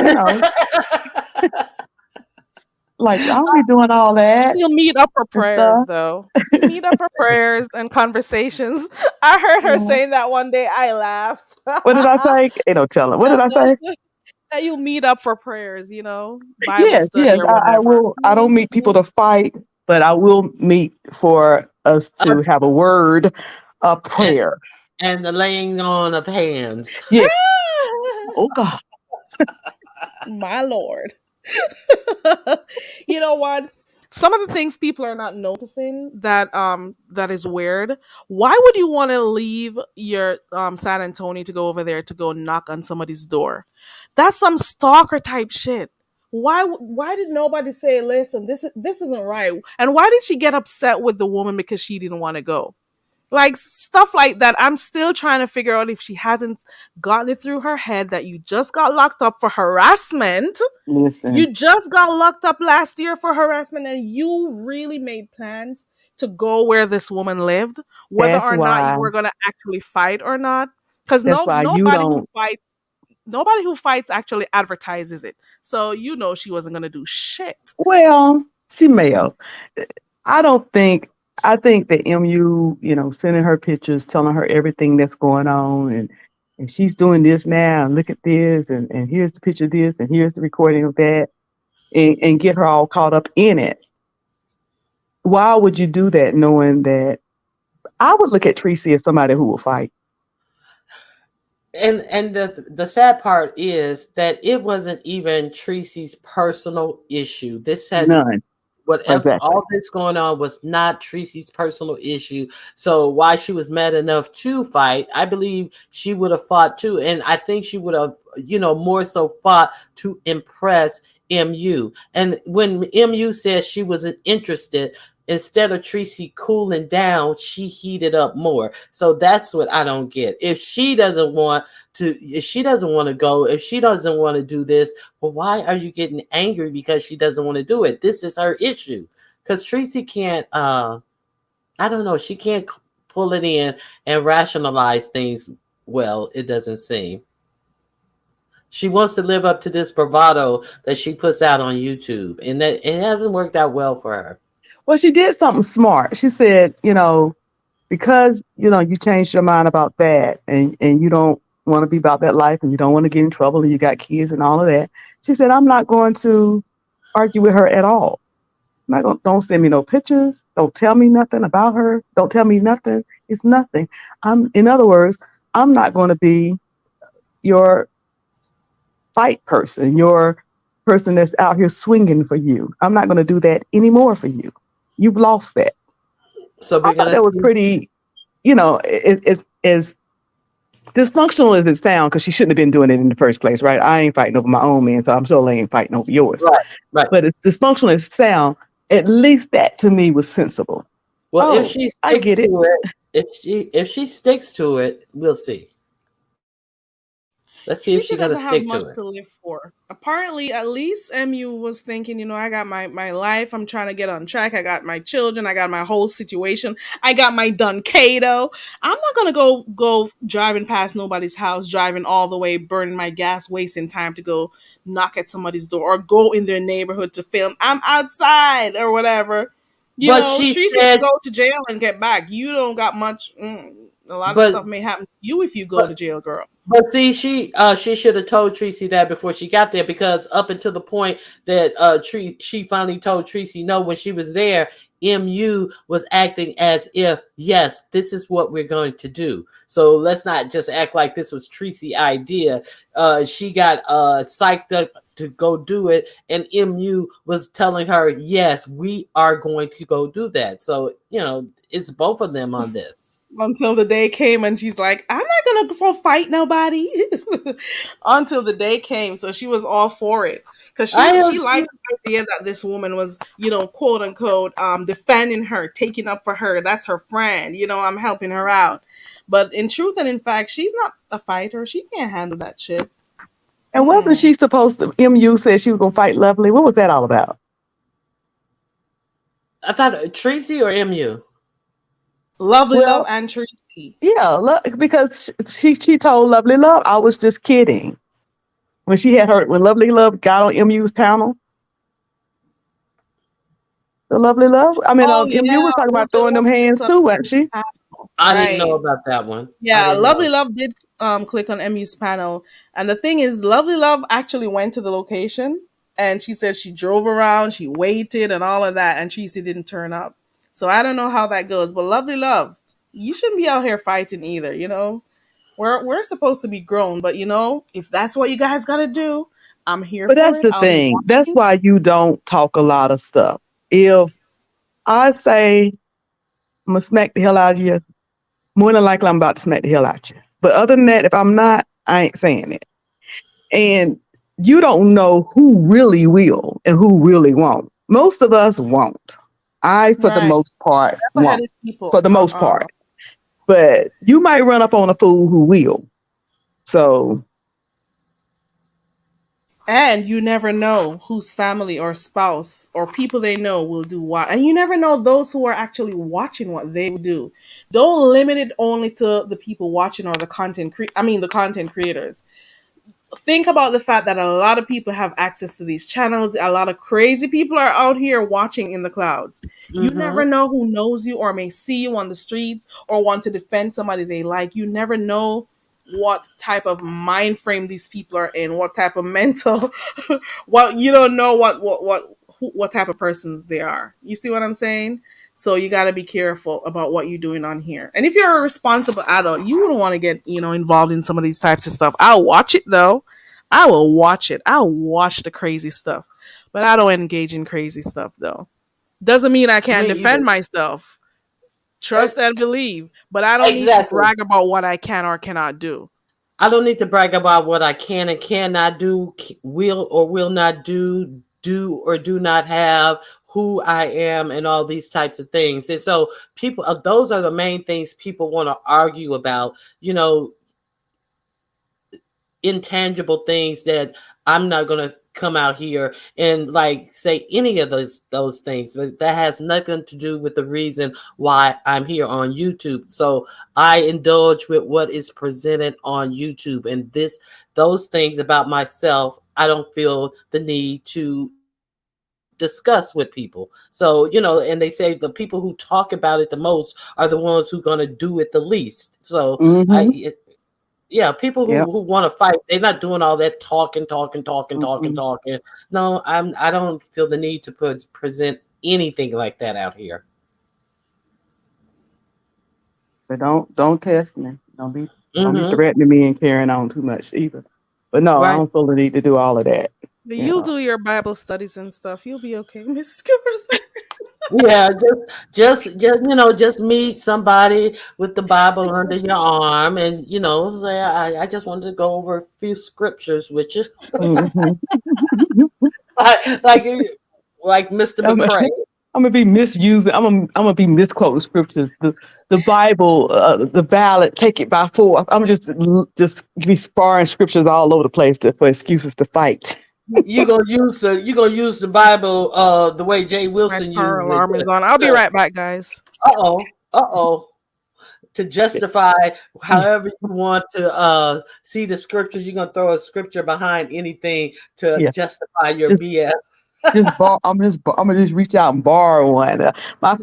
[SPEAKER 8] Like, I don't be doing all that.
[SPEAKER 1] You'll meet up for prayers, though. Meet up for prayers and conversations. I heard her saying that one day. I laughed.
[SPEAKER 8] What did I say? Ain't no telling. What did I say?
[SPEAKER 1] That you'll meet up for prayers, Bible
[SPEAKER 8] yes. I will. I don't meet people to fight, but I will meet for us to have a word of prayer.
[SPEAKER 7] And the laying on of hands.
[SPEAKER 8] Yes. Oh, God.
[SPEAKER 1] My Lord. You know what? Some of the things people are not noticing that is weird. Why would you want to leave your San Antonio to go over there to go knock on somebody's door? That's some stalker type shit. Why did nobody say, listen, this isn't right? And why did she get upset with the woman because she didn't want to go? Like, stuff like that. I'm still trying to figure out if she hasn't gotten it through her head that you just got locked up for harassment.
[SPEAKER 8] Listen.
[SPEAKER 1] You just got locked up last year for harassment, and you really made plans to go where this woman lived, whether or not you were going to actually fight or not. Because nobody who fights actually advertises it. So she wasn't going to do shit.
[SPEAKER 8] Well, she may have. I think that MU, sending her pictures, telling her everything that's going on, and she's doing this now, and look at this, and here's the picture of this, and here's the recording of that, and get her all caught up in it. Why would you do that knowing that? I would look at Tracy as somebody who will fight.
[SPEAKER 7] And the sad part is that it wasn't even Tracy's personal issue. This had
[SPEAKER 8] none.
[SPEAKER 7] Whatever all this going on was not Tracy's personal issue. So why she was mad enough to fight, I believe she would have fought too. And I think she would have, more so fought to impress MU. And when MU said she wasn't interested, instead of Tracy cooling down, she heated up more. So that's what I don't get. If she doesn't want to go, if she doesn't want to do this, well, why are you getting angry because she doesn't want to do it? This is her issue. Because Tracy can't, I don't know, she can't pull it in and rationalize things well, it doesn't seem. She wants to live up to this bravado that she puts out on YouTube, and that it hasn't worked out well for her.
[SPEAKER 8] Well, she did something smart. She said, because you changed your mind about that, and you don't want to be about that life, and you don't want to get in trouble, and you got kids and all of that. She said, I'm not going to argue with her at all. I'm not gonna, don't send me no pictures. Don't tell me nothing about her. Don't tell me nothing. It's nothing. In other words, I'm not going to be your fight person, your person that's out here swinging for you. I'm not going to do that anymore for you. You've lost that.
[SPEAKER 7] So
[SPEAKER 8] I
[SPEAKER 7] we're
[SPEAKER 8] thought
[SPEAKER 7] gonna
[SPEAKER 8] that was
[SPEAKER 7] see.
[SPEAKER 8] pretty, it's as dysfunctional as it sounds, because she shouldn't have been doing it in the first place, right? I ain't fighting over my own man, so I'm sure they ain't fighting over yours.
[SPEAKER 7] Right, right.
[SPEAKER 8] But as dysfunctional as it sounds, at least that to me was sensible.
[SPEAKER 7] Well, if
[SPEAKER 8] Oh,
[SPEAKER 7] she
[SPEAKER 8] I
[SPEAKER 7] sticks
[SPEAKER 8] get it.
[SPEAKER 7] to it, if she sticks to it, we'll see. Let's see if
[SPEAKER 1] Tracy
[SPEAKER 7] she's gonna
[SPEAKER 1] doesn't have
[SPEAKER 7] stick to
[SPEAKER 1] much
[SPEAKER 7] it.
[SPEAKER 1] to live for. Apparently, at least MU was thinking, I got my life. I'm trying to get on track. I got my children. I got my whole situation. I got my Duncado. I'm not gonna go driving past nobody's house, driving all the way, burning my gas, wasting time to go knock at somebody's door or go in their neighborhood to film. I'm outside or whatever.
[SPEAKER 7] But she
[SPEAKER 1] Tracy can
[SPEAKER 7] said,
[SPEAKER 1] go to jail and get back. You don't got much. A lot of
[SPEAKER 7] but
[SPEAKER 1] stuff may happen to you if you go
[SPEAKER 7] but
[SPEAKER 1] to jail, girl.
[SPEAKER 7] But see, she should have told Tracy that before she got there, because up until the point that she finally told Tracy no when she was there, MU was acting as if, yes, this is what we're going to do. So let's not just act like this was Tracy's idea. She got psyched up to go do it, and MU was telling her, yes, we are going to go do that. So it's both of them on this.
[SPEAKER 1] Until the day came and she's like, I'm not gonna go fight nobody. Until the day came, so she was all for it because
[SPEAKER 7] I
[SPEAKER 1] she
[SPEAKER 7] am.
[SPEAKER 1] likes the idea that this woman was, quote unquote, defending her, taking up for her. That's her friend. I'm helping her out. But in truth and in fact, she's not a fighter. She can't handle that shit.
[SPEAKER 8] And wasn't she supposed to? MU said she was gonna fight Lovely. What was that all about?
[SPEAKER 7] I thought Tracy or MU.
[SPEAKER 1] Lovely Love
[SPEAKER 8] Well,
[SPEAKER 1] and Tracy.
[SPEAKER 8] yeah, because she told Lovely Love I was just kidding when she had her when Lovely Love got on MU's panel. The Lovely Love. I mean,
[SPEAKER 1] Oh
[SPEAKER 8] MU
[SPEAKER 1] yeah,
[SPEAKER 8] was talking about
[SPEAKER 1] Lovely
[SPEAKER 8] throwing them
[SPEAKER 1] Love
[SPEAKER 8] hands
[SPEAKER 1] clicked
[SPEAKER 8] too, wasn't she?
[SPEAKER 1] on
[SPEAKER 7] I didn't know
[SPEAKER 1] right.
[SPEAKER 7] about that one. I
[SPEAKER 1] Yeah,
[SPEAKER 7] didn't
[SPEAKER 1] Lovely
[SPEAKER 7] know.
[SPEAKER 1] Love did click on Emmy's panel. And the thing is, Lovely Love actually went to the location and she said she drove around, she waited and all of that, and Tracy didn't turn up. So I don't know how that goes. But Lovely Love, you shouldn't be out here fighting either. We're supposed to be grown, but if that's what you guys gotta do, I'm here
[SPEAKER 8] But
[SPEAKER 1] for
[SPEAKER 8] that's
[SPEAKER 1] it.
[SPEAKER 8] the
[SPEAKER 1] I'll be
[SPEAKER 8] thing. That's
[SPEAKER 1] watching.
[SPEAKER 8] why you don't talk a lot of stuff. If I say I'm gonna smack the hell out of you, more than likely I'm about to smack the hell out of you. But other than that, if I'm not, I ain't saying it. And you don't know who really will and who really won't. Most of us won't. I, for the
[SPEAKER 1] Right.
[SPEAKER 8] most part, won't.
[SPEAKER 1] Level-headed people.
[SPEAKER 8] For the most
[SPEAKER 1] Uh-uh.
[SPEAKER 8] part. But you might run up on a fool who will. So,
[SPEAKER 1] And you never know whose family or spouse or people they know will do what. And you never know those who are actually watching what they do. Don't limit it only to the people watching or the content creators. Think about the fact that a lot of people have access to these channels. A lot of crazy people are out here watching in the clouds. You
[SPEAKER 7] Mm-hmm.
[SPEAKER 1] never know who knows you or may see you on the streets or want to defend somebody they like. You never know what type of mind frame these people are in, what type of mental well, you don't know what type of persons they are. You see what I'm saying? So you got to be careful about what you're doing on here. And if you're a responsible adult, you wouldn't want to get, involved in some of these types of stuff. I'll watch it though. I will watch it. I'll watch the crazy stuff. But I don't engage in crazy stuff though. Doesn't mean I can't
[SPEAKER 7] Me either.
[SPEAKER 1] defend myself. Trust and believe. But I don't need to
[SPEAKER 7] Exactly.
[SPEAKER 1] brag about what I can or cannot do.
[SPEAKER 7] I don't need to brag about what I can and cannot do, will or will not do or do not have, who I am, and all these types of things. And so people, those are the main things people want to argue about. Intangible things that I'm not going to come out here and like say any of those things, but that has nothing to do with the reason why I'm here on YouTube. So I indulge with what is presented on YouTube, and those things about myself, I don't feel the need to discuss discuss with people. So, and they say the people who talk about it the most are the ones who going to do it the least. So
[SPEAKER 8] Mm-hmm.
[SPEAKER 7] people
[SPEAKER 8] Yep.
[SPEAKER 7] who want to fight, they're not doing all that talking.
[SPEAKER 8] Mm-mm.
[SPEAKER 7] No, I don't feel the need to present anything like that out here.
[SPEAKER 8] But don't test me. Don't be
[SPEAKER 7] Mm-hmm.
[SPEAKER 8] threatening me and carrying on too much either. But no, I
[SPEAKER 7] Right.
[SPEAKER 8] don't feel the need to do all of that.
[SPEAKER 1] But
[SPEAKER 8] You
[SPEAKER 1] you'll
[SPEAKER 8] know.
[SPEAKER 1] do your Bible studies and stuff. You'll be okay, Miss Skippers.
[SPEAKER 7] Yeah, just meet somebody with the Bible under your arm, and say I just wanted to go over a few scriptures with you,
[SPEAKER 8] Mhm.
[SPEAKER 7] like like Mr.
[SPEAKER 8] I'm,
[SPEAKER 7] McCray.
[SPEAKER 8] I'm gonna be misusing. I'm gonna be misquoting scriptures. The Bible, the ballot, take it by force. I'm just be sparring scriptures all over the place for excuses to fight.
[SPEAKER 7] You gonna use the Bible the way Jay
[SPEAKER 1] My
[SPEAKER 7] Wilson
[SPEAKER 1] car
[SPEAKER 7] used
[SPEAKER 1] alarm is
[SPEAKER 7] it.
[SPEAKER 1] on. I'll be right back, guys.
[SPEAKER 7] Uh oh. To justify however you want to see the scriptures, you're gonna throw a scripture behind anything to
[SPEAKER 8] Yeah,
[SPEAKER 7] justify your
[SPEAKER 8] just
[SPEAKER 7] BS.
[SPEAKER 8] I'm gonna just reach out and borrow one. My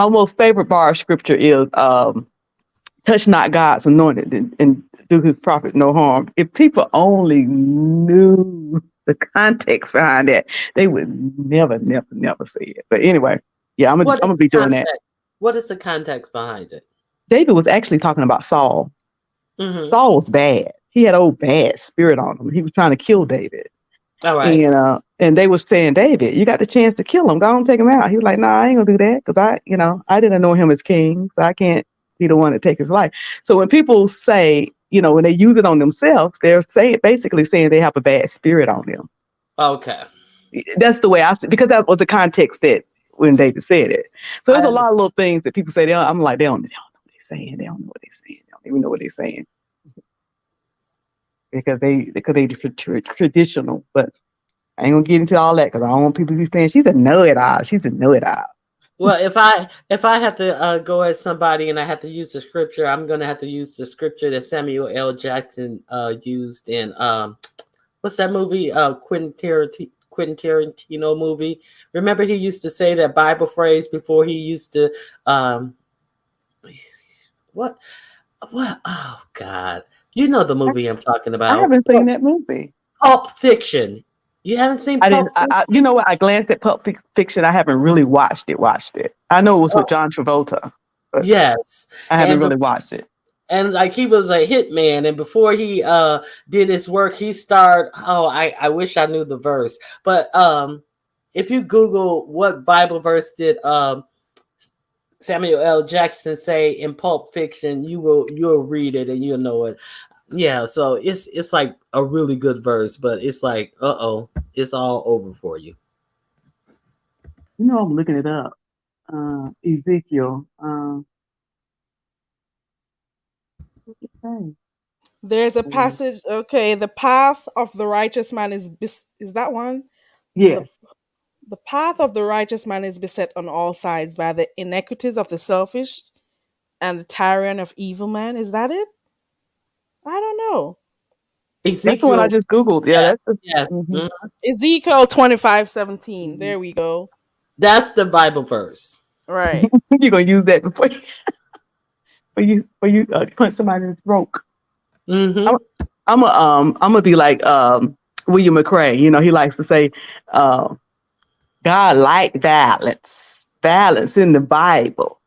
[SPEAKER 8] most favorite bar of scripture is touch not God's anointed and do his prophet no harm. If people only knew the context behind that, they would never say it. But anyway, yeah, I'm
[SPEAKER 7] What is
[SPEAKER 8] gonna
[SPEAKER 7] the
[SPEAKER 8] be doing that.
[SPEAKER 7] context? What is the context behind it?
[SPEAKER 8] David was actually talking about Saul.
[SPEAKER 7] Mm-hmm.
[SPEAKER 8] Saul was bad. He had an old bad spirit on him. He was trying to kill David.
[SPEAKER 7] All right.
[SPEAKER 8] And they was saying, David, you got the chance to kill him. Go on, take him out. He was like, nah, I ain't gonna do that because I didn't know him as king, so I can't be the one to take his life. So when people say, when they use it on themselves, they're basically saying they have a bad spirit on them.
[SPEAKER 7] Okay.
[SPEAKER 8] That's the way I see, because that was the context that when David said it. So there's a lot of little things that people say. I'm like, they don't know what they're saying. They don't know what they're saying. They don't even know what they're saying because they traditional. But I ain't gonna get into all that because I don't want people to be saying she's a know-it-all. She's a know-it-all.
[SPEAKER 7] Well, if I have to go at somebody and I have to use the scripture, I'm gonna have to use the scripture that Samuel L. Jackson used in what's that movie? Quentin Tarantino movie. Remember, he used to say that Bible phrase before he used to what? Oh God, you know the movie I'm talking
[SPEAKER 8] I
[SPEAKER 7] about.
[SPEAKER 8] haven't seen that movie.
[SPEAKER 7] Pulp Fiction. You haven't seen
[SPEAKER 8] I
[SPEAKER 7] Pulp
[SPEAKER 8] didn't.
[SPEAKER 7] Fiction?
[SPEAKER 8] You know what? I glanced at Pulp Fiction. I haven't really watched it. I know it was with
[SPEAKER 7] Oh,
[SPEAKER 8] John Travolta, but
[SPEAKER 7] yes.
[SPEAKER 8] I haven't really watched it.
[SPEAKER 7] And like he was a hitman, and before he did his work, he starred. Oh, I wish I knew the verse, but if you Google what Bible verse did Samuel L. Jackson say in Pulp Fiction, you'll read it and you'll know it. Yeah, so it's like a really good verse, but it's like it's all over for you.
[SPEAKER 8] I'm looking it up. Ezekiel. What's it say?
[SPEAKER 1] There's a passage. Okay, the path of the righteous man is that one? The
[SPEAKER 8] Yes.
[SPEAKER 1] the path of the righteous man is beset on all sides by the iniquities of the selfish and the tyranny of evil man. Is that it? I don't know.
[SPEAKER 8] That's the one I
[SPEAKER 7] Ezekiel,
[SPEAKER 8] just Googled. Yeah,
[SPEAKER 7] yes,
[SPEAKER 8] that's the.
[SPEAKER 7] yes.
[SPEAKER 8] Mhm.
[SPEAKER 1] Ezekiel 25:17.
[SPEAKER 8] Mhm.
[SPEAKER 1] There we go.
[SPEAKER 7] That's the Bible verse.
[SPEAKER 1] Right.
[SPEAKER 8] You're gonna use that before you punch somebody in the throat.
[SPEAKER 7] Mm-hmm.
[SPEAKER 8] I'm gonna be like William McCray. He likes to say, God like violence in the Bible.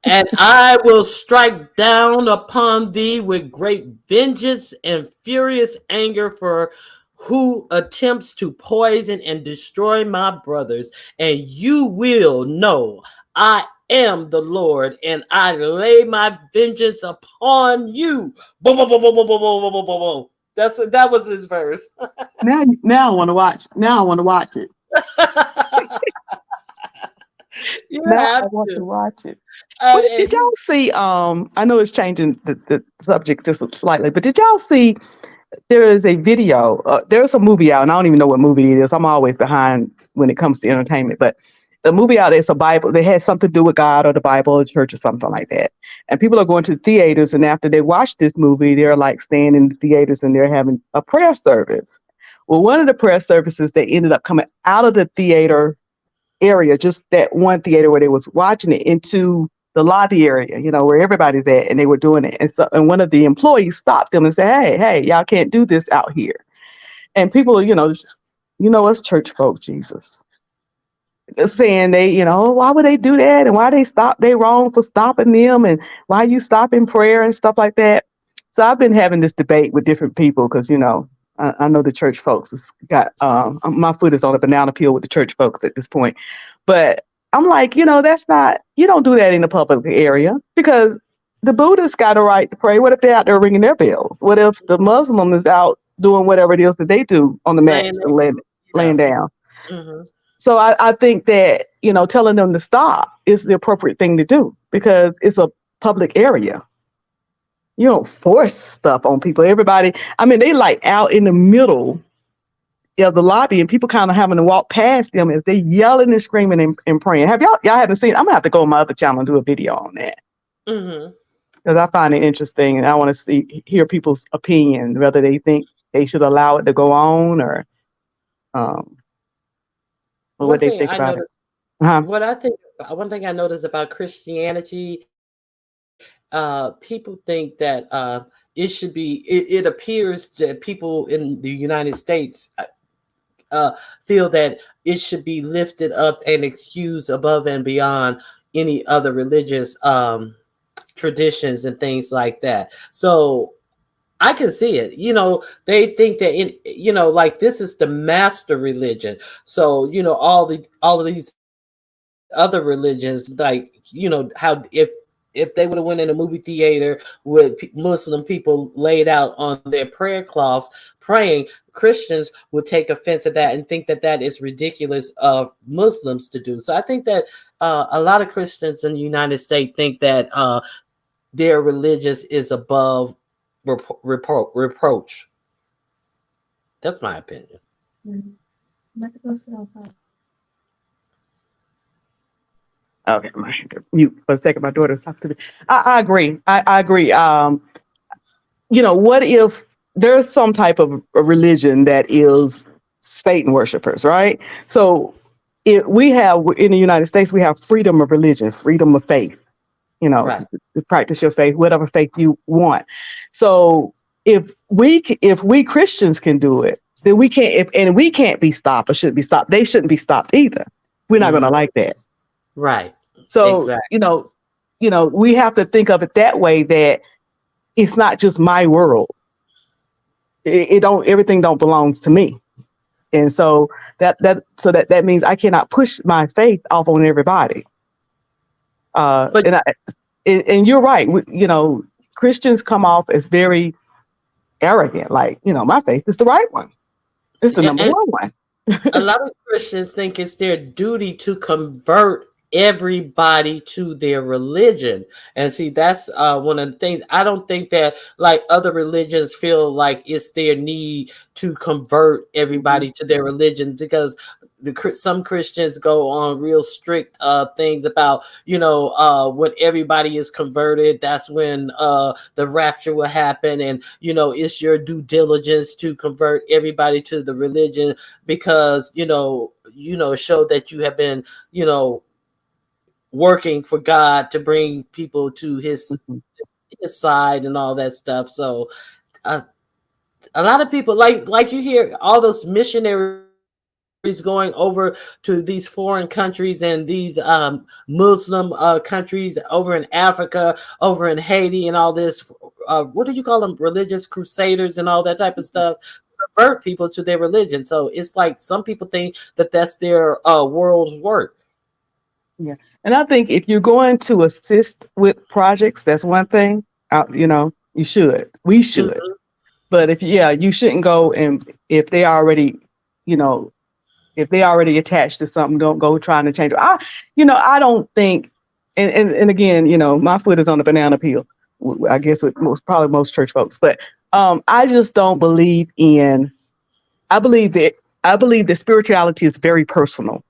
[SPEAKER 7] And I will strike down upon thee with great vengeance and furious anger for who attempts to poison and destroy my brothers. And you will know I am the Lord, and I lay my vengeance upon you. Boom, boom, boom, boom, boom, boom, boom, boom, boom, boom, boom. That was his verse.
[SPEAKER 8] Now I want to watch. Now I want to watch it.
[SPEAKER 7] You
[SPEAKER 8] Now
[SPEAKER 7] have
[SPEAKER 8] I want
[SPEAKER 7] to.
[SPEAKER 8] to watch it. Did y'all see? I know it's changing the subject just slightly, but did y'all see? There is a video. There's a movie out, and I don't even know what movie it is. I'm always behind when it comes to entertainment. But the movie out, it's a Bible. They had something to do with God or the Bible or church or something like that. And people are going to theaters, and after they watch this movie, they're like staying in the theaters and they're having a prayer service. Well, one of the prayer services, they ended up coming out of the theater area, just that one theater where they was watching it, into the lobby area, where everybody's at, and they were doing it. And one of the employees stopped them and said, hey, y'all can't do this out here. And people, us church folk, Jesus, saying why would they do that? And why they wrong for stopping them? And why you stopping prayer and stuff like that? So I've been having this debate with different people because, I know the church folks has got, my foot is on a banana peel with the church folks at this point. But I'm like, that's not, you don't do that in a public area, because the Buddhists got a right to pray. What if they're out there ringing their bells? What if the Muslim is out doing whatever it is that they do on the mats and laying down?
[SPEAKER 7] Mm-hmm.
[SPEAKER 8] So I think that, telling them to stop is the appropriate thing to do, because it's a public area. You don't force stuff on people. Everybody, they like out in the middle of the lobby, and people kind of having to walk past them as they yelling and screaming and praying. Have y'all haven't seen? I'm gonna have to go on my other channel and do a video on that, because I find it interesting, and I want to hear people's opinion, whether they think they should allow it to go on or what they think about it.
[SPEAKER 7] One thing I noticed about Christianity, people think that it should be. It appears that people in the United States feel that it should be lifted up and excused above and beyond any other religious traditions and things like that. So I can see it. They think that like this is the master religion. So all of these other religions, like how if they would have went in a movie theater with Muslim people laid out on their prayer cloths praying, Christians would take offense at that and think that that is ridiculous of Muslims to do. So I think that a lot of Christians in the United States think that their religious is above reproach. That's my opinion.
[SPEAKER 8] Okay, my mute for a second. My daughter's talking to me. I agree. I agree. What if there's some type of a religion that is Satan worshipers, right? So we have in the United States, we have freedom of religion, freedom of faith.
[SPEAKER 7] Right.
[SPEAKER 8] To practice your faith, whatever faith you want. So if we Christians can do it, then we can't. And we can't be stopped or shouldn't be stopped. They shouldn't be stopped either. We're not going to like that.
[SPEAKER 7] Right.
[SPEAKER 8] So,
[SPEAKER 7] exactly.
[SPEAKER 8] We have to think of it that way, that it's not just my world. Everything don't belongs to me. And so that means I cannot push my faith off on everybody. And you're right. Christians come off as very arrogant. Like, my faith is the right one. It's the number one.
[SPEAKER 7] A lot of Christians think it's their duty to convert everybody to their religion. And see, that's one of the things. I don't think that like other religions feel like it's their need to convert everybody to their religion, because some Christians go on real strict things about, when everybody is converted, that's when the rapture will happen. And, it's your due diligence to convert everybody to the religion, because, show that you have been, working for God to bring people to his side and all that stuff. So a lot of people like you hear all those missionaries going over to these foreign countries and these Muslim countries over in Africa, over in Haiti and all this. What do you call them? Religious crusaders and all that type of stuff. Convert people to their religion. So it's like some people think that that's their world's work.
[SPEAKER 8] Yeah. And I think if you're going to assist with projects, that's one thing. We should. Mm-hmm. But you shouldn't go, and if they already attached to something, don't go trying to change it. I don't think, and again, my foot is on the banana peel, I guess with most church folks, but I just don't believe I believe that spirituality is very personal.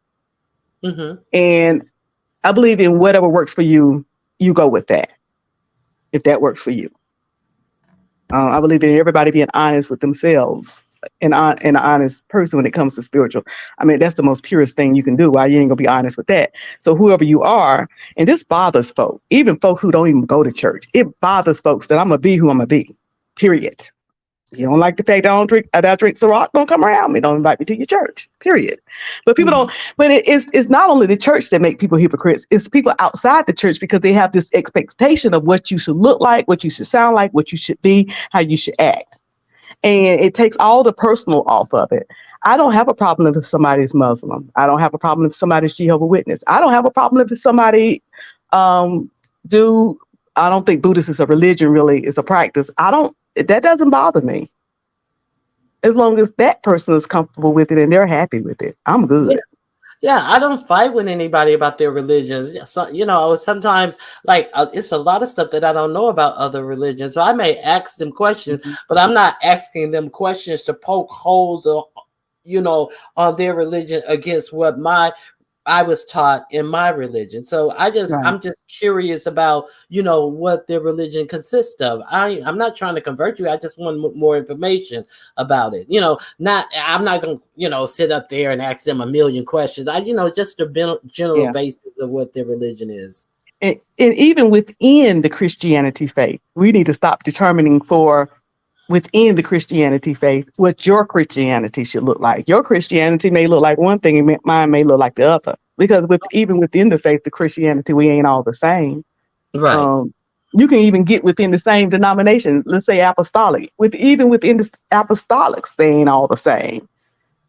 [SPEAKER 7] Mm-hmm.
[SPEAKER 8] And I believe in whatever works for you, you go with that, if that works for you. I believe in everybody being honest with themselves an honest person when it comes to spiritual. I mean, that's the most purest thing you can do. Why you ain't gonna be honest with that? So whoever you are, and this bothers folk, even folks who don't even go to church. It bothers folks that I'm gonna be who I'm gonna be. Period. You don't like the fact that I drink Ciroc, don't come around me. Don't invite me to your church. Period. But people don't. But it's not only the church that make people hypocrites. It's people outside the church because they have this expectation of what you should look like, what you should sound like, what you should be, how you should act, and it takes all the personal off of it. I don't have a problem if somebody's Muslim. I don't have a problem if somebody's Jehovah's Witness. I don't have a problem if somebody do. I don't think Buddhist is a religion. Really, it's a practice. That doesn't bother me. As long as that person is comfortable with it and they're happy with it, I'm good.
[SPEAKER 7] Yeah, I don't fight with anybody about their religions. So, sometimes it's a lot of stuff that I don't know about other religions. So I may ask them questions, but I'm not asking them questions to poke holes on their religion against what I was taught in my religion. So I'm just curious about, what their religion consists of. I'm not trying to convert you. I just want more information about it. I'm not going to, sit up there and ask them a million questions. Just the general basis of what their religion is.
[SPEAKER 8] And even within the Christianity faith, we need to stop determining within the Christianity faith what your Christianity should look like. Your Christianity may look like one thing and mine may look like the other. Because even within the faith, the Christianity, we ain't all the same.
[SPEAKER 7] Right.
[SPEAKER 8] You can even get within the same denomination, let's say apostolic. Even within the apostolics, they ain't all the same.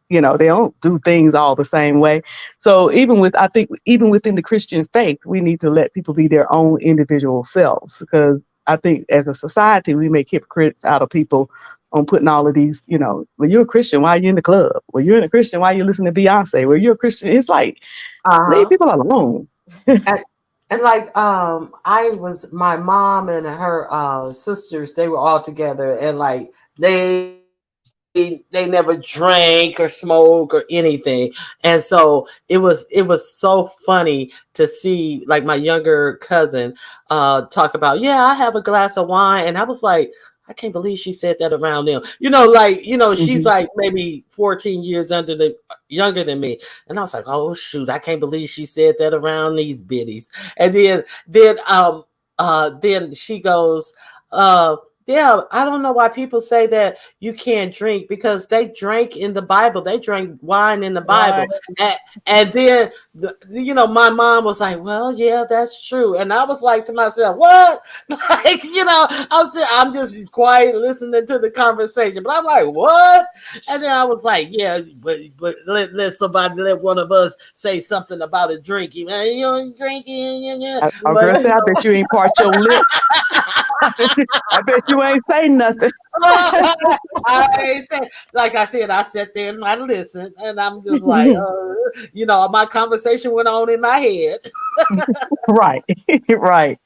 [SPEAKER 8] They don't do things all the same way. So even within the Christian faith, we need to let people be their own individual selves, because I think as a society, we make hypocrites out of people on putting all of these, well, you're a Christian, why are you in the club? Well, you're a Christian, why are you listening to Beyonce? Well, you're a Christian. It's like, leave people alone.
[SPEAKER 7] And my mom and her sisters, they were all together, and they never drank or smoke or anything. And so it was so funny to see my younger cousin talk about, I have a glass of wine. And I was like, I can't believe she said that around them. She's like maybe 14 years younger than me. And I was like, oh shoot, I can't believe she said that around these biddies. And then she goes, yeah, I don't know why people say that you can't drink, because they drank in the Bible. They drank wine in the Bible. Right. And then, my mom was like, well, yeah, that's true. And I was like to myself, what? I'm just quiet listening to the conversation. But I'm like, what? And then I was like, yeah, but let one of us say something about a drink. You ain't drinking.
[SPEAKER 8] I bet you ain't part your lips. I bet you ain't say nothing.
[SPEAKER 7] I ain't say, like I said, I sat there and I listened, and I'm just like, my conversation went on in my head.
[SPEAKER 8] Right, right.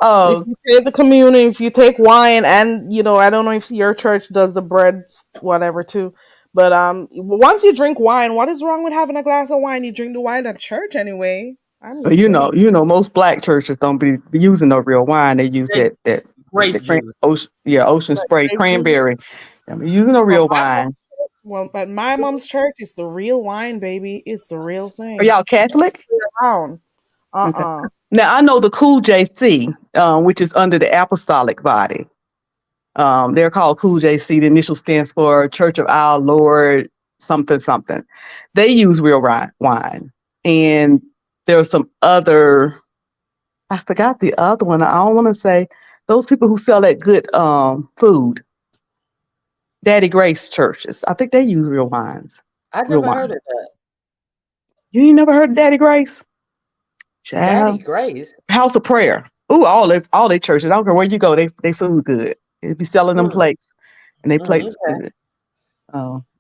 [SPEAKER 1] If you take the communion, if you take wine, and I don't know if your church does the bread, whatever too. But once you drink wine, what is wrong with having a glass of wine? You drink the wine at church anyway.
[SPEAKER 8] Most black churches don't be using no real wine. They use that
[SPEAKER 7] grape juice.
[SPEAKER 8] Ocean spray cranberry. I'm using a real wine.
[SPEAKER 1] Well, but my mom's church is the real wine, baby. It's the real thing.
[SPEAKER 8] Are y'all Catholic?
[SPEAKER 1] Okay.
[SPEAKER 8] Now I know the Cool JC, which is under the apostolic body. They're called Cool JC. The initial stands for Church of Our Lord something something. They use real wine, and there's some other. I forgot the other one. I don't want to say those people who sell that good food. Daddy Grace churches. I think they use real wines.
[SPEAKER 7] I've never heard of that.
[SPEAKER 8] You ain't never heard of Daddy Grace?
[SPEAKER 7] Daddy Grace.
[SPEAKER 8] House of Prayer. Ooh, all their churches. I don't care where you go, they food good. They be selling them plates, and they plates good.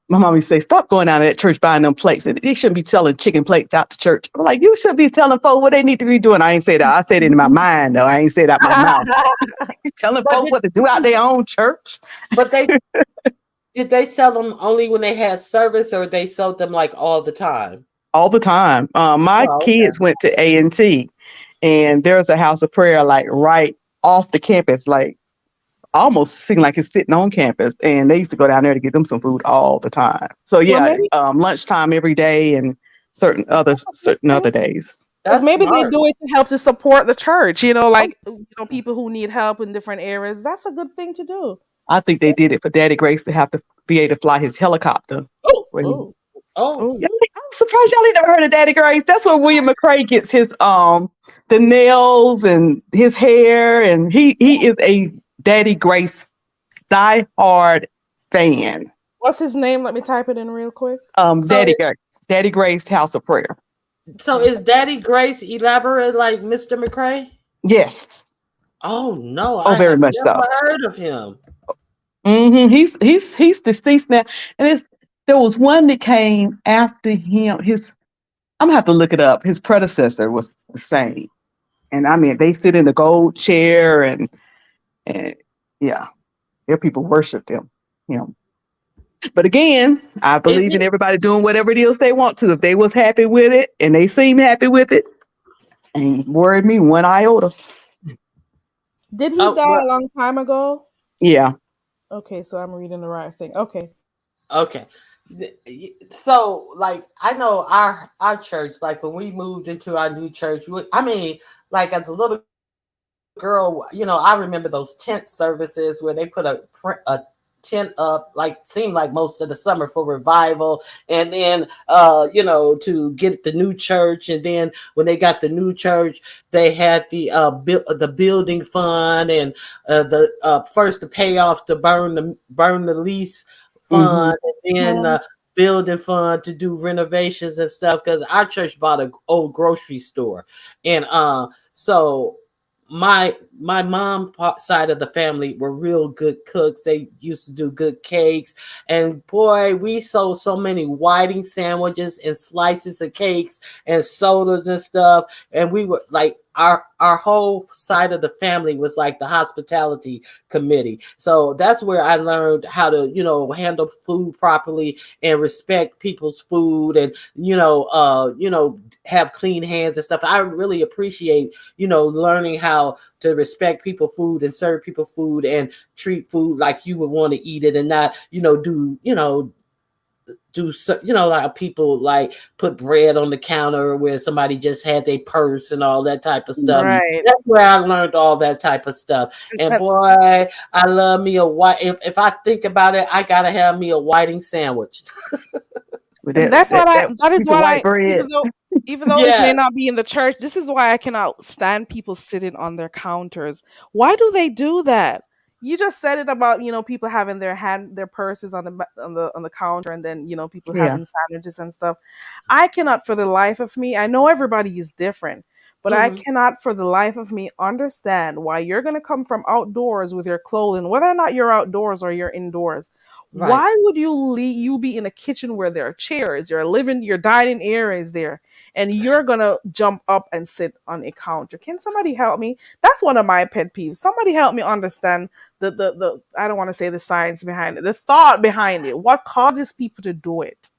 [SPEAKER 8] My mom used to say, stop going down to that church buying them plates. They shouldn't be selling chicken plates out the church. I'm like, you should be telling folks what they need to be doing. I ain't say that. I said it in my mind, though. I ain't say that out my mouth. You telling folks what to do out their own church.
[SPEAKER 7] But did they sell them only when they had service, or they sold them all the time?
[SPEAKER 8] All the time. My kids went to A&T, and there's a house of prayer right off the campus, almost seemed like it's sitting on campus, and they used to go down there to get them some food all the time. So
[SPEAKER 1] Well,
[SPEAKER 8] yeah,
[SPEAKER 1] maybe
[SPEAKER 8] lunchtime every day and certain other days.
[SPEAKER 1] because
[SPEAKER 7] That's
[SPEAKER 1] maybe they
[SPEAKER 7] smart.
[SPEAKER 1] do it to help to support the church. Like people who need help in different areas. That's a good thing to do.
[SPEAKER 8] I think they did it for Daddy Grace to have to be able to fly his helicopter.
[SPEAKER 1] Oh,
[SPEAKER 8] When
[SPEAKER 1] oh,
[SPEAKER 7] Oh,
[SPEAKER 1] oh.
[SPEAKER 8] Yeah, I'm surprised y'all ain't never heard of Daddy Grace. That's where William McRae gets his the nails and his hair, and he is a Daddy Grace diehard fan.
[SPEAKER 1] What's his name? Let me type it in real quick.
[SPEAKER 7] so
[SPEAKER 8] Daddy Grace House of Prayer.
[SPEAKER 7] so is Daddy Grace elaborate like Mr. McCrae?
[SPEAKER 8] Yes.
[SPEAKER 7] Oh no,
[SPEAKER 8] Oh,
[SPEAKER 7] I
[SPEAKER 8] very
[SPEAKER 7] have
[SPEAKER 8] much so.
[SPEAKER 7] never heard of him.
[SPEAKER 8] He's deceased now, and there was one that came after him. I'm gonna have to look it up. His predecessor was the same, and I mean they sit in the gold chair, and yeah, their people worship them. But again, I
[SPEAKER 7] Is
[SPEAKER 8] believe in
[SPEAKER 7] he?
[SPEAKER 8] everybody doing whatever it is they want to. If they was happy with it and they seem happy with it, ain't worried me one iota.
[SPEAKER 1] Did he
[SPEAKER 7] Oh,
[SPEAKER 1] die
[SPEAKER 7] well,
[SPEAKER 1] a long time ago?
[SPEAKER 8] Yeah.
[SPEAKER 1] Okay, so I'm reading the right thing. Okay.
[SPEAKER 7] okay. So, like, I know our church. Like when we moved into our new church, I mean, like as a little girl, I remember those tent services where they put a tent up, like seemed like most of the summer for revival, and then to get the new church, and then when they got the new church, they had the building fund, and the first to pay off to burn the lease
[SPEAKER 8] Mm-hmm.
[SPEAKER 7] fund, and then building fund to do renovations and stuff, because our church bought an old grocery store, and so my mom side of the family were real good cooks. They used to do good cakes, and boy, we sold so many whiting sandwiches and slices of cakes and sodas and stuff. And we were like, our whole side of the family was like the hospitality committee. So that's where I learned how to handle food properly and respect people's food, and have clean hands and stuff. I really appreciate learning how to respect people food and serve people food and treat food like you would want to eat it, and not like people like put bread on the counter where somebody just had their purse and all that type of stuff.
[SPEAKER 1] Right.
[SPEAKER 7] That's where I learned all that type of stuff. And boy, I love me a white. If I think about it, I gotta have me a whiting sandwich.
[SPEAKER 1] And that's what that is
[SPEAKER 8] piece of
[SPEAKER 1] what
[SPEAKER 8] white bread.
[SPEAKER 1] even though this may not be in the church, this is why I cannot stand people sitting on their counters. Why do they do that? You just said it about people having their purses on the counter, and then people
[SPEAKER 8] Yeah.
[SPEAKER 1] having sandwiches and stuff. I cannot for the life of me. I know everybody is different, but I cannot for the life of me understand why you're gonna come from outdoors with your clothing, whether or not you're outdoors or you're indoors.
[SPEAKER 7] Right.
[SPEAKER 1] Why would you be in a kitchen where there are chairs, your dining area is there, and you're gonna jump up and sit on a counter? Can somebody help me? That's one of my pet peeves. Somebody help me understand the I don't want to say the science behind it, the thought behind it. What causes people to do it?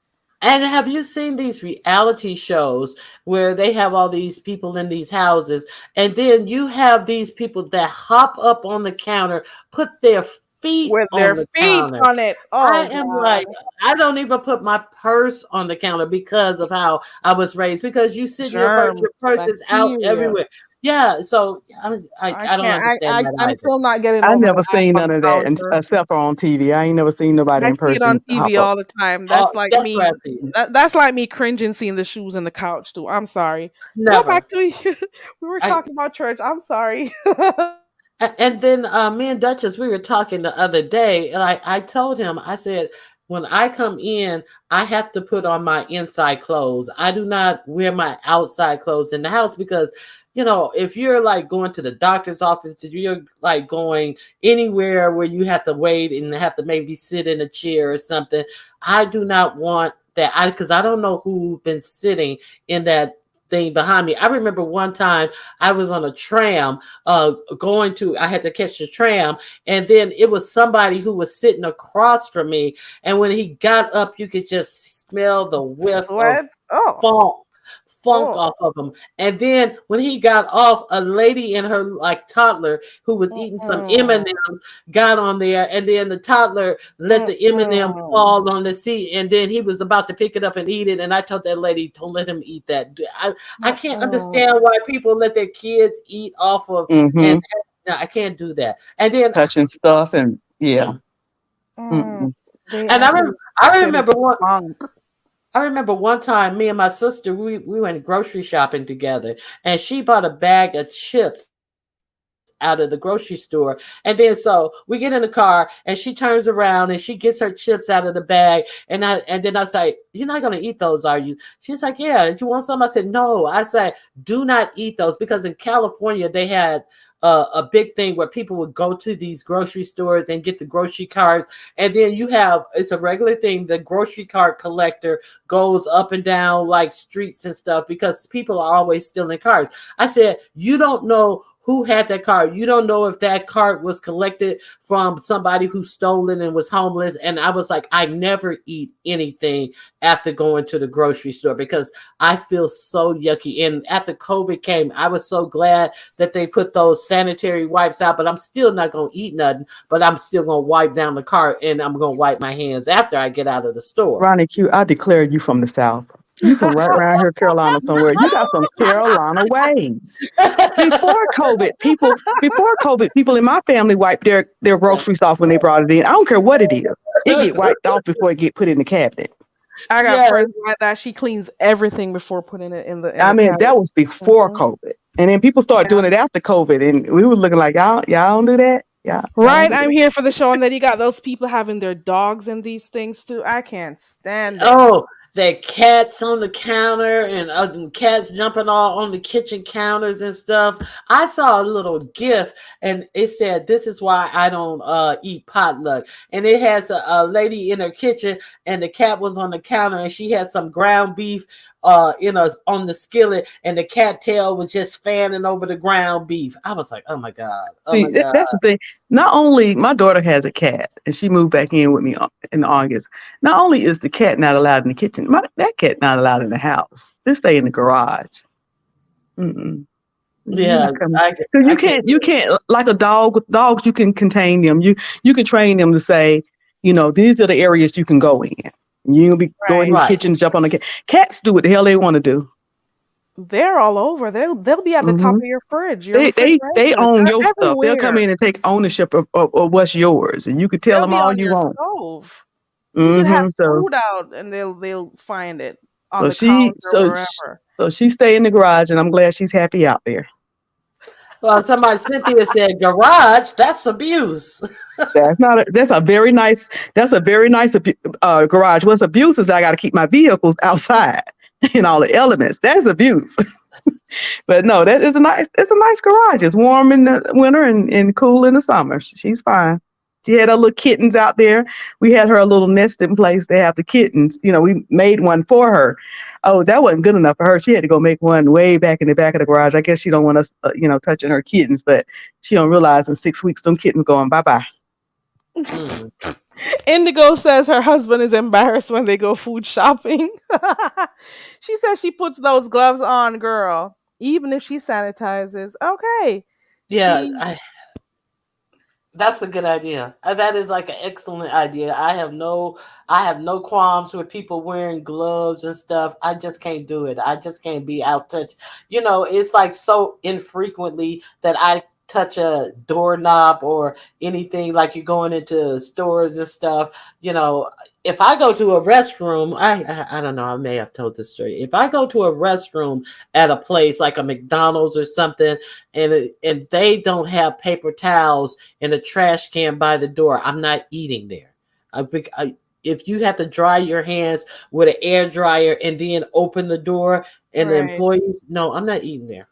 [SPEAKER 7] And have you seen these reality shows where they have all these people in these houses, and then you have these people that hop up on the counter, put their feet
[SPEAKER 1] With
[SPEAKER 7] on
[SPEAKER 1] their
[SPEAKER 7] the
[SPEAKER 1] feet
[SPEAKER 7] counter?
[SPEAKER 1] on it. Oh,
[SPEAKER 7] I am
[SPEAKER 1] God.
[SPEAKER 7] like, I don't even put my purse on the counter because of how I was raised. Because you sit in your
[SPEAKER 1] Germs,
[SPEAKER 7] purse is out
[SPEAKER 1] bacteria.
[SPEAKER 7] everywhere. Yeah, so I
[SPEAKER 1] I
[SPEAKER 7] don't
[SPEAKER 1] can't.
[SPEAKER 7] understand that
[SPEAKER 1] I'm
[SPEAKER 7] either.
[SPEAKER 1] still not getting
[SPEAKER 8] I
[SPEAKER 1] over
[SPEAKER 8] never
[SPEAKER 1] the ass
[SPEAKER 8] seen
[SPEAKER 1] on
[SPEAKER 8] none
[SPEAKER 1] the
[SPEAKER 8] of that
[SPEAKER 1] counter.
[SPEAKER 8] except for on TV. I ain't never seen nobody
[SPEAKER 1] I
[SPEAKER 8] in
[SPEAKER 1] see it on
[SPEAKER 8] person hop
[SPEAKER 1] TV
[SPEAKER 8] up.
[SPEAKER 1] all the time.
[SPEAKER 7] Oh,
[SPEAKER 1] That's like
[SPEAKER 7] that's
[SPEAKER 1] me.
[SPEAKER 7] where I see it.
[SPEAKER 1] That's like me cringing seeing the shoes in the couch too. I'm sorry. Go
[SPEAKER 7] Never.
[SPEAKER 1] back to you. We were
[SPEAKER 7] I
[SPEAKER 1] talking about church. I'm sorry.
[SPEAKER 7] And then me and Duchess, we were talking the other day, and I told him, I said, when I come in, I have to put on my inside clothes. I do not wear my outside clothes in the house because, if you're like going to the doctor's office, if you're like going anywhere where you have to wait and have to maybe sit in a chair or something, I do not want that. Because I don't know who's been sitting in that thing behind me. I remember one time I was on a tram I had to catch the tram, and then it was somebody who was sitting across from me, and when he got up you could just smell the whiff of
[SPEAKER 1] Sweat. Oh.
[SPEAKER 7] funk off of him. And then when he got off, a lady and her like toddler who was eating some M&Ms got on there, and then the toddler let the M&M fall on the seat, and then he was about to pick it up and eat it. And I told that lady, don't let him eat that. I can't understand why people let their kids eat off of, and no, I can't do that. And then
[SPEAKER 8] touching stuff and yeah.
[SPEAKER 7] And I remember one time, me and my sister, we went grocery shopping together, and she bought a bag of chips out of the grocery store. And then so we get in the car, and she turns around and she gets her chips out of the bag. And then I say, "You're not gonna eat those, are you?" She's like, "Yeah. Did you want some?" I said, "No." I said, "Do not eat those," because in California they had a big thing where people would go to these grocery stores and get the grocery cards, and then it's a regular thing. The grocery card collector goes up and down like streets and stuff because people are always stealing cards. I said, "You don't know who had that card. You don't know if that card was collected from somebody who stole it and was homeless." And I was like, I never eat anything after going to the grocery store because I feel so yucky. And after COVID came, I was so glad that they put those sanitary wipes out, but I'm still not going to eat nothing, but I'm still going to wipe down the cart, and I'm going to wipe my hands after I get out of the store.
[SPEAKER 8] Ronnie Q, I declare you from the South. You from right around here, Carolina somewhere. You got some Carolina ways. Before COVID, people in my family wiped their groceries off when they brought it in. I don't care what it is. It get wiped off before it get put in the cabinet.
[SPEAKER 1] I got friends like that. She cleans everything before putting it in the cabinet.
[SPEAKER 8] That was before COVID. And then people started doing it after COVID. And we were looking like, y'all don't do that? Yeah.
[SPEAKER 1] Right. I'm here for the show. And then you got those people having their dogs in these things too. I can't stand it.
[SPEAKER 7] Oh, the cats on the counter and cats jumping all on the kitchen counters and stuff. I saw a little GIF and it said, "This is why I don't eat potluck." And it has a lady in her kitchen and the cat was on the counter and she had some ground beef on the skillet, and the cat tail was just fanning over the ground beef. I was like, oh my God.
[SPEAKER 8] That's the thing. Not only my daughter has a cat and she moved back in with me in August. Not only is the cat not allowed in the kitchen, that cat not allowed in the house. They stay in the garage.
[SPEAKER 7] Yeah,
[SPEAKER 8] you can't like a dog. With dogs, you can contain them. You can train them to say, these are the areas you can go in. You'll be going in the kitchen, jump on the cat. Cats do what the hell they want to do.
[SPEAKER 1] They're all over. They'll be at the top of your fridge.
[SPEAKER 8] They own your stuff. They'll come in and take ownership of what's yours, and you can tell them all you want.
[SPEAKER 1] Stove. You can have food out, and they'll find it on the counter or wherever.
[SPEAKER 8] So she stay in the garage, and I'm glad she's happy out there.
[SPEAKER 7] Well, Cynthia said, "Garage, that's abuse."
[SPEAKER 8] That's a very nice garage. What's abuse is I got to keep my vehicles outside in all the elements. That's abuse. But no, it's a nice garage. It's warm in the winter and cool in the summer. She's fine. She had her little kittens out there. We had her a little nesting place to have the kittens. We made one for her. Oh, that wasn't good enough for her. She had to go make one way back in the back of the garage. I guess she don't want us, touching her kittens, but she don't realize in 6 weeks, them kittens going bye-bye.
[SPEAKER 1] Indigo says her husband is embarrassed when they go food shopping. She says she puts those gloves on, girl, even if she sanitizes. Okay.
[SPEAKER 7] Yeah, that's a good idea. That is like an excellent idea. I have no qualms with people wearing gloves and stuff. I just can't do it. I just can't be out touched. It's like so infrequently that I touch a doorknob or anything, like you're going into stores and stuff. If I go to a restroom, I don't know, I may have told this story. If I go to a restroom at a place like a McDonald's or something, and they don't have paper towels in a trash can by the door, I'm not eating there. If you have to dry your hands with an air dryer and then open the door and the employees, no, I'm not eating there.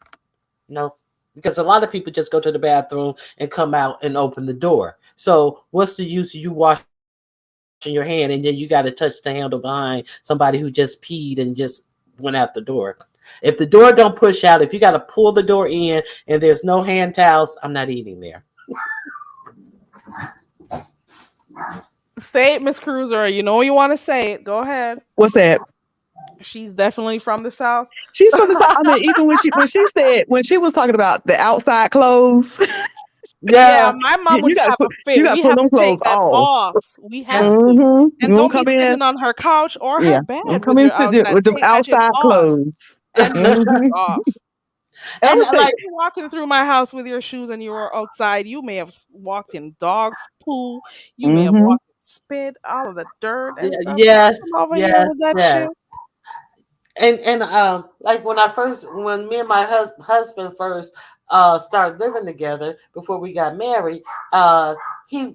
[SPEAKER 7] No, because a lot of people just go to the bathroom and come out and open the door. So what's the use of you washing your hand and then you got to touch the handle behind somebody who just peed and just went out the door? If the door don't push out, if you got to pull the door in and there's no hand towels, I'm not eating there.
[SPEAKER 1] Say it, Miss Cruiser. You want to say it. Go ahead.
[SPEAKER 8] What's that?
[SPEAKER 1] She's definitely from the South.
[SPEAKER 8] She's from the South. I mean, even when she was talking about the outside clothes,
[SPEAKER 1] Yeah,
[SPEAKER 7] Yeah.
[SPEAKER 1] my mom would
[SPEAKER 8] you gotta
[SPEAKER 1] have a
[SPEAKER 8] put
[SPEAKER 1] fit.
[SPEAKER 8] you gotta
[SPEAKER 1] We
[SPEAKER 8] put
[SPEAKER 1] have
[SPEAKER 8] them
[SPEAKER 1] to take
[SPEAKER 8] clothes
[SPEAKER 1] that
[SPEAKER 8] off.
[SPEAKER 1] off. We have
[SPEAKER 7] Yeah.
[SPEAKER 1] to.
[SPEAKER 8] You
[SPEAKER 1] And
[SPEAKER 8] won't
[SPEAKER 1] don't be
[SPEAKER 8] come in.
[SPEAKER 1] sitting on her couch or her
[SPEAKER 8] Yeah, don't
[SPEAKER 1] bed
[SPEAKER 8] come
[SPEAKER 1] with
[SPEAKER 8] in
[SPEAKER 1] your
[SPEAKER 8] sitting
[SPEAKER 1] outside.
[SPEAKER 8] with them
[SPEAKER 1] Take that shit
[SPEAKER 8] outside
[SPEAKER 1] off
[SPEAKER 8] clothes.
[SPEAKER 1] and your shoes
[SPEAKER 8] Hmm.
[SPEAKER 1] off.
[SPEAKER 8] And I'm
[SPEAKER 7] And
[SPEAKER 8] gonna tell
[SPEAKER 1] If
[SPEAKER 8] you,
[SPEAKER 7] like,
[SPEAKER 1] you're walking through my house with your shoes and you were outside, you may have walked in dog poo. You may have
[SPEAKER 8] hmm
[SPEAKER 1] walked in spit, all of the dirt and stuff. Don't
[SPEAKER 7] yes,
[SPEAKER 1] come over here
[SPEAKER 7] yes,
[SPEAKER 1] with that
[SPEAKER 7] yes.
[SPEAKER 1] shit.
[SPEAKER 7] And like when me and my husband first started living together before we got married, uh he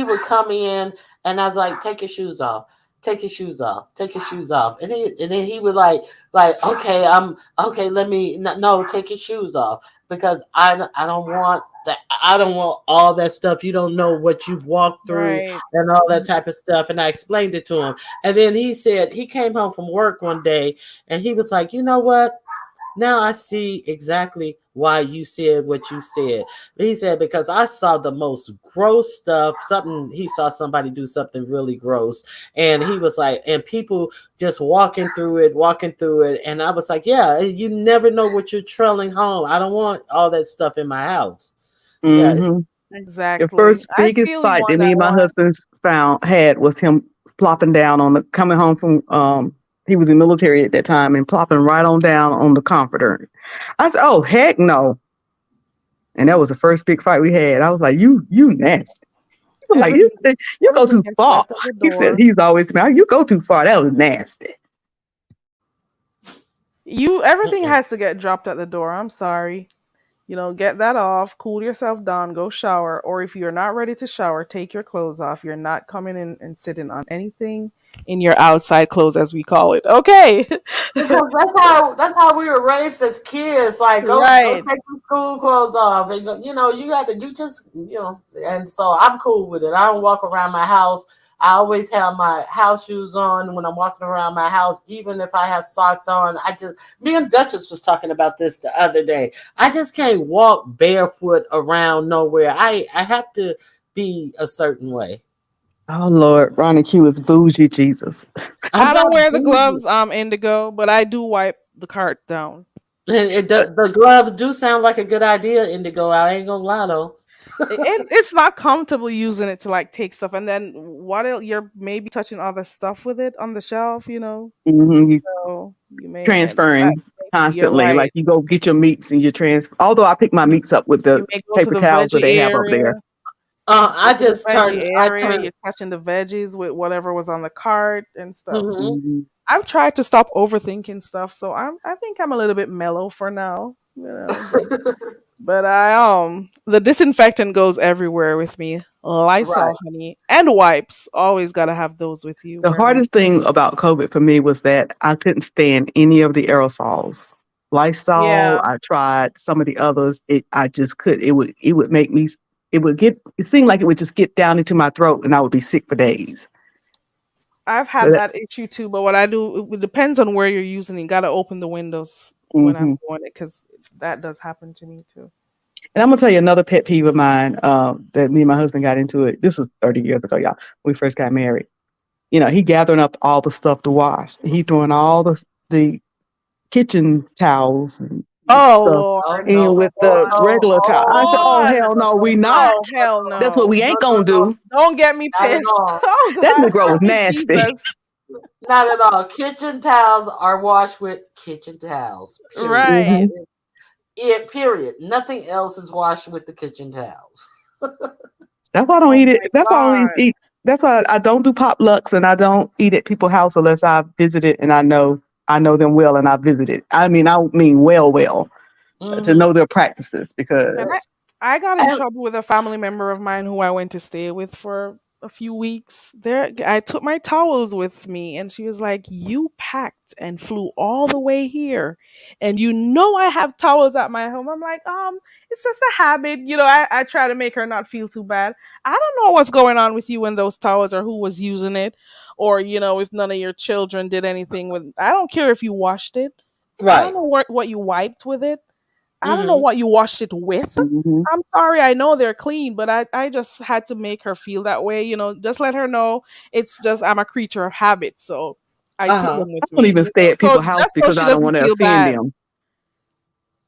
[SPEAKER 7] would come in, and I was like, take your shoes off. Take your shoes off. Take your shoes off. And then he would okay, okay, let me no, take your shoes off, because I don't want that. I don't want all that stuff. You don't know what you've walked through
[SPEAKER 1] Right.
[SPEAKER 7] and all that type of stuff. And I explained it to him. And then he said he came home from work one day, and he was like, you know what? Now I see exactly why you said what you said. He said, because I saw the most gross stuff. He saw somebody do something really gross. And he was like, and people just walking through it. And I was like, yeah, you never know what you're trailing home. I don't want all that stuff in my house. Yeah.
[SPEAKER 8] hmm the
[SPEAKER 1] Exactly.
[SPEAKER 8] first
[SPEAKER 1] I
[SPEAKER 8] biggest
[SPEAKER 1] feel you
[SPEAKER 8] fight that
[SPEAKER 1] on
[SPEAKER 8] me
[SPEAKER 1] that
[SPEAKER 8] and my
[SPEAKER 1] one.
[SPEAKER 8] husband had was him plopping down on the coming home from he was in the military at that time and plopping right on down on the comforter. I said, "Oh heck no!" And that was the first big fight we had. I was like, "You nasty." He was like,
[SPEAKER 1] Everything
[SPEAKER 8] you go
[SPEAKER 1] everything
[SPEAKER 8] too
[SPEAKER 1] gets
[SPEAKER 8] far."
[SPEAKER 1] left at the
[SPEAKER 8] He said
[SPEAKER 1] door.
[SPEAKER 8] he's always me. You go too far. That was nasty.
[SPEAKER 1] You everything
[SPEAKER 7] Mm-mm.
[SPEAKER 1] has to get dropped at the door. I'm sorry. Get that off, cool yourself down, go shower. Or if you're not ready to shower, take your clothes off. You're not coming in and sitting on anything in your outside clothes, as we call it. Okay.
[SPEAKER 7] Because that's how we were raised as kids. Like, go
[SPEAKER 1] Right.
[SPEAKER 7] take your school clothes off, and go, you just And so I'm cool with it. I don't walk around my house. I always have my house shoes on when I'm walking around my house, even if I have socks on. Me and Duchess was talking about this the other day. I just can't walk barefoot around nowhere. I have to be a certain way.
[SPEAKER 8] Oh Lord, Ronnie Q is bougie, Jesus.
[SPEAKER 7] I'm
[SPEAKER 1] I don't
[SPEAKER 7] not
[SPEAKER 1] wear the
[SPEAKER 7] bougie.
[SPEAKER 1] gloves, indigo, but I do wipe the cart down.
[SPEAKER 7] The gloves do sound like a good idea, Indigo. I ain't gonna lie though.
[SPEAKER 1] It's not comfortable using it to like take stuff, and then what else, you're maybe touching other stuff with it on the shelf.
[SPEAKER 8] You
[SPEAKER 1] So you may end that
[SPEAKER 8] transferring
[SPEAKER 1] you're
[SPEAKER 8] constantly.
[SPEAKER 1] right.
[SPEAKER 8] Like you go get your meats and you transfer. Although I pick my meats up with
[SPEAKER 1] You
[SPEAKER 8] the
[SPEAKER 1] may go to
[SPEAKER 8] paper
[SPEAKER 1] the
[SPEAKER 8] towels that they
[SPEAKER 1] veggie
[SPEAKER 8] have up
[SPEAKER 1] area.
[SPEAKER 8] there.
[SPEAKER 1] Go
[SPEAKER 7] I
[SPEAKER 1] to the
[SPEAKER 7] just
[SPEAKER 1] veggie
[SPEAKER 7] turned. I
[SPEAKER 1] area.
[SPEAKER 7] turned.
[SPEAKER 1] You're touching the veggies with whatever was on the cart and stuff.
[SPEAKER 7] Mhm.
[SPEAKER 8] Mhm.
[SPEAKER 1] I've tried to stop overthinking stuff, so I think I'm a little bit mellow for now. But I the disinfectant goes everywhere with me.
[SPEAKER 7] Right.
[SPEAKER 1] Lysol, honey, and wipes. Always gotta have those with you
[SPEAKER 8] The
[SPEAKER 1] wherever you.
[SPEAKER 8] hardest thing about COVID for me was that I couldn't stand any of the aerosols. Lysol,
[SPEAKER 1] Yeah,
[SPEAKER 8] I tried some of the others. I just could. It would make me. It seemed like it would just get down into my throat, and I would be sick for days.
[SPEAKER 1] I've
[SPEAKER 8] So
[SPEAKER 1] had that issue too. But what I do, it depends on where you're using it. Gotta open the windows when I'm
[SPEAKER 8] mhm.
[SPEAKER 1] doing it because that does happen to me too.
[SPEAKER 8] And I'm gonna tell you another pet peeve of mine that me and my husband got into it. This was 30 years ago, y'all. When we first got married. He gathering up all the stuff to wash. He throwing all the kitchen towels and stuff
[SPEAKER 1] Oh
[SPEAKER 7] Oh
[SPEAKER 1] Lord,
[SPEAKER 8] in
[SPEAKER 7] no.
[SPEAKER 8] with
[SPEAKER 7] Oh
[SPEAKER 8] the
[SPEAKER 7] no.
[SPEAKER 8] regular towel. I said, "Oh
[SPEAKER 7] Oh
[SPEAKER 8] hell no, we not.
[SPEAKER 1] oh hell
[SPEAKER 8] That's what
[SPEAKER 1] no!
[SPEAKER 8] we
[SPEAKER 7] no,
[SPEAKER 8] ain't
[SPEAKER 7] no,
[SPEAKER 8] gonna
[SPEAKER 7] no.
[SPEAKER 8] do."
[SPEAKER 1] Don't get me
[SPEAKER 7] Not at
[SPEAKER 1] pissed.
[SPEAKER 7] all.
[SPEAKER 1] Oh
[SPEAKER 8] That
[SPEAKER 1] God,
[SPEAKER 8] Negro was
[SPEAKER 1] help me,
[SPEAKER 8] nasty.
[SPEAKER 1] Jesus!
[SPEAKER 7] Not at all. Kitchen towels are washed with kitchen towels. Period. That
[SPEAKER 1] Right.
[SPEAKER 8] Hmm.
[SPEAKER 7] is it. Period. Nothing else is washed with the kitchen towels.
[SPEAKER 8] That's why I don't
[SPEAKER 1] Oh
[SPEAKER 8] eat it.
[SPEAKER 1] my
[SPEAKER 8] That's why I don't
[SPEAKER 1] God.
[SPEAKER 8] eat. That's why I don't do potlucks and I don't eat at people's house unless I visited and I know them well and I visited. I mean well to
[SPEAKER 7] Hmm.
[SPEAKER 8] know their practices
[SPEAKER 1] And
[SPEAKER 8] because
[SPEAKER 1] I got in
[SPEAKER 7] And
[SPEAKER 1] trouble with a family member of mine who I went to stay with for a few weeks. There, I took my towels with me, and she was like, "You packed and flew all the way here, and I have towels at my home." I'm like, it's just a habit. I try to make her not feel too bad. I don't know what's going on with you and those towels, or who was using it, or if none of your children did anything with. I don't care if you washed it. I don't
[SPEAKER 7] right.
[SPEAKER 1] know what you wiped with it. I don't know
[SPEAKER 7] Hmm.
[SPEAKER 1] what you washed it with.
[SPEAKER 8] hmm
[SPEAKER 1] I'm sorry, I know they're clean, but I just had to make her feel that way. Just let her know it's just I'm a creature of habit. So I took
[SPEAKER 7] Uh-huh.
[SPEAKER 1] them
[SPEAKER 8] I
[SPEAKER 1] with
[SPEAKER 8] don't
[SPEAKER 1] me.
[SPEAKER 8] even stay at
[SPEAKER 1] So
[SPEAKER 8] people's house
[SPEAKER 1] just so
[SPEAKER 8] because
[SPEAKER 1] she
[SPEAKER 8] I don't
[SPEAKER 1] doesn't
[SPEAKER 8] want to
[SPEAKER 1] feel
[SPEAKER 8] offend
[SPEAKER 1] bad.
[SPEAKER 8] them.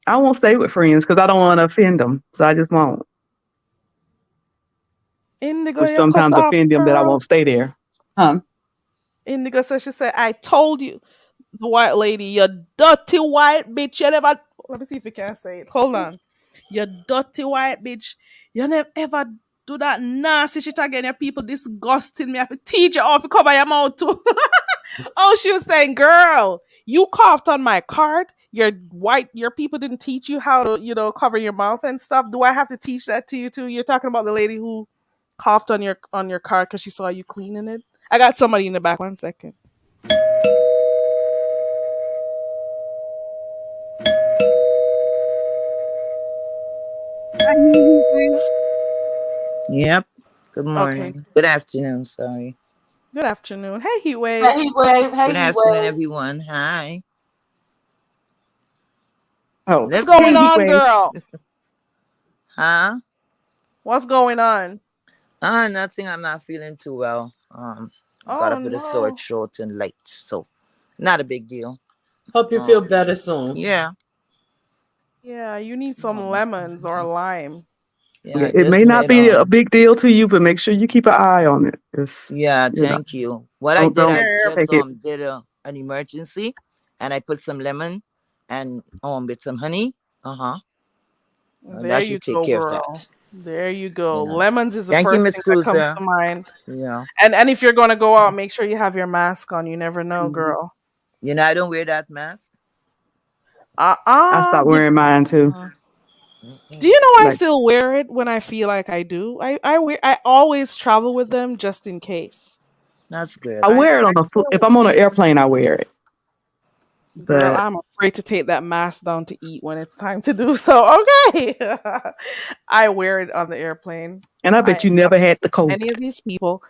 [SPEAKER 8] I won't stay with friends because I don't want to offend them. So I just won't.
[SPEAKER 1] Indigo,
[SPEAKER 8] Which
[SPEAKER 1] you cuss
[SPEAKER 8] sometimes
[SPEAKER 1] off,
[SPEAKER 8] offend them that I
[SPEAKER 1] girl.
[SPEAKER 8] won't stay there.
[SPEAKER 1] Indigo, so she said, I told you, the white lady, you dirty white bitch. You never. Let me see if you can say it. Hold on. You dirty white bitch. You never ever do that nasty shit again. Your people disgusting me. I have to teach you off to cover your mouth too. Oh, she was saying, girl, you coughed on my card. Your people didn't teach you how to, cover your mouth and stuff. Do I have to teach that to you too? You're talking about the lady who coughed on your card because she saw you cleaning it. I got somebody in the back. 1 second.
[SPEAKER 9] Yep. Good
[SPEAKER 1] Okay.
[SPEAKER 9] morning. Good afternoon, sorry.
[SPEAKER 1] Good afternoon. Hey, Heatwave.
[SPEAKER 7] Hey, Heat Wave. Hey,
[SPEAKER 9] Good
[SPEAKER 7] Heat
[SPEAKER 9] afternoon,
[SPEAKER 7] Wave.
[SPEAKER 9] everyone. Hi.
[SPEAKER 8] Oh,
[SPEAKER 1] What's
[SPEAKER 9] Let's
[SPEAKER 1] going
[SPEAKER 8] hey, heat
[SPEAKER 1] on,
[SPEAKER 8] wave.
[SPEAKER 1] girl?
[SPEAKER 9] huh?
[SPEAKER 1] What's going on?
[SPEAKER 9] Nothing. I'm not feeling too well. Got
[SPEAKER 1] Oh
[SPEAKER 9] up with a sore
[SPEAKER 1] no.
[SPEAKER 9] throat and late. So not a big deal.
[SPEAKER 7] Hope you feel
[SPEAKER 9] Um
[SPEAKER 7] better soon.
[SPEAKER 9] yeah.
[SPEAKER 1] Yeah, you need some
[SPEAKER 9] So,
[SPEAKER 1] lemons or lime.
[SPEAKER 8] Yeah,
[SPEAKER 9] yeah,
[SPEAKER 8] it may
[SPEAKER 9] just
[SPEAKER 8] not
[SPEAKER 9] made
[SPEAKER 8] be a big deal to you, but make sure you keep an eye on it. It's,
[SPEAKER 9] yeah,
[SPEAKER 8] you know,
[SPEAKER 9] thank you. What I did,
[SPEAKER 8] don't
[SPEAKER 9] I
[SPEAKER 1] Here,
[SPEAKER 9] just
[SPEAKER 8] take it.
[SPEAKER 9] did an emergency and I put some lemon and with some honey. Uh-huh.
[SPEAKER 1] there
[SPEAKER 9] That
[SPEAKER 1] you
[SPEAKER 9] should take
[SPEAKER 1] go,
[SPEAKER 9] care of
[SPEAKER 1] girl.
[SPEAKER 9] that.
[SPEAKER 1] There you go.
[SPEAKER 9] Yeah.
[SPEAKER 1] Lemons is the
[SPEAKER 9] Thank you,
[SPEAKER 1] first
[SPEAKER 9] Miss
[SPEAKER 1] thing that comes
[SPEAKER 9] Cruiser.
[SPEAKER 1] to mind.
[SPEAKER 9] Yeah.
[SPEAKER 1] And if you're gonna go out, make sure you have your mask on. You never know,
[SPEAKER 7] Mhm.
[SPEAKER 1] girl.
[SPEAKER 9] I don't wear that mask.
[SPEAKER 8] I stopped wearing mine too.
[SPEAKER 9] Uh,
[SPEAKER 1] Do you
[SPEAKER 9] mm-mm.
[SPEAKER 1] know I
[SPEAKER 8] Like
[SPEAKER 1] still wear it when I feel like I do? I always travel with them just in case.
[SPEAKER 9] That's
[SPEAKER 8] I
[SPEAKER 9] good.
[SPEAKER 8] wear it
[SPEAKER 1] I
[SPEAKER 8] if
[SPEAKER 1] still,
[SPEAKER 8] I'm on an airplane, I wear it.
[SPEAKER 1] girl,
[SPEAKER 8] But
[SPEAKER 1] I'm afraid to take that mask down to eat when it's time to do so. Okay. I wear it on the airplane.
[SPEAKER 8] and I
[SPEAKER 1] I
[SPEAKER 8] bet you
[SPEAKER 1] am not
[SPEAKER 8] never had the
[SPEAKER 1] like
[SPEAKER 8] COVID.
[SPEAKER 1] any of these people.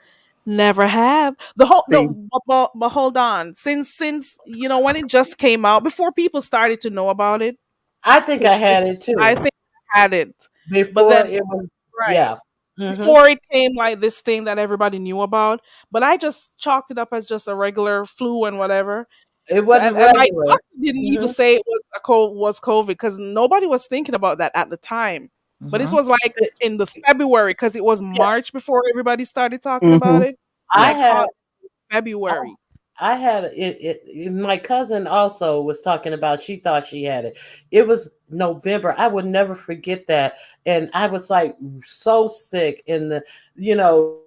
[SPEAKER 1] Never have the whole no,
[SPEAKER 8] See,
[SPEAKER 1] but hold on. Since when it just came out, before people started to know about it,
[SPEAKER 7] I think I
[SPEAKER 1] this-
[SPEAKER 7] had it
[SPEAKER 1] I
[SPEAKER 7] too.
[SPEAKER 1] think I had it. But
[SPEAKER 7] Before
[SPEAKER 1] then
[SPEAKER 7] it was,
[SPEAKER 1] right
[SPEAKER 7] yeah. Hmm.
[SPEAKER 1] before it came like this thing that everybody knew about, but I just chalked it up as just a regular flu and whatever.
[SPEAKER 7] It
[SPEAKER 1] And,
[SPEAKER 7] wasn't
[SPEAKER 1] and my
[SPEAKER 7] regular.
[SPEAKER 1] doctor didn't even
[SPEAKER 7] Hmm.
[SPEAKER 1] say it was COVID because nobody was thinking about that at the time. But this
[SPEAKER 9] Mm-hmm.
[SPEAKER 1] was like in the February because it was
[SPEAKER 7] Yeah,
[SPEAKER 1] March before everybody started talking about
[SPEAKER 8] hmm
[SPEAKER 1] it, and
[SPEAKER 7] I
[SPEAKER 1] I
[SPEAKER 7] had.
[SPEAKER 1] caught February.
[SPEAKER 7] I had my cousin also was talking about she thought she had it. It was November. I would never forget that. And I was like so sick in you know,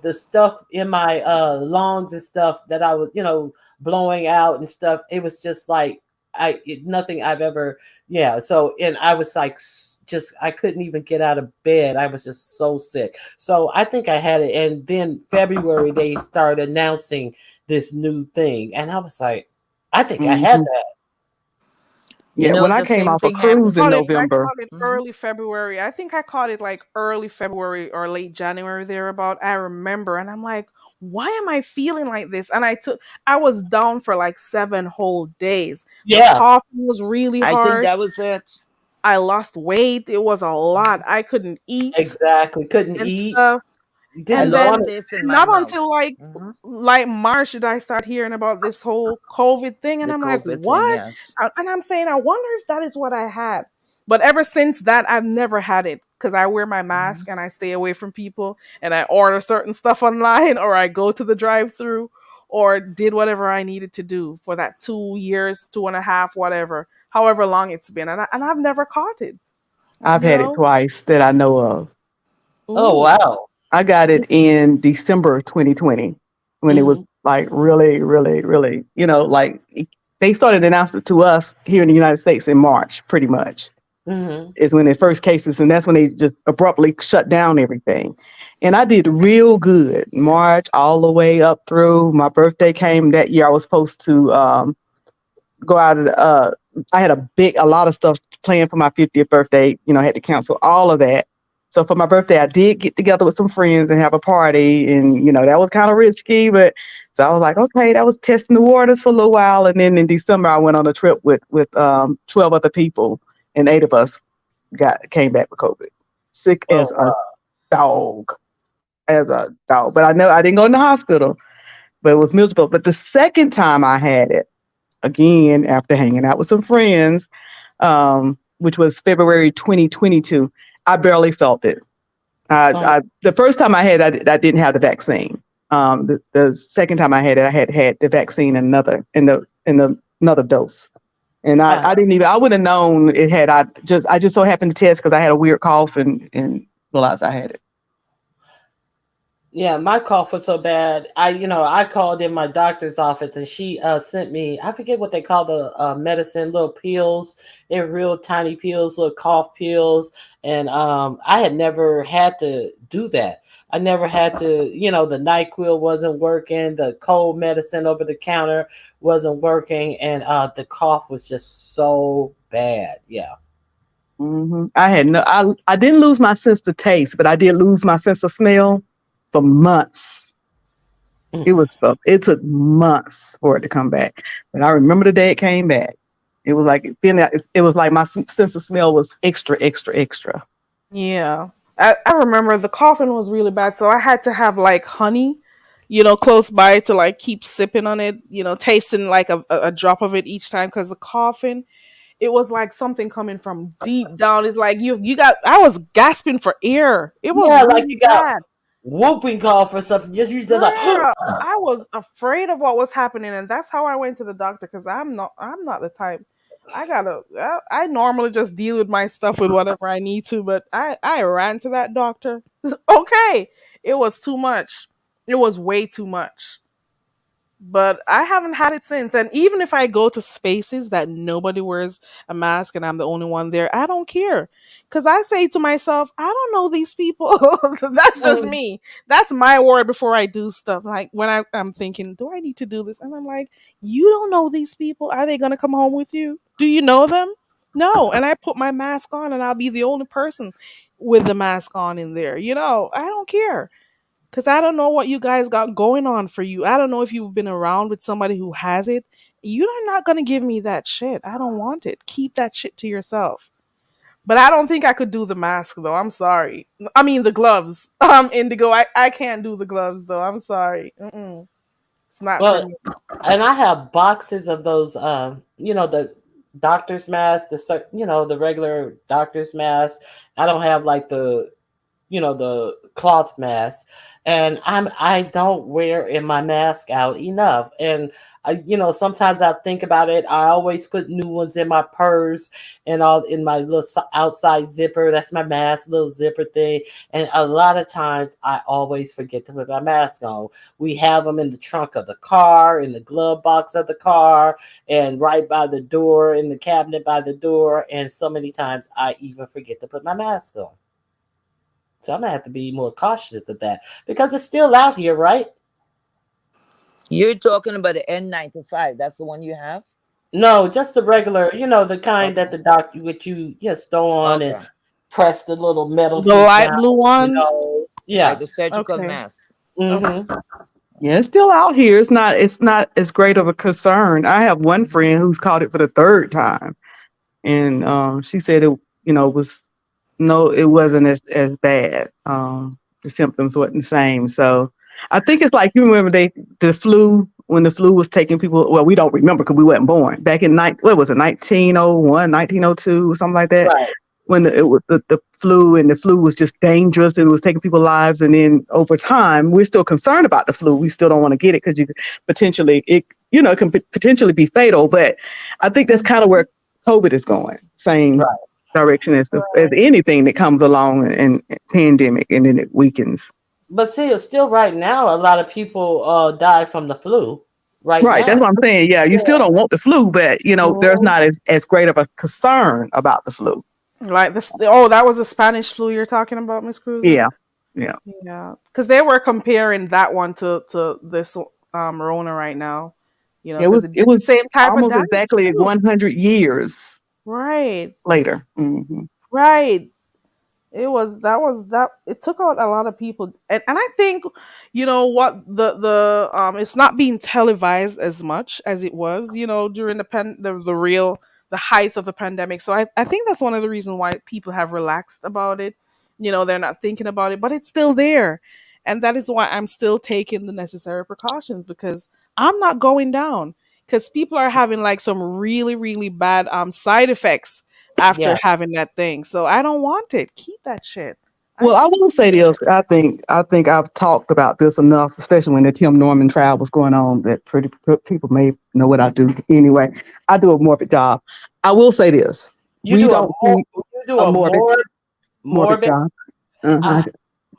[SPEAKER 7] the stuff in my lungs and stuff that I was, blowing out and stuff. It was just like nothing I've ever yeah. So and I was like just I couldn't even get out of bed. I was just so sick. So I think I had it and then February they started announcing this new thing and I was like I think I had
[SPEAKER 8] hmm
[SPEAKER 7] that.
[SPEAKER 8] yeah. When I
[SPEAKER 9] The
[SPEAKER 8] came
[SPEAKER 9] same
[SPEAKER 8] off a
[SPEAKER 9] thing
[SPEAKER 8] cruise
[SPEAKER 9] happened.
[SPEAKER 8] in
[SPEAKER 1] I
[SPEAKER 8] November,
[SPEAKER 1] caught it
[SPEAKER 9] Mm-hmm.
[SPEAKER 1] early February. I think I caught it like early February or late January thereabout. I remember, and I'm like, why am I feeling like this? And I was down for like 7 whole days. The
[SPEAKER 7] Yeah,
[SPEAKER 1] coughing was really
[SPEAKER 9] I think
[SPEAKER 1] harsh.
[SPEAKER 9] that was it.
[SPEAKER 1] I lost weight. It was a lot. I couldn't eat
[SPEAKER 7] exactly. Couldn't
[SPEAKER 1] and
[SPEAKER 7] eat.
[SPEAKER 1] stuff.
[SPEAKER 9] I
[SPEAKER 1] And
[SPEAKER 7] Didn't
[SPEAKER 1] then
[SPEAKER 9] lost
[SPEAKER 7] want it.
[SPEAKER 9] taste in my
[SPEAKER 1] not until
[SPEAKER 9] mouth.
[SPEAKER 1] like
[SPEAKER 9] Mm-hmm.
[SPEAKER 1] March did I start hearing about this whole COVID thing, and
[SPEAKER 9] The
[SPEAKER 1] I'm like,
[SPEAKER 9] COVID thing,
[SPEAKER 1] what?
[SPEAKER 9] yes.
[SPEAKER 1] And I'm saying, I wonder if that is what I had. But ever since that, I've never had it because I wear my
[SPEAKER 9] Mm-hmm.
[SPEAKER 1] mask and I stay away from people, and I order certain stuff online, or I go to the drive-through, or did whatever I needed to do for that 2 years, 2.5, whatever, however long it's been, and I've never caught it.
[SPEAKER 8] I've
[SPEAKER 1] You
[SPEAKER 8] had it
[SPEAKER 1] know?
[SPEAKER 8] twice that I know of.
[SPEAKER 7] Oh
[SPEAKER 1] Ooh.
[SPEAKER 7] wow.
[SPEAKER 8] I got it in December of 2020 when it was
[SPEAKER 7] Hmm.
[SPEAKER 8] like really, really, really, like they started announcing it to us here in the United States in March, pretty much
[SPEAKER 7] Hmm.
[SPEAKER 8] is when the first cases, and that's when they just abruptly shut down everything. And I did real good March all the way up through my birthday came that year. I was supposed to go out of I had a lot of stuff planned for my 50th birthday, I had to cancel all of that. So for my birthday, I did get together with some friends and have a party, and that was kind of risky, but so I was like, okay, that was testing the waters for a little while, and then in December I went on a trip with 12 other people, and 8 of us came back with COVID, sick
[SPEAKER 7] Oh
[SPEAKER 8] as a
[SPEAKER 7] wow.
[SPEAKER 8] dog, as a dog. But I know I didn't go in the hospital, but it was miserable. But the second time I had it, again, after hanging out with some friends, which was February 2022, I barely felt it.
[SPEAKER 7] Oh,
[SPEAKER 8] The first time I had it, I didn't have the vaccine. The second time I had it, I had the vaccine in the another dose. And
[SPEAKER 7] uh,
[SPEAKER 8] I didn't even, I would have known it had, I just so happened to test because I had a weird cough and realized I had it.
[SPEAKER 7] yeah, my cough was so bad. I called in my doctor's office and she sent me, I forget what they call the medicine, little pills. They're real tiny pills, little cough pills. And I had never had to do that. I never had to, the NyQuil wasn't working, the cold medicine over the counter wasn't working, and the cough was just so bad. Yeah.
[SPEAKER 8] I had no, I didn't lose my sense of taste, but I did lose my sense of smell for months.
[SPEAKER 7] Mm.
[SPEAKER 8] It took months for it to come back. But I remember the day it came back. It was like it was like my sense of smell was extra, extra, extra.
[SPEAKER 1] Yeah. I remember the coughing was really bad, so I had to have like honey, close by to like keep sipping on it, tasting like a drop of it each time because the coughing, it was like something coming from deep down. It's like I was gasping for air. It was
[SPEAKER 7] Yeah, like
[SPEAKER 1] really
[SPEAKER 7] you got
[SPEAKER 1] bad.
[SPEAKER 7] whooping cough or something. Just you just like
[SPEAKER 1] Girl, I was afraid of what was happening, and that's how I went to the doctor because I'm not the type. I normally just deal with my stuff with whatever I need to, but I ran to that doctor. Okay, it was too much. It was way too much. But I haven't had it since. And even if I go to spaces that nobody wears a mask and I'm the only one there, I don't care. Because I say to myself, I don't know these people. That's just
[SPEAKER 7] mm,
[SPEAKER 1] me. That's my word before I do stuff. Like when I'm thinking, do I need to do this? And I'm like, you don't know these people. Are they going to come home with you? Do you know them? No. And I put my mask on and I'll be the only person with the mask on in there. I don't care. Because I don't know what you guys got going on for you. I don't know if you've been around with somebody who has it. You're not going to give me that shit. I don't want it. Keep that shit to yourself. But I don't think I could do the mask though. I'm sorry. I mean the gloves. Indigo. I can't do the gloves though. I'm sorry. Mm-mm. It's not for
[SPEAKER 7] well,
[SPEAKER 1] me.
[SPEAKER 7] and I have boxes of those, the doctor's mask, the regular doctor's mask. I don't have like the cloth mask, and I don't wear in my mask out enough. And sometimes I think about it. I always put new ones in my purse and all in my little outside zipper. That's my mask, little zipper thing. And a lot of times I always forget to put my mask on. We have them in the trunk of the car, in the glove box of the car, and right by the door, in the cabinet by the door. And so many times I even forget to put my mask on. So I'm gonna have to be more cautious of that because it's still out here, right?
[SPEAKER 9] You're talking about the N95. That's the one you have?
[SPEAKER 7] No, just the regular, the kind that
[SPEAKER 9] Okay.
[SPEAKER 7] the doctor would you just throw on and
[SPEAKER 9] Okay.
[SPEAKER 7] press the little metal
[SPEAKER 1] The
[SPEAKER 7] piece
[SPEAKER 1] light
[SPEAKER 7] down.
[SPEAKER 1] blue ones.
[SPEAKER 7] Yeah.
[SPEAKER 9] Like the surgical
[SPEAKER 1] Okay.
[SPEAKER 9] mask.
[SPEAKER 1] Okay.
[SPEAKER 7] Mm-hmm.
[SPEAKER 8] Yeah, it's still out here. It's not as great of a concern. I have one friend who's caught it for the third time, and she said was no, it wasn't as bad. The symptoms weren't the same. So I think it's like you remember the flu when the flu was taking people. Well, we don't remember because we weren't born back in what was it 1901, 1902, something like that.
[SPEAKER 7] Right.
[SPEAKER 8] When it was the flu and the flu was just dangerous and it was taking people's lives, and then over time we're still concerned about the flu. We still don't want to get it because it can potentially be fatal. But I think that's kind of where COVID is going. Same
[SPEAKER 7] Right.
[SPEAKER 8] direction as anything that comes along and pandemic, and then it weakens.
[SPEAKER 7] But see, it's still right now. A lot of people die from the flu right
[SPEAKER 8] Right. That's
[SPEAKER 7] now.
[SPEAKER 8] what I'm saying. Yeah, you still don't want the flu, but there's
[SPEAKER 7] Mhm.
[SPEAKER 8] not as great of a concern about the flu.
[SPEAKER 1] Like this. Oh, that was the Spanish flu you're talking about, Miss Cruiser.
[SPEAKER 8] Yeah. Yeah.
[SPEAKER 1] Yeah, because they were comparing that one to this Rona right now.
[SPEAKER 8] It
[SPEAKER 1] Because
[SPEAKER 8] was
[SPEAKER 1] it
[SPEAKER 8] it
[SPEAKER 1] did the
[SPEAKER 8] was
[SPEAKER 1] same type of
[SPEAKER 8] almost
[SPEAKER 1] damage
[SPEAKER 8] exactly
[SPEAKER 1] too.
[SPEAKER 8] 100 years
[SPEAKER 1] Right,
[SPEAKER 8] later.
[SPEAKER 1] right. That it took out a lot of people, and I think what the it's not being televised as much as it was during the heights of the pandemic. So I think that's one of the reasons why people have relaxed about it. They're not thinking about it, but it's still there. And that is why I'm still taking the necessary precautions, because I'm not going down. Because people are having like some really, really bad side effects after
[SPEAKER 7] Yeah.
[SPEAKER 1] having that thing. So I don't want it. Keep that shit.
[SPEAKER 8] Well, I will say this. I think I've talked about this enough, especially when the Tim Norman trial was going on, that pretty people may know what I do. Anyway, I do a morbid job. I will say this:
[SPEAKER 7] You
[SPEAKER 8] we
[SPEAKER 7] do a
[SPEAKER 8] don't see
[SPEAKER 7] you do
[SPEAKER 8] a
[SPEAKER 7] a
[SPEAKER 8] morbid
[SPEAKER 7] morbid.
[SPEAKER 8] job. Uh-huh.
[SPEAKER 7] Ah,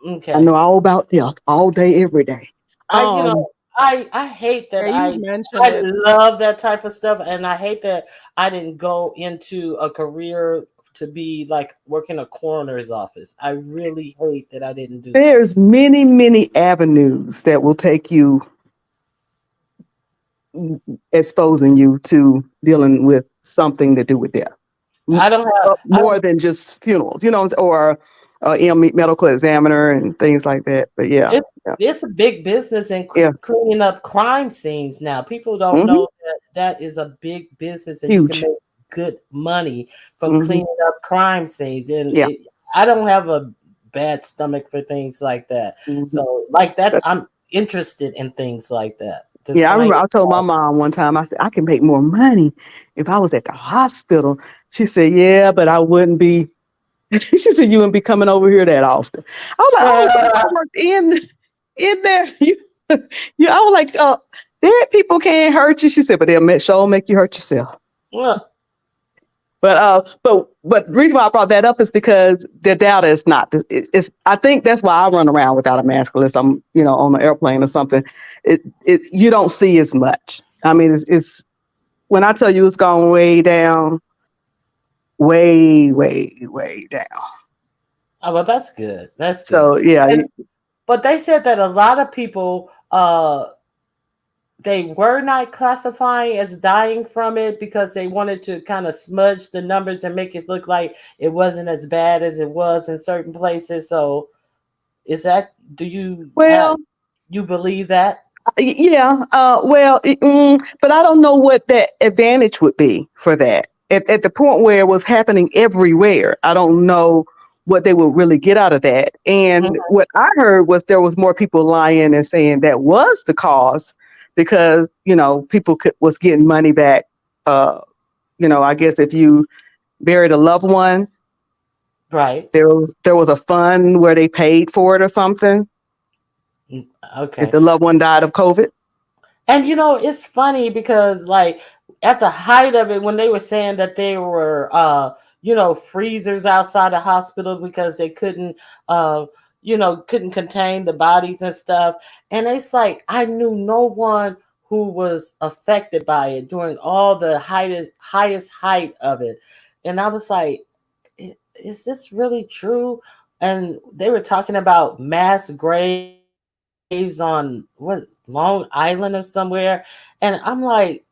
[SPEAKER 8] I
[SPEAKER 7] okay.
[SPEAKER 8] know all about death all day, every day.
[SPEAKER 7] I you know
[SPEAKER 8] Um,
[SPEAKER 7] I hate
[SPEAKER 1] Yeah,
[SPEAKER 7] that
[SPEAKER 1] you've mentioned
[SPEAKER 7] I
[SPEAKER 1] it.
[SPEAKER 7] love that type of stuff, and I hate that I didn't go into a career to be like working a coroner's office. I really hate that I didn't do that.
[SPEAKER 8] there's many, many avenues that will take you exposing you to dealing with something to do with death.
[SPEAKER 7] I don't have I
[SPEAKER 8] More than just funerals, or medical examiner and things like that. But yeah,
[SPEAKER 7] It,
[SPEAKER 8] yeah,
[SPEAKER 7] it's a big business in
[SPEAKER 8] yeah.
[SPEAKER 7] cleaning up crime scenes now. People don't
[SPEAKER 8] Hmm.
[SPEAKER 7] know that that is a big business and you can
[SPEAKER 8] Huge.
[SPEAKER 7] make good money from
[SPEAKER 8] Hmm.
[SPEAKER 7] cleaning up crime scenes. And
[SPEAKER 8] Yeah.
[SPEAKER 7] I don't have a bad stomach for things like that.
[SPEAKER 8] Hmm.
[SPEAKER 7] So, like that, I'm interested in things like that. To
[SPEAKER 8] Yeah, I remember
[SPEAKER 7] science.
[SPEAKER 8] I told my mom one time, I said, I can make more money if I was at the hospital. She said, yeah, but I wouldn't be, she said, you wouldn't be coming over here that often. I was like, oh, but if I worked in there, I was like, dead people can't hurt you. She said, but they'll make you hurt yourself.
[SPEAKER 7] Well,
[SPEAKER 8] But the reason why I brought that up is because the data is not. It's I think that's why I run around without a mask unless I'm on an airplane or something. It you don't see as much. I mean, it's when I tell you it's gone way down, way down.
[SPEAKER 7] well, that's good. That's good.
[SPEAKER 8] So yeah,
[SPEAKER 7] And, but they said that a lot of people they were not classifying as dying from it because they wanted to kind of smudge the numbers and make it look like it wasn't as bad as it was in certain places. So, is that do you have
[SPEAKER 8] well,
[SPEAKER 7] you believe that?
[SPEAKER 8] yeah. But I don't know what that advantage would be for that. At the point where it was happening everywhere, I don't know what they would really get out of that. And
[SPEAKER 7] Mhm.
[SPEAKER 8] what I heard was there was more people lying and saying that was the cause because people was getting money back. I guess if you buried a loved one,
[SPEAKER 7] Right.
[SPEAKER 8] there was a fund where they paid for it or something if
[SPEAKER 7] Okay.
[SPEAKER 8] the loved one died of COVID.
[SPEAKER 7] And it's funny because like at the height of it, when they were saying that they were freezers outside the hospital because they couldn't contain the bodies and stuff. And it's like I knew no one who was affected by it during all the highest height of it. And I was like, is this really true? And they were talking about mass graves on what Long Island or somewhere, and I'm like,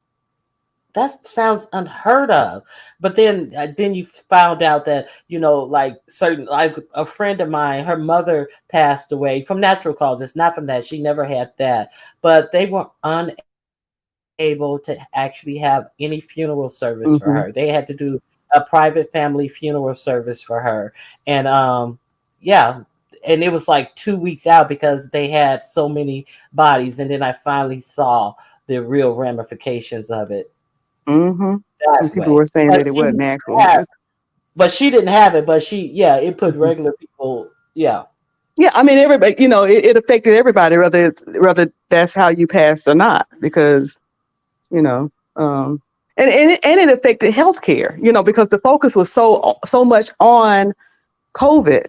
[SPEAKER 7] that sounds unheard of. But then you found out that like certain like a friend of mine, her mother passed away from natural causes, not from that. She never had that, but they were unable to actually have any funeral service for
[SPEAKER 8] Hmm.
[SPEAKER 7] her. They had to do a private family funeral service for her, and yeah, and it was like 2 weeks out because they had so many bodies. And then I finally saw the real ramifications of it
[SPEAKER 8] Hmm.
[SPEAKER 7] that
[SPEAKER 8] And people
[SPEAKER 7] way.
[SPEAKER 8] were saying
[SPEAKER 7] But
[SPEAKER 8] that it
[SPEAKER 7] she
[SPEAKER 8] wasn't
[SPEAKER 7] didn't
[SPEAKER 8] natural.
[SPEAKER 7] have, but she didn't have it. But it put
[SPEAKER 8] Mhm.
[SPEAKER 7] regular people, yeah.
[SPEAKER 8] Yeah, I mean everybody. It affected everybody, whether that's how you passed or not, because you know, and it affected healthcare. Because the focus was so much on COVID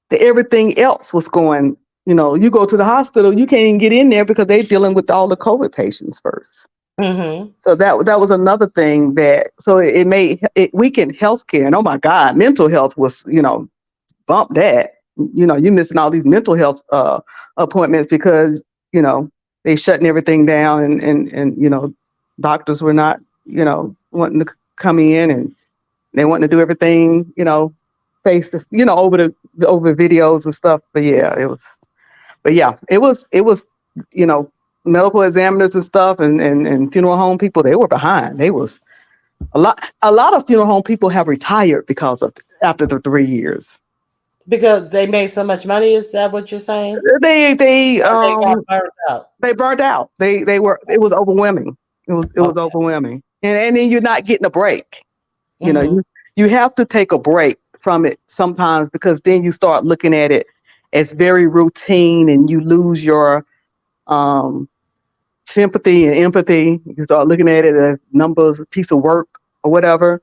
[SPEAKER 8] that everything else was going. You go to the hospital, you can't even get in there because they're dealing with all the COVID patients first.
[SPEAKER 7] Hmm.
[SPEAKER 8] So that was another thing it made it weakened healthcare. And oh my God, mental health was bump that. You missing all these mental health appointments because they shutting everything down and doctors were not wanting to come in and they wanting to do everything face to over videos and stuff. But yeah, it was medical examiners and stuff and funeral home people, they were behind. They was a lot of funeral home people have retired because of after the 3 years.
[SPEAKER 7] Because they made so much money. Is that what you're saying?
[SPEAKER 8] They they
[SPEAKER 7] Or they got
[SPEAKER 8] um
[SPEAKER 7] burned out?
[SPEAKER 8] they burned out. They were it was overwhelming. It was
[SPEAKER 7] Okay.
[SPEAKER 8] overwhelming. And then you're not getting a break. You know,
[SPEAKER 7] Mm-hmm.
[SPEAKER 8] you have to take a break from it sometimes because then you start looking at it as very routine and you lose your um sympathy and empathy. You start looking at it as numbers, a piece of work or whatever.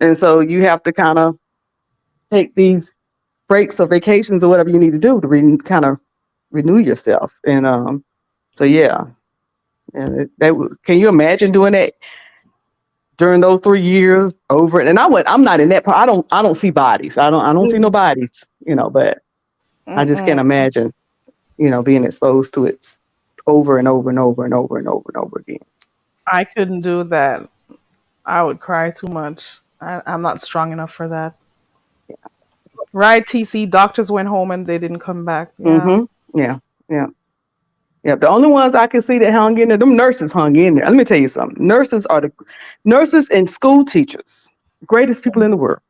[SPEAKER 8] And so you have to kind of take these breaks or vacations or whatever you need to do to kind of renew yourself. And so yeah, and can you imagine doing that during those 3 years over? And I'm not in that part. I don't see bodies. I don't see no bodies. But I just can't
[SPEAKER 1] Mm-mm.
[SPEAKER 8] imagine being exposed to it over and over and over and over and over and over again.
[SPEAKER 1] I couldn't do that. I would cry too much. I'm not strong enough for that. Right, TC. Doctors went home and they didn't come back. Yeah.
[SPEAKER 8] Mm-hmm. Yeah. Yeah. Yeah, the only ones I can see that hung in there, them nurses hung in there. Let me tell you something. Nurses and school teachers, greatest people in the world.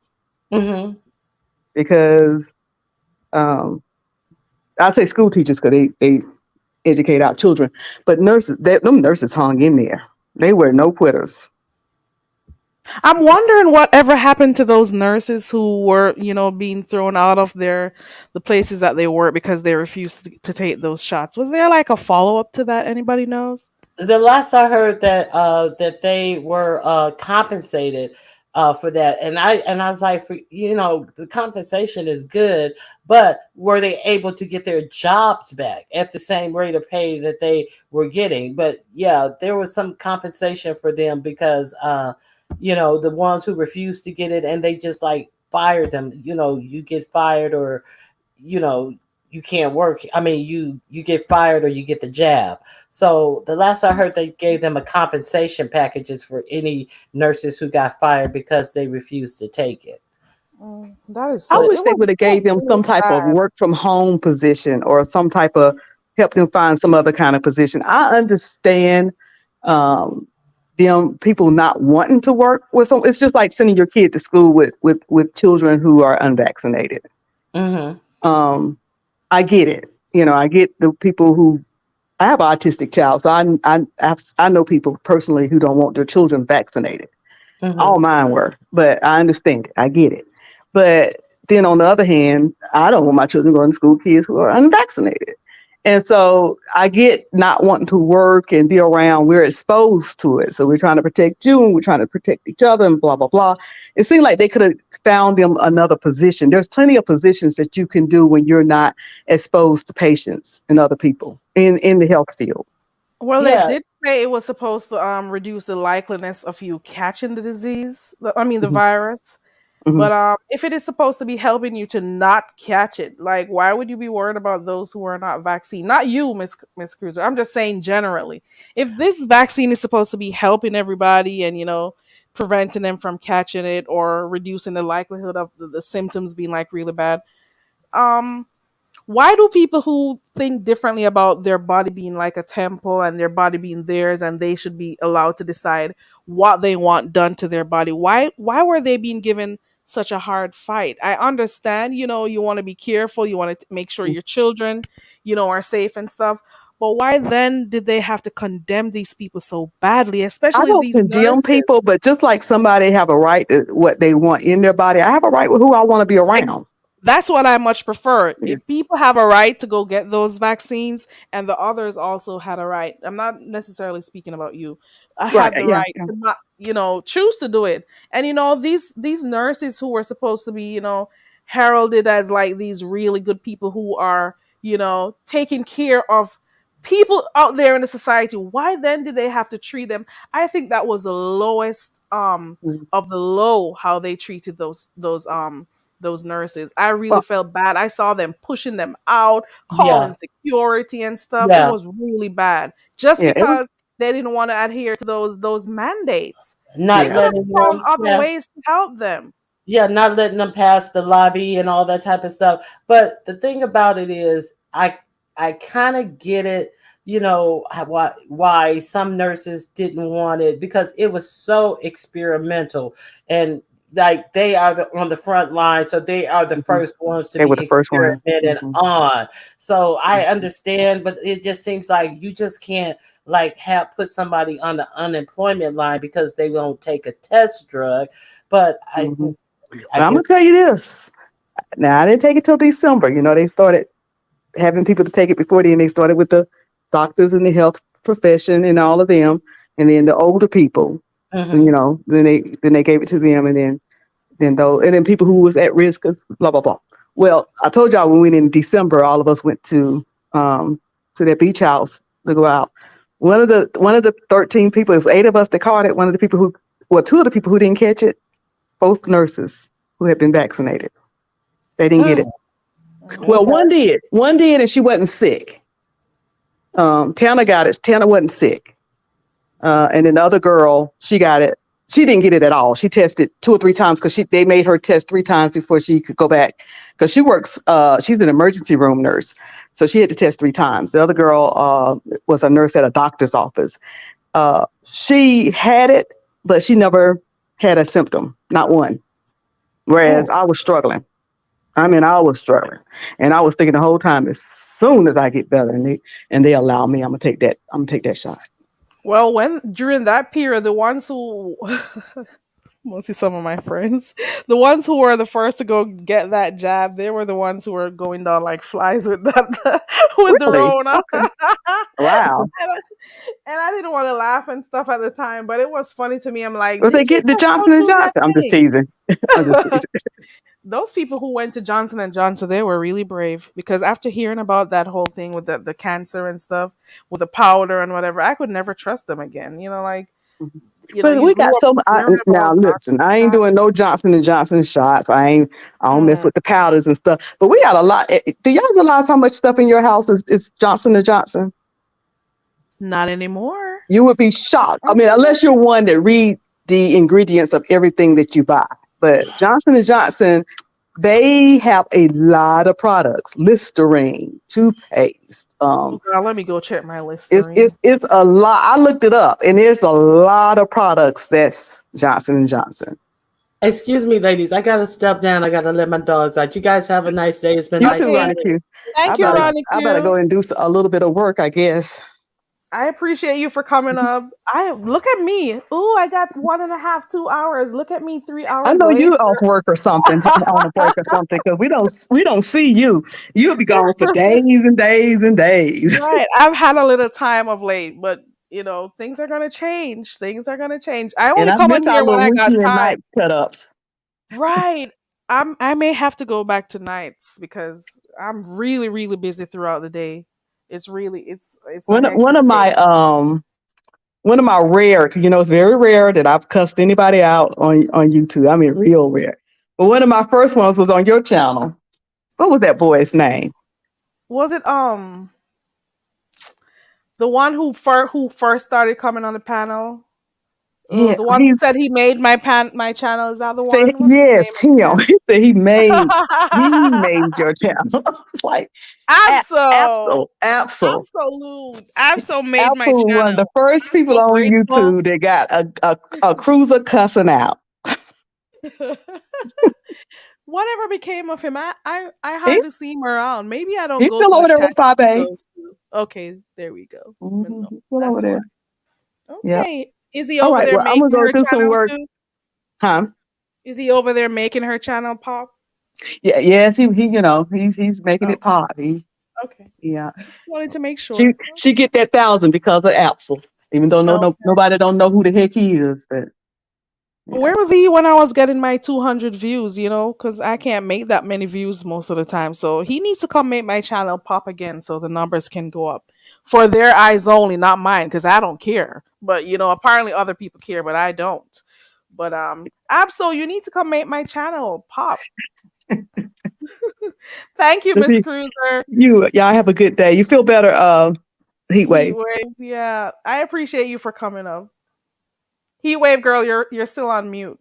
[SPEAKER 7] Mm-hmm.
[SPEAKER 8] Because um, I'd say school teachers because they educate our children, but them nurses hung in there. They were no quitters.
[SPEAKER 1] I'm wondering whatever happened to those nurses who were, being thrown out of the places that they were because they refused to take those shots. Was there like a follow up to that? Anybody knows?
[SPEAKER 7] The last I heard that they were compensated for that, and I was like, the compensation is good, but were they able to get their jobs back at the same rate of pay that they were getting? But yeah, there was some compensation for them because the ones who refused to get it and they just like fired them. You get fired or you know you can't work. I mean, you get fired or you get the jab. So the last I heard, they gave them a compensation packages for any nurses who got fired because they refused to take it.
[SPEAKER 1] That is
[SPEAKER 8] I
[SPEAKER 1] so.
[SPEAKER 8] wish
[SPEAKER 1] It
[SPEAKER 8] they
[SPEAKER 1] was
[SPEAKER 8] would have
[SPEAKER 1] so
[SPEAKER 8] gave them
[SPEAKER 1] really
[SPEAKER 8] some type of
[SPEAKER 1] sad.
[SPEAKER 8] work from home position or some type of help them find some other kind of position. I understand um, them people not wanting to work with some. It's just like sending your kid to school with children who are unvaccinated.
[SPEAKER 7] Mm-hmm.
[SPEAKER 8] Um, I get it. I get the people who I have an autistic child, so I know people personally who don't want their children vaccinated. All
[SPEAKER 7] Mm-hmm.
[SPEAKER 8] mine were, but I understand it. I get it. But then on the other hand, I don't want my children going to school kids who are unvaccinated. And so I get not wanting to work and be around. We're exposed to it. So we're trying to protect you and we're trying to protect each other and blah, blah, blah. It seemed like they could have found them another position. There's plenty of positions that you can do when you're not exposed to patients and other people in the health field.
[SPEAKER 1] Well, they
[SPEAKER 7] Yeah.
[SPEAKER 1] did say it was supposed to reduce the likeliness of you catching the disease. I mean, the
[SPEAKER 8] Hmm.
[SPEAKER 1] virus.
[SPEAKER 8] Hmm.
[SPEAKER 1] But if it is supposed to be helping you to not catch it, like why would you be worried about those who are not vaccinated? Not you, Miss Cruiser. I'm just saying generally. If this vaccine is supposed to be helping everybody and preventing them from catching it or reducing the likelihood of the symptoms being like really bad, um, why do people who think differently about their body being like a temple and their body being theirs and they should be allowed to decide what they want done to their body, why were they being given such a hard fight? I understand, you want to be careful, you want to make sure your children are safe and stuff, but why then did they have to condemn these people so badly,
[SPEAKER 8] I
[SPEAKER 1] especially
[SPEAKER 8] don't
[SPEAKER 1] these
[SPEAKER 8] condemn
[SPEAKER 1] nurses?
[SPEAKER 8] people, but just like somebody have a right to what they want in their body, I have a right with who I want to be around.
[SPEAKER 1] That's what I much prefer.
[SPEAKER 8] Yeah.
[SPEAKER 1] If people have a right to go get those vaccines, and the others also had a right. I'm not necessarily speaking about you. I
[SPEAKER 8] Right.
[SPEAKER 1] had the
[SPEAKER 8] Yeah.
[SPEAKER 1] right
[SPEAKER 8] Yeah.
[SPEAKER 1] to not, choose to do it. And these nurses who were supposed to be, heralded as like these really good people who are, taking care of people out there in the society. Why then did they have to treat them? I think that was the lowest
[SPEAKER 8] Mm.
[SPEAKER 1] of the low how they treated those nurses. I really
[SPEAKER 8] Well,
[SPEAKER 1] felt bad. I saw them pushing them out, calling
[SPEAKER 7] Yeah.
[SPEAKER 1] security and stuff. It
[SPEAKER 7] Yeah.
[SPEAKER 1] was really bad. Just
[SPEAKER 8] yeah. It was.
[SPEAKER 1] because they didn't want to adhere to those mandates. They
[SPEAKER 7] Not
[SPEAKER 8] Yeah.
[SPEAKER 1] could
[SPEAKER 7] letting
[SPEAKER 1] have found
[SPEAKER 7] them.
[SPEAKER 1] other
[SPEAKER 7] Yeah.
[SPEAKER 1] ways to help them.
[SPEAKER 7] Yeah, not letting them pass the lobby and all that type of stuff. But the thing about it is, I kind of get it. Why some nurses didn't want it because it was so experimental, and like they are on the front line, so they are the
[SPEAKER 8] Hmm.
[SPEAKER 7] first ones to
[SPEAKER 8] They were
[SPEAKER 7] be
[SPEAKER 8] the first one.
[SPEAKER 7] experimented
[SPEAKER 8] Hmm.
[SPEAKER 7] on. So I
[SPEAKER 8] Hmm.
[SPEAKER 7] understand, but it just seems like you just can't like have put somebody on the unemployment line because they won't take a test drug. But
[SPEAKER 8] Hmm.
[SPEAKER 7] I
[SPEAKER 8] But I'm
[SPEAKER 7] guess.
[SPEAKER 8] gonna tell you this. Now I didn't take it till December. You know, they started having people to take it before then. They started with the doctors and the health profession and all of them, and then the older people. And,
[SPEAKER 7] Mhm.
[SPEAKER 8] you know, then they gave it to them, and then people who was at risk of blah blah blah. Well, I told y'all when we went in December, all of us went um to that beach house to go out. One of the 13 people, it was 8 of us that caught it. One of the people who, well, 2 of the people who didn't catch it, both nurses who had been vaccinated. They didn't get it.
[SPEAKER 7] Mm.
[SPEAKER 8] Well,
[SPEAKER 7] Okay.
[SPEAKER 8] one did, and she wasn't sick. Tana got it. Tana wasn't sick. And then the other girl, she got it. She didn't get it at all. She tested 2 or 3 times because they made her test 3 times before she could go back. Because she works, she's an emergency room nurse, so she had to test 3 times. The other girl was a nurse at a doctor's office. She had it, but she never had a symptom, not one. Whereas
[SPEAKER 7] Mm.
[SPEAKER 8] I was struggling. I mean, I was struggling, and I was thinking the whole time, as soon as I get better, and they allow me, I'm gonna take that. I'm gonna take that shot.
[SPEAKER 1] Well, when during that period, the ones who mostly some of my friends, the ones who were the first to go get that jab, they were the ones who were going down like flies with that with the
[SPEAKER 8] Really?
[SPEAKER 1] Rona.
[SPEAKER 8] Okay. Wow.
[SPEAKER 1] And I didn't want to laugh and stuff at the time, but it was funny to me. I'm like,
[SPEAKER 8] If
[SPEAKER 1] did
[SPEAKER 8] they
[SPEAKER 1] you
[SPEAKER 8] get the
[SPEAKER 1] just go
[SPEAKER 8] Johnson and
[SPEAKER 1] do that
[SPEAKER 8] Johnson, I'm just
[SPEAKER 1] thing?
[SPEAKER 8] teasing. I'm just teasing.
[SPEAKER 1] Those people who went to Johnson and Johnson, they were really brave because after hearing about that whole thing with the cancer and stuff, with the powder and whatever, I could never trust them again. Like,
[SPEAKER 8] But
[SPEAKER 1] you
[SPEAKER 8] we
[SPEAKER 1] grew
[SPEAKER 8] got
[SPEAKER 1] up
[SPEAKER 8] so.
[SPEAKER 1] hearing
[SPEAKER 8] Now
[SPEAKER 1] about
[SPEAKER 8] listen, I ain't
[SPEAKER 1] oxycontin.
[SPEAKER 8] doing no Johnson and Johnson shots. I don't mess
[SPEAKER 1] Mm,
[SPEAKER 8] with the powders and stuff. But we got a lot. Do y'all realize how much stuff in your house is Johnson and Johnson?
[SPEAKER 1] not anymore.
[SPEAKER 8] You would be shocked.
[SPEAKER 1] I
[SPEAKER 8] I mean,
[SPEAKER 1] didn't know.
[SPEAKER 8] unless you're one that read the ingredients of everything that you buy. But Johnson and Johnson, they have a lot of products: Listerine, toothpaste.
[SPEAKER 1] Oh, girl, let me go check my
[SPEAKER 8] It's
[SPEAKER 1] Listerine.
[SPEAKER 8] it's it's a lot. I looked it up, and there's a lot of products that's Johnson and Johnson.
[SPEAKER 7] Excuse me, ladies. I gotta step down. I gotta let my dogs out. You guys have a nice day. It's been
[SPEAKER 8] You
[SPEAKER 7] nice
[SPEAKER 8] too,
[SPEAKER 1] Okay.
[SPEAKER 8] Ronnie
[SPEAKER 7] seeing you.
[SPEAKER 8] Q. I
[SPEAKER 1] Thank you,
[SPEAKER 7] Bye
[SPEAKER 8] better
[SPEAKER 7] bye.
[SPEAKER 1] Ronnie
[SPEAKER 8] I better go
[SPEAKER 1] Q.
[SPEAKER 8] and do a little bit of work, I guess.
[SPEAKER 1] I appreciate you for coming up. I look at me. Ooh, I got 1.5, 2 hours. Look at me, three
[SPEAKER 8] I
[SPEAKER 1] hours
[SPEAKER 8] know you
[SPEAKER 1] later.
[SPEAKER 8] off work or something, on a break or something, because we don't see you. You'll be gone for days and days and days.
[SPEAKER 1] Right. I've had a little time of late, but things are gonna change. Things are gonna change. I
[SPEAKER 8] And
[SPEAKER 1] only
[SPEAKER 8] I
[SPEAKER 1] come on
[SPEAKER 8] miss our
[SPEAKER 1] here when
[SPEAKER 8] little
[SPEAKER 1] I got
[SPEAKER 8] weekend
[SPEAKER 1] time.
[SPEAKER 8] nights cut ups.
[SPEAKER 1] Right. I may have to go back to nights because I'm really, really busy throughout the day. It's a
[SPEAKER 8] One
[SPEAKER 1] hectic
[SPEAKER 8] of
[SPEAKER 1] day.
[SPEAKER 8] my one of my rare, it's very rare that I've cussed anybody out on YouTube. I mean, real rare. But one of my first ones was on your channel. What was that boy's name?
[SPEAKER 1] Was it the one who first started coming on the panel?
[SPEAKER 8] Yeah,
[SPEAKER 1] The one who said he made my channel, is that the
[SPEAKER 8] said
[SPEAKER 1] one? What's his name
[SPEAKER 8] yes, him.
[SPEAKER 1] again?
[SPEAKER 8] He said he made your channel. It's like
[SPEAKER 1] Absol. Absol made my
[SPEAKER 8] Absol one of the
[SPEAKER 1] channel.
[SPEAKER 8] first
[SPEAKER 1] I'm
[SPEAKER 8] people
[SPEAKER 1] so
[SPEAKER 8] on
[SPEAKER 1] grateful.
[SPEAKER 8] YouTube that got a cruiser cussing out.
[SPEAKER 1] Whatever became of him, I
[SPEAKER 8] He's
[SPEAKER 1] hardly see him around. Maybe I don't
[SPEAKER 8] he's
[SPEAKER 1] go
[SPEAKER 8] still
[SPEAKER 1] to
[SPEAKER 8] over
[SPEAKER 1] the
[SPEAKER 8] there with
[SPEAKER 1] chat he
[SPEAKER 8] Fabe.
[SPEAKER 1] goes to. Okay, there we go. No,
[SPEAKER 8] He's still over
[SPEAKER 1] that's why.
[SPEAKER 8] there. Yep.
[SPEAKER 1] Okay. Is he
[SPEAKER 8] All
[SPEAKER 1] over
[SPEAKER 8] right.
[SPEAKER 1] there
[SPEAKER 8] Well, I'm gonna
[SPEAKER 1] making
[SPEAKER 8] go
[SPEAKER 1] her
[SPEAKER 8] do some
[SPEAKER 1] channel
[SPEAKER 8] work.
[SPEAKER 1] too?
[SPEAKER 8] Huh?
[SPEAKER 1] Is he over there making her channel pop?
[SPEAKER 8] Yeah. Yes. He's making it
[SPEAKER 1] Okay.
[SPEAKER 8] pop.
[SPEAKER 1] Okay.
[SPEAKER 8] Yeah.
[SPEAKER 1] Just wanted to make
[SPEAKER 8] She
[SPEAKER 1] sure.
[SPEAKER 8] she get that 1,000 because of Absol. Even though
[SPEAKER 1] Okay.
[SPEAKER 8] nobody don't know who the heck he is, but yeah.
[SPEAKER 1] Where was he when I was getting my 200 views, Because I can't make that many views most of the time. So he needs to come make my channel pop again so the numbers can go up. For their eyes only, not mine, because I don't care. But, apparently other people care, but I don't. But, Absol, you need to come make my channel pop. Thank you, Miss Cruiser.
[SPEAKER 8] Y'all have a good day. You feel better, heat
[SPEAKER 1] Heat
[SPEAKER 8] wave.
[SPEAKER 1] wave. Yeah. I appreciate you for coming up. Heat wave girl, you're still on mute.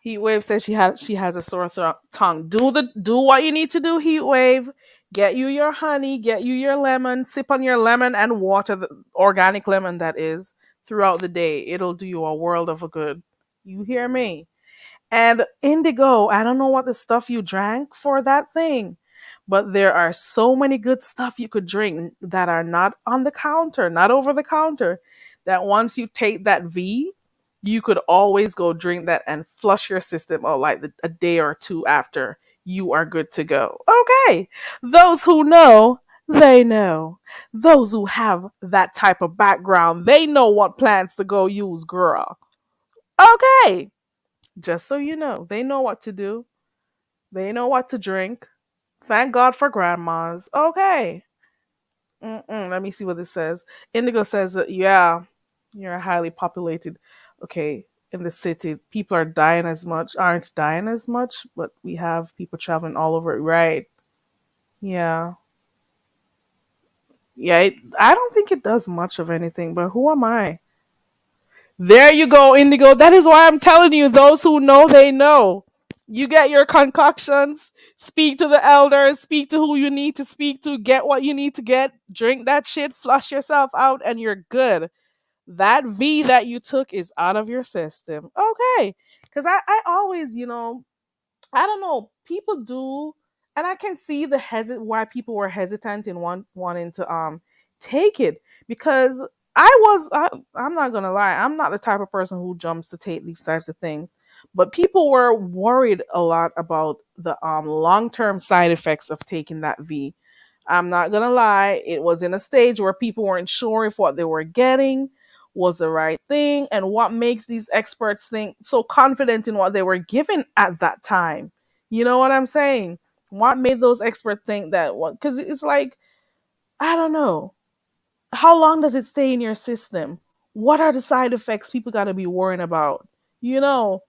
[SPEAKER 1] Heat wave says she has a sore tongue. Do what you need to do. Heat wave. Get you your honey. Get you your lemon. Sip on your lemon and water, the organic lemon that is, throughout the day. It'll do you a world of a good. You hear me? And indigo, I don't know what the stuff you drank for that thing, but there are so many good stuff you could drink that are not on the counter, not over the counter, that once you take that V, you could always go drink that and flush your system out like a day or two after. You are good to go. Okay. Those who know, they know. Those who have that type of background, they know what plants to go use, girl. Okay. Just so you know, they know what to do. They know what to drink. Thank God for grandmas. Okay. Let me see what this says. Indigo says that, yeah, you're highly populated. Okay. In the city, people are dying as much, aren't dying as much, but we have people traveling all over it. Right. Yeah. Yeah. I don't think it does much of anything, but who am I? There you go, Indigo. That is why I'm telling you, those who know, they know. You get your concoctions, speak to the elders, speak to who you need to speak to, get what you need to get, drink that shit, flush yourself out, and you're good. That V that you took is out of your system. Okay. Because I always, I don't know. People do, and I can see why people were hesitant in wanting to take it because I'm not gonna lie. I'm not the type of person who jumps to take these types of things, but people were worried a lot about the long term side effects of taking that V. I'm not gonna lie. It was in a stage where people weren't sure if what they were getting was the right thing and what makes these experts think so confident in what they were given at that time. You know what I'm saying? What made those experts think that what? Because it's like, I don't know. How long does it stay in your system? What are the side effects people got to be worrying about? You know,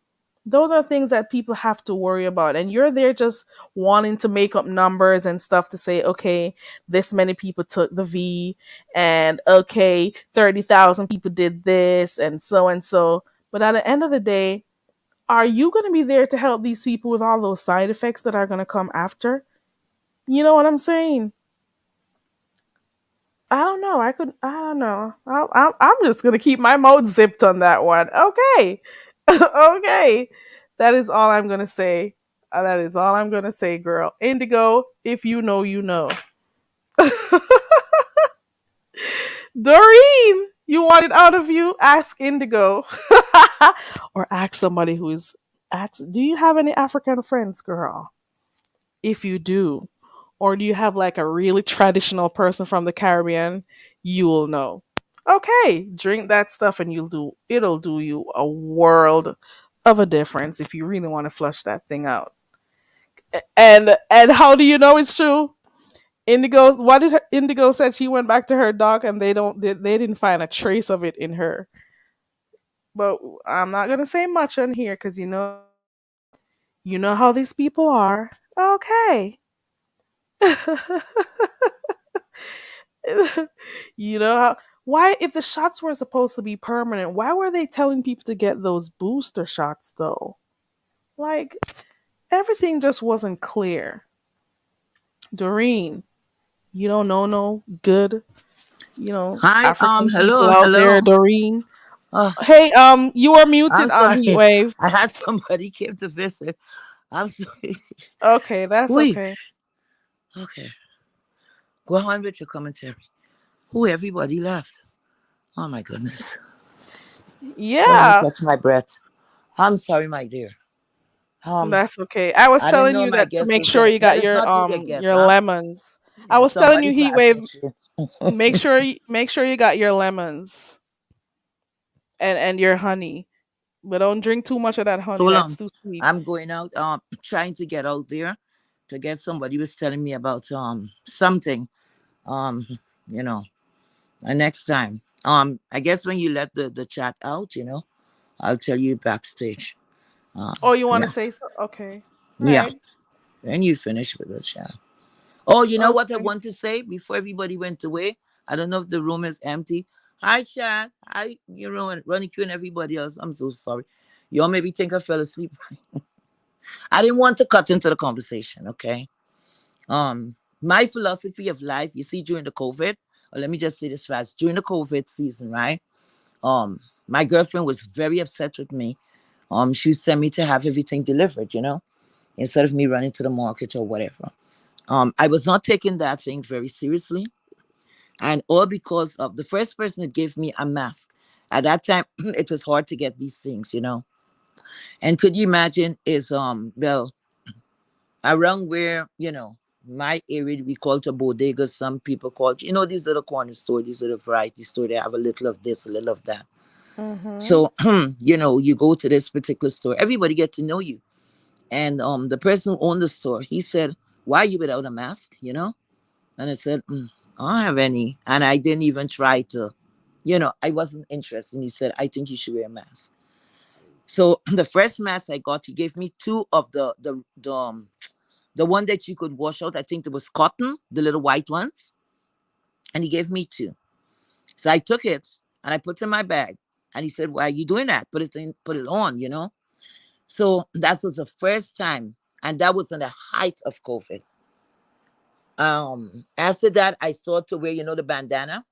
[SPEAKER 1] those are things that people have to worry about. And you're there just wanting to make up numbers and stuff to say, okay, this many people took the V, and okay, 30,000 people did this, and so and so. But at the end of the day, are you going to be there to help these people with all those side effects that are going to come after? You know what I'm saying? I don't know. I don't know. I'm just going to keep my mouth zipped on that one. Okay. Okay. That is all I'm going to say. That is all I'm going to say, girl. Indigo, if you know, you know. Doreen, you want it out of you? Ask Indigo. Or ask somebody who is. Do you have any African friends, girl? If you do, or do you have like a really traditional person from the Caribbean, you will know. Okay, drink that stuff and it'll do you a world of a difference if you really want to flush that thing out. And how do you know it's true? Indigo said she went back to her doc and they didn't find a trace of it in her. But I'm not gonna say much on here because you know how these people are. Okay. You know how, why, if the shots were supposed to be permanent, why were they telling people to get those booster shots though? Like, everything just wasn't clear. Doreen, you don't know no good,
[SPEAKER 9] Hi,
[SPEAKER 1] African people
[SPEAKER 9] hello,
[SPEAKER 1] out there,
[SPEAKER 9] hello.
[SPEAKER 1] Doreen.
[SPEAKER 9] Oh,
[SPEAKER 1] Hey, you are
[SPEAKER 9] I'm
[SPEAKER 1] muted,
[SPEAKER 9] sorry.
[SPEAKER 1] Heatwave.
[SPEAKER 9] I had somebody came to visit. I'm sorry.
[SPEAKER 1] Okay, that's
[SPEAKER 9] Wait.
[SPEAKER 1] okay.
[SPEAKER 9] Okay. Go on with your commentary. Who everybody left? Oh my goodness. Don't let me
[SPEAKER 1] Yeah,
[SPEAKER 9] catch my breath. I'm sorry, my dear. Um,
[SPEAKER 1] that's okay. I was
[SPEAKER 9] I didn't
[SPEAKER 1] telling
[SPEAKER 9] know
[SPEAKER 1] you
[SPEAKER 9] my
[SPEAKER 1] that to
[SPEAKER 9] guest
[SPEAKER 1] make
[SPEAKER 9] was
[SPEAKER 1] sure
[SPEAKER 9] gonna.
[SPEAKER 1] you
[SPEAKER 9] That
[SPEAKER 1] got
[SPEAKER 9] is not really a guest,
[SPEAKER 1] your
[SPEAKER 9] huh?
[SPEAKER 1] lemons. I
[SPEAKER 9] Yeah,
[SPEAKER 1] was telling
[SPEAKER 9] somebody
[SPEAKER 1] you,
[SPEAKER 9] pay
[SPEAKER 1] Heatwave,
[SPEAKER 9] attention.
[SPEAKER 1] make sure you got your lemons and your honey, but don't drink too much of that honey.
[SPEAKER 9] Hold
[SPEAKER 1] That's
[SPEAKER 9] on.
[SPEAKER 1] too sweet.
[SPEAKER 9] I'm going out, trying to get out there to get somebody was telling me about something. Um, you know, and next time. I guess when you let the chat out, I'll tell you backstage.
[SPEAKER 1] Oh, you want to
[SPEAKER 9] Yeah.
[SPEAKER 1] say so? Okay,
[SPEAKER 9] Yeah.
[SPEAKER 1] right.
[SPEAKER 9] When you finish with the chat. Oh, you know what I
[SPEAKER 1] Okay.
[SPEAKER 9] want to say before everybody went away? I don't know if the room is empty. Hi, chat. Hi, Ronnie Q and everybody else. I'm so sorry. Y'all maybe think I fell asleep. I didn't want to cut into the conversation, okay? My philosophy of life, you see, during the COVID, or let me just say this fast, during the COVID season, right? My girlfriend was very upset with me. She sent me to have everything delivered, instead of me running to the market or whatever. I was not taking that thing very seriously, and all because of the first person that gave me a mask. At that time, it was hard to get these things. And could you imagine is well, around where my area we call it a bodega. Some people call it, these little corner store, these little variety store. They have a little of this, a little of that.
[SPEAKER 1] Mm-hmm.
[SPEAKER 9] So you go to this particular store, everybody get to know you. And the person who owned the store, he said, "Why are you without a mask?" And I said, "I don't have any," and I didn't even try to. I wasn't interested. And he said, "I think you should wear a mask." So the first mask I got, he gave me two of the one that you could wash out. I think it was cotton, the little white ones, and he gave me two. So I took it and I put it in my bag. And he said, "Why are you doing that? Put it on." So that was the first time, and that was in the height of COVID. After that, I started to wear, the bandana.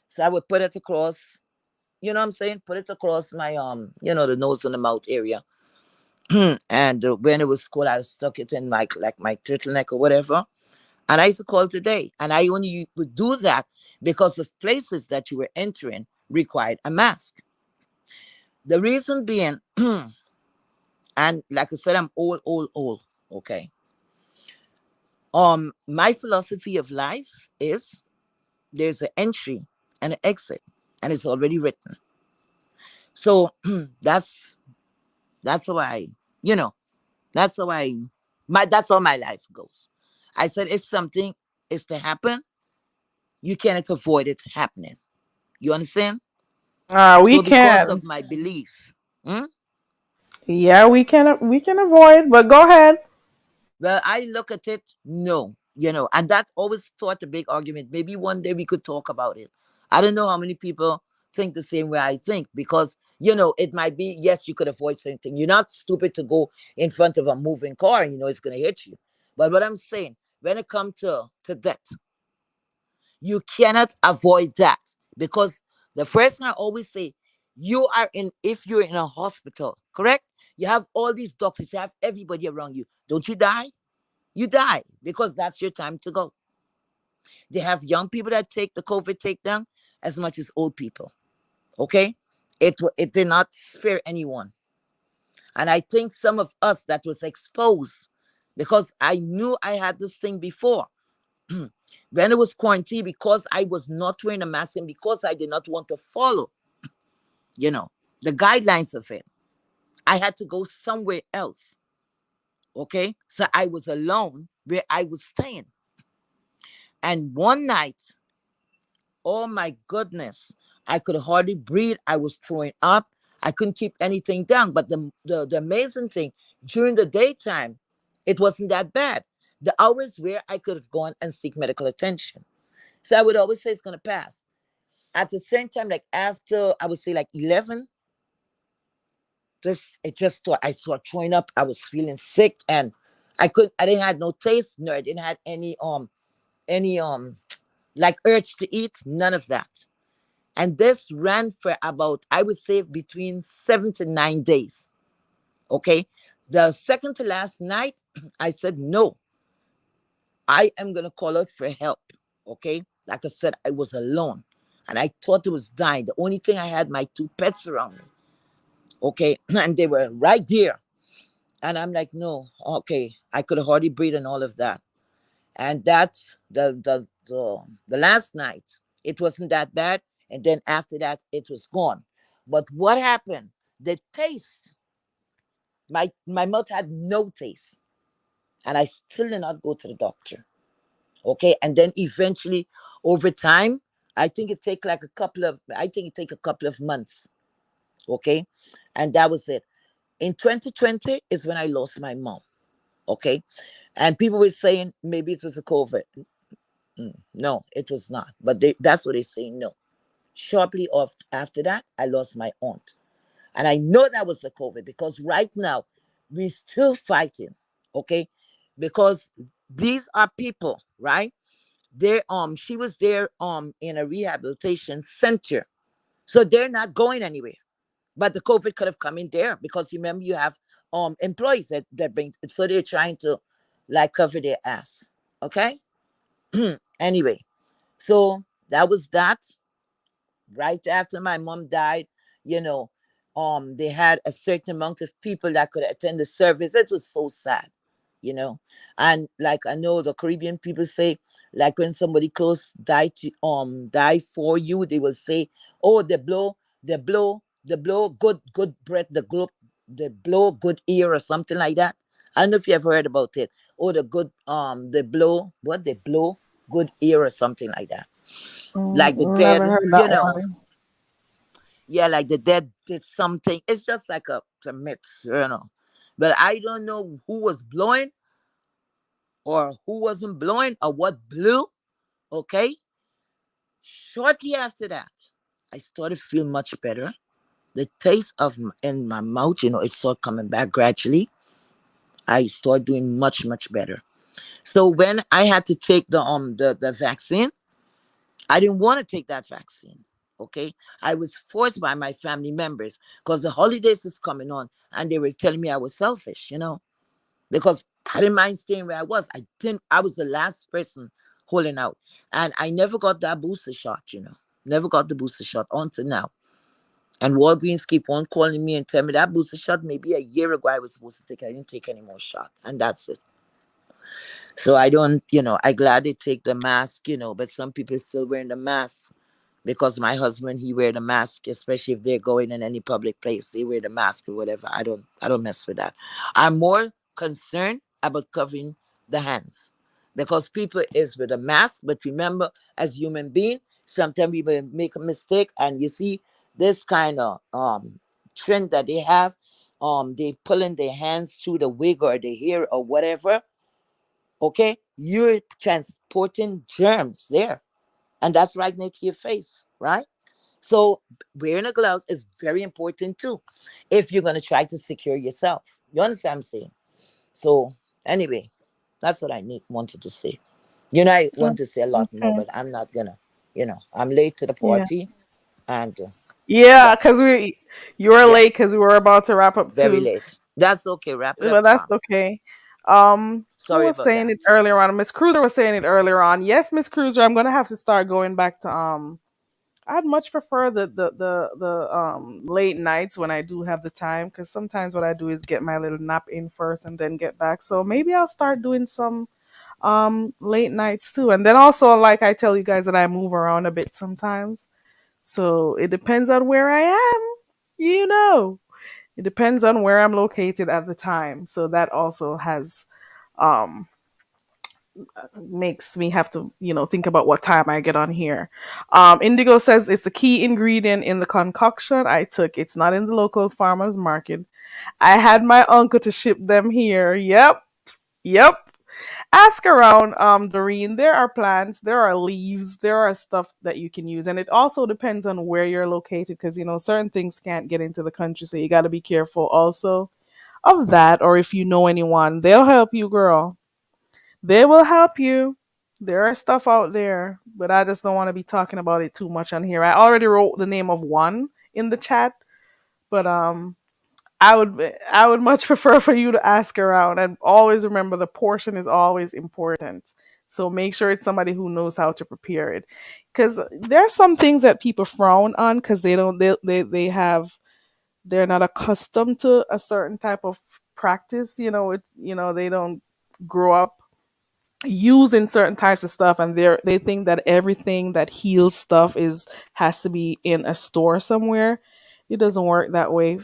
[SPEAKER 9] So I would put it across, you know what I'm saying? Put it across my the nose and the mouth area. And when it was cold, I stuck it in my like my turtleneck or whatever. And I used to call today. And I only would do that because of places that you were entering required a mask. The reason being, and like I said, I'm old. Okay. My philosophy of life is there's an entry and an exit, and it's already written. So that's how I, you know, that's how I that's how my life goes. I said if something is to happen, you cannot avoid it happening. You understand?
[SPEAKER 1] We
[SPEAKER 9] So because
[SPEAKER 1] can.
[SPEAKER 9] of my belief, hmm?
[SPEAKER 1] Yeah, we can avoid, but go ahead.
[SPEAKER 9] Well, I look at it, no, and that always thought a big argument. Maybe one day we could talk about it. I don't know how many people think the same way I think because, it might be, yes, you could avoid something. You're not stupid to go in front of a moving car and it's going to hit you. But what I'm saying, when it comes to that, you cannot avoid that because the first thing I always say, if you're in a hospital, correct? You have all these doctors, you have everybody around you. Don't you die? You die because that's your time to go. They have young people that take the COVID takedown as much as old people. Okay, it did not spare anyone, and I think some of us that was exposed because I knew I had this thing before. When it was quarantine, because I was not wearing a mask and because I did not want to follow, you know, the guidelines of it, I had to go somewhere else. Okay, so I was alone where I was staying, and one night, oh my goodness, I could hardly breathe. I was throwing up. I couldn't keep anything down. But the amazing thing, during the daytime, it wasn't that bad. The hours where I could have gone and seek medical attention. So I would always say it's gonna pass. At the same time, like after I would say like 11, I started throwing up. I was feeling sick and I didn't have no taste, nor I didn't have any like urge to eat, none of that. And this ran for about, I would say, between 7 to 9 days. Okay. The second to last night, I said, no, I am going to call out for help. Okay. Like I said, I was alone and I thought it was dying. The only thing I had, my two pets around me. Okay. And they were right there. And I'm like, no, okay. I could hardly breathe and all of that. And that's the last night. It wasn't that bad, and then after that, it was gone. But what happened? The taste. My mouth had no taste, and I still did not go to the doctor. Okay, and then eventually, over time, I think it take like a couple of. I think it take a couple of months. Okay, and that was it. In 2020 is when I lost my mom. Okay, and people were saying maybe it was a COVID. No, it was not. But that's what they say. No. Shortly after that, I lost my aunt. And I know that was the COVID because right now we're still fighting. Okay. Because these are people, right? She was there in a rehabilitation center. So they're not going anywhere. but the COVID could have come in there because you remember you have employees that bring, so they're trying to like cover their ass. Okay. Anyway, so that was that. Right after my mom died, you know, they had a certain amount of people that could attend the service. It was so sad, you know. And like I know the Caribbean people say, like when somebody close die for you, they will say, oh, they blow good breath, they blow good air or something like that. I don't know if you ever heard about it. Or the good they blow good air or something like that. Like the
[SPEAKER 1] Never
[SPEAKER 9] dead,
[SPEAKER 1] heard that one.
[SPEAKER 9] yeah, like the dead did something. It's just like a myth. But I don't know who was blowing or who wasn't blowing or what blew. Okay. Shortly after that, I started feeling much better. The taste in my mouth, it started coming back gradually. I started doing much, much better. So when I had to take the vaccine, I didn't want to take that vaccine. Okay. I was forced by my family members because the holidays was coming on and they were telling me I was selfish, because I didn't mind staying where I was. I was the last person holding out. And I never got that booster shot. Never got the booster shot until now. And Walgreens keep on calling me and tell me that booster shot maybe a year ago I was supposed to take. I didn't take any more shot. And that's it. So I don't, I glad they take the mask, but some people still wearing the mask because my husband, he wear the mask, especially if they're going in any public place, they wear the mask or whatever. I don't mess with that. I'm more concerned about covering the hands because people is with a mask, but remember, as human being, sometimes we will make a mistake, and you see this kind of trend that they have, they pulling their hands through the wig or the hair or whatever. Okay, you're transporting germs there, and that's right next to your face, right? So wearing the gloves is very important too, if you're gonna try to secure yourself. You understand what I'm saying? So anyway, that's what I wanted to say. I want to say a lot more,
[SPEAKER 1] Okay.
[SPEAKER 9] but I'm not gonna. I'm late to the
[SPEAKER 1] Yeah.
[SPEAKER 9] party, and
[SPEAKER 1] Yeah,
[SPEAKER 9] that's
[SPEAKER 1] because you were late
[SPEAKER 9] yes,
[SPEAKER 1] because we were about to wrap up
[SPEAKER 9] very
[SPEAKER 1] too.
[SPEAKER 9] late. That's okay. Wrap it up,
[SPEAKER 1] But that's
[SPEAKER 9] Tom.
[SPEAKER 1] okay. Who
[SPEAKER 9] Sorry
[SPEAKER 1] was
[SPEAKER 9] about
[SPEAKER 1] saying
[SPEAKER 9] that.
[SPEAKER 1] it earlier on? Miss Cruiser was saying it earlier on. Yes, Miss Cruiser, I'm gonna have to start going back to I'd much prefer the late nights when I do have the time, because sometimes what I do is get my little nap in first and then get back. So maybe I'll start doing some late nights too. And then also, like, I tell you guys that I move around a bit sometimes. So it depends on where I am, you know. It depends on where I'm located at the time. So that also has um makes me have to, think about what time I get on here. Indigo says it's the key ingredient in the concoction I took. It's not in the local farmers market. I had my uncle to ship them here. Yep. Yep. Ask around, Doreen. There are plants, there are leaves, there are stuff that you can use. And it also depends on where you're located, because certain things can't get into the country. So you gotta be careful also of that. Or if you know anyone, they'll help you, girl. They will help you. There are stuff out there, but I just don't want to be talking about it too much on here. I already wrote the name of one in the chat, but I would much prefer for you to ask around, and always remember the portion is always important. So make sure it's somebody who knows how to prepare it, because there are some things that people frown on because they don't they're not accustomed to a certain type of practice. They don't grow up using certain types of stuff, and they think that everything that heals stuff is has to be in a store somewhere. It doesn't work that way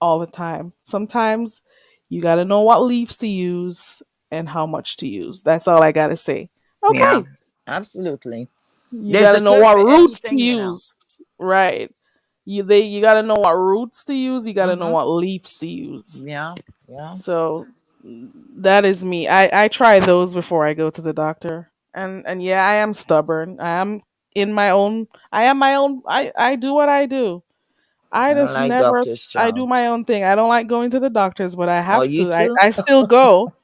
[SPEAKER 1] all the time. Sometimes you got to know what leaves to use and how much to use. That's all I got to say.
[SPEAKER 9] Yeah,
[SPEAKER 1] Okay.
[SPEAKER 9] absolutely.
[SPEAKER 1] You
[SPEAKER 9] There's
[SPEAKER 1] got to
[SPEAKER 9] a
[SPEAKER 1] know
[SPEAKER 9] cure
[SPEAKER 1] what
[SPEAKER 9] for
[SPEAKER 1] roots to
[SPEAKER 9] anything.
[SPEAKER 1] use. Right. You got to know what roots to use, you got to know
[SPEAKER 9] Mm-hmm.
[SPEAKER 1] what leaves to use.
[SPEAKER 9] Yeah, yeah.
[SPEAKER 1] So that is me. I try those before I go to the doctor. And yeah, I am stubborn. I am my own I do what I do. I
[SPEAKER 9] I don't
[SPEAKER 1] just
[SPEAKER 9] like
[SPEAKER 1] never
[SPEAKER 9] doctor's
[SPEAKER 1] I do
[SPEAKER 9] child.
[SPEAKER 1] my own thing. I don't like going to the doctors, but I
[SPEAKER 9] Oh,
[SPEAKER 1] have
[SPEAKER 9] you
[SPEAKER 1] to. I,
[SPEAKER 9] too?
[SPEAKER 1] I still go.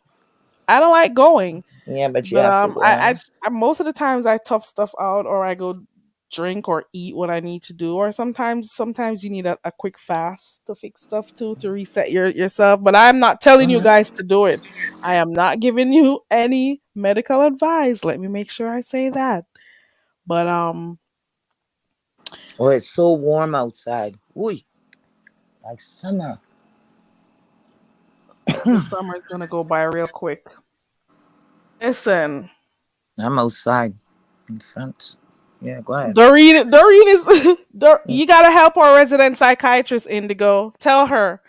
[SPEAKER 1] I don't like going.
[SPEAKER 9] Yeah, but you
[SPEAKER 1] But
[SPEAKER 9] have to go, huh?
[SPEAKER 1] I most of the times I tough stuff out, or I go drink or eat what I need to do. Or sometimes you need a quick fast to fix stuff too, to reset yourself. But I'm not telling you
[SPEAKER 9] Mhm.
[SPEAKER 1] guys to do it. I am not giving you any medical advice. Let me make sure I say that. But
[SPEAKER 9] Oh, it's so warm outside. Ooh, like summer.
[SPEAKER 1] the summer's gonna go by real quick. Listen,
[SPEAKER 9] I'm outside in front. Yeah, go ahead.
[SPEAKER 1] Doreen is you gotta help our resident psychiatrist Indigo. Tell her.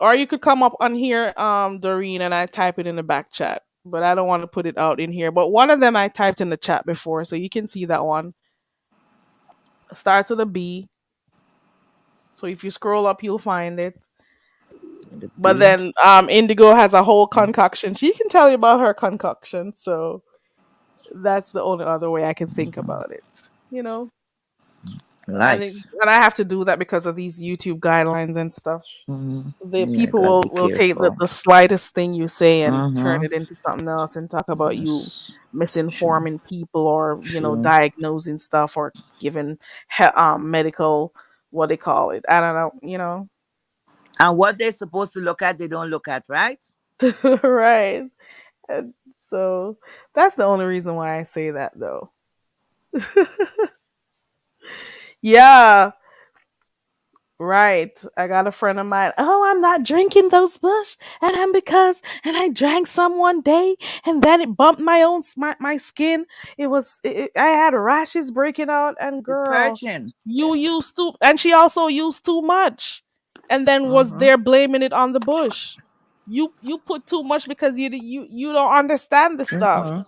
[SPEAKER 1] Or you could come up on here, Doreen, and I type it in the back chat. But I don't want to put it out in here. But one of them I typed in the chat before, so you can see that one. Starts with a B. So if you scroll up, you'll find it.
[SPEAKER 9] The
[SPEAKER 1] But
[SPEAKER 9] bee.
[SPEAKER 1] then Indigo has a whole concoction. She can tell you about her concoction. So that's the only other way I can think about it. You know?
[SPEAKER 9] Life.
[SPEAKER 1] And I have to do that because of these YouTube guidelines and stuff. The
[SPEAKER 9] Yeah,
[SPEAKER 1] people
[SPEAKER 9] gotta be
[SPEAKER 1] will take
[SPEAKER 9] careful.
[SPEAKER 1] the slightest thing you say and turn
[SPEAKER 9] Mm-hmm.
[SPEAKER 1] it into something else and talk about you
[SPEAKER 9] That's true.
[SPEAKER 1] misinforming people, or
[SPEAKER 9] True.
[SPEAKER 1] diagnosing stuff, or giving medical, what they call it, I don't know.
[SPEAKER 9] And what they're supposed to look at, they don't look at, right?
[SPEAKER 1] Right. And so that's the only reason why I say that, though. Yeah. Right. I got a friend of mine. Oh, I'm not drinking those Bush, and I drank some one day, and then it bumped my skin. I had rashes breaking out, and
[SPEAKER 9] The
[SPEAKER 1] girl,
[SPEAKER 9] purging.
[SPEAKER 1] you used too, and she also used too much, and then was
[SPEAKER 9] Mm-hmm.
[SPEAKER 1] there blaming it on the Bush. You put too much because you don't understand the stuff.
[SPEAKER 9] Mm-hmm.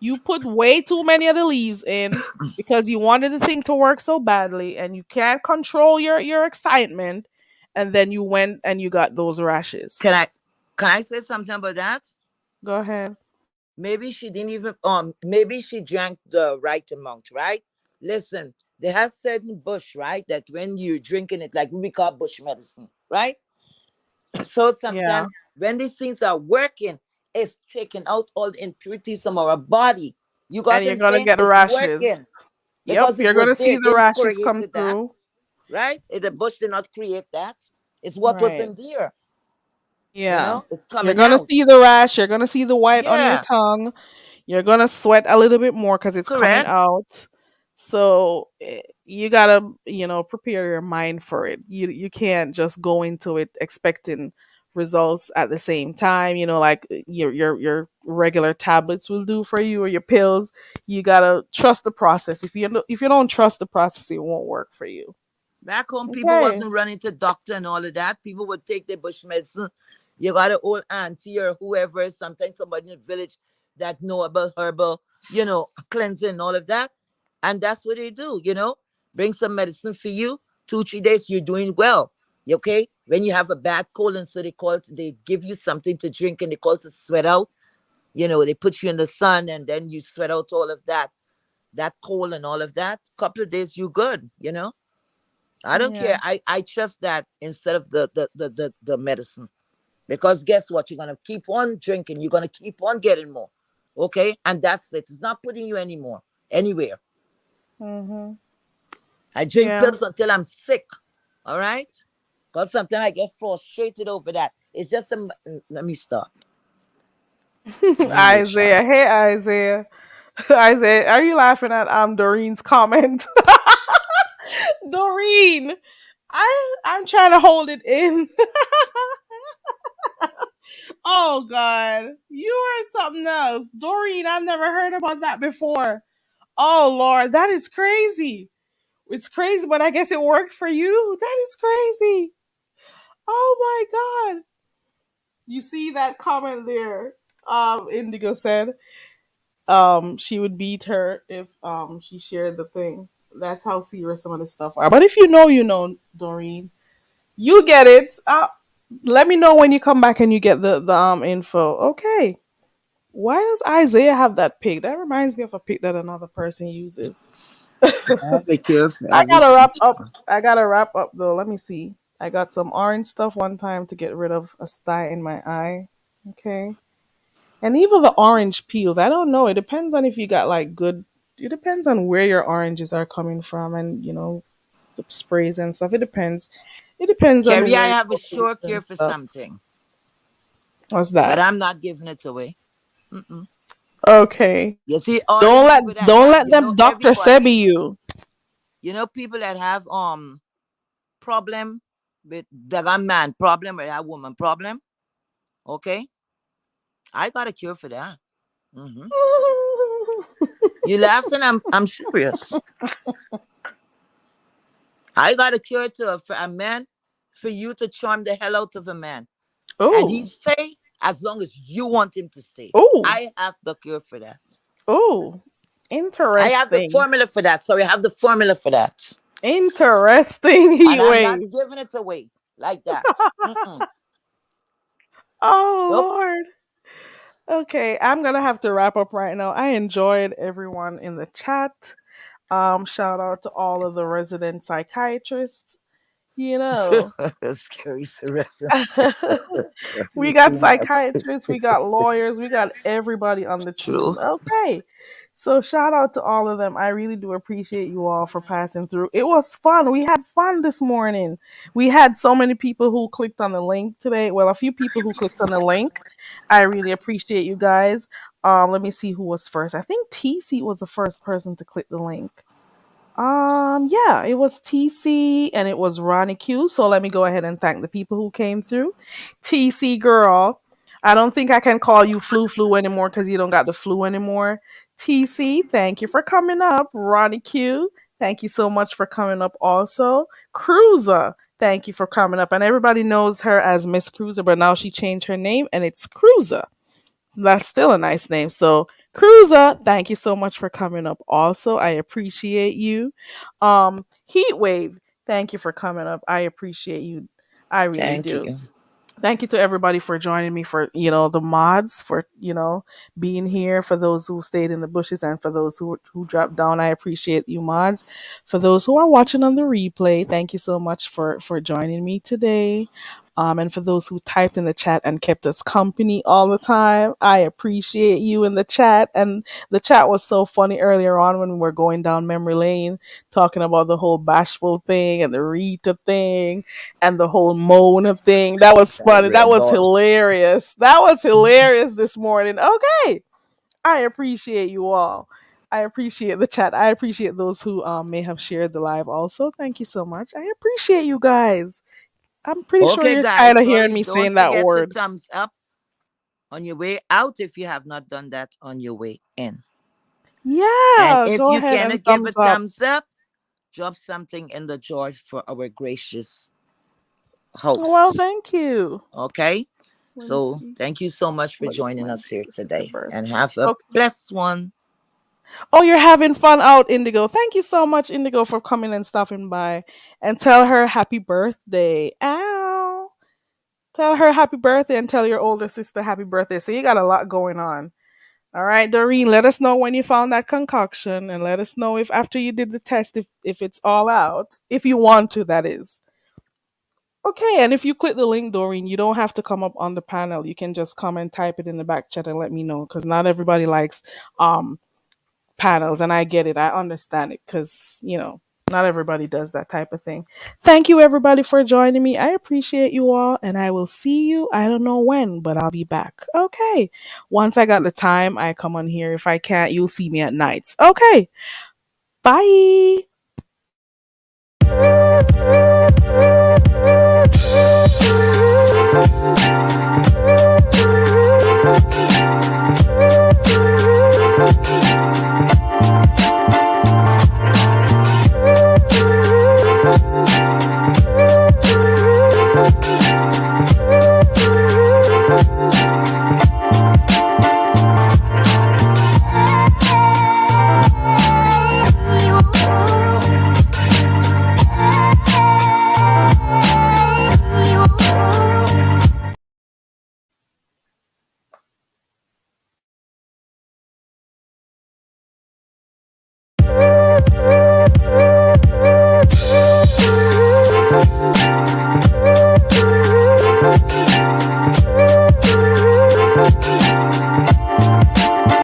[SPEAKER 1] You put way too many of the leaves in because you wanted the thing to work so badly, and you can't control your excitement, and then you went and you got those rashes.
[SPEAKER 9] Can I can I say something about that?
[SPEAKER 1] Go ahead.
[SPEAKER 9] Maybe she didn't even maybe she drank the right amount, right? Listen, they have certain bush, right? That when you're drinking it, like we call bush medicine, right? So
[SPEAKER 1] Yeah.
[SPEAKER 9] sometimes when these things are working, it's taking out all the impurities from our body. You got
[SPEAKER 1] And
[SPEAKER 9] what
[SPEAKER 1] you're
[SPEAKER 9] I'm
[SPEAKER 1] gonna
[SPEAKER 9] saying?
[SPEAKER 1] get
[SPEAKER 9] It's
[SPEAKER 1] rashes.
[SPEAKER 9] working
[SPEAKER 1] Yep,
[SPEAKER 9] because it
[SPEAKER 1] you're gonna
[SPEAKER 9] was there.
[SPEAKER 1] see
[SPEAKER 9] It
[SPEAKER 1] the
[SPEAKER 9] didn't
[SPEAKER 1] rashes come
[SPEAKER 9] create that,
[SPEAKER 1] through.
[SPEAKER 9] right? The bush did not create that. It's what was
[SPEAKER 1] Right.
[SPEAKER 9] in there.
[SPEAKER 1] Yeah.
[SPEAKER 9] It's
[SPEAKER 1] You're
[SPEAKER 9] coming
[SPEAKER 1] gonna
[SPEAKER 9] out.
[SPEAKER 1] see the rash, you're gonna see the white on your
[SPEAKER 9] Yeah,
[SPEAKER 1] tongue. You're gonna sweat a little bit more because it's coming
[SPEAKER 9] correct.
[SPEAKER 1] out. So you gotta, prepare your mind for it. You can't just go into it expecting results at the same time. Like your regular tablets will do for you, or your pills. You gotta trust the process. If you don't trust the process, it won't work for you.
[SPEAKER 9] Back home, people
[SPEAKER 1] Okay.
[SPEAKER 9] wasn't running to doctor and all of that. People would take their bush medicine. You got an old auntie or whoever, sometimes somebody in the village that know about herbal, cleansing and all of that. And that's what they do. Bring some medicine for you. 2, 3 days, you're doing well. Okay? When you have a bad cold, and so they give you something to drink, and they call it to sweat out. They put you in the sun, and then you sweat out all of that cold and all of that. Couple of days, you good. I don't
[SPEAKER 1] Yeah.
[SPEAKER 9] care. I trust that instead of the medicine. Because guess what? You're gonna keep on drinking. You're gonna keep on getting more. Okay? And that's it. It's not putting you anymore anywhere.
[SPEAKER 1] Mhm.
[SPEAKER 9] I drink
[SPEAKER 1] Yeah.
[SPEAKER 9] pills until I'm sick. All right? Because sometimes I get frustrated over that. It's just let me stop. Let me wait,
[SPEAKER 1] Isaiah.
[SPEAKER 9] Sean.
[SPEAKER 1] Hey, Isaiah. Isaiah, are you laughing at Doreen's comment? Doreen, I'm trying to hold it in. Oh God, you are something else, Doreen. I've never heard about that before. Oh Lord, that is crazy. It's crazy, but I guess it worked for you. That is crazy. Oh my God. You see that comment there? Indigo said she would beat her if she shared the thing. That's how serious some of this stuff are. But if you know, Doreen. You get it. Let me know when you come back and you get the info. Okay. Why does Isaiah have that pic? That reminds me of a pic that another person uses.
[SPEAKER 9] I'll be careful.
[SPEAKER 1] I
[SPEAKER 9] I'll be
[SPEAKER 1] gotta wrap
[SPEAKER 9] careful.
[SPEAKER 1] up. I gotta wrap up though. Let me see. I got some orange stuff one time to get rid of a sty in my eye. Okay. And even the orange peels. I don't know. It depends on if you got like good it depends on where your oranges are coming from, and the sprays and stuff. It depends. It depends on
[SPEAKER 9] Carrie, I
[SPEAKER 1] where
[SPEAKER 9] have a
[SPEAKER 1] you're
[SPEAKER 9] sure
[SPEAKER 1] located
[SPEAKER 9] cure
[SPEAKER 1] and
[SPEAKER 9] for
[SPEAKER 1] stuff.
[SPEAKER 9] something,
[SPEAKER 1] What's
[SPEAKER 9] but
[SPEAKER 1] that?
[SPEAKER 9] I'm not giving it away. Mm-mm.
[SPEAKER 1] Okay.
[SPEAKER 9] You see, all the
[SPEAKER 1] Don't let
[SPEAKER 9] people that
[SPEAKER 1] don't
[SPEAKER 9] have,
[SPEAKER 1] let them Dr.
[SPEAKER 9] everybody,
[SPEAKER 1] Sebi you.
[SPEAKER 9] people that have problem with that man problem or that woman problem. Okay, I got a cure for that. Hmm. You laughing? I'm serious. I got a cure for a man, for you to charm the hell out of a man, and he
[SPEAKER 1] Oh.
[SPEAKER 9] stay as long as you want him to stay.
[SPEAKER 1] Oh.
[SPEAKER 9] I have the cure for that.
[SPEAKER 1] Oh.
[SPEAKER 9] I have the
[SPEAKER 1] Interesting.
[SPEAKER 9] formula for that. Sorry, I have the formula for that,
[SPEAKER 1] Interesting,
[SPEAKER 9] and
[SPEAKER 1] heat
[SPEAKER 9] I'm not
[SPEAKER 1] wave.
[SPEAKER 9] giving it away like that. Mm-mm.
[SPEAKER 1] Oh
[SPEAKER 9] Nope.
[SPEAKER 1] Lord. Okay, I'm gonna have to wrap up right now. I enjoyed everyone in the chat. Shout out to all of the resident psychiatrists. You know,
[SPEAKER 9] Scary Saracen.
[SPEAKER 1] we
[SPEAKER 9] You
[SPEAKER 1] got
[SPEAKER 9] too much.
[SPEAKER 1] psychiatrists, we got lawyers, we got everybody on the
[SPEAKER 9] True.
[SPEAKER 1] team. Okay. So shout out to all of them. I really do appreciate you all for passing through. It was fun. We had fun this morning. We had so many people who clicked on the link today. Well, a few people who clicked on the link. I really appreciate you guys. Let me see who was first. I think TC was the first person to click the link. Yeah, it was TC and it was Ronnie Q. So let me go ahead and thank the people who came through. TC girl, I don't think I can call you flu anymore because you don't got the flu anymore. TC, thank you for coming up. Ronnie Q, thank you so much for coming up also. Cruiser, thank you for coming up. And everybody knows her as Miss Cruiser, but now she changed her name and it's Cruiser. That's still a nice name. So, Cruiser, thank you so much for coming up. Also, I appreciate you. Heatwave, thank you for coming up. I appreciate you. I really
[SPEAKER 9] Thank
[SPEAKER 1] do.
[SPEAKER 9] you.
[SPEAKER 1] Thank you to everybody for joining me, for the mods, for being here, for those who stayed in the bushes, and for those who dropped down. I appreciate you, mods. For those who are watching on the replay, thank you so much for joining me today. And for those who typed in the chat and kept us company all the time, I appreciate you in the chat. And the chat was so funny earlier on when we were going down memory lane, talking about the whole bashful thing and the Rita thing and the whole Mona thing. That was
[SPEAKER 9] That
[SPEAKER 1] funny. That
[SPEAKER 9] red
[SPEAKER 1] was
[SPEAKER 9] ball.
[SPEAKER 1] hilarious. That was hilarious this morning. Okay. I appreciate you all. I appreciate the chat. I appreciate those who may have shared the live also. Thank you so much. I appreciate you guys. I'm pretty sure
[SPEAKER 9] Okay,
[SPEAKER 1] you're tired
[SPEAKER 9] guys.
[SPEAKER 1] of hearing
[SPEAKER 9] Sorry,
[SPEAKER 1] me
[SPEAKER 9] don't
[SPEAKER 1] saying that
[SPEAKER 9] forget to
[SPEAKER 1] word.
[SPEAKER 9] thumbs up on your way out if you have not done that on your way in. And
[SPEAKER 1] Yeah,
[SPEAKER 9] if
[SPEAKER 1] go
[SPEAKER 9] you
[SPEAKER 1] ahead
[SPEAKER 9] cannot
[SPEAKER 1] and
[SPEAKER 9] give a
[SPEAKER 1] thumbs up.
[SPEAKER 9] thumbs up, drop something in the jar for our gracious
[SPEAKER 1] Well,
[SPEAKER 9] host.
[SPEAKER 1] thank you.
[SPEAKER 9] Okay?
[SPEAKER 1] Let me
[SPEAKER 9] So
[SPEAKER 1] see.
[SPEAKER 9] thank you so much for
[SPEAKER 1] Look at
[SPEAKER 9] joining
[SPEAKER 1] my
[SPEAKER 9] us here
[SPEAKER 1] sister
[SPEAKER 9] today.
[SPEAKER 1] birth.
[SPEAKER 9] And have a
[SPEAKER 1] Okay.
[SPEAKER 9] blessed one.
[SPEAKER 1] Oh, you're having fun out, Indigo. Thank you so much, Indigo, for coming and stopping by. And tell her happy birthday. Ow. Tell her happy birthday and tell your older sister happy birthday. So you got a lot going on. All right, Doreen, let us know when you found that concoction and let us know if after you did the test if it's all out. If you want to, that is. Okay, and if you click the link, Doreen, you don't have to come up on the panel. You can just come and type it in the back chat and let me know because not everybody likes um panels, and I get it. I understand it because not everybody does that type of thing. Thank you, everybody, for joining me. I appreciate you all, and I will see you. I don't know when, but I'll be back. Okay. Once I got the time, I come on here. If I can't, you'll see me at nights. Okay. Bye.